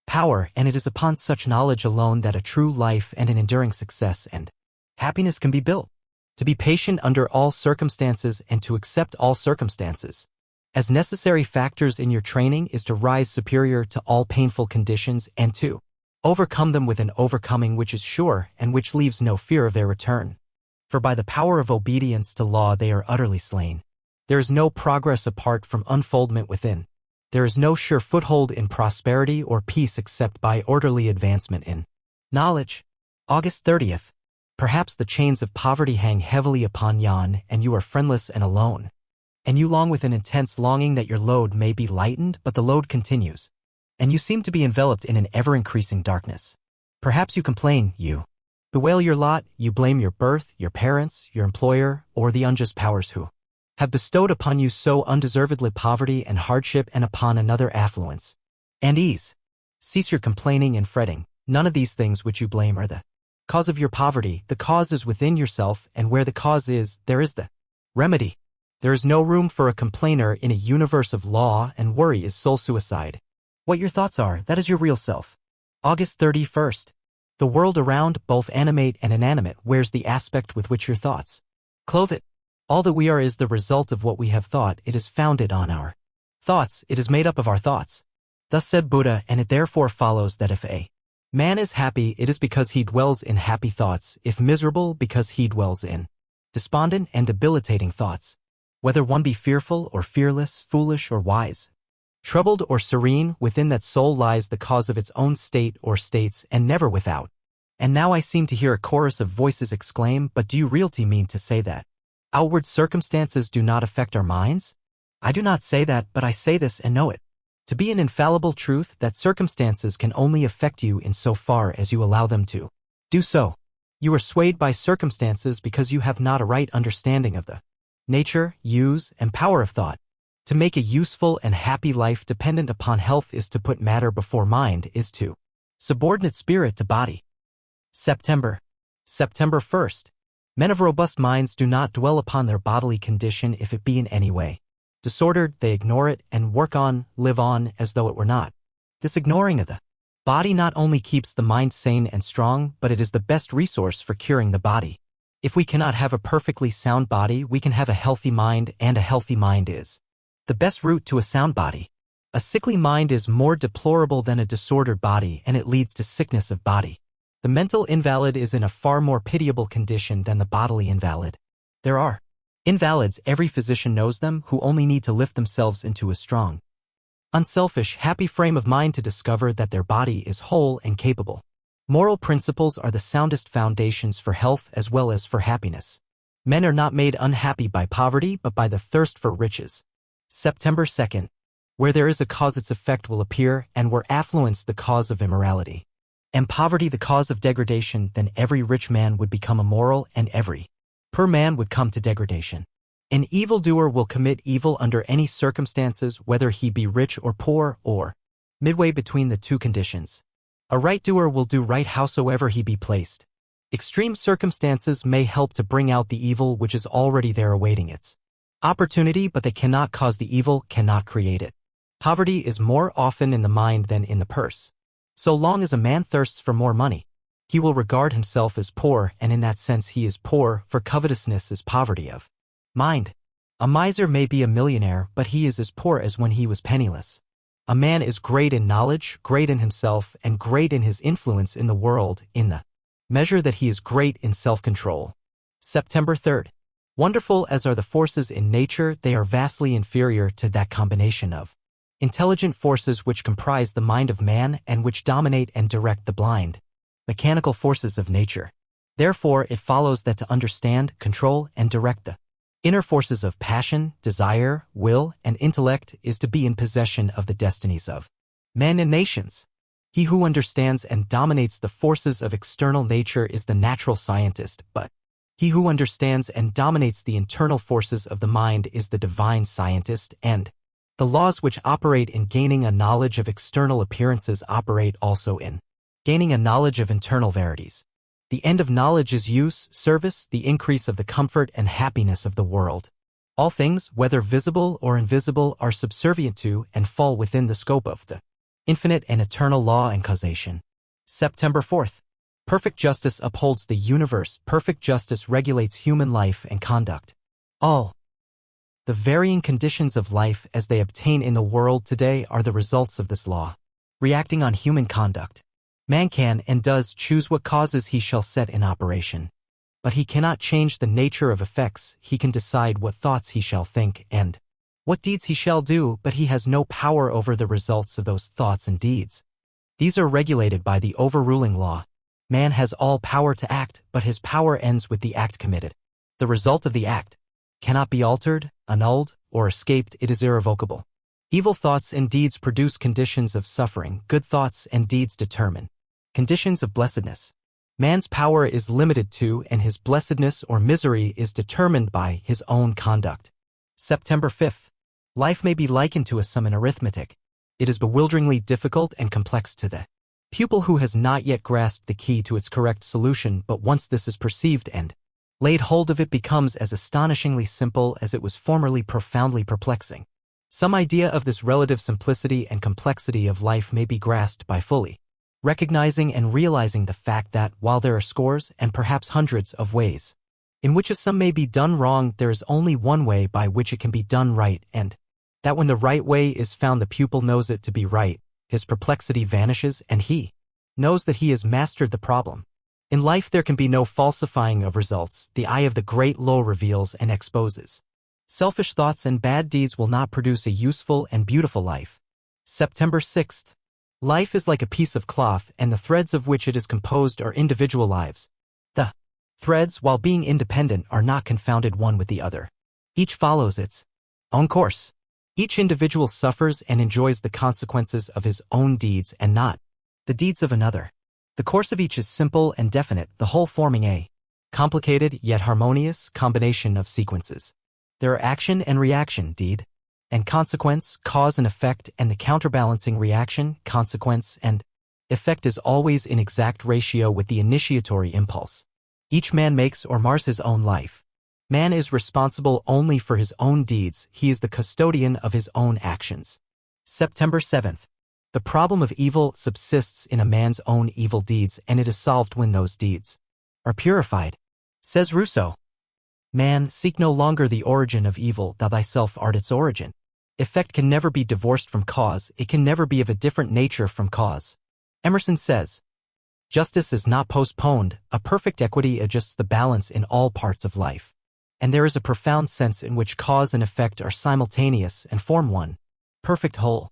power, and it is upon such knowledge alone that a true life and an enduring success and happiness can be built. To be patient under all circumstances and to accept all circumstances as necessary factors in your training is to rise superior to all painful conditions and to overcome them with an overcoming which is sure and which leaves no fear of their return. For by the power of obedience to law they are utterly slain. There is no progress apart from unfoldment within. There is no sure foothold in prosperity or peace except by orderly advancement in knowledge. August 30th. Perhaps the chains of poverty hang heavily upon yon, and you are friendless and alone. And you long with an intense longing that your load may be lightened, but the load continues. And you seem to be enveloped in an ever-increasing darkness. Perhaps you complain, you bewail your lot, you blame your birth, your parents, your employer, or the unjust powers who have bestowed upon you so undeservedly poverty and hardship and upon another affluence and ease. Cease your complaining and fretting. None of these things which you blame are the cause of your poverty. The cause is within yourself, and where the cause is, there is the remedy. There is no room for a complainer in a universe of law, and worry is soul suicide. What your thoughts are, that is your real self. August 31st. The world around, both animate and inanimate, wears the aspect with which your thoughts clothe it. All that we are is the result of what we have thought. It is founded on our thoughts. It is made up of our thoughts. Thus said Buddha, and it therefore follows that if a man is happy, it is because he dwells in happy thoughts, if miserable, because he dwells in despondent and debilitating thoughts. Whether one be fearful or fearless, foolish or wise, troubled or serene, within that soul lies the cause of its own state or states, and never without. And now I seem to hear a chorus of voices exclaim, but do you really mean to say that outward circumstances do not affect our minds? I do not say that, but I say this and know it to be an infallible truth, that circumstances can only affect you in so far as you allow them to do so. You are swayed by circumstances because you have not a right understanding of the nature, use, and power of thought. To make a useful and happy life dependent upon health is to put matter before mind, is to subordinate spirit to body. September 1st. Men of robust minds do not dwell upon their bodily condition if it be in any way disordered. They ignore it and work on, live on, as though it were not. This ignoring of the body not only keeps the mind sane and strong, but it is the best resource for curing the body. If we cannot have a perfectly sound body, we can have a healthy mind, and a healthy mind is the best route to a sound body. A sickly mind is more deplorable than a disordered body, and it leads to sickness of body. The mental invalid is in a far more pitiable condition than the bodily invalid. There are invalids, every physician knows them, who only need to lift themselves into a strong, unselfish, happy frame of mind to discover that their body is whole and capable. Moral principles are the soundest foundations for health as well as for happiness. Men are not made unhappy by poverty, but by the thirst for riches. September 2nd. Where there is a cause, its effect will appear, and were affluence the cause of immorality, and poverty the cause of degradation, then every rich man would become immoral, and every poor man would come to degradation. An evildoer will commit evil under any circumstances, whether he be rich or poor, or midway between the two conditions. A right doer will do right howsoever he be placed. Extreme circumstances may help to bring out the evil which is already there awaiting its opportunity, but they cannot cause the evil, cannot create it. Poverty is more often in the mind than in the purse. So long as a man thirsts for more money, he will regard himself as poor, and in that sense he is poor, for covetousness is poverty of mind. A miser may be a millionaire, but he is as poor as when he was penniless. A man is great in knowledge, great in himself, and great in his influence in the world, in the measure that he is great in self-control. September 3rd. Wonderful as are the forces in nature, they are vastly inferior to that combination of intelligent forces which comprise the mind of man and which dominate and direct the blind, mechanical forces of nature. Therefore, it follows that to understand, control, and direct the inner forces of passion, desire, will, and intellect is to be in possession of the destinies of men and nations. He who understands and dominates the forces of external nature is the natural scientist, but he who understands and dominates the internal forces of the mind is the divine scientist, and the laws which operate in gaining a knowledge of external appearances operate also in gaining a knowledge of internal verities. The end of knowledge is use, service, the increase of the comfort and happiness of the world. All things, whether visible or invisible, are subservient to and fall within the scope of the infinite and eternal law and causation. September 4th. Perfect justice upholds the universe. Perfect justice regulates human life and conduct. All the varying conditions of life as they obtain in the world today are the results of this law. Reacting on human conduct, man can and does choose what causes he shall set in operation. But he cannot change the nature of effects. He can decide what thoughts he shall think and what deeds he shall do, but he has no power over the results of those thoughts and deeds. These are regulated by the overruling law. Man has all power to act, but his power ends with the act committed. The result of the act cannot be altered, annulled, or escaped. It is irrevocable. Evil thoughts and deeds produce conditions of suffering. Good thoughts and deeds determine conditions of blessedness. Man's power is limited to, and his blessedness or misery is determined by, his own conduct. September 5th. Life may be likened to a sum in arithmetic. It is bewilderingly difficult and complex to the pupil who has not yet grasped the key to its correct solution, but once this is perceived and laid hold of, it becomes as astonishingly simple as it was formerly profoundly perplexing. Some idea of this relative simplicity and complexity of life may be grasped by fully recognizing and realizing the fact that, while there are scores and perhaps hundreds of ways in which a sum may be done wrong, there is only one way by which it can be done right, and that when the right way is found, the pupil knows it to be right, his perplexity vanishes, and he knows that he has mastered the problem. In life there can be no falsifying of results. The eye of the great law reveals and exposes. Selfish thoughts and bad deeds will not produce a useful and beautiful life. September 6th. Life is like a piece of cloth, and the threads of which it is composed are individual lives. The threads, while being independent, are not confounded one with the other. Each follows its own course. Each individual suffers and enjoys the consequences of his own deeds and not the deeds of another. The course of each is simple and definite, the whole forming a complicated yet harmonious combination of sequences. There are action and reaction, deed and consequence, cause and effect, and the counterbalancing reaction, consequence, and effect is always in exact ratio with the initiatory impulse. Each man makes or mars his own life. Man is responsible only for his own deeds. He is the custodian of his own actions. September 7th. The problem of evil subsists in a man's own evil deeds, and it is solved when those deeds are purified. Says Rousseau, "Man, seek no longer the origin of evil, thou thyself art its origin." Effect can never be divorced from cause. It can never be of a different nature from cause. Emerson says, "Justice is not postponed. A perfect equity adjusts the balance in all parts of life. And there is a profound sense in which cause and effect are simultaneous and form one perfect whole."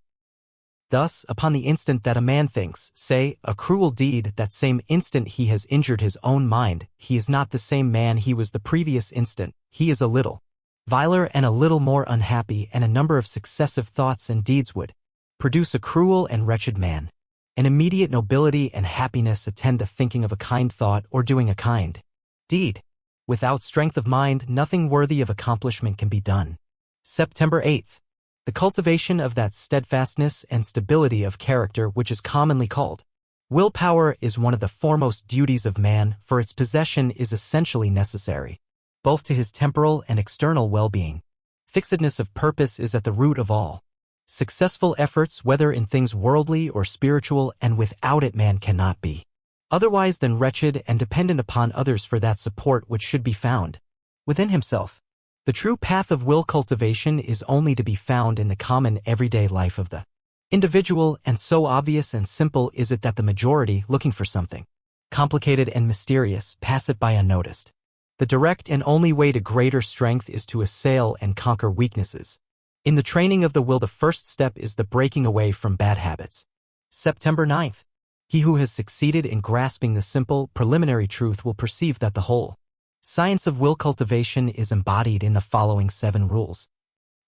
Thus, upon the instant that a man thinks, say, a cruel deed, that same instant he has injured his own mind. He is not the same man he was the previous instant. He is a little viler and a little more unhappy, and a number of successive thoughts and deeds would produce a cruel and wretched man. An immediate nobility and happiness attend the thinking of a kind thought or doing a kind deed. Without strength of mind, nothing worthy of accomplishment can be done. September 8th. The cultivation of that steadfastness and stability of character which is commonly called willpower is one of the foremost duties of man, for its possession is essentially necessary, both to his temporal and external well-being. Fixedness of purpose is at the root of all successful efforts, whether in things worldly or spiritual, and without it man cannot be otherwise than wretched and dependent upon others for that support which should be found within himself. The true path of will cultivation is only to be found in the common everyday life of the individual, and so obvious and simple is it that the majority, looking for something complicated and mysterious, pass it by unnoticed. The direct and only way to greater strength is to assail and conquer weaknesses. In the training of the will, the first step is the breaking away from bad habits. September 9th. He who has succeeded in grasping the simple, preliminary truth will perceive that the whole science of will cultivation is embodied in the following 7 rules.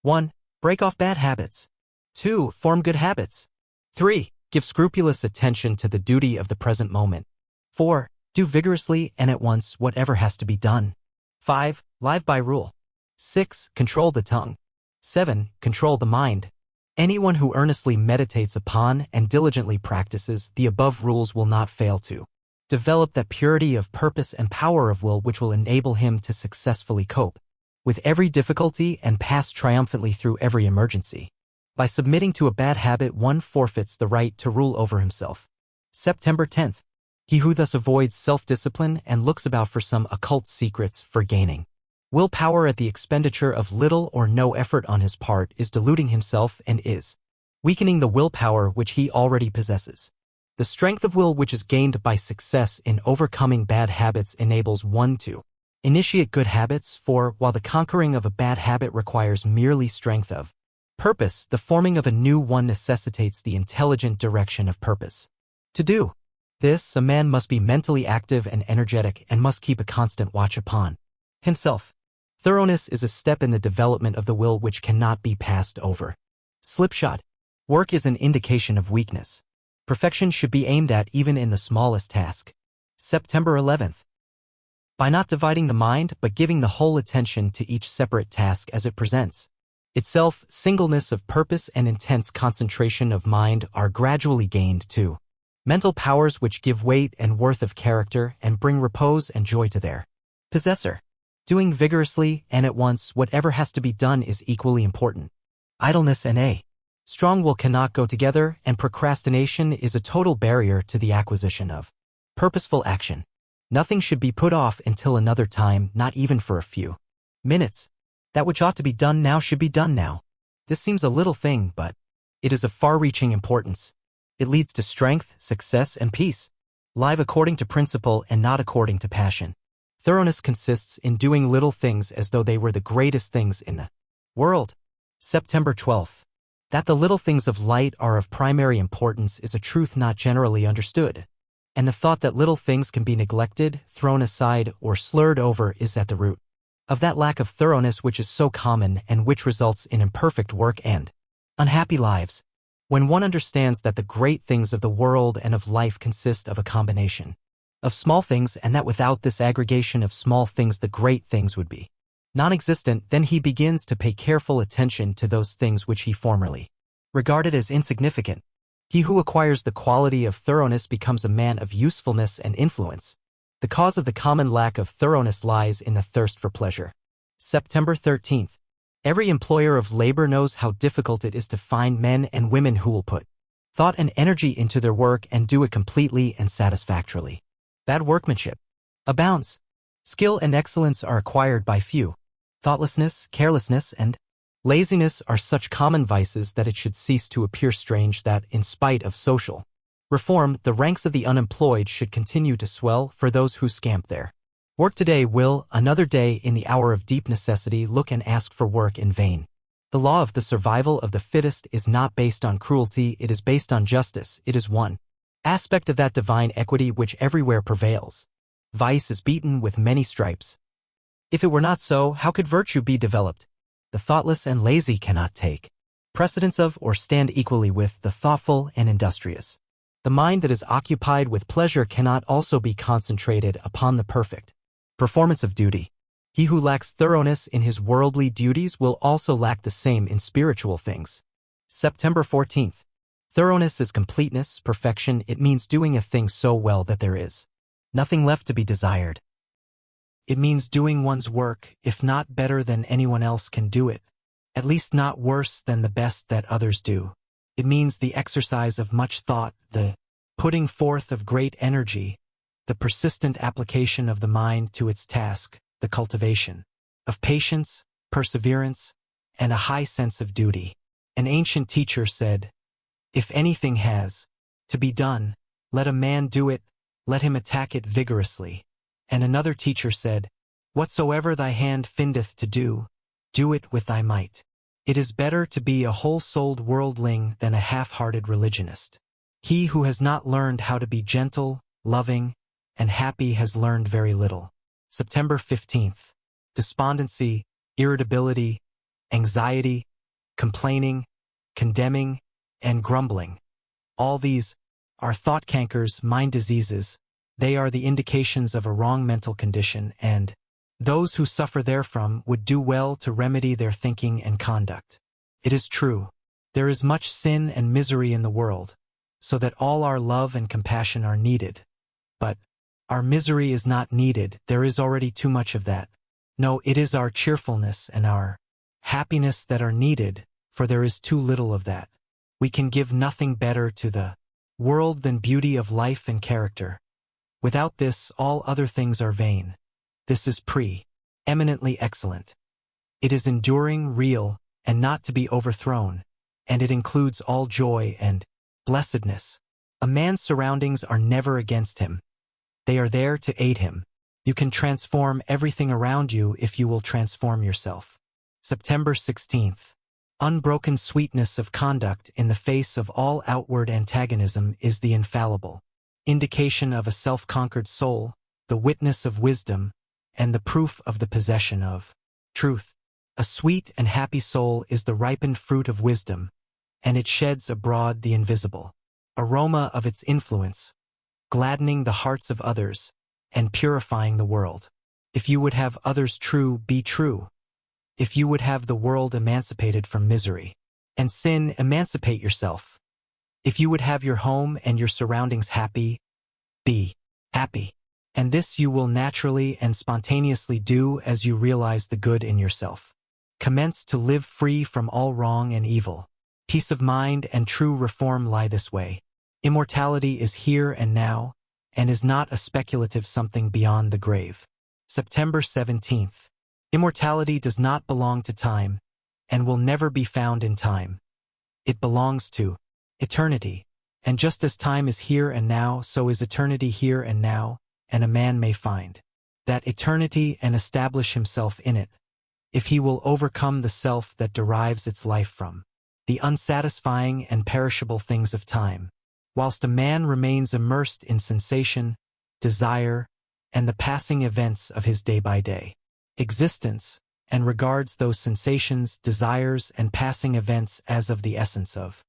1. Break off bad habits. 2. Form good habits. 3. Give scrupulous attention to the duty of the present moment. 4. Do vigorously and at once whatever has to be done. 5. Live by rule. 6. Control the tongue. 7. Control the mind. Anyone who earnestly meditates upon and diligently practices the above rules will not fail to develop that purity of purpose and power of will which will enable him to successfully cope with every difficulty and pass triumphantly through every emergency. By submitting to a bad habit, one forfeits the right to rule over himself. September 10th. He who thus avoids self-discipline and looks about for some occult secrets for gaining willpower at the expenditure of little or no effort on his part is deluding himself and is weakening the willpower which he already possesses. The strength of will which is gained by success in overcoming bad habits enables one to initiate good habits, for while the conquering of a bad habit requires merely strength of purpose, the forming of a new one necessitates the intelligent direction of purpose. To do this, a man must be mentally active and energetic and must keep a constant watch upon himself. Thoroughness is a step in the development of the will which cannot be passed over. Slipshod. Work is an indication of weakness. Perfection should be aimed at even in the smallest task. September 11th. By not dividing the mind but giving the whole attention to each separate task as it presents itself, singleness of purpose and intense concentration of mind are gradually gained too. Mental powers which give weight and worth of character and bring repose and joy to their possessor. Doing vigorously and at once whatever has to be done is equally important. Idleness and a strong will cannot go together, and procrastination is a total barrier to the acquisition of purposeful action. Nothing should be put off until another time, not even for a few minutes. That which ought to be done now should be done now. This seems a little thing, but it is of far-reaching importance. It leads to strength, success, and peace. Live according to principle and not according to passion. Thoroughness consists in doing little things as though they were the greatest things in the world. September 12th. That the little things of light are of primary importance is a truth not generally understood, and the thought that little things can be neglected, thrown aside, or slurred over is at the root of that lack of thoroughness which is so common and which results in imperfect work and unhappy lives. When one understands that the great things of the world and of life consist of a combination of small things, and that without this aggregation of small things the great things would be non-existent, then he begins to pay careful attention to those things which he formerly regarded as insignificant. He who acquires the quality of thoroughness becomes a man of usefulness and influence. The cause of the common lack of thoroughness lies in the thirst for pleasure. September 13th. Every employer of labor knows how difficult it is to find men and women who will put thought and energy into their work and do it completely and satisfactorily. Bad workmanship abounds. Skill and excellence are acquired by few. Thoughtlessness, carelessness, and laziness are such common vices that it should cease to appear strange that, in spite of social reform, the ranks of the unemployed should continue to swell, for those who scamp their work today will, another day in the hour of deep necessity, look and ask for work in vain. The law of the survival of the fittest is not based on cruelty, it is based on justice. It is one aspect of that divine equity which everywhere prevails. Vice is beaten with many stripes. If it were not so, how could virtue be developed? The thoughtless and lazy cannot take precedence of or stand equally with the thoughtful and industrious. The mind that is occupied with pleasure cannot also be concentrated upon the perfect performance of duty. He who lacks thoroughness in his worldly duties will also lack the same in spiritual things. September 14th. Thoroughness is completeness, perfection. It means doing a thing so well that there is nothing left to be desired. It means doing one's work, if not better than anyone else can do it, at least not worse than the best that others do. It means the exercise of much thought, the putting forth of great energy, the persistent application of the mind to its task, the cultivation of patience, perseverance, and a high sense of duty. An ancient teacher said, "If anything has to be done, let a man do it, let him attack it vigorously." And another teacher said, "Whatsoever thy hand findeth to do, do it with thy might." It is better to be a whole-souled worldling than a half-hearted religionist. He who has not learned how to be gentle, loving, and happy has learned very little. September 15th. Despondency, irritability, anxiety, complaining, condemning, and grumbling. All these are thought cankers, mind diseases. They are the indications of a wrong mental condition, and those who suffer therefrom would do well to remedy their thinking and conduct. It is true, there is much sin and misery in the world, so that all our love and compassion are needed. But our misery is not needed, there is already too much of that. No, it is our cheerfulness and our happiness that are needed, for there is too little of that. We can give nothing better to the world than beauty of life and character. Without this, all other things are vain. This is pre-eminently excellent. It is enduring, real, and not to be overthrown, and it includes all joy and blessedness. A man's surroundings are never against him. They are there to aid him. You can transform everything around you if you will transform yourself. September 16th. Unbroken sweetness of conduct in the face of all outward antagonism is the infallible indication of a self-conquered soul, the witness of wisdom, and the proof of the possession of Truth. A sweet and happy soul is the ripened fruit of wisdom, and it sheds abroad the invisible aroma of its influence, gladdening the hearts of others and purifying the world. If you would have others true, be true. If you would have the world emancipated from misery and sin, emancipate yourself. If you would have your home and your surroundings happy, be happy. And this you will naturally and spontaneously do as you realize the good in yourself. Commence to live free from all wrong and evil. Peace of mind and true reform lie this way. Immortality is here and now, and is not a speculative something beyond the grave. September 17th. Immortality does not belong to time, and will never be found in time. It belongs to eternity. And just as time is here and now, so is eternity here and now, and a man may find that eternity and establish himself in it, if he will overcome the self that derives its life from the unsatisfying and perishable things of time, whilst a man remains immersed in sensation, desire, and the passing events of his day-by-day existence, and regards those sensations, desires, and passing events as of the essence of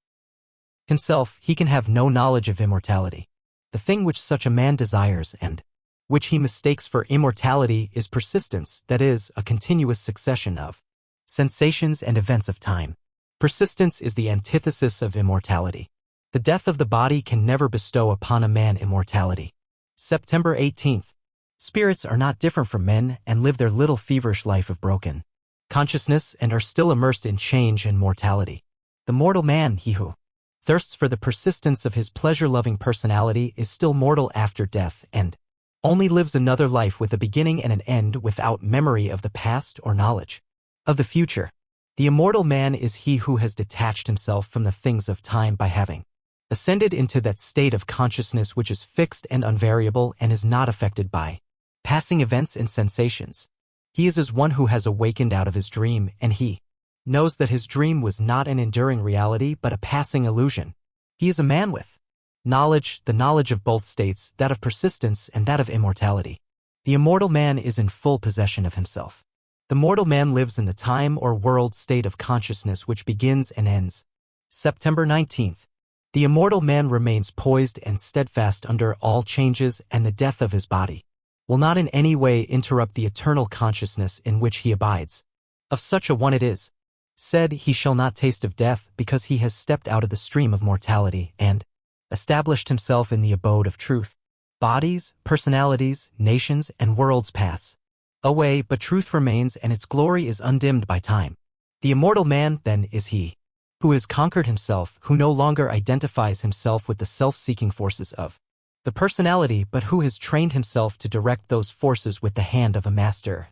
himself, he can have no knowledge of immortality. The thing which such a man desires and which he mistakes for immortality is persistence, that is, a continuous succession of sensations and events of time. Persistence is the antithesis of immortality. The death of the body can never bestow upon a man immortality. September 18th. Spirits are not different from men and live their little feverish life of broken consciousness and are still immersed in change and mortality. The mortal man, he who thirsts for the persistence of his pleasure-loving personality, is still mortal after death and only lives another life with a beginning and an end without memory of the past or knowledge of the future. The immortal man is he who has detached himself from the things of time by having ascended into that state of consciousness which is fixed and unvariable and is not affected by passing events and sensations. He is as one who has awakened out of his dream, and he knows that his dream was not an enduring reality but a passing illusion. He is a man with knowledge, the knowledge of both states, that of persistence and that of immortality. The immortal man is in full possession of himself. The mortal man lives in the time or world state of consciousness which begins and ends. September 19th. The immortal man remains poised and steadfast under all changes, and the death of his body will not in any way interrupt the eternal consciousness in which he abides. Of such a one it is said, he shall not taste of death, because he has stepped out of the stream of mortality and established himself in the abode of truth. Bodies, personalities, nations, and worlds pass away, but truth remains, and its glory is undimmed by time. The immortal man, then, is he who has conquered himself, who no longer identifies himself with the self-seeking forces of the personality, but who has trained himself to direct those forces with the hand of a master,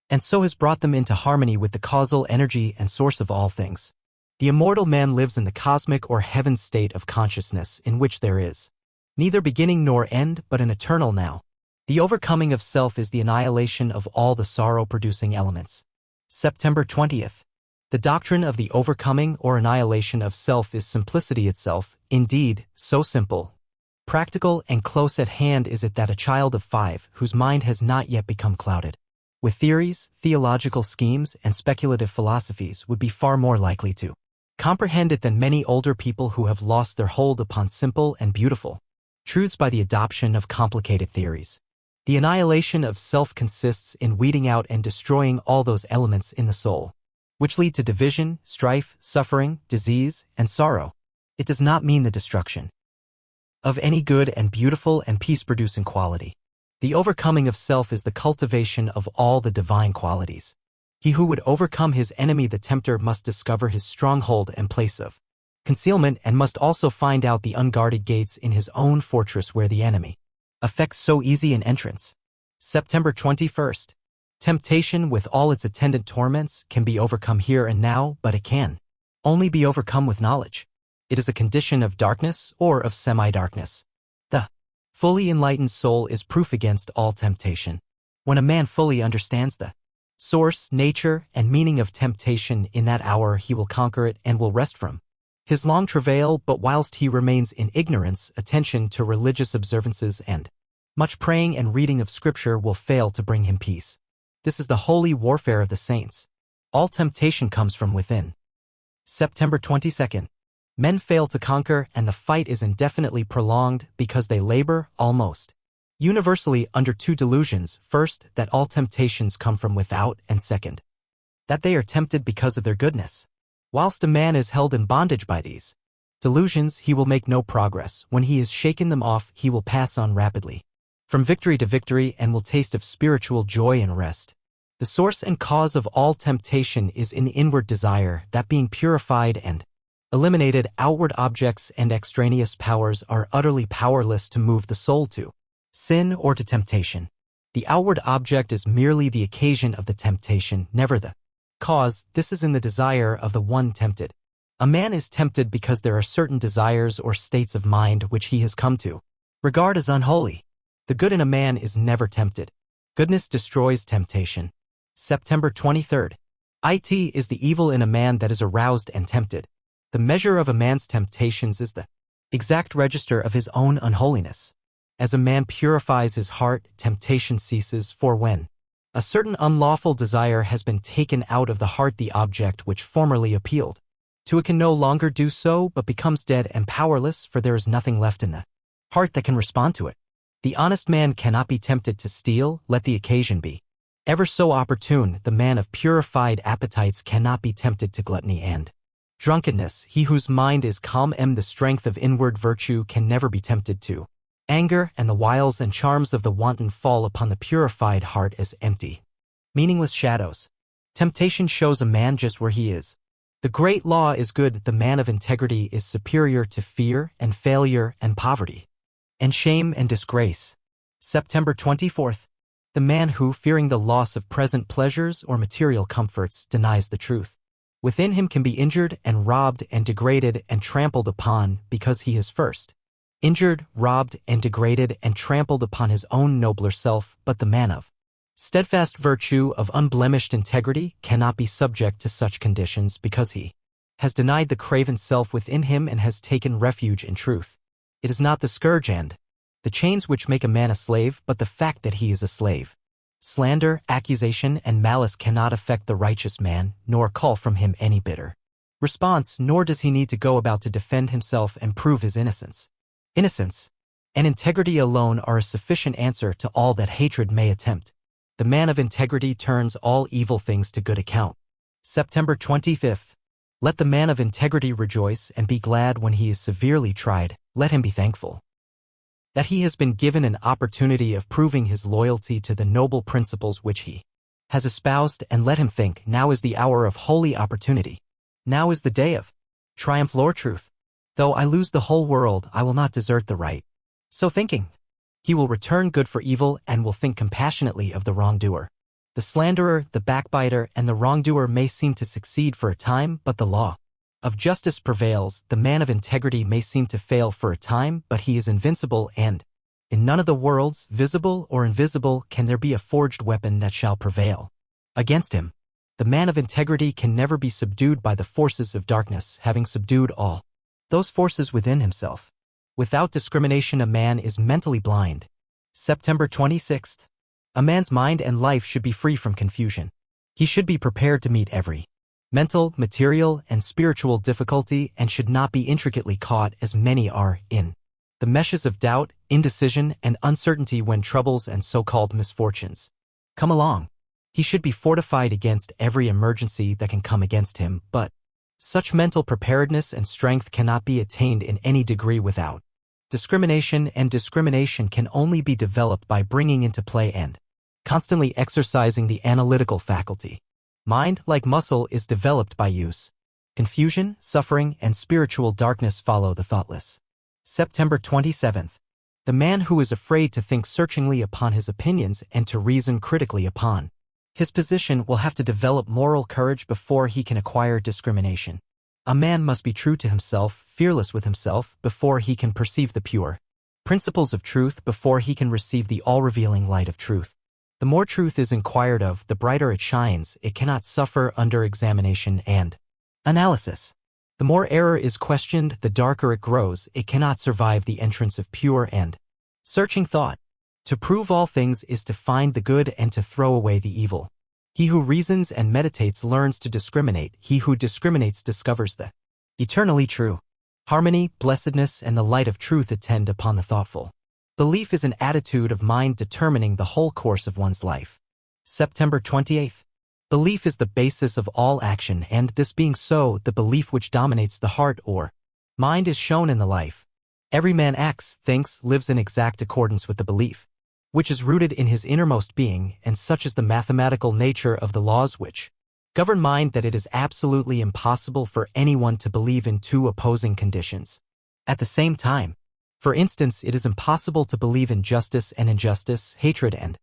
and so has brought them into harmony with the causal energy and source of all things. The immortal man lives in the cosmic or heaven state of consciousness, in which there is neither beginning nor end, but an eternal now. The overcoming of self is the annihilation of all the sorrow-producing elements. September 20th. The doctrine of the overcoming or annihilation of self is simplicity itself, indeed, so simple, practical, and close at hand is it that a child of 5, whose mind has not yet become clouded with theories, theological schemes, and speculative philosophies, would be far more likely to comprehend it than many older people who have lost their hold upon simple and beautiful truths by the adoption of complicated theories. The annihilation of self consists in weeding out and destroying all those elements in the soul which lead to division, strife, suffering, disease, and sorrow. It does not mean the destruction of any good and beautiful and peace-producing quality. The overcoming of self is the cultivation of all the divine qualities. He who would overcome his enemy the tempter must discover his stronghold and place of concealment, and must also find out the unguarded gates in his own fortress where the enemy effects so easy an entrance. September 21st. Temptation, with all its attendant torments, can be overcome here and now, but it can only be overcome with knowledge. It is a condition of darkness or of semi-darkness. The fully enlightened soul is proof against all temptation. When a man fully understands the source, nature, and meaning of temptation, in that hour he will conquer it and will rest from his long travail. But whilst he remains in ignorance, attention to religious observances and much praying and reading of Scripture will fail to bring him peace. This is the holy warfare of the saints. All temptation comes from within. September 22nd. Men fail to conquer, and the fight is indefinitely prolonged because they labor, almost universally, under two delusions: first, that all temptations come from without, and second, that they are tempted because of their goodness. Whilst a man is held in bondage by these delusions, he will make no progress. When he has shaken them off, he will pass on rapidly from victory to victory and will taste of spiritual joy and rest. The source and cause of all temptation is in inward desire, that being purified and eliminated, outward objects and extraneous powers are utterly powerless to move the soul to sin or to temptation. The outward object is merely the occasion of the temptation, never the cause. This is in the desire of the one tempted. A man is tempted because there are certain desires or states of mind which he has come to regard as unholy. The good in a man is never tempted. Goodness destroys temptation. September 23rd. It is the evil in a man that is aroused and tempted. The measure of a man's temptations is the exact register of his own unholiness. As a man purifies his heart, temptation ceases, for when a certain unlawful desire has been taken out of the heart, the object which formerly appealed to it can no longer do so, but becomes dead and powerless, for there is nothing left in the heart that can respond to it. The honest man cannot be tempted to steal, let the occasion be ever so opportune. The man of purified appetites cannot be tempted to gluttony and drunkenness. He whose mind is calm, the strength of inward virtue, can never be tempted to anger, and the wiles and charms of the wanton fall upon the purified heart as empty, meaningless shadows. Temptation shows a man just where he is. The great law is good. The man of integrity is superior to fear and failure and poverty and shame and disgrace. September 24th. The man who, fearing the loss of present pleasures or material comforts, denies the truth within him, can be injured and robbed and degraded and trampled upon, because he is first injured, robbed, and degraded and trampled upon his own nobler self. But the man of steadfast virtue, of unblemished integrity, cannot be subject to such conditions, because he has denied the craven self within him and has taken refuge in truth. It is not the scourge and the chains which make a man a slave, but the fact that he is a slave. Slander, accusation, and malice cannot affect the righteous man, nor call from him any bitter response, nor does he need to go about to defend himself and prove his innocence. Innocence and integrity alone are a sufficient answer to all that hatred may attempt. The man of integrity turns all evil things to good account. September 25th. Let the man of integrity rejoice and be glad when he is severely tried. Let him be thankful that he has been given an opportunity of proving his loyalty to the noble principles which he has espoused, and let him think, now is the hour of holy opportunity. Now is the day of triumph. Lord Truth, though I lose the whole world, I will not desert the right. So thinking, he will return good for evil and will think compassionately of the wrongdoer. The slanderer, the backbiter, and the wrongdoer may seem to succeed for a time, but the law of justice prevails. The man of integrity may seem to fail for a time, but he is invincible, and in none of the worlds, visible or invisible, can there be a forged weapon that shall prevail against him. The man of integrity can never be subdued by the forces of darkness, having subdued all those forces within himself. Without discrimination, a man is mentally blind. September 26th. A man's mind and life should be free from confusion. He should be prepared to meet every mental, material, and spiritual difficulty, and should not be intricately caught, as many are, in the meshes of doubt, indecision, and uncertainty when troubles and so-called misfortunes come along. He should be fortified against every emergency that can come against him, but such mental preparedness and strength cannot be attained in any degree without discrimination, and discrimination can only be developed by bringing into play and constantly exercising the analytical faculty. Mind, like muscle, is developed by use. Confusion, suffering, and spiritual darkness follow the thoughtless. September 27th. The man who is afraid to think searchingly upon his opinions and to reason critically upon his position will have to develop moral courage before he can acquire discrimination. A man must be true to himself, fearless with himself, before he can perceive the pure principles of truth, before he can receive the all-revealing light of truth. The more truth is inquired of, the brighter it shines. It cannot suffer under examination and analysis. The more error is questioned, the darker it grows. It cannot survive the entrance of pure and searching thought. To prove all things is to find the good and to throw away the evil. He who reasons and meditates learns to discriminate. He who discriminates discovers the eternally true. Harmony, blessedness, and the light of truth attend upon the thoughtful. Belief is an attitude of mind determining the whole course of one's life. September 28th. Belief is the basis of all action, and this being so, the belief which dominates the heart or mind is shown in the life. Every man acts, thinks, lives in exact accordance with the belief, which is rooted in his innermost being, and such is the mathematical nature of the laws which govern mind that it is absolutely impossible for anyone to believe in two opposing conditions at the same time. For instance, it is impossible to believe in justice and injustice, hatred and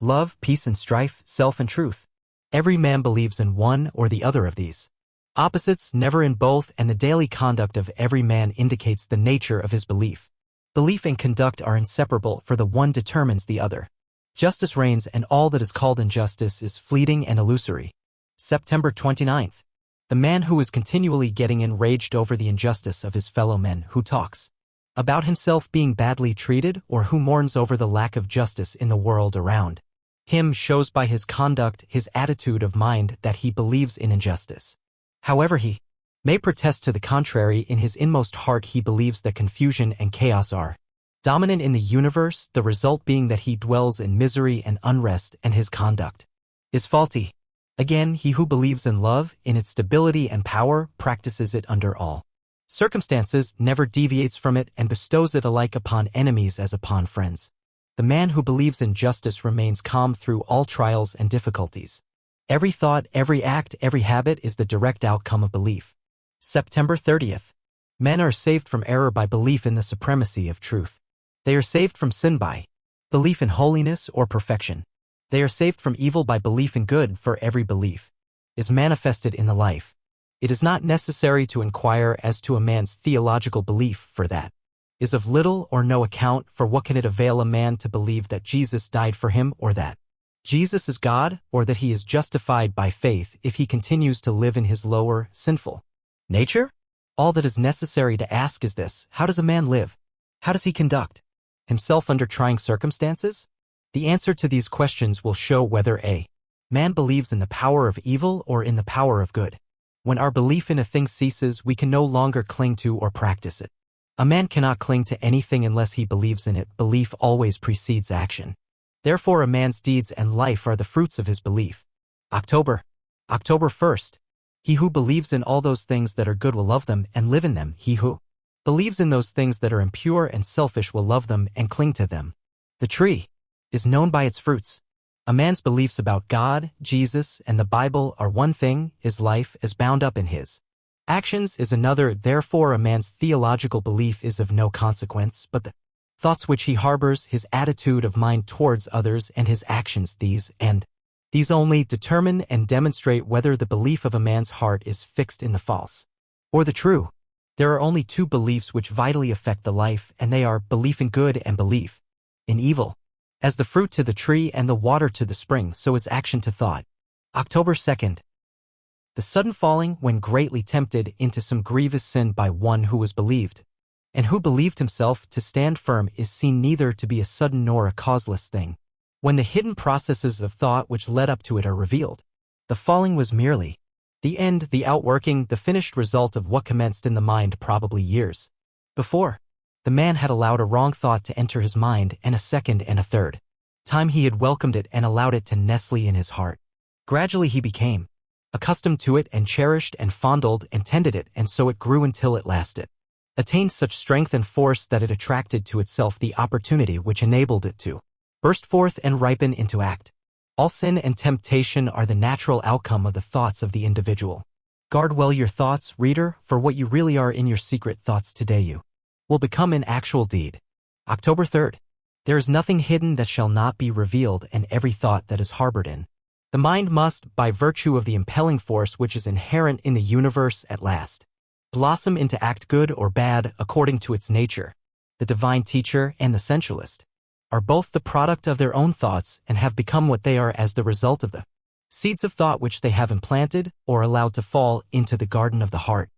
love, peace and strife, self and truth. Every man believes in one or the other of these opposites, never in both, and the daily conduct of every man indicates the nature of his belief. Belief and conduct are inseparable, for the one determines the other. Justice reigns, and all that is called injustice is fleeting and illusory. September 29th. The man who is continually getting enraged over the injustice of his fellow men, who talks about himself being badly treated, or who mourns over the lack of justice in the world around him, shows by his conduct, his attitude of mind, that he believes in injustice. However he may protest to the contrary, in his inmost heart he believes that confusion and chaos are dominant in the universe, the result being that he dwells in misery and unrest, and his conduct is faulty. Again, he who believes in love, in its stability and power, practices it under all circumstances, never deviates from it, and bestows it alike upon enemies as upon friends. The man who believes in justice remains calm through all trials and difficulties. Every thought, every act, every habit is the direct outcome of belief. September 30th. Men are saved from error by belief in the supremacy of truth. They are saved from sin by belief in holiness or perfection. They are saved from evil by belief in good, for every belief is manifested in the life. It is not necessary to inquire as to a man's theological belief, for that is of little or no account, for what can it avail a man to believe that Jesus died for him, or that Jesus is God, or that he is justified by faith if he continues to live in his lower, sinful nature? All that is necessary to ask is this: how does a man live? How does he conduct himself under trying circumstances? The answer to these questions will show whether a man believes in the power of evil or in the power of good. When our belief in a thing ceases, we can no longer cling to or practice it. A man cannot cling to anything unless he believes in it. Belief always precedes action. Therefore, a man's deeds and life are the fruits of his belief. October 1st. He who believes in all those things that are good will love them and live in them. He who believes in those things that are impure and selfish will love them and cling to them. The tree is known by its fruits. A man's beliefs about God, Jesus, and the Bible are one thing, his life is bound up in his actions is another. Therefore, a man's theological belief is of no consequence, but the thoughts which he harbors, his attitude of mind towards others, and his actions, these only determine and demonstrate whether the belief of a man's heart is fixed in the false or the true. There are only two beliefs which vitally affect the life, and they are belief in good and belief in evil. As the fruit to the tree and the water to the spring, so is action to thought. October 2nd. The sudden falling, when greatly tempted into some grievous sin by one who was believed, and who believed himself to stand firm, is seen neither to be a sudden nor a causeless thing. When the hidden processes of thought which led up to it are revealed, the falling was merely the end, the outworking, the finished result of what commenced in the mind probably years before. The man had allowed a wrong thought to enter his mind, and a second and a third time he had welcomed it and allowed it to nestle in his heart. Gradually he became accustomed to it and cherished and fondled and tended it, and so it grew until at last it attained such strength and force that it attracted to itself the opportunity which enabled it to burst forth and ripen into act. All sin and temptation are the natural outcome of the thoughts of the individual. Guard well your thoughts, reader, for what you really are in your secret thoughts today you will become in actual deed. October 3rd. There is nothing hidden that shall not be revealed, and every thought that is harbored in the mind must, by virtue of the impelling force which is inherent in the universe, at last blossom into act, good or bad, according to its nature. The divine teacher and the sensualist are both the product of their own thoughts, and have become what they are as the result of the seeds of thought which they have implanted or allowed to fall into the garden of the heart,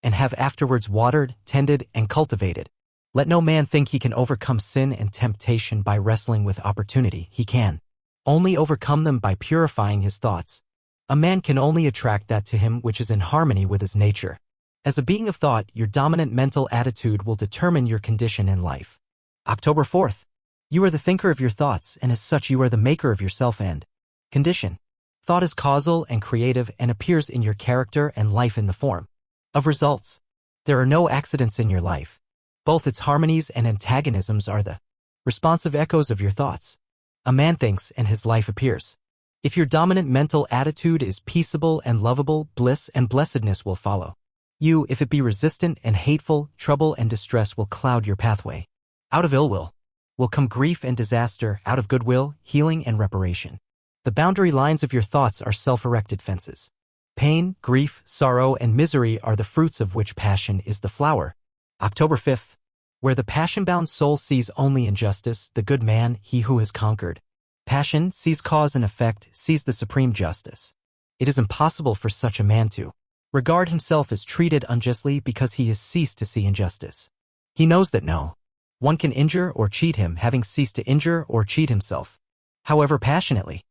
and have afterwards watered, tended, and cultivated. Let no man think he can overcome sin and temptation by wrestling with opportunity. He can only overcome them by purifying his thoughts. A man can only attract that to him which is in harmony with his nature. As a being of thought, your dominant mental attitude will determine your condition in life. October 4th. You are the thinker of your thoughts, and as such you are the maker of yourself and condition. Thought is causal and creative and appears in your character and life in the form of results. There are no accidents in your life. Both its harmonies and antagonisms are the responsive echoes of your thoughts. A man thinks and his life appears. If your dominant mental attitude is peaceable and lovable, bliss and blessedness will follow you. If it be resistant and hateful, trouble and distress will cloud your pathway. Out of ill will come grief and disaster, out of goodwill, healing and reparation. The boundary lines of your thoughts are self-erected fences. Pain, grief, sorrow, and misery are the fruits of which passion is the flower. October 5th. Where the passion-bound soul sees only injustice, the good man, he who has conquered passion, sees cause and effect, sees the supreme justice. It is impossible for such a man to regard himself as treated unjustly because he has ceased to see injustice. He knows that no one can injure or cheat him, having ceased to injure or cheat himself. However passionately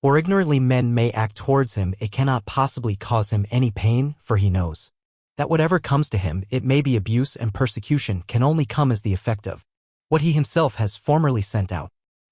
or ignorantly men may act towards him, it cannot possibly cause him any pain, for he knows that whatever comes to him, it may be abuse and persecution, can only come as the effect of what he himself has formerly sent out.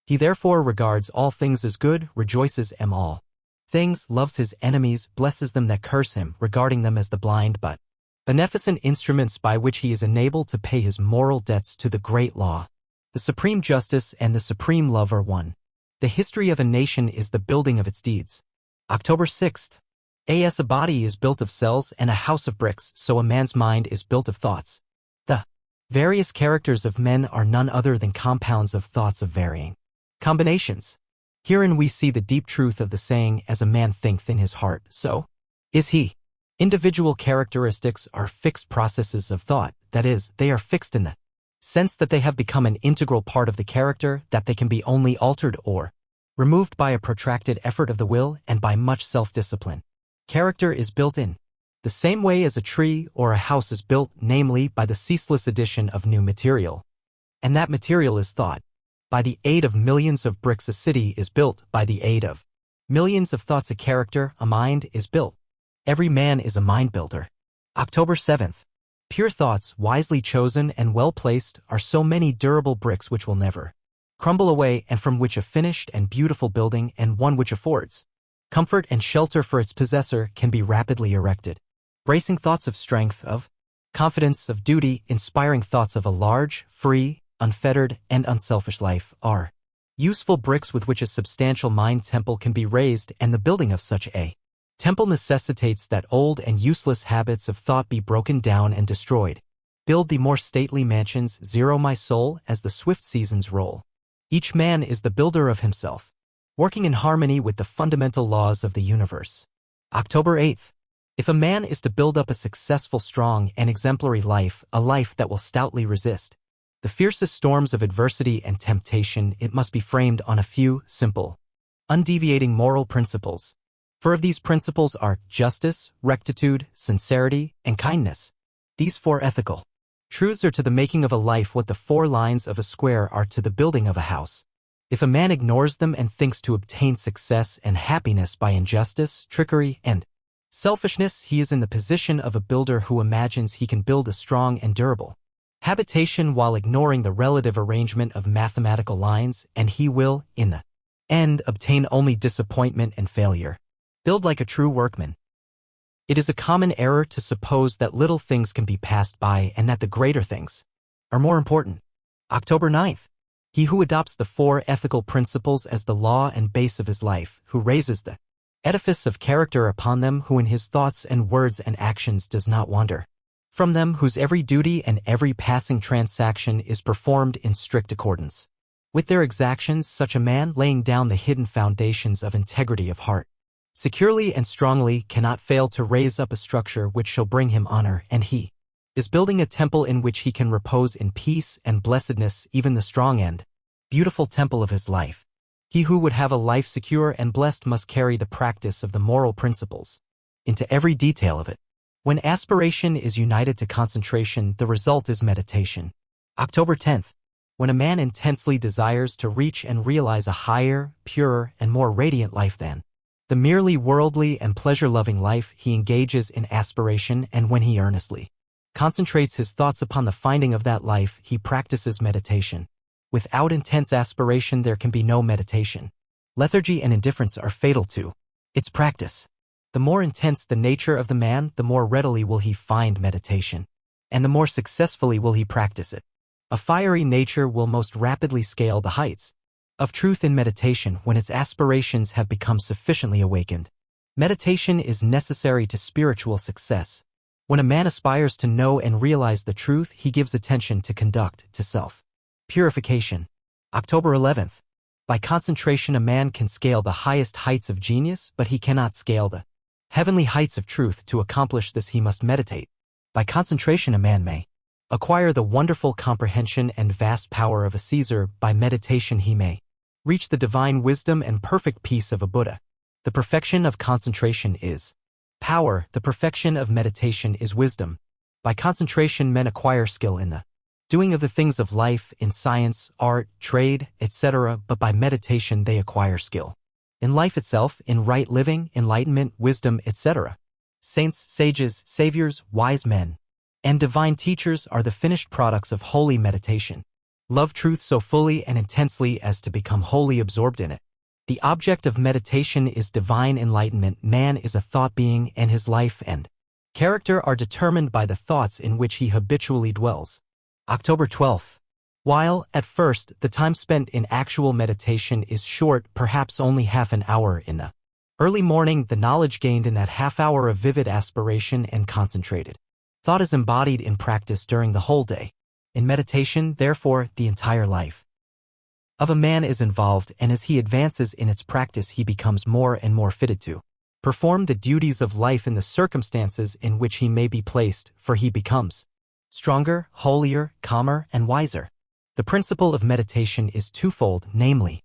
He therefore regards all things as good, rejoices in all things, loves his enemies, blesses them that curse him, regarding them as the blind but beneficent instruments by which he is enabled to pay his moral debts to the great law. The supreme justice and the supreme love are one. The history of a nation is the building of its deeds. October 6th. As a body is built of cells and a house of bricks, so a man's mind is built of thoughts. The various characters of men are none other than compounds of thoughts of varying combinations. Herein we see the deep truth of the saying, as a man thinketh in his heart, so is he. Individual characteristics are fixed processes of thought, that is, they are fixed in the sense that they have become an integral part of the character, that they can be only altered or removed by a protracted effort of the will and by much self-discipline. Character is built in the same way as a tree or a house is built, namely by the ceaseless addition of new material. And that material is thought. By the aid of millions of bricks a city is built, by the aid of millions of thoughts a character, a mind, is built. Every man is a mind builder. October 7th. Pure thoughts, wisely chosen and well placed, are so many durable bricks which will never crumble away, and from which a finished and beautiful building, and one which affords comfort and shelter for its possessor, can be rapidly erected. Bracing thoughts of strength, of confidence, of duty, inspiring thoughts of a large, free, unfettered, and unselfish life are useful bricks with which a substantial mind temple can be raised, and the building of such a temple necessitates that old and useless habits of thought be broken down and destroyed. Build the more stately mansions, zero my soul, as the swift seasons roll. Each man is the builder of himself, working in harmony with the fundamental laws of the universe. October 8th. If a man is to build up a successful, strong, and exemplary life, a life that will stoutly resist the fiercest storms of adversity and temptation, it must be framed on a few, simple, undeviating moral principles. For of these principles are justice, rectitude, sincerity, and kindness. These four ethical truths are to the making of a life what the four lines of a square are to the building of a house. If a man ignores them and thinks to obtain success and happiness by injustice, trickery, and selfishness, he is in the position of a builder who imagines he can build a strong and durable habitation while ignoring the relative arrangement of mathematical lines, and he will, in the end, obtain only disappointment and failure. Build like a true workman. It is a common error to suppose that little things can be passed by and that the greater things are more important. October 9th. He who adopts the four ethical principles as the law and base of his life, who raises the edifice of character upon them, who in his thoughts and words and actions does not wander from them, whose every duty and every passing transaction is performed in strict accordance with their exactions, such a man, laying down the hidden foundations of integrity of heart, securely and strongly, cannot fail to raise up a structure which shall bring him honor, and he is building a temple in which he can repose in peace and blessedness, even the strong and beautiful temple of his life. He who would have a life secure and blessed must carry the practice of the moral principles into every detail of it. When aspiration is united to concentration, the result is meditation. October 10th. When a man intensely desires to reach and realize a higher, purer, and more radiant life than the merely worldly and pleasure-loving life, he engages in aspiration, and when he earnestly concentrates his thoughts upon the finding of that life, he practices meditation. Without intense aspiration, there can be no meditation. Lethargy and indifference are fatal to its practice. The more intense the nature of the man, the more readily will he find meditation, and the more successfully will he practice it. A fiery nature will most rapidly scale the heights of truth in meditation when its aspirations have become sufficiently awakened. Meditation is necessary to spiritual success. When a man aspires to know and realize the truth, he gives attention to conduct, to self-purification. October 11th. By concentration, a man can scale the highest heights of genius, but he cannot scale the heavenly heights of truth. To accomplish this, he must meditate. By concentration, a man may acquire the wonderful comprehension and vast power of a Caesar. By meditation, he may reach the divine wisdom and perfect peace of a Buddha. The perfection of concentration is power. The perfection of meditation is wisdom. By concentration, men acquire skill in the doing of the things of life, in science, art, trade, etc., but by meditation they acquire skill in life itself, in right living, enlightenment, wisdom, etc. Saints, sages, saviors, wise men, and divine teachers are the finished products of holy meditation. Love truth so fully and intensely as to become wholly absorbed in it. The object of meditation is divine enlightenment. Man is a thought being, and his life and character are determined by the thoughts in which he habitually dwells. October 12th. While, at first, the time spent in actual meditation is short, perhaps only half an hour in the early morning, the knowledge gained in that half hour of vivid aspiration and concentrated thought is embodied in practice during the whole day. In meditation, therefore, the entire life of a man is involved, and as he advances in its practice, he becomes more and more fitted to perform the duties of life in the circumstances in which he may be placed, for he becomes stronger, holier, calmer, and wiser. The principle of meditation is twofold, namely,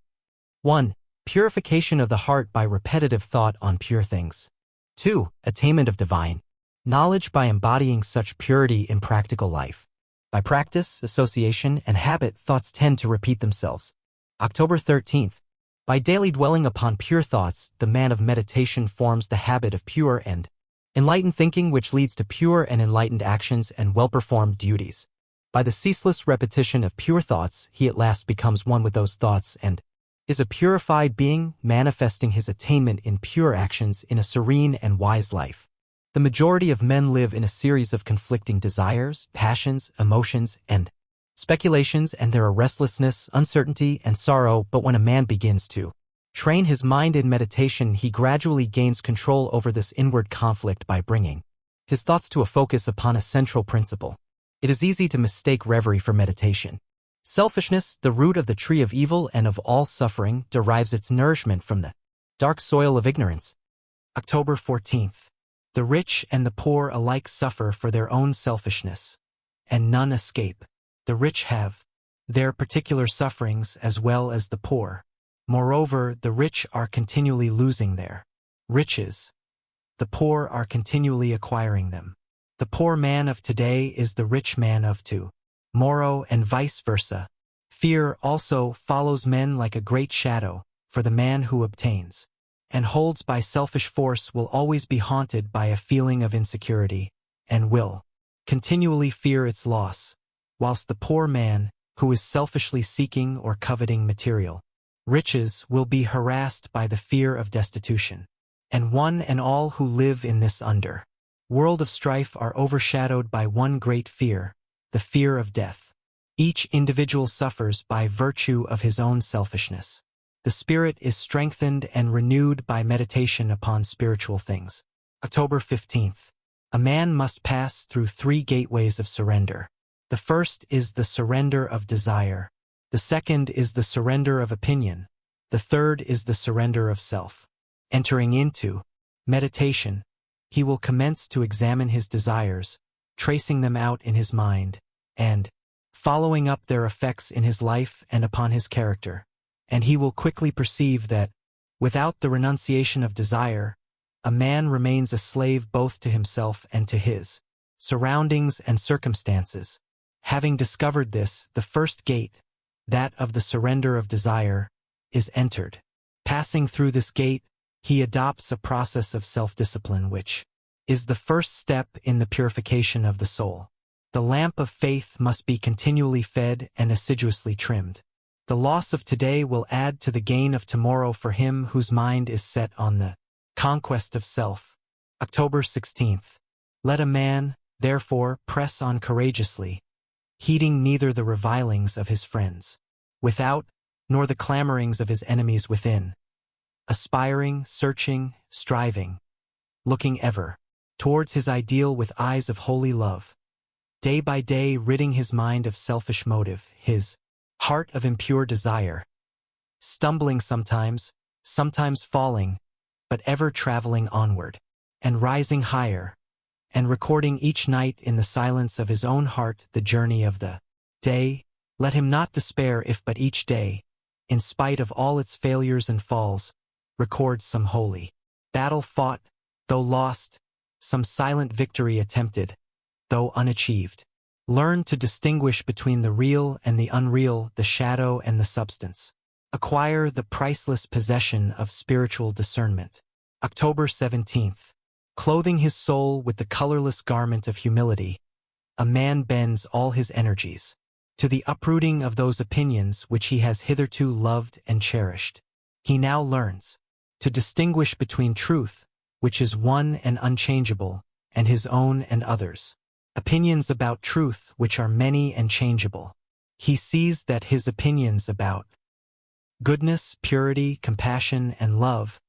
1. Purification of the heart by repetitive thought on pure things. 2. Attainment of divine knowledge by embodying such purity in practical life. By practice, association, and habit, thoughts tend to repeat themselves. October 13th. By daily dwelling upon pure thoughts, the man of meditation forms the habit of pure and enlightened thinking, which leads to pure and enlightened actions and well-performed duties. By the ceaseless repetition of pure thoughts, he at last becomes one with those thoughts and is a purified being, manifesting his attainment in pure actions in a serene and wise life. The majority of men live in a series of conflicting desires, passions, emotions, and speculations, and there are restlessness, uncertainty, and sorrow, but when a man begins to train his mind in meditation, he gradually gains control over this inward conflict by bringing his thoughts to a focus upon a central principle. It is easy to mistake reverie for meditation. Selfishness, the root of the tree of evil and of all suffering, derives its nourishment from the dark soil of ignorance. October 14th. The rich and the poor alike suffer for their own selfishness, and none escape. The rich have their particular sufferings as well as the poor. Moreover, the rich are continually losing their riches. The poor are continually acquiring them. The poor man of today is the rich man of tomorrow, and vice versa. Fear also follows men like a great shadow, for the man who obtains and holds by selfish force will always be haunted by a feeling of insecurity, and will continually fear its loss, whilst the poor man, who is selfishly seeking or coveting material riches, will be harassed by the fear of destitution. And one and all who live in this world of strife are overshadowed by one great fear, the fear of death. Each individual suffers by virtue of his own selfishness. The spirit is strengthened and renewed by meditation upon spiritual things. October 15th. A man must pass through 3 gateways of surrender. The first is the surrender of desire. The second is the surrender of opinion. The third is the surrender of self. Entering into meditation, he will commence to examine his desires, tracing them out in his mind, and following up their effects in his life and upon his character. And he will quickly perceive that, without the renunciation of desire, a man remains a slave both to himself and to his surroundings and circumstances. Having discovered this, the first gate, that of the surrender of desire, is entered. Passing through this gate, he adopts a process of self-discipline which is the first step in the purification of the soul. The lamp of faith must be continually fed and assiduously trimmed. The loss of today will add to the gain of tomorrow for him whose mind is set on the conquest of self. October 16th. Let a man, therefore, press on courageously, heeding neither the revilings of his friends without, nor the clamorings of his enemies within, aspiring, searching, striving, looking ever towards his ideal with eyes of holy love, day by day ridding his mind of selfish motive, his heart of impure desire, stumbling sometimes falling, but ever traveling onward, and rising higher, and recording each night in the silence of his own heart the journey of the day. Let him not despair if but each day, in spite of all its failures and falls, records some holy battle fought, though lost, some silent victory attempted, though unachieved. Learn to distinguish between the real and the unreal, the shadow and the substance. Acquire the priceless possession of spiritual discernment. October 17th. Clothing his soul with the colorless garment of humility, a man bends all his energies to the uprooting of those opinions which he has hitherto loved and cherished. He now learns to distinguish between truth, which is one and unchangeable, and his own and others. Opinions about truth which are many and changeable. He sees that his opinions about goodness, purity, compassion, and love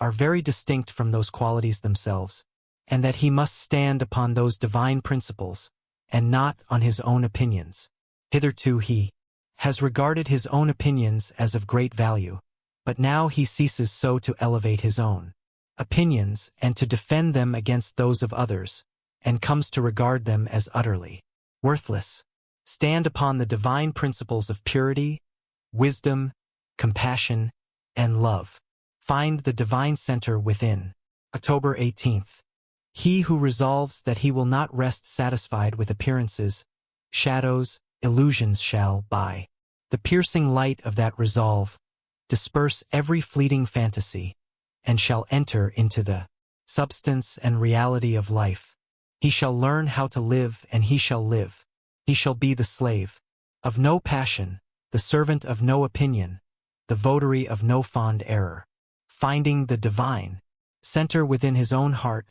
are very distinct from those qualities themselves, and that he must stand upon those divine principles, and not on his own opinions. Hitherto he has regarded his own opinions as of great value, but now he ceases so to elevate his own opinions and to defend them against those of others, and comes to regard them as utterly worthless. Stand upon the divine principles of purity, wisdom, compassion, and love. Find the divine center within. October 18th. He who resolves that he will not rest satisfied with appearances, shadows, illusions shall, by the piercing light of that resolve, disperse every fleeting fantasy, and shall enter into the substance and reality of life. He shall learn how to live, and he shall live. He shall be the slave of no passion, the servant of no opinion, the votary of no fond error. Finding the divine center within his own heart,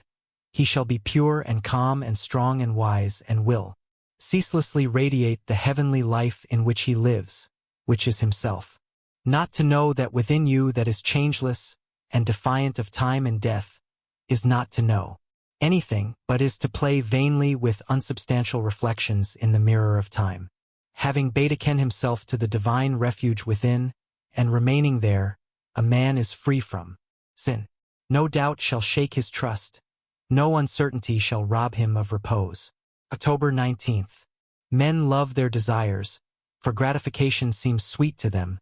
he shall be pure and calm and strong and wise, and will ceaselessly radiate the heavenly life in which he lives, which is himself. Not to know that within you that is changeless and defiant of time and death is not to know anything, but is to play vainly with unsubstantial reflections in the mirror of time. Having betaken himself to the divine refuge within, and remaining there, a man is free from sin. No doubt shall shake his trust, no uncertainty shall rob him of repose. October 19th. Men love their desires, for gratification seems sweet to them,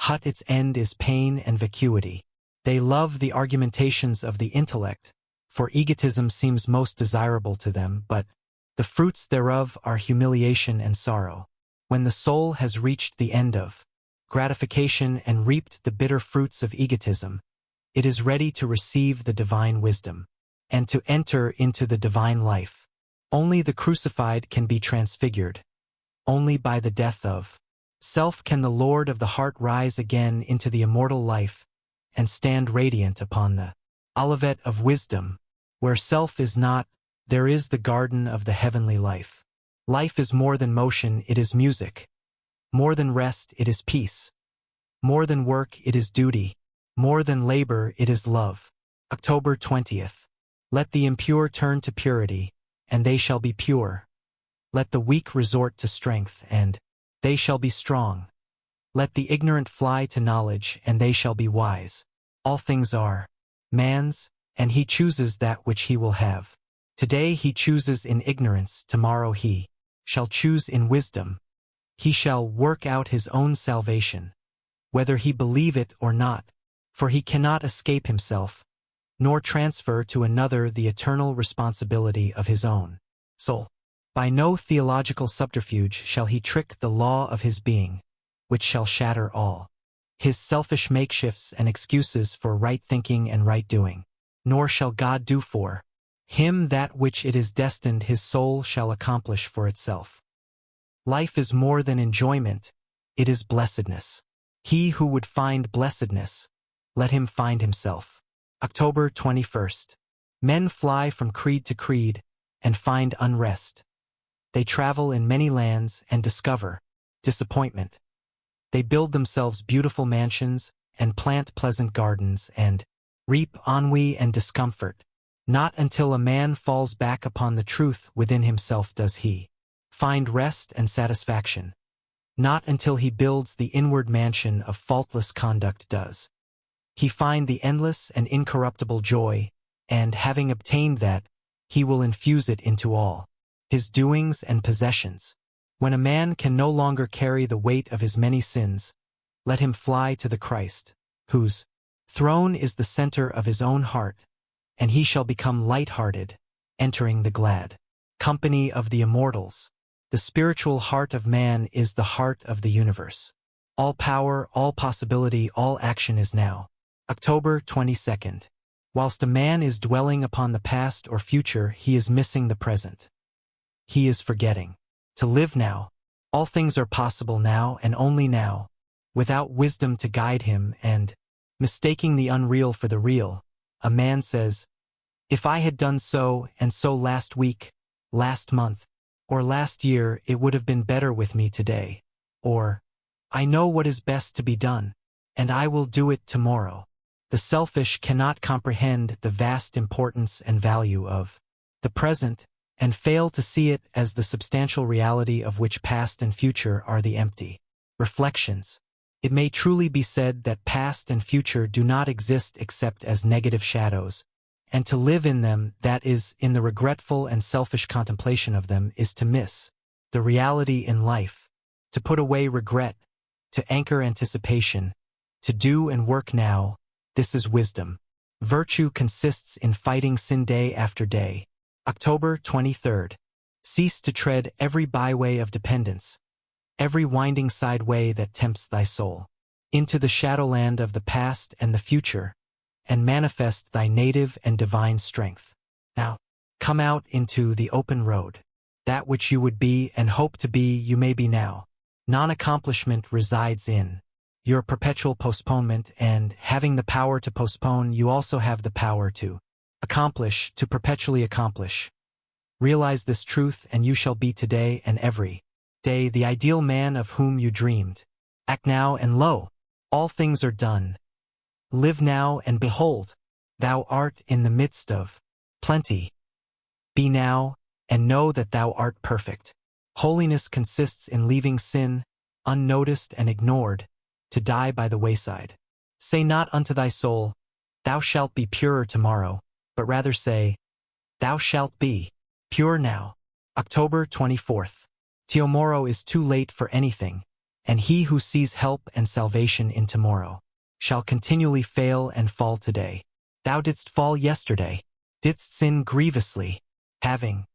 but its end is pain and vacuity. They love the argumentations of the intellect, for egotism seems most desirable to them, but the fruits thereof are humiliation and sorrow. When the soul has reached the end of gratification and reaped the bitter fruits of egotism, it is ready to receive the divine wisdom, and to enter into the divine life. Only the crucified can be transfigured. Only by the death of self can the Lord of the heart rise again into the immortal life, and stand radiant upon the olivet of wisdom. Where self is not, there is the garden of the heavenly life. Life is more than motion, it is music. More than rest, it is peace. More than work, it is duty. More than labor, it is love. October 20th. Let the impure turn to purity, and they shall be pure. Let the weak resort to strength, and they shall be strong. Let the ignorant fly to knowledge, and they shall be wise. All things are man's, and he chooses that which he will have. Today he chooses in ignorance, tomorrow he shall choose in wisdom. He shall work out his own salvation, whether he believe it or not, for he cannot escape himself, nor transfer to another the eternal responsibility of his own soul. By no theological subterfuge shall he trick the law of his being, which shall shatter all his selfish makeshifts and excuses for right thinking and right doing. Nor shall God do for him that which it is destined his soul shall accomplish for itself. Life is more than enjoyment, it is blessedness. He who would find blessedness, let him find himself. October 21st. Men fly from creed to creed and find unrest. They travel in many lands and discover disappointment. They build themselves beautiful mansions and plant pleasant gardens and reap ennui and discomfort. Not until a man falls back upon the truth within himself does he find rest and satisfaction. Not until he builds the inward mansion of faultless conduct does he find the endless and incorruptible joy, and having obtained that, he will infuse it into all his doings and possessions. When a man can no longer carry the weight of his many sins, let him fly to the Christ, whose throne is the center of his own heart, and he shall become light-hearted, entering the glad company of the immortals. The spiritual heart of man is the heart of the universe. All power, all possibility, all action is now. October 22nd. Whilst a man is dwelling upon the past or future, he is missing the present. He is forgetting to live now. All things are possible now and only now, without wisdom to guide him and, mistaking the unreal for the real, a man says, "If I had done so and so last week, last month, or last year, it would have been better with me today." Or, "I know what is best to be done, and I will do it tomorrow." The selfish cannot comprehend the vast importance and value of the present, and fail to see it as the substantial reality of which past and future are the empty reflections. It may truly be said that past and future do not exist except as negative shadows, and to live in them, that is, in the regretful and selfish contemplation of them, is to miss the reality in life, to put away regret, to anchor anticipation, to do and work now. This is wisdom. Virtue consists in fighting sin day after day. October 23rd. Cease to tread every byway of dependence, every winding side way that tempts thy soul, into the shadowland of the past and the future, and manifest thy native and divine strength. Now, come out into the open road. That which you would be and hope to be, you may be now. Non-accomplishment resides in your perpetual postponement, and having the power to postpone, you also have the power to accomplish, to perpetually accomplish. Realize this truth, and you shall be today and every day the ideal man of whom you dreamed. Act now, and lo, all things are done. Live now, and behold, thou art in the midst of plenty. Be now, and know that thou art perfect. Holiness consists in leaving sin, unnoticed and ignored, to die by the wayside. Say not unto thy soul, "Thou shalt be purer tomorrow," but rather say, "Thou shalt be pure now." October 24th. Tomorrow is too late for anything, and he who sees help and salvation in tomorrow shall continually fail and fall today. Thou didst fall yesterday, didst sin grievously, having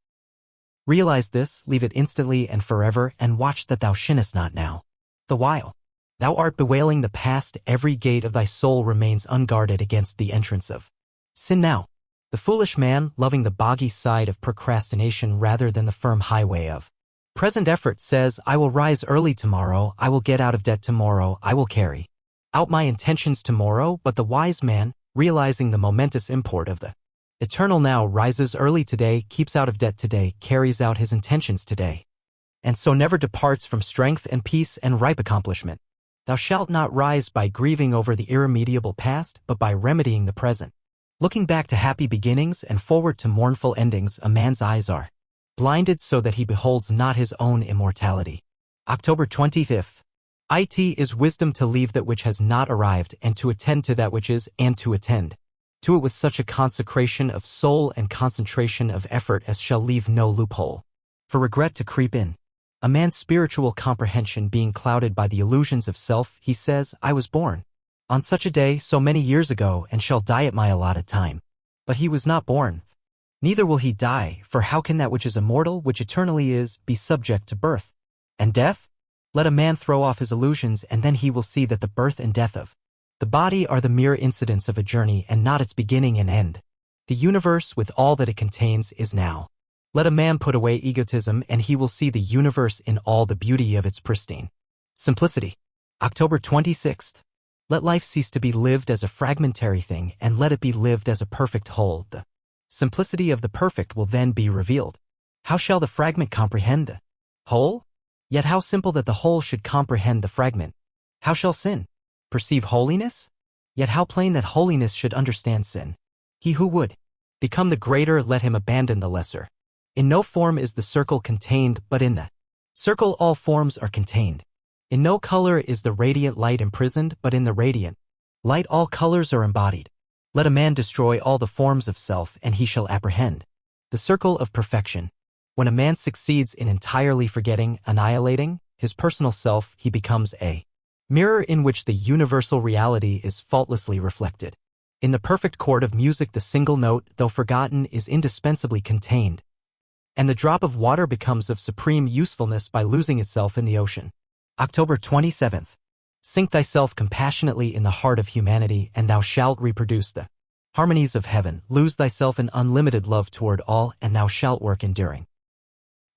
realized this, leave it instantly and forever, and watch that thou sinnest not now. The while thou art bewailing the past, every gate of thy soul remains unguarded against the entrance of sin now. The foolish man, loving the boggy side of procrastination rather than the firm highway of present effort, says, "I will rise early tomorrow, I will get out of debt tomorrow, I will carry out my intentions tomorrow." But the wise man, realizing the momentous import of the eternal now, rises early today, keeps out of debt today, carries out his intentions today, and so never departs from strength and peace and ripe accomplishment. Thou shalt not rise by grieving over the irremediable past, but by remedying the present. Looking back to happy beginnings and forward to mournful endings, a man's eyes are blinded so that he beholds not his own immortality. October 25th. It is wisdom to leave that which has not arrived, and to attend to that which is, and to attend to it with such a consecration of soul and concentration of effort as shall leave no loophole for regret to creep in. A man's spiritual comprehension being clouded by the illusions of self, he says, "I was born on such a day so many years ago and shall die at my allotted time." But he was not born. Neither will he die, for how can that which is immortal, which eternally is, be subject to birth and death? Let a man throw off his illusions, and then he will see that the birth and death of the body are the mere incidents of a journey and not its beginning and end. The universe, with all that it contains, is now. Let a man put away egotism, and he will see the universe in all the beauty of its pristine simplicity. October 26th. Let life cease to be lived as a fragmentary thing, and let it be lived as a perfect whole. The simplicity of the perfect will then be revealed. How shall the fragment comprehend the whole? Yet how simple that the whole should comprehend the fragment. How shall sin perceive holiness? Yet how plain that holiness should understand sin. He who would become the greater, let him abandon the lesser. In no form is the circle contained, but in the circle all forms are contained. In no color is the radiant light imprisoned, but in the radiant light all colors are embodied. Let a man destroy all the forms of self, and he shall apprehend the circle of perfection. When a man succeeds in entirely forgetting, annihilating his personal self, he becomes a mirror in which the universal reality is faultlessly reflected. In the perfect chord of music, the single note, though forgotten, is indispensably contained, and the drop of water becomes of supreme usefulness by losing itself in the ocean. October 27th. Sink thyself compassionately in the heart of humanity, and thou shalt reproduce the harmonies of heaven. Lose thyself in unlimited love toward all, and thou shalt work enduring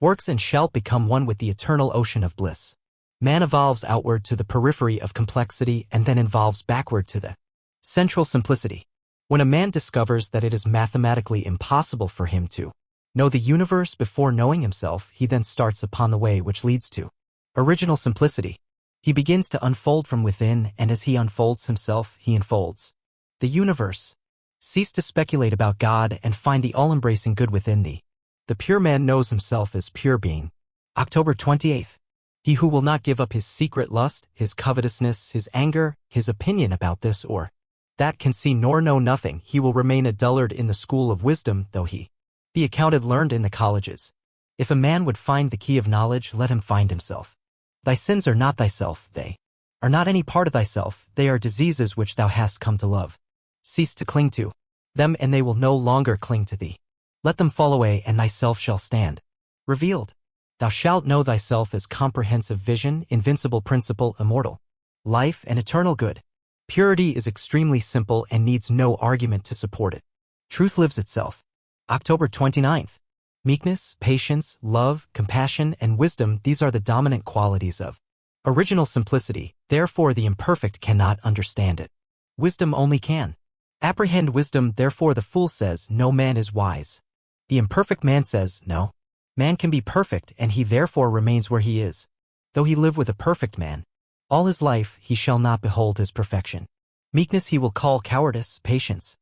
works and shalt become one with the eternal ocean of bliss. Man evolves outward to the periphery of complexity and then evolves backward to the central simplicity. When a man discovers that it is mathematically impossible for him to know the universe before knowing himself, he then starts upon the way which leads to original simplicity. He begins to unfold from within, and as he unfolds himself, he unfolds the universe. Cease to speculate about God and find the all-embracing good within thee. The pure man knows himself as pure being. October 28th. He who will not give up his secret lust, his covetousness, his anger, his opinion about this or that can see nor know nothing, he will remain a dullard in the school of wisdom, though he be accounted learned in the colleges. If a man would find the key of knowledge, let him find himself. Thy sins are not thyself, they are not any part of thyself, they are diseases which thou hast come to love. Cease to cling to them, and they will no longer cling to thee. Let them fall away, and thyself shall stand revealed. Thou shalt know thyself as comprehensive vision, invincible principle, immortal life, and eternal good. Purity is extremely simple and needs no argument to support it. Truth lives itself. October 29th. Meekness, patience, love, compassion, and wisdom, these are the dominant qualities of original simplicity, therefore the imperfect cannot understand it. Wisdom only can apprehend wisdom, therefore the fool says, no man is wise. The imperfect man says, no man can be perfect, and he therefore remains where he is. Though he live with a perfect man all his life, he shall not behold his perfection. Meekness he will call cowardice, patience,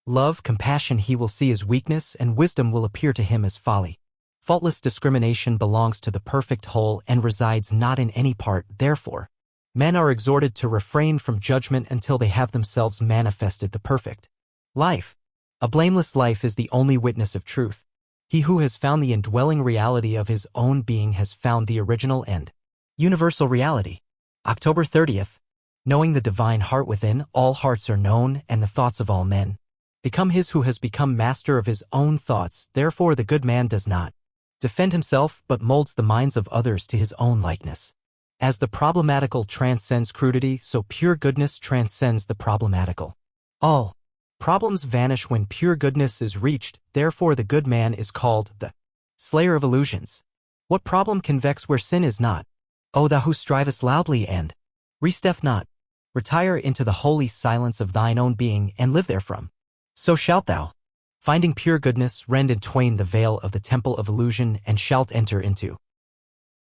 love, compassion he will see as weakness, and wisdom will appear to him as folly. Faultless discrimination belongs to the perfect whole and resides not in any part, therefore men are exhorted to refrain from judgment until they have themselves manifested the perfect life. A blameless life is the only witness of truth. He who has found the indwelling reality of his own being has found the original and universal reality. October 30th. Knowing the divine heart within, all hearts are known, and the thoughts of all men become his who has become master of his own thoughts. Therefore the good man does not defend himself, but molds the minds of others to his own likeness. As the problematical transcends crudity, so pure goodness transcends the problematical. All problems vanish when pure goodness is reached, therefore the good man is called the slayer of illusions. What problem can vex where sin is not? O thou who strivest loudly and resteth not, retire into the holy silence of thine own being and live therefrom. So shalt thou, finding pure goodness, rend in twain the veil of the temple of illusion, and shalt enter into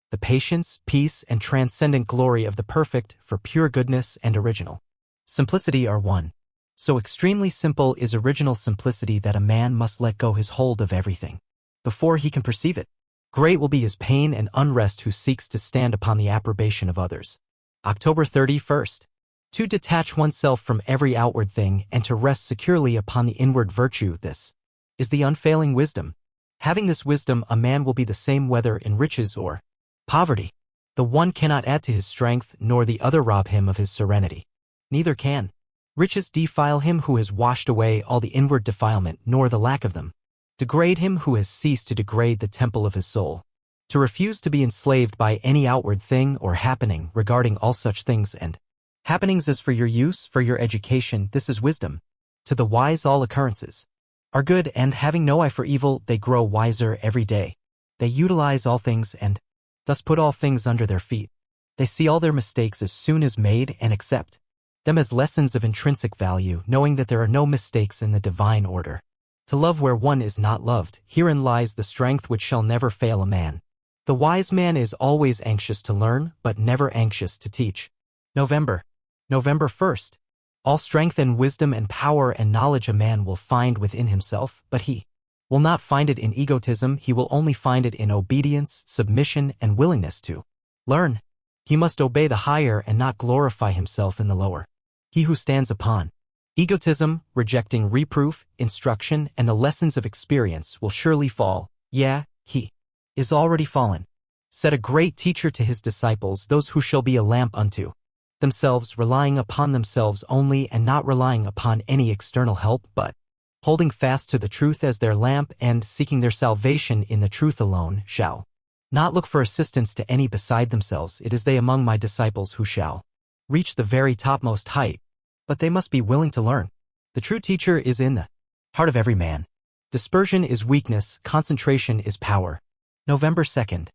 the patience, peace, and transcendent glory of the perfect, for pure goodness and original simplicity are one. So extremely simple is original simplicity that a man must let go his hold of everything before he can perceive it. Great will be his pain and unrest who seeks to stand upon the approbation of others. October 31st. To detach oneself from every outward thing and to rest securely upon the inward virtue, this is the unfailing wisdom. Having this wisdom, a man will be the same whether in riches or poverty. The one cannot add to his strength, nor the other rob him of his serenity. Neither can riches defile him who has washed away all the inward defilement, nor the lack of them Degrade him who has ceased to degrade the temple of his soul. To refuse to be enslaved by any outward thing or happening regarding all such things and happenings as for your use, for your education, this is wisdom. To the wise all occurrences are good, and having no eye for evil, they grow wiser every day. They utilize all things and thus put all things under their feet. They see all their mistakes as soon as made and accept them as lessons of intrinsic value, knowing that there are no mistakes in the divine order. To love where one is not loved, herein lies the strength which shall never fail a man. The wise man is always anxious to learn, but never anxious to teach. November 1st. All strength and wisdom and power and knowledge a man will find within himself, but he will not find it in egotism, he will only find it in obedience, submission, and willingness to learn. He must obey the higher and not glorify himself in the lower. He who stands upon egotism, rejecting reproof, instruction, and the lessons of experience will surely fall. Yeah, he is already fallen. Said a great teacher to his disciples, those who shall be a lamp unto themselves, relying upon themselves only and not relying upon any external help, but holding fast to the truth as their lamp and seeking their salvation in the truth alone, shall not look for assistance to any beside themselves. It is they among my disciples who shall reach the very topmost height, but they must be willing to learn. The true teacher is in the heart of every man. Dispersion is weakness, concentration is power. November 2nd.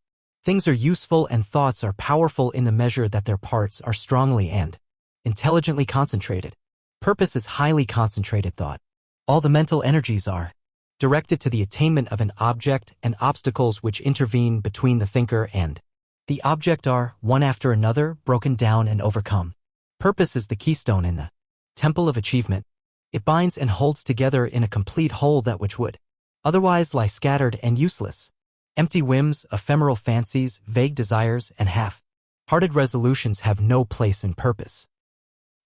Things are useful and thoughts are powerful in the measure that their parts are strongly and intelligently concentrated. Purpose is highly concentrated thought. All the mental energies are directed to the attainment of an object, and obstacles which intervene between the thinker and the object are, one after another, broken down and overcome. Purpose is the keystone in the temple of achievement. It binds and holds together in a complete whole that which would otherwise lie scattered and useless. Empty whims, ephemeral fancies, vague desires, and half-hearted resolutions have no place in purpose.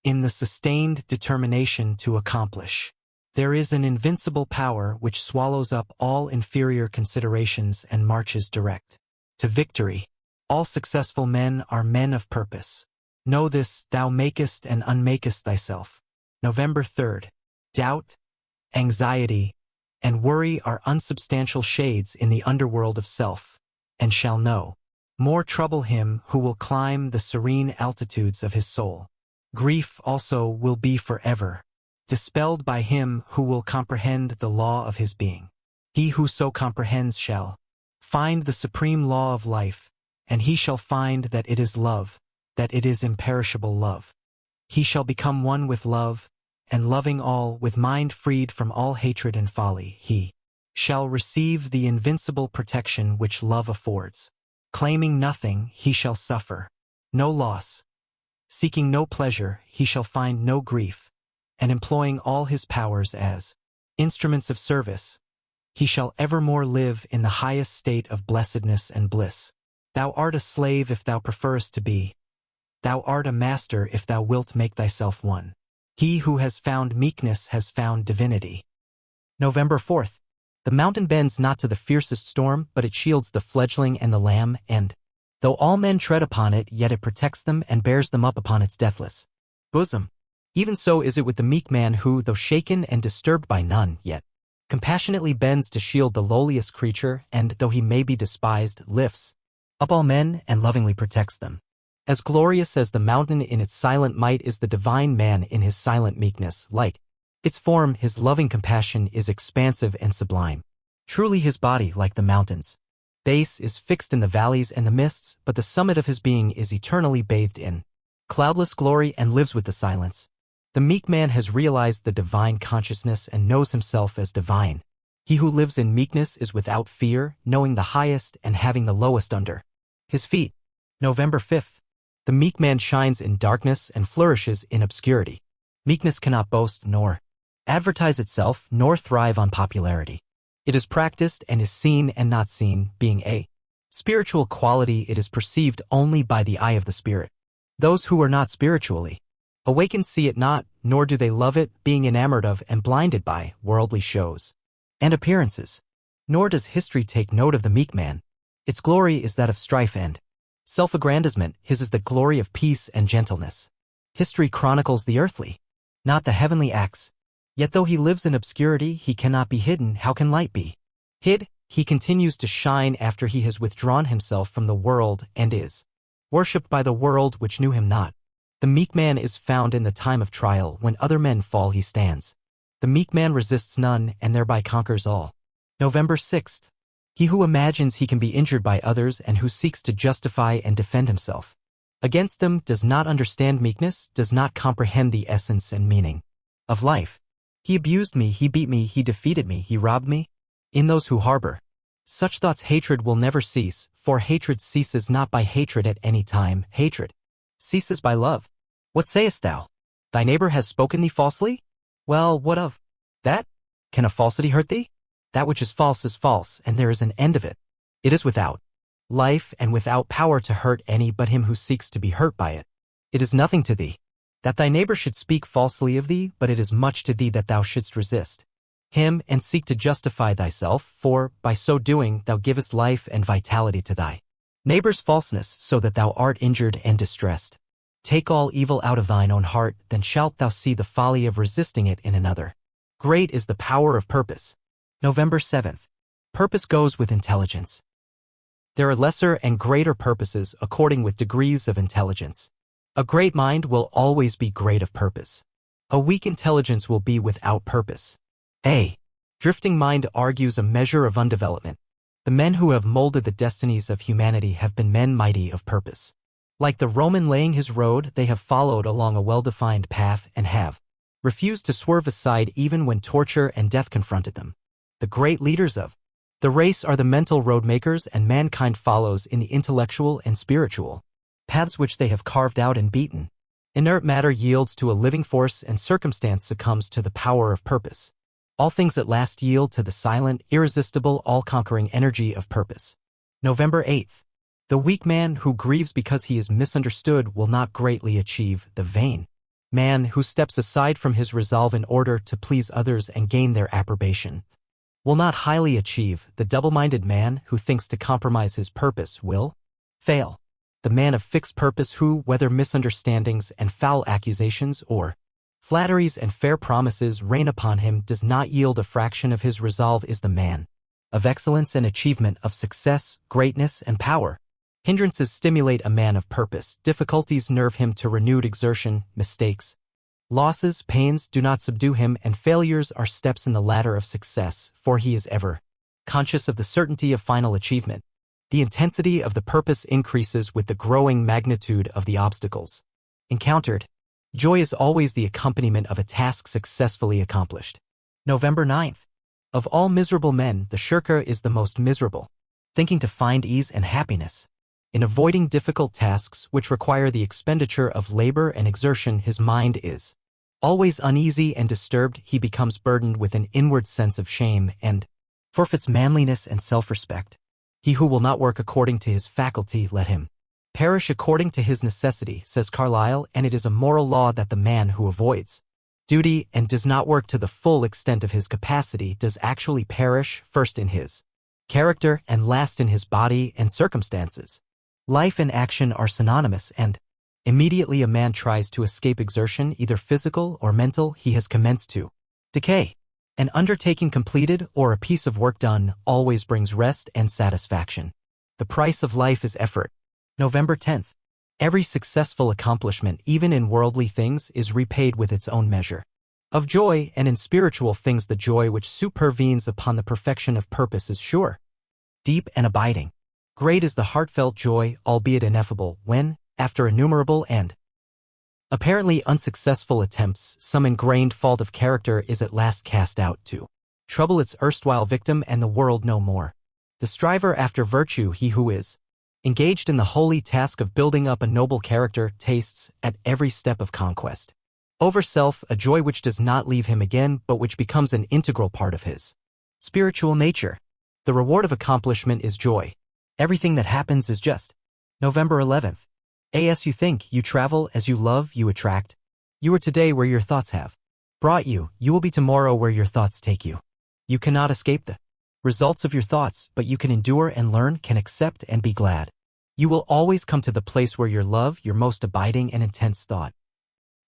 In the sustained determination to accomplish, there is an invincible power which swallows up all inferior considerations and marches direct to victory. All successful men are men of purpose. Know this, thou makest and unmakest thyself. November 3rd. Doubt, anxiety, and worry are unsubstantial shades in the underworld of self, and shall no more trouble him who will climb the serene altitudes of his soul. Grief also will be forever dispelled by him who will comprehend the law of his being. He who so comprehends shall find the supreme law of life, and he shall find that it is love, that it is imperishable love. He shall become one with love, and loving all, with mind freed from all hatred and folly, he shall receive the invincible protection which love affords. Claiming nothing, he shall suffer no loss. Seeking no pleasure, he shall find no grief, and employing all his powers as instruments of service, he shall evermore live in the highest state of blessedness and bliss. Thou art a slave if thou preferest to be. Thou art a master if thou wilt make thyself one. He who has found meekness has found divinity. November 4th. The mountain bends not to the fiercest storm, but it shields the fledgling and the lamb, and, though all men tread upon it, yet it protects them and bears them up upon its deathless bosom. Even so is it with the meek man who, though shaken and disturbed by none, yet compassionately bends to shield the lowliest creature, and, though he may be despised, lifts up all men and lovingly protects them. As glorious as the mountain in its silent might is the divine man in his silent meekness. Like its form, his loving compassion is expansive and sublime. Truly his body, like the mountain's base, is fixed in the valleys and the mists, but the summit of his being is eternally bathed in cloudless glory and lives with the silence. The meek man has realized the divine consciousness and knows himself as divine. He who lives in meekness is without fear, knowing the highest and having the lowest under his feet. November 5th. The meek man shines in darkness and flourishes in obscurity. Meekness cannot boast nor advertise itself nor thrive on popularity. It is practiced and is seen and not seen, being a spiritual quality. It is perceived only by the eye of the spirit. Those who are not spiritually awakened see it not, nor do they love it, being enamored of and blinded by worldly shows and appearances. Nor does history take note of the meek man. Its glory is that of strife and self-aggrandizement. His is the glory of peace and gentleness. History chronicles the earthly, not the heavenly acts. Yet though he lives in obscurity, he cannot be hidden. How can light be Hid, he continues to shine after he has withdrawn himself from the world and is worshipped by the world which knew him not. The meek man is found in the time of trial. When other men fall, he stands. The meek man resists none and thereby conquers all. November 6th. He who imagines he can be injured by others and who seeks to justify and defend himself against them does not understand meekness, does not comprehend the essence and meaning of life. He abused me, he beat me, he defeated me, he robbed me. In those who harbor such thoughts, hatred will never cease, for hatred ceases not by hatred at any time. Hatred ceases by love. What sayest thou? Thy neighbor has spoken thee falsely? Well, what of that? Can a falsity hurt thee? That which is false, and there is an end of it. It is without life and without power to hurt any but him who seeks to be hurt by it. It is nothing to thee that thy neighbor should speak falsely of thee, but it is much to thee that thou shouldst resist him and seek to justify thyself, for by so doing thou givest life and vitality to thy neighbor's falseness, so that thou art injured and distressed. Take all evil out of thine own heart, then shalt thou see the folly of resisting it in another. Great is the power of purpose. November 7th. Purpose goes with intelligence. There are lesser and greater purposes according with degrees of intelligence. A great mind will always be great of purpose. A weak intelligence will be without purpose. A drifting mind argues a measure of undevelopment. The men who have molded the destinies of humanity have been men mighty of purpose. Like the Roman laying his road, they have followed along a well-defined path and have refused to swerve aside even when torture and death confronted them. The great leaders of the race are the mental road makers, and mankind follows in the intellectual and spiritual paths which they have carved out and beaten. Inert matter yields to a living force, and circumstance succumbs to the power of purpose. All things at last yield to the silent, irresistible, all-conquering energy of purpose. November 8th. The weak man who grieves because he is misunderstood will not greatly achieve. The vain man who steps aside from his resolve in order to please others and gain their approbation will not highly achieve. The double-minded man who thinks to compromise his purpose will fail. The man of fixed purpose who, whether misunderstandings and foul accusations or flatteries and fair promises rain upon him, does not yield a fraction of his resolve, is the man of excellence and achievement, of success, greatness, and power. Hindrances stimulate a man of purpose. Difficulties nerve him to renewed exertion. Mistakes, losses, pains do not subdue him, and failures are steps in the ladder of success, for he is ever conscious of the certainty of final achievement. The intensity of the purpose increases with the growing magnitude of the obstacles encountered. Joy is always the accompaniment of a task successfully accomplished. November 9th. Of all miserable men, the shirker is the most miserable, thinking to find ease and happiness in avoiding difficult tasks which require the expenditure of labor and exertion. His mind is always uneasy and disturbed. He becomes burdened with an inward sense of shame and forfeits manliness and self-respect. He who will not work according to his faculty, let him perish according to his necessity, says Carlyle, and it is a moral law that the man who avoids duty and does not work to the full extent of his capacity does actually perish, first in his character and last in his body and circumstances. Life and action are synonymous, and immediately a man tries to escape exertion, either physical or mental, he has commenced to decay. An undertaking completed or a piece of work done always brings rest and satisfaction. The price of life is effort. November 10th. Every successful accomplishment, even in worldly things, is repaid with its own measure of joy, and in spiritual things the joy which supervenes upon the perfection of purpose is sure, deep, and abiding. Great is the heartfelt joy, albeit ineffable, when, after innumerable and apparently unsuccessful attempts, some ingrained fault of character is at last cast out to trouble its erstwhile victim and the world no more. The striver after virtue, he who is engaged in the holy task of building up a noble character, tastes, at every step of conquest over self, a joy which does not leave him again, but which becomes an integral part of his spiritual nature. The reward of accomplishment is joy. Everything that happens is just. November 11th. As you think, you travel; as you love, you attract. You are today where your thoughts have brought you. You will be tomorrow where your thoughts take you. You cannot escape the results of your thoughts, but you can endure and learn, can accept and be glad. You will always come to the place where your love, your most abiding and intense thought,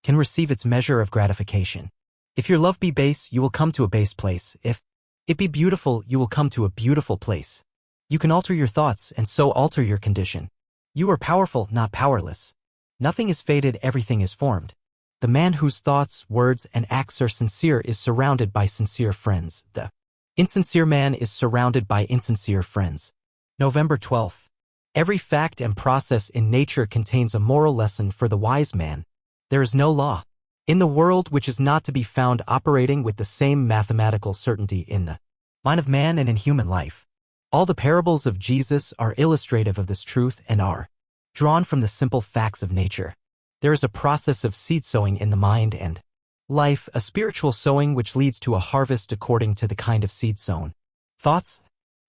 can receive its measure of gratification. If your love be base, you will come to a base place. If It be beautiful, you will come to a beautiful place. You can alter your thoughts and so alter your condition. You are powerful, not powerless. Nothing is fated, everything is formed. The man whose thoughts, words, and acts are sincere is surrounded by sincere friends. The insincere man is surrounded by insincere friends. November 12th. Every fact and process in nature contains a moral lesson for the wise man. There is no law in the world which is not to be found operating with the same mathematical certainty in the mind of man and in human life. All the parables of Jesus are illustrative of this truth and are drawn from the simple facts of nature. There is a process of seed sowing in the mind and life, a spiritual sowing which leads to a harvest according to the kind of seed sown. Thoughts,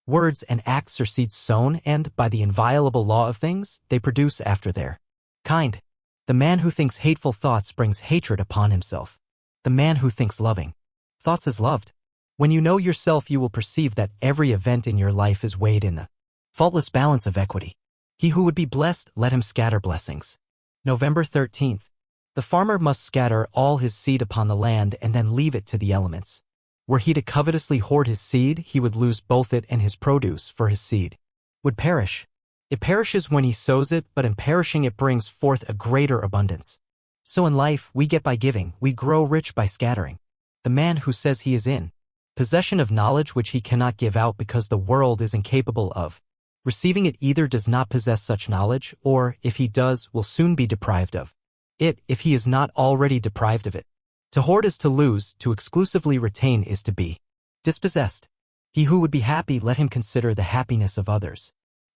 words, and acts are seeds sown, and, by the inviolable law of things, they produce after their kind. The man who thinks hateful thoughts brings hatred upon himself. The man who thinks loving thoughts is loved. When you know yourself, you will perceive that every event in your life is weighed in the faultless balance of equity. He who would be blessed, let him scatter blessings. November 13th. The farmer must scatter all his seed upon the land and then leave it to the elements. Were he to covetously hoard his seed, he would lose both it and his produce, for his seed would perish. It perishes when he sows it, but in perishing it brings forth a greater abundance. So in life, we get by giving, we grow rich by scattering. The man who says he is in possession of knowledge which he cannot give out because the world is incapable of receiving it either does not possess such knowledge, or, if he does, will soon be deprived of it, if he is not already deprived of it. To hoard is to lose, to exclusively retain is to be dispossessed. He who would be happy, let him consider the happiness of others.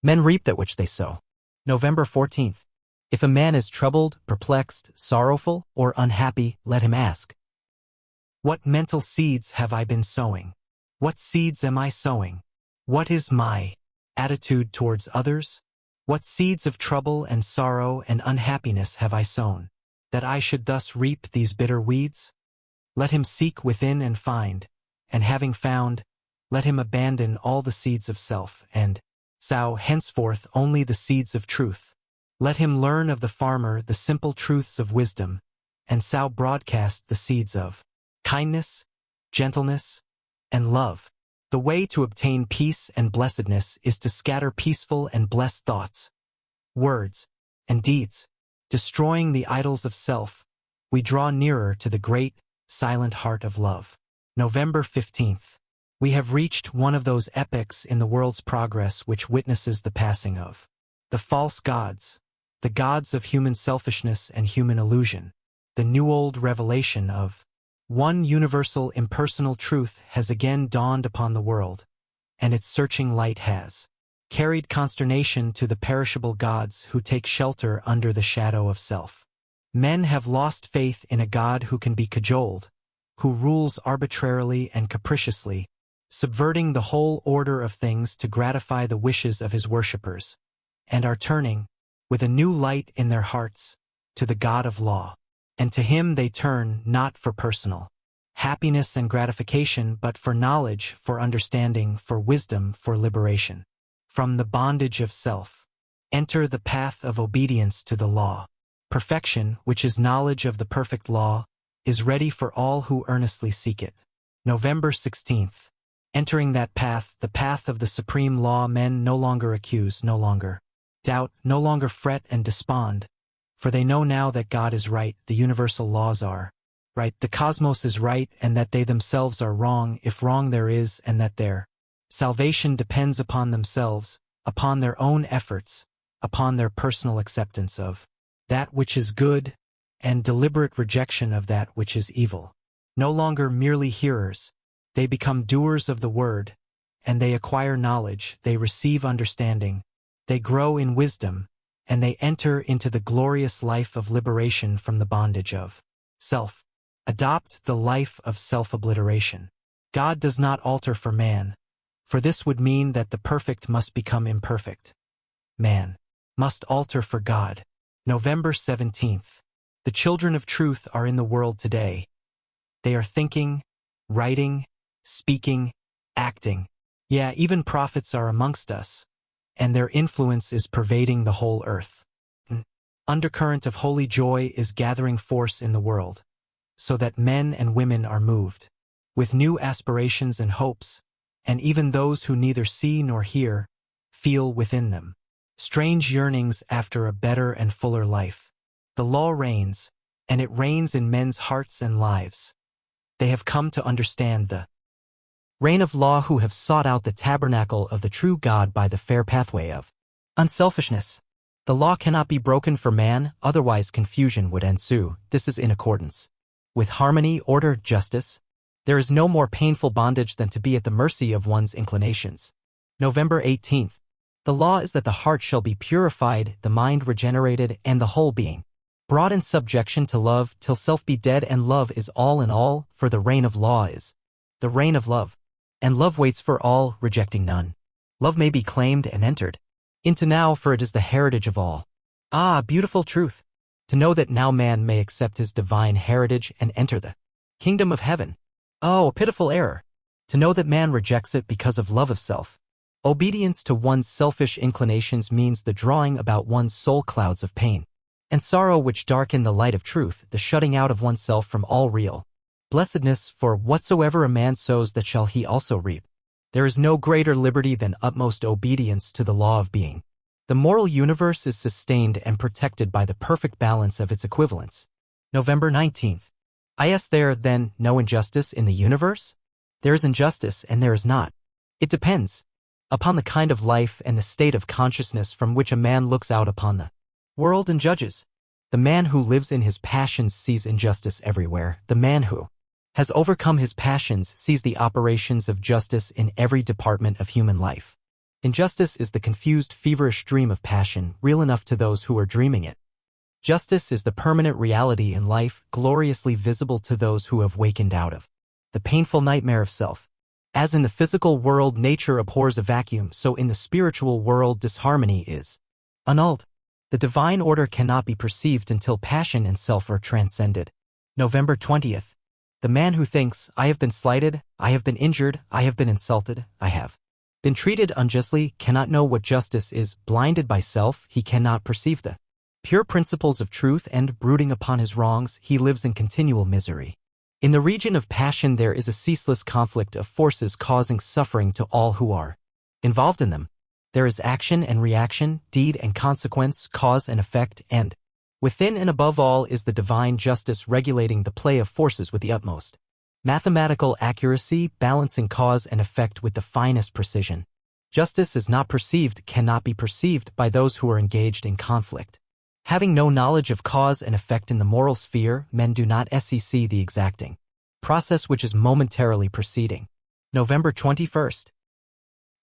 Men reap that which they sow. November 14th. If a man is troubled, perplexed, sorrowful, or unhappy, let him ask, what mental seeds have I been sowing? What seeds am I sowing? What is my attitude towards others? What seeds of trouble and sorrow and unhappiness have I sown, that I should thus reap these bitter weeds? Let him seek within and find, and having found, let him abandon all the seeds of self, and sow henceforth only the seeds of truth. Let him learn of the farmer the simple truths of wisdom, and sow broadcast the seeds of kindness, gentleness, and love. The way to obtain peace and blessedness is to scatter peaceful and blessed thoughts, words, and deeds. Destroying the idols of self, we draw nearer to the great, silent heart of love. November 15th. We have reached one of those epochs in the world's progress which witnesses the passing of the false gods, the gods of human selfishness and human illusion. The new old revelation of one universal impersonal truth has again dawned upon the world, and its searching light has carried consternation to the perishable gods who take shelter under the shadow of self. Men have lost faith in a God who can be cajoled, who rules arbitrarily and capriciously, subverting the whole order of things to gratify the wishes of his worshippers, and are turning, with a new light in their hearts, to the God of law. And to him they turn not for personal happiness and gratification, but for knowledge, for understanding, for wisdom, for liberation from the bondage of self. Enter the path of obedience to the law. Perfection, which is knowledge of the perfect law, is ready for all who earnestly seek it. November 16th. Entering that path, the path of the supreme law, men no longer accuse, no longer doubt, no longer fret and despond, for they know now that God is right, the universal laws are right, the cosmos is right, and that they themselves are wrong, if wrong there is, and that their salvation depends upon themselves, upon their own efforts, upon their personal acceptance of that which is good, and deliberate rejection of that which is evil. No longer merely hearers, they become doers of the word, and they acquire knowledge, they receive understanding, they grow in wisdom, and they enter into the glorious life of liberation from the bondage of self. Adopt the life of self-obliteration. God does not alter for man, for this would mean that the perfect must become imperfect. Man must alter for God. November 17th. The children of truth are in the world today. They are thinking, writing, speaking, acting. Yeah, even prophets are amongst us, and their influence is pervading the whole earth. An undercurrent of holy joy is gathering force in the world, so that men and women are moved with new aspirations and hopes, and even those who neither see nor hear feel within them strange yearnings after a better and fuller life. The law reigns, and it reigns in men's hearts and lives. They have come to understand the reign of law who have sought out the tabernacle of the true God by the fair pathway of unselfishness. The law cannot be broken for man, otherwise confusion would ensue. This is in accordance with harmony, order, justice. There is no more painful bondage than to be at the mercy of one's inclinations. November 18th. The law is that the heart shall be purified, the mind regenerated, and the whole being brought in subjection to love, till self be dead and love is all in all, for the reign of law is the reign of love. And love waits for all, rejecting none. Love may be claimed and entered into now, for it is the heritage of all. Ah, beautiful truth! To know that now man may accept his divine heritage and enter the kingdom of heaven. Oh, pitiful error! To know that man rejects it because of love of self. Obedience to one's selfish inclinations means the drawing about one's soul clouds of pain and sorrow which darken the light of truth, the shutting out of oneself from all real blessedness, for whatsoever a man sows that shall he also reap. There is no greater liberty than utmost obedience to the law of being. The moral universe is sustained and protected by the perfect balance of its equivalents. November 19th. Is there, then, no injustice in the universe? There is injustice and there is not. It depends upon the kind of life and the state of consciousness from which a man looks out upon the world and judges. The man who lives in his passions sees injustice everywhere. The man who has overcome his passions sees the operations of justice in every department of human life. Injustice is the confused, feverish dream of passion, real enough to those who are dreaming it. Justice is the permanent reality in life, gloriously visible to those who have wakened out of the painful nightmare of self. As in the physical world nature abhors a vacuum, so in the spiritual world disharmony is annulled. The divine order cannot be perceived until passion and self are transcended. November 20th. The man who thinks, I have been slighted, I have been injured, I have been insulted, I have been treated unjustly, cannot know what justice is. Blinded by self, he cannot perceive the pure principles of truth, and, brooding upon his wrongs, he lives in continual misery. In the region of passion there is a ceaseless conflict of forces causing suffering to all who are involved in them. There is action and reaction, deed and consequence, cause and effect, and within and above all is the divine justice regulating the play of forces with the utmost mathematical accuracy, balancing cause and effect with the finest precision. Justice is not perceived, cannot be perceived by those who are engaged in conflict. Having no knowledge of cause and effect in the moral sphere, men do not see the exacting process which is momentarily proceeding. November 21st.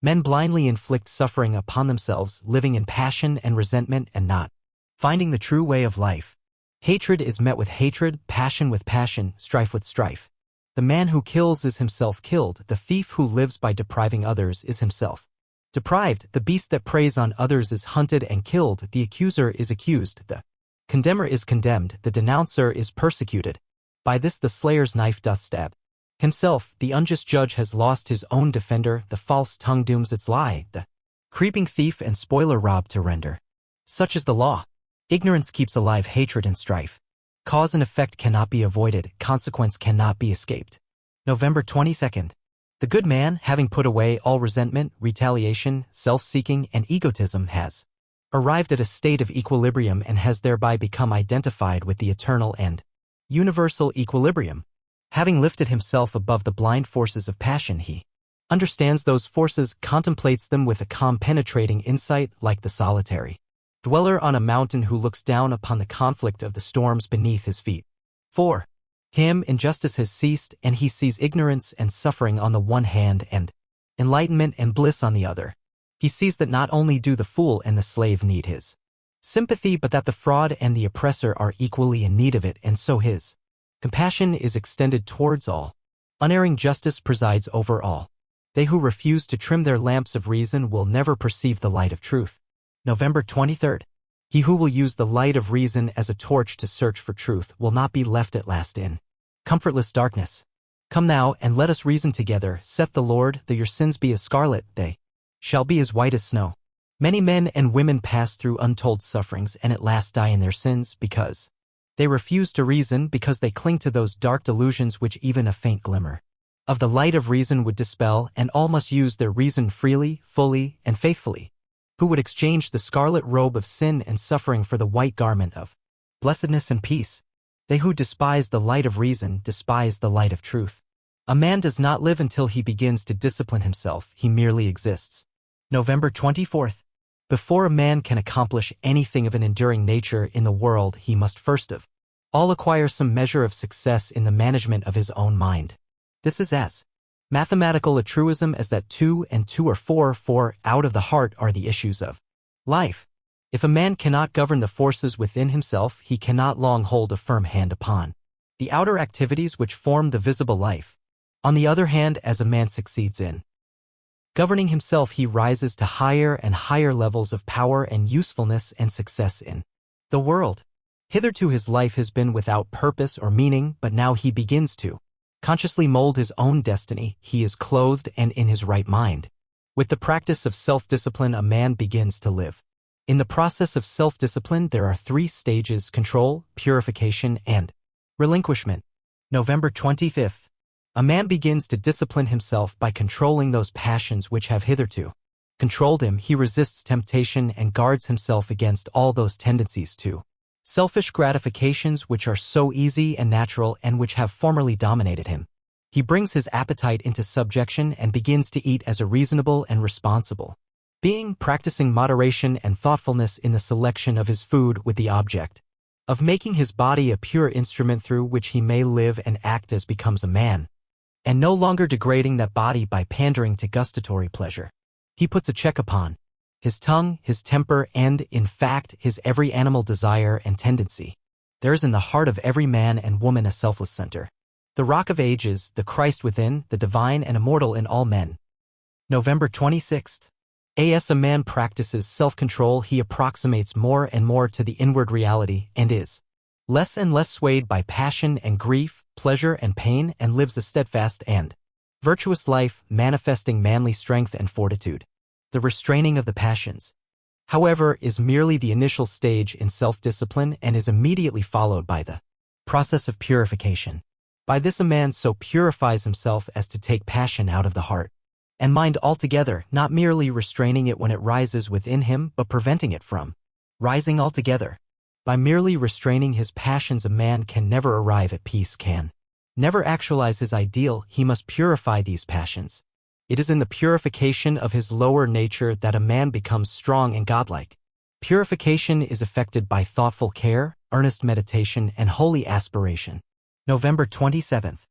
Men blindly inflict suffering upon themselves, living in passion and resentment and not finding the true way of life. Hatred is met with hatred, passion with passion, strife with strife. The man who kills is himself killed, the thief who lives by depriving others is himself deprived, the beast that preys on others is hunted and killed, the accuser is accused, the condemner is condemned, the denouncer is persecuted. By this the slayer's knife doth stab himself, the unjust judge has lost his own defender, the false tongue dooms its lie, the creeping thief and spoiler rob to render. Such is the law. Ignorance keeps alive hatred and strife. Cause and effect cannot be avoided, consequence cannot be escaped. November 22nd. The good man, having put away all resentment, retaliation, self-seeking, and egotism, has arrived at a state of equilibrium and has thereby become identified with the eternal and universal equilibrium. Having lifted himself above the blind forces of passion, he understands those forces, contemplates them with a calm penetrating insight, like the solitary dweller on a mountain who looks down upon the conflict of the storms beneath his feet. For him, injustice has ceased, and he sees ignorance and suffering on the one hand and enlightenment and bliss on the other. He sees that not only do the fool and the slave need his sympathy, but that the fraud and the oppressor are equally in need of it, and so his compassion is extended towards all. Unerring justice presides over all. They who refuse to trim their lamps of reason will never perceive the light of truth. November 23rd. He who will use the light of reason as a torch to search for truth will not be left at last in comfortless darkness. Come now, and let us reason together, saith the Lord, though your sins be as scarlet, they shall be as white as snow. Many men and women pass through untold sufferings and at last die in their sins because they refuse to reason, because they cling to those dark delusions which even a faint glimmer of the light of reason would dispel, and all must use their reason freely, fully, and faithfully, who would exchange the scarlet robe of sin and suffering for the white garment of blessedness and peace. They who despise the light of reason despise the light of truth. A man does not live until he begins to discipline himself, he merely exists. November 24th. Before a man can accomplish anything of an enduring nature in the world, he must first of all acquire some measure of success in the management of his own mind. This is as mathematical a truism as that 2 and 2 are 4, for out of the heart are the issues of life. If a man cannot govern the forces within himself, he cannot long hold a firm hand upon the outer activities which form the visible life. On the other hand, as a man succeeds in governing himself, he rises to higher and higher levels of power and usefulness and success in the world. Hitherto his life has been without purpose or meaning, but now he begins to consciously mold his own destiny. He is clothed and in his right mind. With the practice of self-discipline, a man begins to live. In the process of self-discipline, there are 3 stages: control, purification, and relinquishment. November 25th. A man begins to discipline himself by controlling those passions which have hitherto controlled him. He resists temptation and guards himself against all those tendencies to selfish gratifications which are so easy and natural and which have formerly dominated him. He brings his appetite into subjection and begins to eat as a reasonable and responsible being, practicing moderation and thoughtfulness in the selection of his food with the object of making his body a pure instrument through which he may live and act as becomes a man, and no longer degrading that body by pandering to gustatory pleasure. He puts a check upon his tongue, his temper, and, in fact, his every animal desire and tendency. There is in the heart of every man and woman a selfless center, the rock of ages, the Christ within, the divine and immortal in all men. November 26th. As a man practices self-control, he approximates more and more to the inward reality and is less and less swayed by passion and grief, pleasure and pain, and lives a steadfast and virtuous life, manifesting manly strength and fortitude. The restraining of the passions, however, is merely the initial stage in self-discipline and is immediately followed by the process of purification. By this a man so purifies himself as to take passion out of the heart and mind altogether, not merely restraining it when it rises within him, but preventing it from rising altogether. By merely restraining his passions, a man can never arrive at peace, can never actualize his ideal. He must purify these passions. It is in the purification of his lower nature that a man becomes strong and godlike. Purification is effected by thoughtful care, earnest meditation, and holy aspiration. November 27th.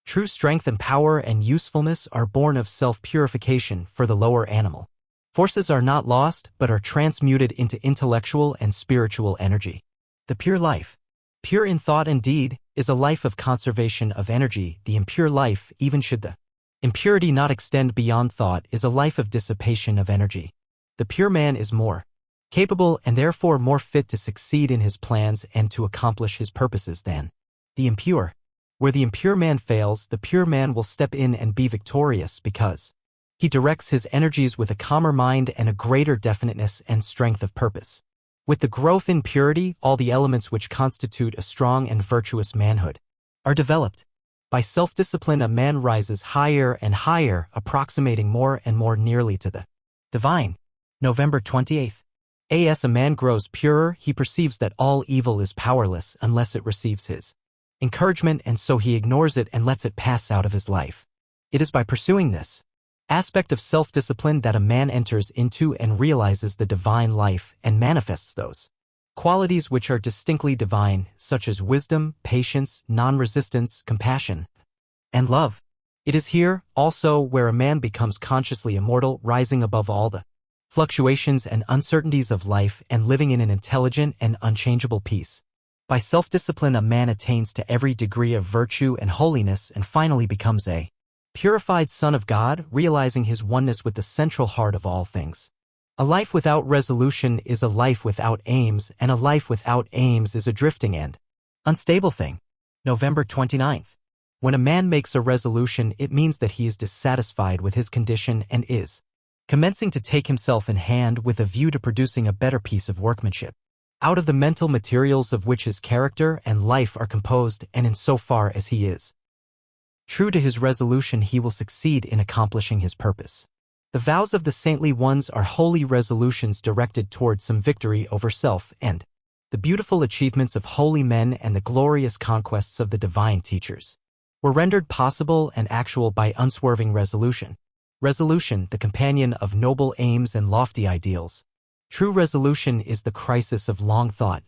True strength and power and usefulness are born of self-purification. For the lower animal forces are not lost, but are transmuted into intellectual and spiritual energy. The pure life, pure in thought and deed, is a life of conservation of energy. The impure life, even should the impurity not extend beyond thought, is a life of dissipation of energy. The pure man is more capable and therefore more fit to succeed in his plans and to accomplish his purposes than the impure. Where the impure man fails, the pure man will step in and be victorious, because he directs his energies with a calmer mind and a greater definiteness and strength of purpose. With the growth in purity, all the elements which constitute a strong and virtuous manhood are developed. By self-discipline, a man rises higher and higher, approximating more and more nearly to the divine. November 28th. As a man grows purer, he perceives that all evil is powerless unless it receives his encouragement, and so he ignores it and lets it pass out of his life. It is by pursuing this aspect of self-discipline that a man enters into and realizes the divine life and manifests those qualities which are distinctly divine, such as wisdom, patience, non-resistance, compassion, and love. It is here, also, where a man becomes consciously immortal, rising above all the fluctuations and uncertainties of life and living in an intelligent and unchangeable peace. By self-discipline, a man attains to every degree of virtue and holiness and finally becomes a purified son of God, realizing his oneness with the central heart of all things. A life without resolution is a life without aims, and a life without aims is a drifting and unstable thing. November 29th. When a man makes a resolution, it means that he is dissatisfied with his condition and is commencing to take himself in hand with a view to producing a better piece of workmanship, out of the mental materials of which his character and life are composed, and in so far as he is True to his resolution, he will succeed in accomplishing his purpose. The vows of the saintly ones are holy resolutions directed towards some victory over self, and the beautiful achievements of holy men and the glorious conquests of the divine teachers were rendered possible and actual by unswerving resolution. Resolution, the companion of noble aims and lofty ideals. True resolution is the crisis of long thought.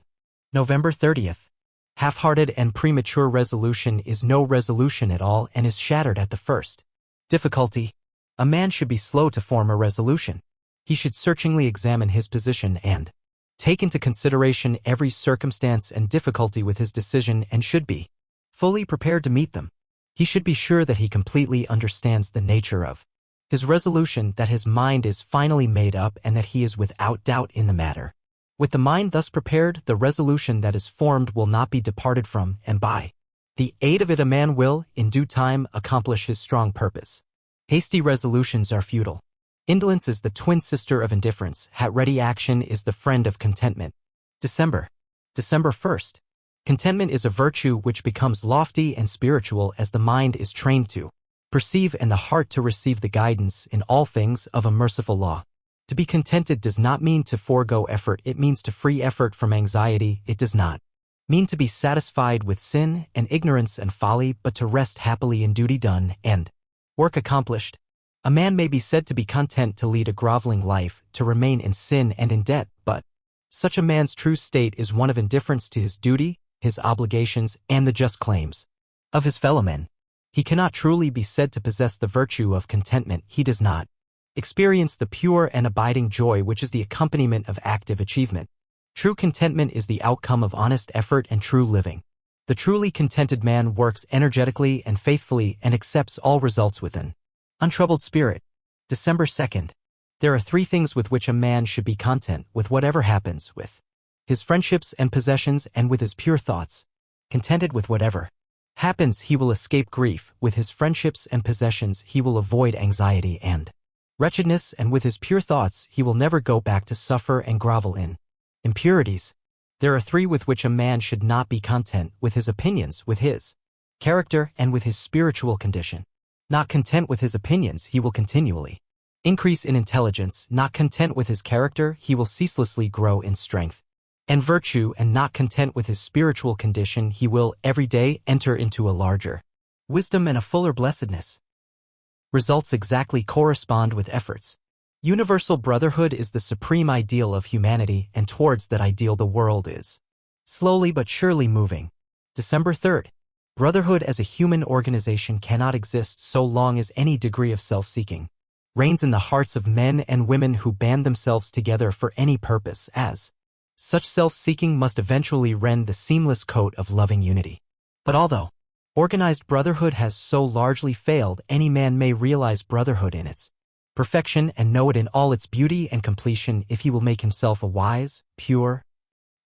November 30th. Half-hearted and premature resolution is no resolution at all and is shattered at the first difficulty. A man should be slow to form a resolution. He should searchingly examine his position and take into consideration every circumstance and difficulty with his decision and should be fully prepared to meet them. He should be sure that he completely understands the nature of his resolution, that his mind is finally made up and that he is without doubt in the matter. With the mind thus prepared, the resolution that is formed will not be departed from, and by the aid of it a man will, in due time, accomplish his strong purpose. Hasty resolutions are futile. Indolence is the twin sister of indifference. Ready action is the friend of contentment. December 1st. Contentment is a virtue which becomes lofty and spiritual as the mind is trained to perceive and the heart to receive the guidance in all things of a merciful law. To be contented does not mean to forego effort, it means to free effort from anxiety. It does not mean to be satisfied with sin and ignorance and folly, but to rest happily in duty done and work accomplished. A man may be said to be content to lead a groveling life, to remain in sin and in debt, but such a man's true state is one of indifference to his duty, his obligations, and the just claims of his fellow men. He cannot truly be said to possess the virtue of contentment. He does not experience the pure and abiding joy which is the accompaniment of active achievement. True contentment is the outcome of honest effort and true living. The truly contented man works energetically and faithfully and accepts all results with an untroubled spirit. December 2nd. There are three things with which a man should be content: with whatever happens, with his friendships and possessions, and with his pure thoughts. Contented with whatever happens, he will escape grief. With his friendships and possessions, he will avoid anxiety and wretchedness, and with his pure thoughts, he will never go back to suffer and grovel in impurities. There are three with which a man should not be content: with his opinions, with his character, and with his spiritual condition. Not content with his opinions, he will continually increase in intelligence. Not content with his character, he will ceaselessly grow in strength and virtue. And not content with his spiritual condition, he will every day enter into a larger wisdom and a fuller blessedness. Results exactly correspond with efforts. Universal brotherhood is the supreme ideal of humanity, and towards that ideal the world is slowly but surely moving. December 3rd. Brotherhood as a human organization cannot exist so long as any degree of self-seeking reigns in the hearts of men and women who band themselves together for any purpose, as such self-seeking must eventually rend the seamless coat of loving unity. But although organized brotherhood has so largely failed, any man may realize brotherhood in its perfection and know it in all its beauty and completion if he will make himself a wise, pure,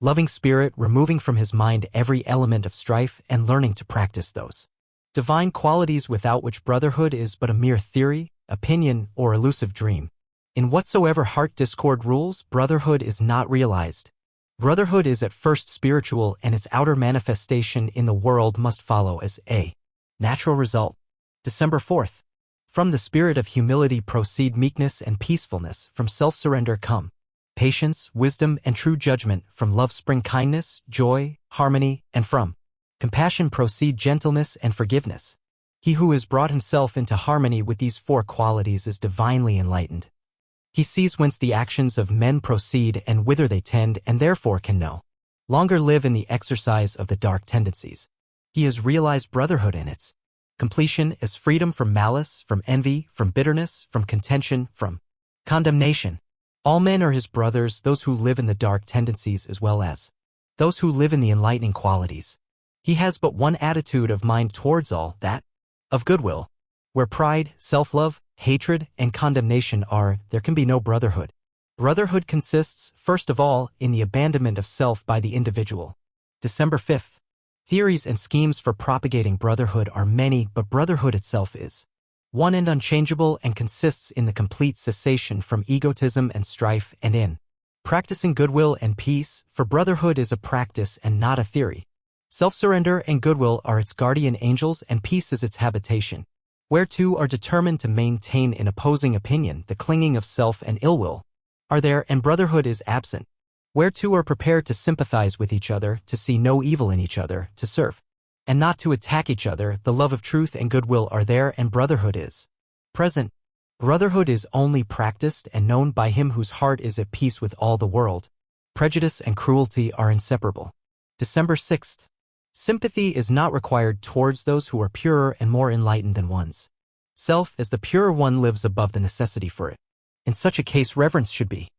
loving spirit, removing from his mind every element of strife and learning to practice those divine qualities without which brotherhood is but a mere theory, opinion, or elusive dream. In whatsoever heart discord rules, brotherhood is not realized. Brotherhood is at first spiritual, and its outer manifestation in the world must follow as a natural result. December 4th. From the spirit of humility proceed meekness and peacefulness. From self-surrender come patience, wisdom, and true judgment. From love spring kindness, joy, harmony, and from compassion proceed gentleness and forgiveness. He who has brought himself into harmony with these four qualities is divinely enlightened. He sees whence the actions of men proceed and whither they tend, and therefore can no longer live in the exercise of the dark tendencies. He has realized brotherhood in its completion as freedom from malice, from envy, from bitterness, from contention, from condemnation. All men are his brothers, those who live in the dark tendencies as well as those who live in the enlightening qualities. He has but one attitude of mind towards all, that of goodwill. Where pride, self-love, hatred, and condemnation are, there can be no brotherhood. Brotherhood consists, first of all, in the abandonment of self by the individual. December 5th. Theories and schemes for propagating brotherhood are many, but brotherhood itself is one and unchangeable, and consists in the complete cessation from egotism and strife and in practicing goodwill and peace, for brotherhood is a practice and not a theory. Self-surrender and goodwill are its guardian angels and peace is its habitation. Where two are determined to maintain an opposing opinion, the clinging of self and ill will are there and brotherhood is absent. Where two are prepared to sympathize with each other, to see no evil in each other, to serve, and not to attack each other, the love of truth and goodwill are there and brotherhood is present. Brotherhood is only practiced and known by him whose heart is at peace with all the world. Prejudice and cruelty are inseparable. December 6th. Sympathy is not required towards those who are purer and more enlightened than one's self, as the purer one lives above the necessity for it. In such a case, reverence should be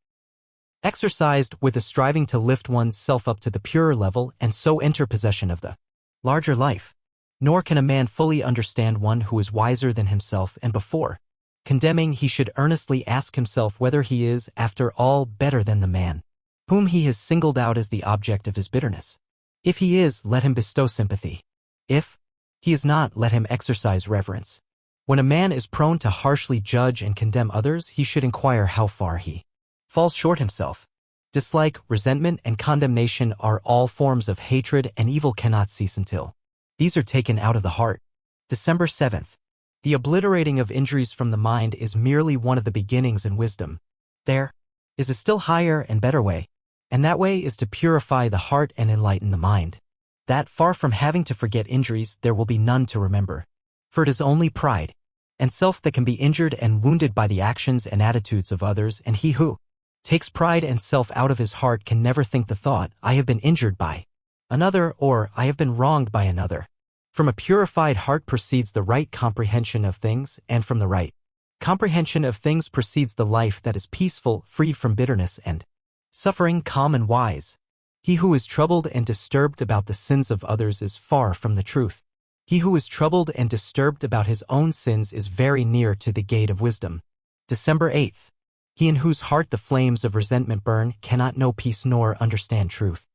exercised with a striving to lift one's self up to the purer level and so enter possession of the larger life. Nor can a man fully understand one who is wiser than himself, and before condemning he should earnestly ask himself whether he is, after all, better than the man whom he has singled out as the object of his bitterness. If he is, let him bestow sympathy. If he is not, let him exercise reverence. When a man is prone to harshly judge and condemn others, he should inquire how far he falls short himself. Dislike, resentment, and condemnation are all forms of hatred, and evil cannot cease until these are taken out of the heart. December 7th. The obliterating of injuries from the mind is merely one of the beginnings in wisdom. There is a still higher and better way, and that way is to purify the heart and enlighten the mind. That, far from having to forget injuries, there will be none to remember. For it is only pride and self that can be injured and wounded by the actions and attitudes of others, and he who takes pride and self out of his heart can never think the thought, I have been injured by another, or I have been wronged by another. From a purified heart proceeds the right comprehension of things, and from the right comprehension of things proceeds the life that is peaceful, freed from bitterness and suffering, calm and wise. He who is troubled and disturbed about the sins of others is far from the truth. He who is troubled and disturbed about his own sins is very near to the gate of wisdom. December 8th. He in whose heart the flames of resentment burn cannot know peace nor understand truth.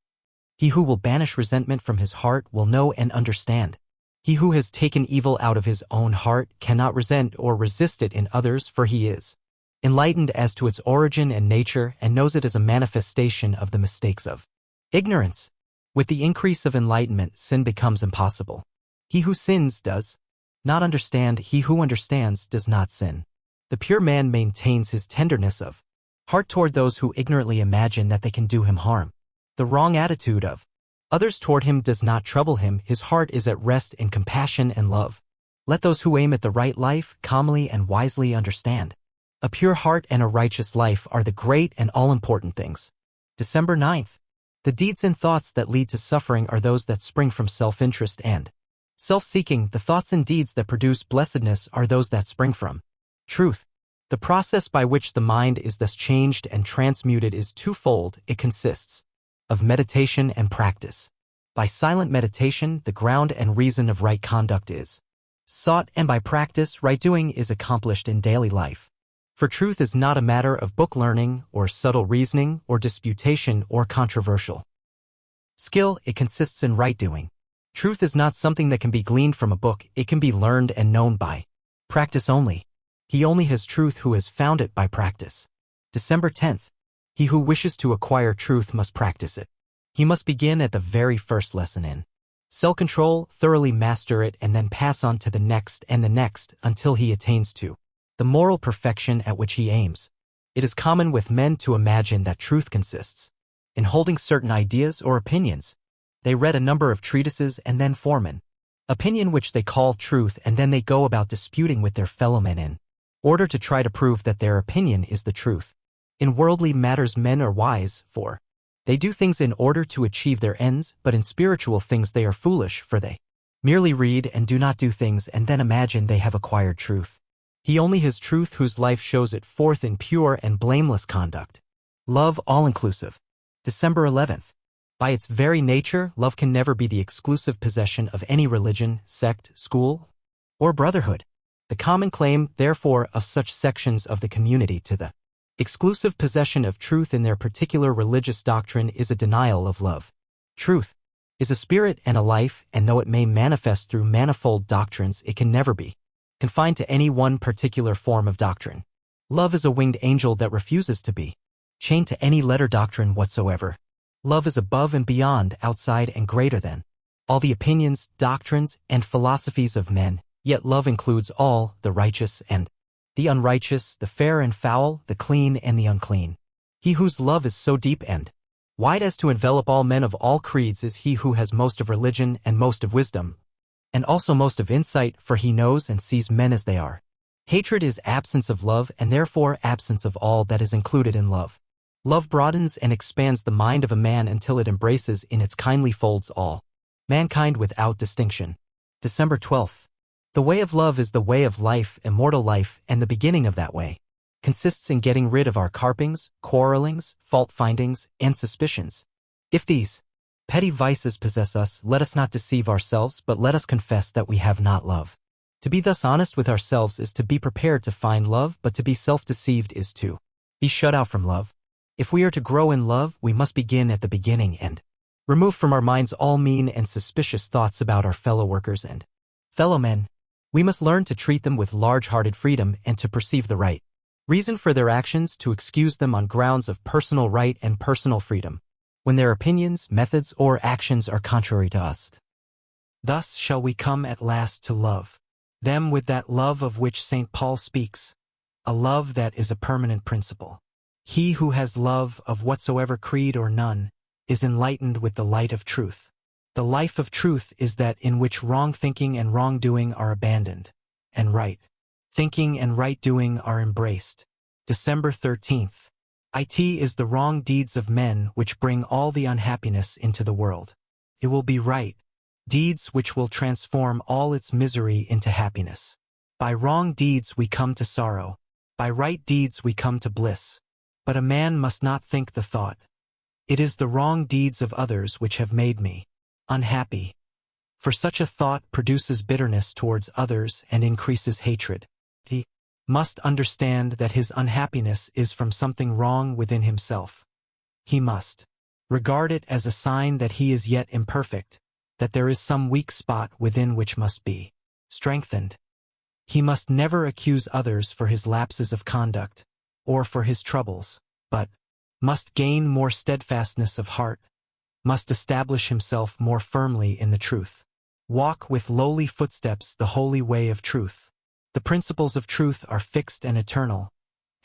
He who will banish resentment from his heart will know and understand. He who has taken evil out of his own heart cannot resent or resist it in others, for he is enlightened as to its origin and nature and knows it as a manifestation of the mistakes of ignorance. With the increase of enlightenment, sin becomes impossible. He who sins does not understand. He who understands does not sin. The pure man maintains his tenderness of heart toward those who ignorantly imagine that they can do him harm. The wrong attitude of others toward him does not trouble him. His heart is at rest in compassion and love. Let those who aim at the right life calmly and wisely understand. A pure heart and a righteous life are the great and all-important things. December 9th. The deeds and thoughts that lead to suffering are those that spring from self-interest and self-seeking. The thoughts and deeds that produce blessedness are those that spring from truth. The process by which the mind is thus changed and transmuted is twofold. It consists of meditation and practice. By silent meditation, the ground and reason of right conduct is sought, and by practice, right doing is accomplished in daily life. For truth is not a matter of book learning, or subtle reasoning, or disputation, or controversial skill. It consists in right doing. Truth is not something that can be gleaned from a book. It can be learned and known by practice only. He only has truth who has found it by practice. December 10th. He who wishes to acquire truth must practice it. He must begin at the very first lesson in self-control, thoroughly master it, and then pass on to the next and the next until he attains to the moral perfection at which he aims. It is common with men to imagine that truth consists in holding certain ideas or opinions. They read a number of treatises and then form an opinion which they call truth, and then they go about disputing with their fellow men in order to try to prove that their opinion is the truth. In worldly matters men are wise, for they do things in order to achieve their ends, but in spiritual things they are foolish, for they merely read and do not do things and then imagine they have acquired truth. He only has truth whose life shows it forth in pure and blameless conduct. Love all-inclusive. December 11th. By its very nature, love can never be the exclusive possession of any religion, sect, school, or brotherhood. The common claim, therefore, of such sections of the community to the exclusive possession of truth in their particular religious doctrine is a denial of love. Truth is a spirit and a life, and though it may manifest through manifold doctrines, it can never be confined to any one particular form of doctrine. Love is a winged angel that refuses to be chained to any letter doctrine whatsoever. Love is above and beyond, outside and greater than all the opinions, doctrines, and philosophies of men, yet love includes all, the righteous and the unrighteous, the fair and foul, the clean and the unclean. He whose love is so deep and wide as to envelop all men of all creeds is he who has most of religion and most of wisdom, and also most of insight, for he knows and sees men as they are. Hatred is absence of love and therefore absence of all that is included in love. Love broadens and expands the mind of a man until it embraces in its kindly folds all mankind without distinction. December 12th. The way of love is the way of life, immortal life, and the beginning of that way consists in getting rid of our carpings, quarrelings, fault-findings, and suspicions. If these petty vices possess us, let us not deceive ourselves, but let us confess that we have not love. To be thus honest with ourselves is to be prepared to find love, but to be self-deceived is to be shut out from love. If we are to grow in love, we must begin at the beginning and remove from our minds all mean and suspicious thoughts about our fellow workers and fellow men. We must learn to treat them with large-hearted freedom and to perceive the right reason for their actions, to excuse them on grounds of personal right and personal freedom, when their opinions, methods, or actions are contrary to us. Thus shall we come at last to love them with that love of which St. Paul speaks, a love that is a permanent principle. He who has love of whatsoever creed or none is enlightened with the light of truth. The life of truth is that in which wrong thinking and wrongdoing are abandoned, and right thinking and right doing are embraced. December 13th. It is the wrong deeds of men which bring all the unhappiness into the world. It will be right deeds which will transform all its misery into happiness. By wrong deeds we come to sorrow. By right deeds we come to bliss. But a man must not think the thought, it is the wrong deeds of others which have made me unhappy. For such a thought produces bitterness towards others and increases hatred. He must understand that his unhappiness is from something wrong within himself. He must regard it as a sign that he is yet imperfect, that there is some weak spot within which must be strengthened. He must never accuse others for his lapses of conduct, or for his troubles, but must gain more steadfastness of heart, must establish himself more firmly in the truth. Walk with lowly footsteps the holy way of truth. The principles of truth are fixed and eternal,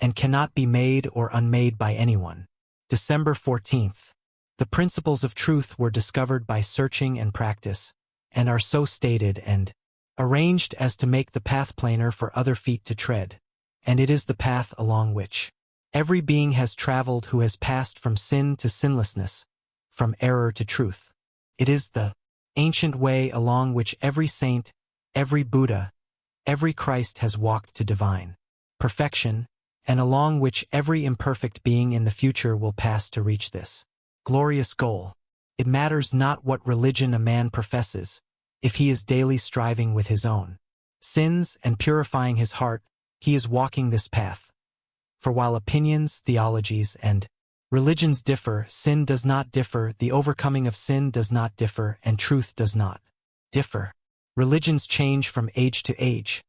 and cannot be made or unmade by anyone. December 14th. The principles of truth were discovered by searching and practice, and are so stated and arranged as to make the path plainer for other feet to tread. And it is the path along which every being has traveled who has passed from sin to sinlessness, from error to truth. It is the ancient way along which every saint, every Buddha, every Christ has walked to divine perfection, and along which every imperfect being in the future will pass to reach this glorious goal. It matters not what religion a man professes, if he is daily striving with his own sins and purifying his heart, he is walking this path. For while opinions, theologies, and religions differ, sin does not differ, the overcoming of sin does not differ, and truth does not differ. Religions change from age to age,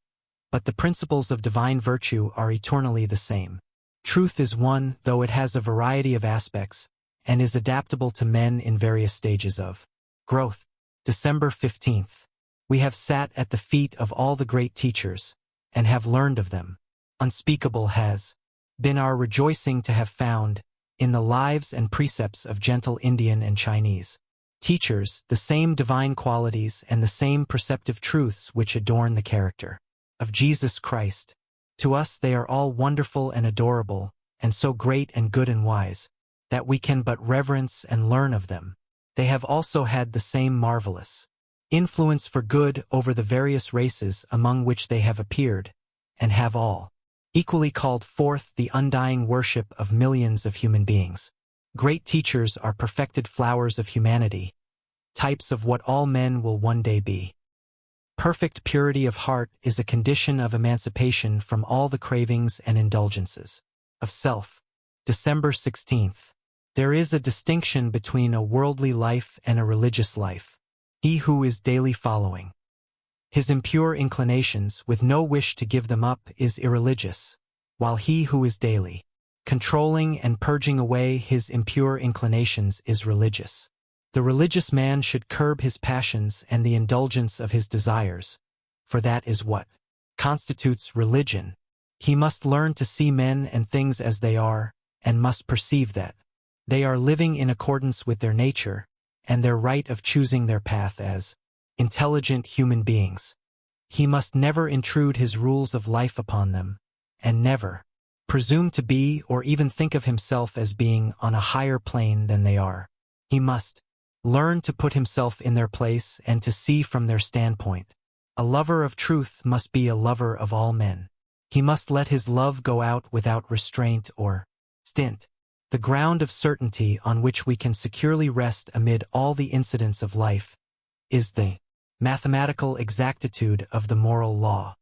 but the principles of divine virtue are eternally the same. Truth is one, though it has a variety of aspects, and is adaptable to men in various stages of growth. December 15th. We have sat at the feet of all the great teachers, and have learned of them. Unspeakable has been our rejoicing to have found, in the lives and precepts of gentle Indian and Chinese teachers, the same divine qualities and the same perceptive truths which adorn the character of Jesus Christ. To us they are all wonderful and adorable, and so great and good and wise, that we can but reverence and learn of them. They have also had the same marvelous influence for good over the various races among which they have appeared, and have all equally called forth the undying worship of millions of human beings. Great teachers are perfected flowers of humanity, types of what all men will one day be. Perfect purity of heart is a condition of emancipation from all the cravings and indulgences of self. December 16th. There is a distinction between a worldly life and a religious life. He who is daily following his impure inclinations with no wish to give them up is irreligious, while he who is daily controlling and purging away his impure inclinations is religious. The religious man should curb his passions and the indulgence of his desires, for that is what constitutes religion. He must learn to see men and things as they are, and must perceive that they are living in accordance with their nature and their right of choosing their path as intelligent human beings. He must never intrude his rules of life upon them, and never presume to be or even think of himself as being on a higher plane than they are. He must learn to put himself in their place and to see from their standpoint. A lover of truth must be a lover of all men. He must let his love go out without restraint or stint. The ground of certainty on which we can securely rest amid all the incidents of life is the mathematical exactitude of the moral law.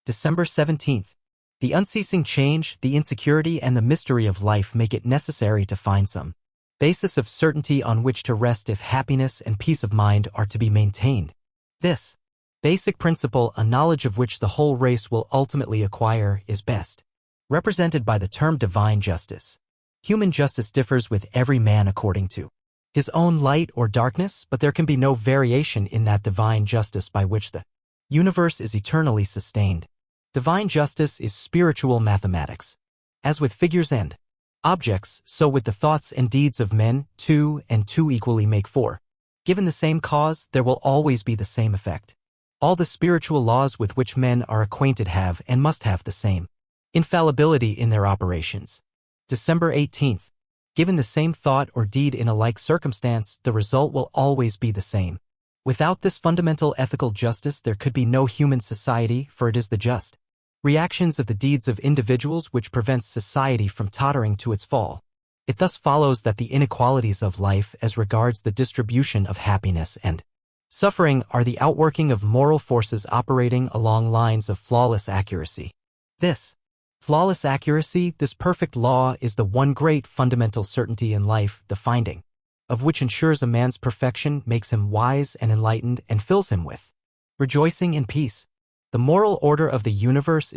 December 17th. The unceasing change, the insecurity, and the mystery of life make it necessary to find some basis of certainty on which to rest if happiness and peace of mind are to be maintained. This basic principle, a knowledge of which the whole race will ultimately acquire, is best represented by the term divine justice. Human justice differs with every man according to his own light or darkness, but there can be no variation in that divine justice by which the universe is eternally sustained. Divine justice is spiritual mathematics. As with figures and objects, so with the thoughts and deeds of men, 2 and 2 equally make 4. Given the same cause, there will always be the same effect. All the spiritual laws with which men are acquainted have and must have the same infallibility in their operations. December 18th. Given the same thought or deed in a like circumstance, the result will always be the same. Without this fundamental ethical justice, there could be no human society, for it is the just reactions of the deeds of individuals which prevents society from tottering to its fall. It thus follows that the inequalities of life as regards the distribution of happiness and suffering are the outworking of moral forces operating along lines of flawless accuracy. This flawless accuracy, this perfect law, is the one great fundamental certainty in life, the finding of which ensures a man's perfection, makes him wise and enlightened, and fills him with rejoicing and peace. The moral order of the universe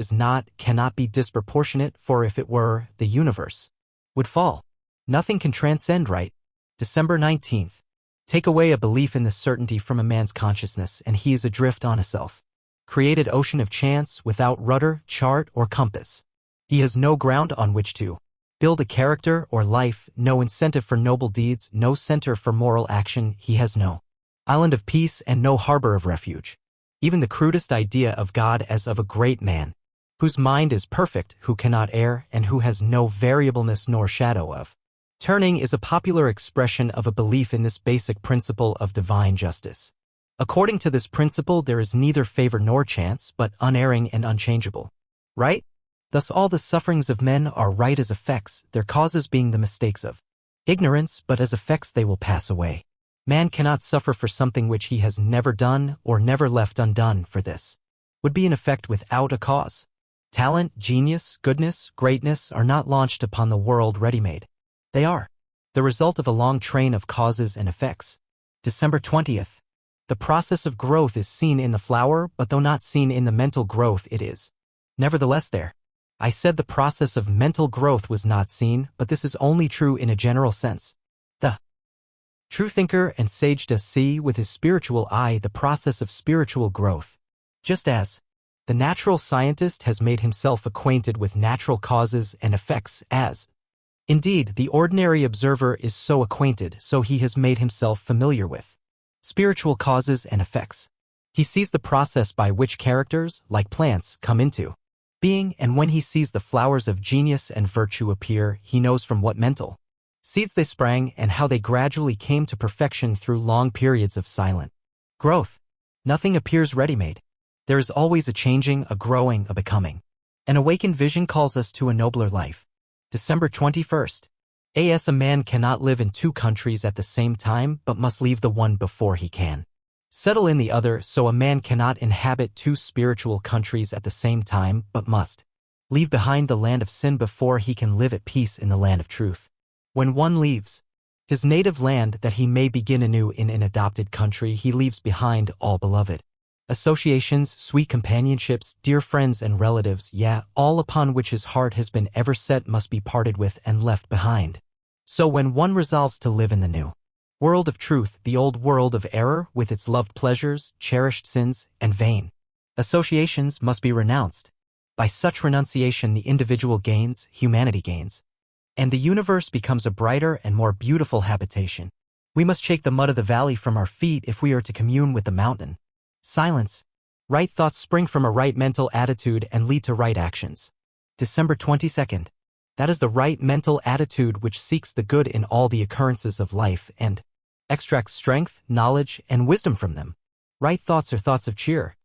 cannot be disproportionate, for if it were, the universe would fall. Nothing can transcend right. December 19th. Take away a belief in this certainty from a man's consciousness, and he is adrift on a self-created ocean of chance, without rudder, chart, or compass. He has no ground on which to build a character or life, no incentive for noble deeds, no center for moral action. He has no island of peace and no harbor of refuge. Even the crudest idea of God as of a great man, whose mind is perfect, who cannot err, and who has no variableness nor shadow of turning, is a popular expression of a belief in this basic principle of divine justice. According to this principle, there is neither favor nor chance, but unerring and unchangeable right. Thus all the sufferings of men are right as effects, their causes being the mistakes of ignorance, but as effects they will pass away. Man cannot suffer for something which he has never done or never left undone, for this would be an effect without a cause. Talent, genius, goodness, greatness are not launched upon the world ready-made. They are the result of a long train of causes and effects. December 20th. The process of growth is seen in the flower, but though not seen in the mental growth, it is nevertheless there. I said the process of mental growth was not seen, but this is only true in a general sense. The true thinker and sage does see with his spiritual eye the process of spiritual growth, just as the natural scientist has made himself acquainted with natural causes and effects, as indeed the ordinary observer is so acquainted, so he has made himself familiar with spiritual causes and effects. He sees the process by which characters, like plants, come into being, and when he sees the flowers of genius and virtue appear, he knows from what mental seeds they sprang and how they gradually came to perfection through long periods of silent growth. Nothing appears ready-made. There is always a changing, a growing, a becoming. An awakened vision calls us to a nobler life. December 21st. A man cannot live in 2 countries at the same time, but must leave the one before he can settle in the other, so a man cannot inhabit 2 spiritual countries at the same time, but must leave behind the land of sin before he can live at peace in the land of truth. When one leaves his native land that he may begin anew in an adopted country, he leaves behind all beloved associations, sweet companionships, dear friends and relatives, all upon which his heart has been ever set must be parted with and left behind. So when one resolves to live in the new World of truth, the old world of error with its loved pleasures, cherished sins, and vain associations must be renounced. By such renunciation the individual gains, humanity gains, and the universe becomes a brighter and more beautiful habitation. We must shake the mud of the valley from our feet if we are to commune with the mountain. Silence. Right thoughts spring from a right mental attitude and lead to right actions. December 22nd. That is the right mental attitude which seeks the good in all the occurrences of life and extracts strength, knowledge, and wisdom from them. Right thoughts are thoughts of cheer,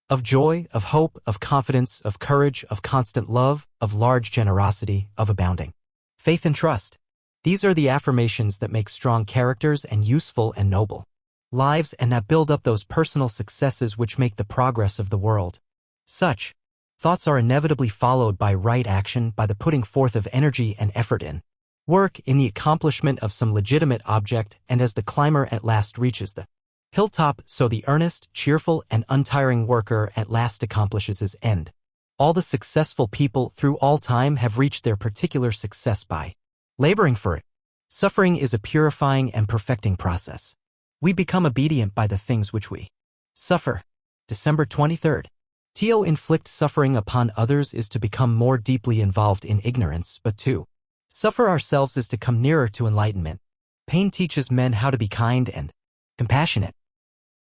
of joy, of hope, of confidence, of courage, of constant love, of large generosity, of abounding faith and trust. These are the affirmations that make strong characters and useful and noble lives and that build up those personal successes which make the progress of the world. Such thoughts are inevitably followed by right action, by the putting forth of energy and effort in work, in the accomplishment of some legitimate object, and as the climber at last reaches the hilltop, so the earnest, cheerful, and untiring worker at last accomplishes his end. All the successful people through all time have reached their particular success by laboring for it. Suffering is a purifying and perfecting process. We become obedient by the things which we suffer. December 23rd. To inflict suffering upon others is to become more deeply involved in ignorance, but to suffer ourselves is to come nearer to enlightenment. Pain teaches men how to be kind and compassionate.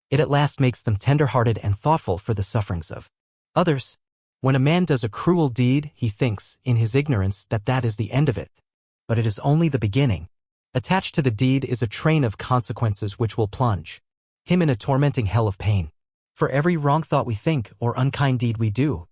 It at last makes them tender-hearted and thoughtful for the sufferings of others. When a man does a cruel deed, he thinks, in his ignorance, that that is the end of it. But it is only the beginning. Attached to the deed is a train of consequences which will plunge him in a tormenting hell of pain. For every wrong thought we think or unkind deed we do,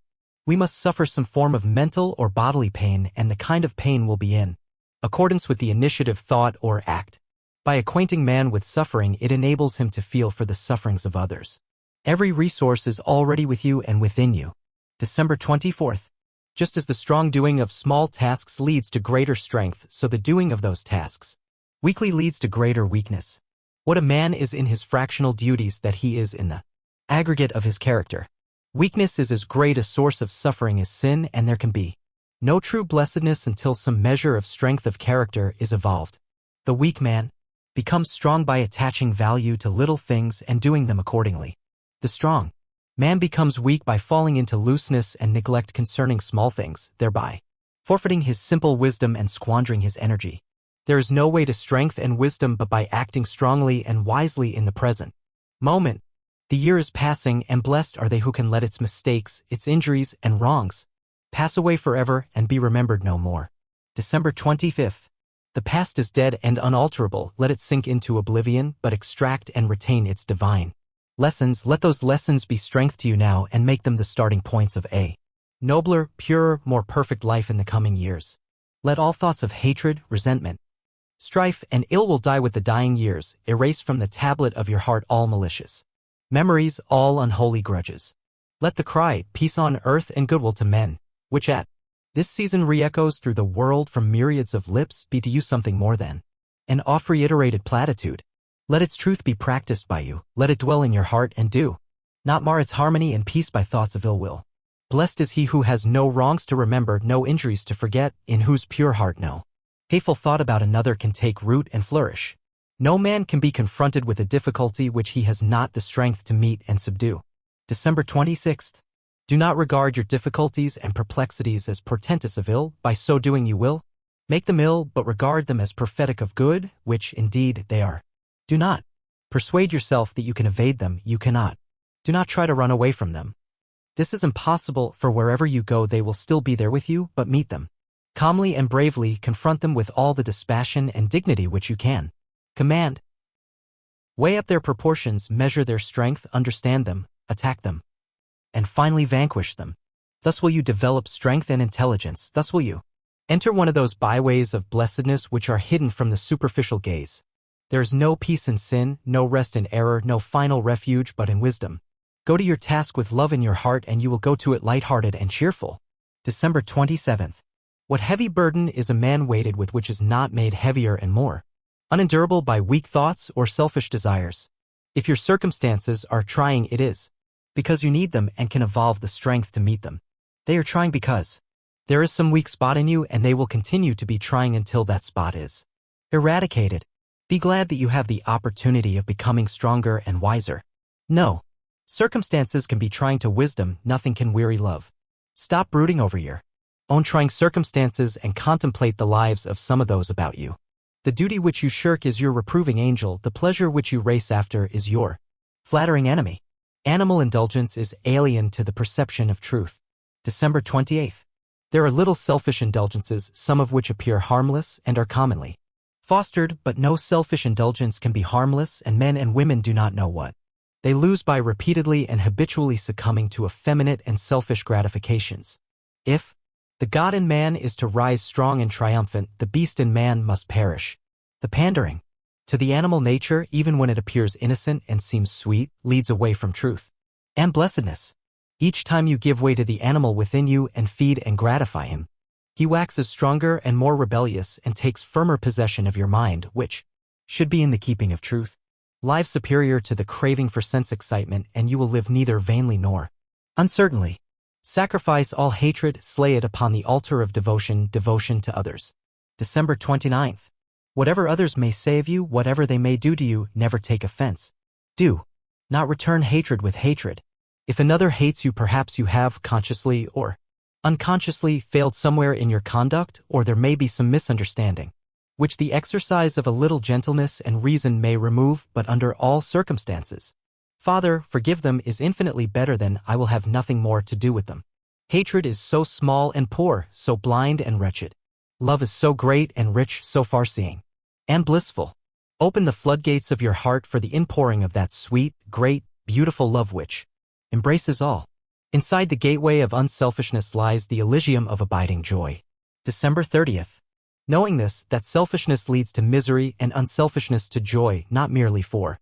we must suffer some form of mental or bodily pain, and the kind of pain will be in accordance with the initiative thought or act. By acquainting man with suffering, it enables him to feel for the sufferings of others. Every resource is already with you and within you. December 24th. Just as the strong doing of small tasks leads to greater strength, so the doing of those tasks weakly leads to greater weakness. What a man is in his fractional duties that he is in the aggregate of his character. Weakness is as great a source of suffering as sin, and there can be no true blessedness until some measure of strength of character is evolved. The weak man becomes strong by attaching value to little things and doing them accordingly. The strong man becomes weak by falling into looseness and neglect concerning small things, thereby forfeiting his simple wisdom and squandering his energy. There is no way to strength and wisdom but by acting strongly and wisely in the present moment. The year is passing, and blessed are they who can let its mistakes, its injuries, and wrongs pass away forever and be remembered no more. December 25th. The past is dead and unalterable, let it sink into oblivion, but extract and retain its divine lessons. Let those lessons be strength to you now and make them the starting points of a nobler, purer, more perfect life in the coming years. Let all thoughts of hatred, resentment, strife, and ill will die with the dying years. Erase from the tablet of your heart all malicious memories, all unholy grudges. Let the cry, peace on earth and goodwill to men, which at this season re-echoes through the world from myriads of lips, be to you something more than an oft-reiterated platitude. Let its truth be practiced by you, let it dwell in your heart and do not mar its harmony and peace by thoughts of ill will. Blessed is he who has no wrongs to remember, no injuries to forget, in whose pure heart no hateful thought about another can take root and flourish. No man can be confronted with a difficulty which he has not the strength to meet and subdue. December 26th. Do not regard your difficulties and perplexities as portentous of ill, by so doing you will make them ill, but regard them as prophetic of good, which indeed they are. Do not persuade yourself that you can evade them, you cannot. Do not try to run away from them. This is impossible, for wherever you go they will still be there with you, but meet them calmly and bravely, confront them with all the dispassion and dignity which you can command. Weigh up their proportions, measure their strength, understand them, attack them, and finally vanquish them. Thus will you develop strength and intelligence, thus will you enter one of those byways of blessedness which are hidden from the superficial gaze. There is no peace in sin, no rest in error, no final refuge but in wisdom. Go to your task with love in your heart and you will go to it light-hearted and cheerful. December 27th. What heavy burden is a man weighted with which is not made heavier and more unendurable by weak thoughts or selfish desires? If your circumstances are trying, it is because you need them and can evolve the strength to meet them. They are trying because there is some weak spot in you, and they will continue to be trying until that spot is eradicated. Be glad that you have the opportunity of becoming stronger and wiser. No. Circumstances can be trying to wisdom, nothing can weary love. Stop brooding over your own trying circumstances and contemplate the lives of some of those about you. The duty which you shirk is your reproving angel, the pleasure which you race after is your flattering enemy. Animal indulgence is alien to the perception of truth. December 28th. There are little selfish indulgences, some of which appear harmless and are commonly fostered, but no selfish indulgence can be harmless, and men and women do not know what they lose by repeatedly and habitually succumbing to effeminate and selfish gratifications. If the God in man is to rise strong and triumphant, the beast in man must perish. The pandering to the animal nature, even when it appears innocent and seems sweet, leads away from truth and blessedness. Each time you give way to the animal within you and feed and gratify him, he waxes stronger and more rebellious and takes firmer possession of your mind, which should be in the keeping of truth. Live superior to the craving for sense excitement, and you will live neither vainly nor uncertainly. Sacrifice all hatred, slay it upon the altar of devotion to others. December 29th. Whatever others may say of you, whatever they may do to you, never take offense. Do not return hatred with hatred. If another hates you, perhaps you have, consciously or unconsciously, failed somewhere in your conduct, or there may be some misunderstanding, which the exercise of a little gentleness and reason may remove, but under all circumstances, Father, forgive them is infinitely better than I will have nothing more to do with them. Hatred is so small and poor, so blind and wretched. Love is so great and rich, so far-seeing and blissful. Open the floodgates of your heart for the inpouring of that sweet, great, beautiful love which embraces all. Inside the gateway of unselfishness lies the Elysium of abiding joy. December 30th. Knowing this, that selfishness leads to misery and unselfishness to joy, not merely for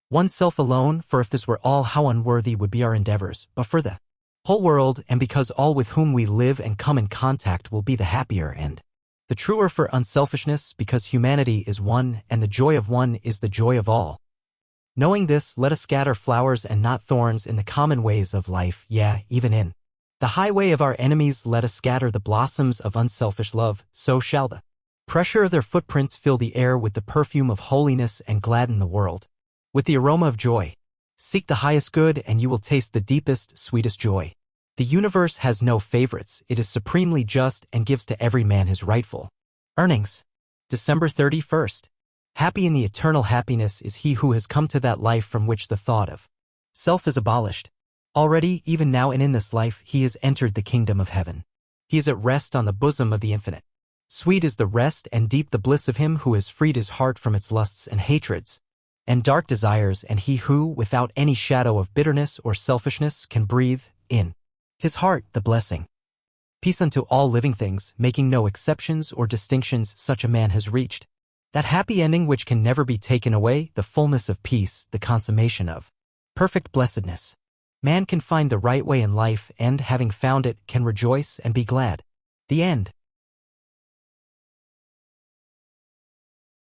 oneself alone, for if this were all, how unworthy would be our endeavors, but for the whole world, and because all with whom we live and come in contact will be the happier and the truer for unselfishness, because humanity is one, and the joy of one is the joy of all. Knowing this, let us scatter flowers and not thorns in the common ways of life, even in the highway of our enemies let us scatter the blossoms of unselfish love, so shall the pressure of their footprints fill the air with the perfume of holiness and gladden the world with the aroma of joy. Seek the highest good and you will taste the deepest, sweetest joy. The universe has no favorites, it is supremely just and gives to every man his rightful earnings. December 31st. Happy in the eternal happiness is he who has come to that life from which the thought of self is abolished. Already, even now and in this life, he has entered the kingdom of heaven. He is at rest on the bosom of the infinite. Sweet is the rest and deep the bliss of him who has freed his heart from its lusts and hatreds and dark desires, and he who, without any shadow of bitterness or selfishness, can breathe, in his heart, the blessing. Peace unto all living things, making no exceptions or distinctions, such a man has reached that happy ending which can never be taken away, the fullness of peace, the consummation of perfect blessedness. Man can find the right way in life and, having found it, can rejoice and be glad. The end.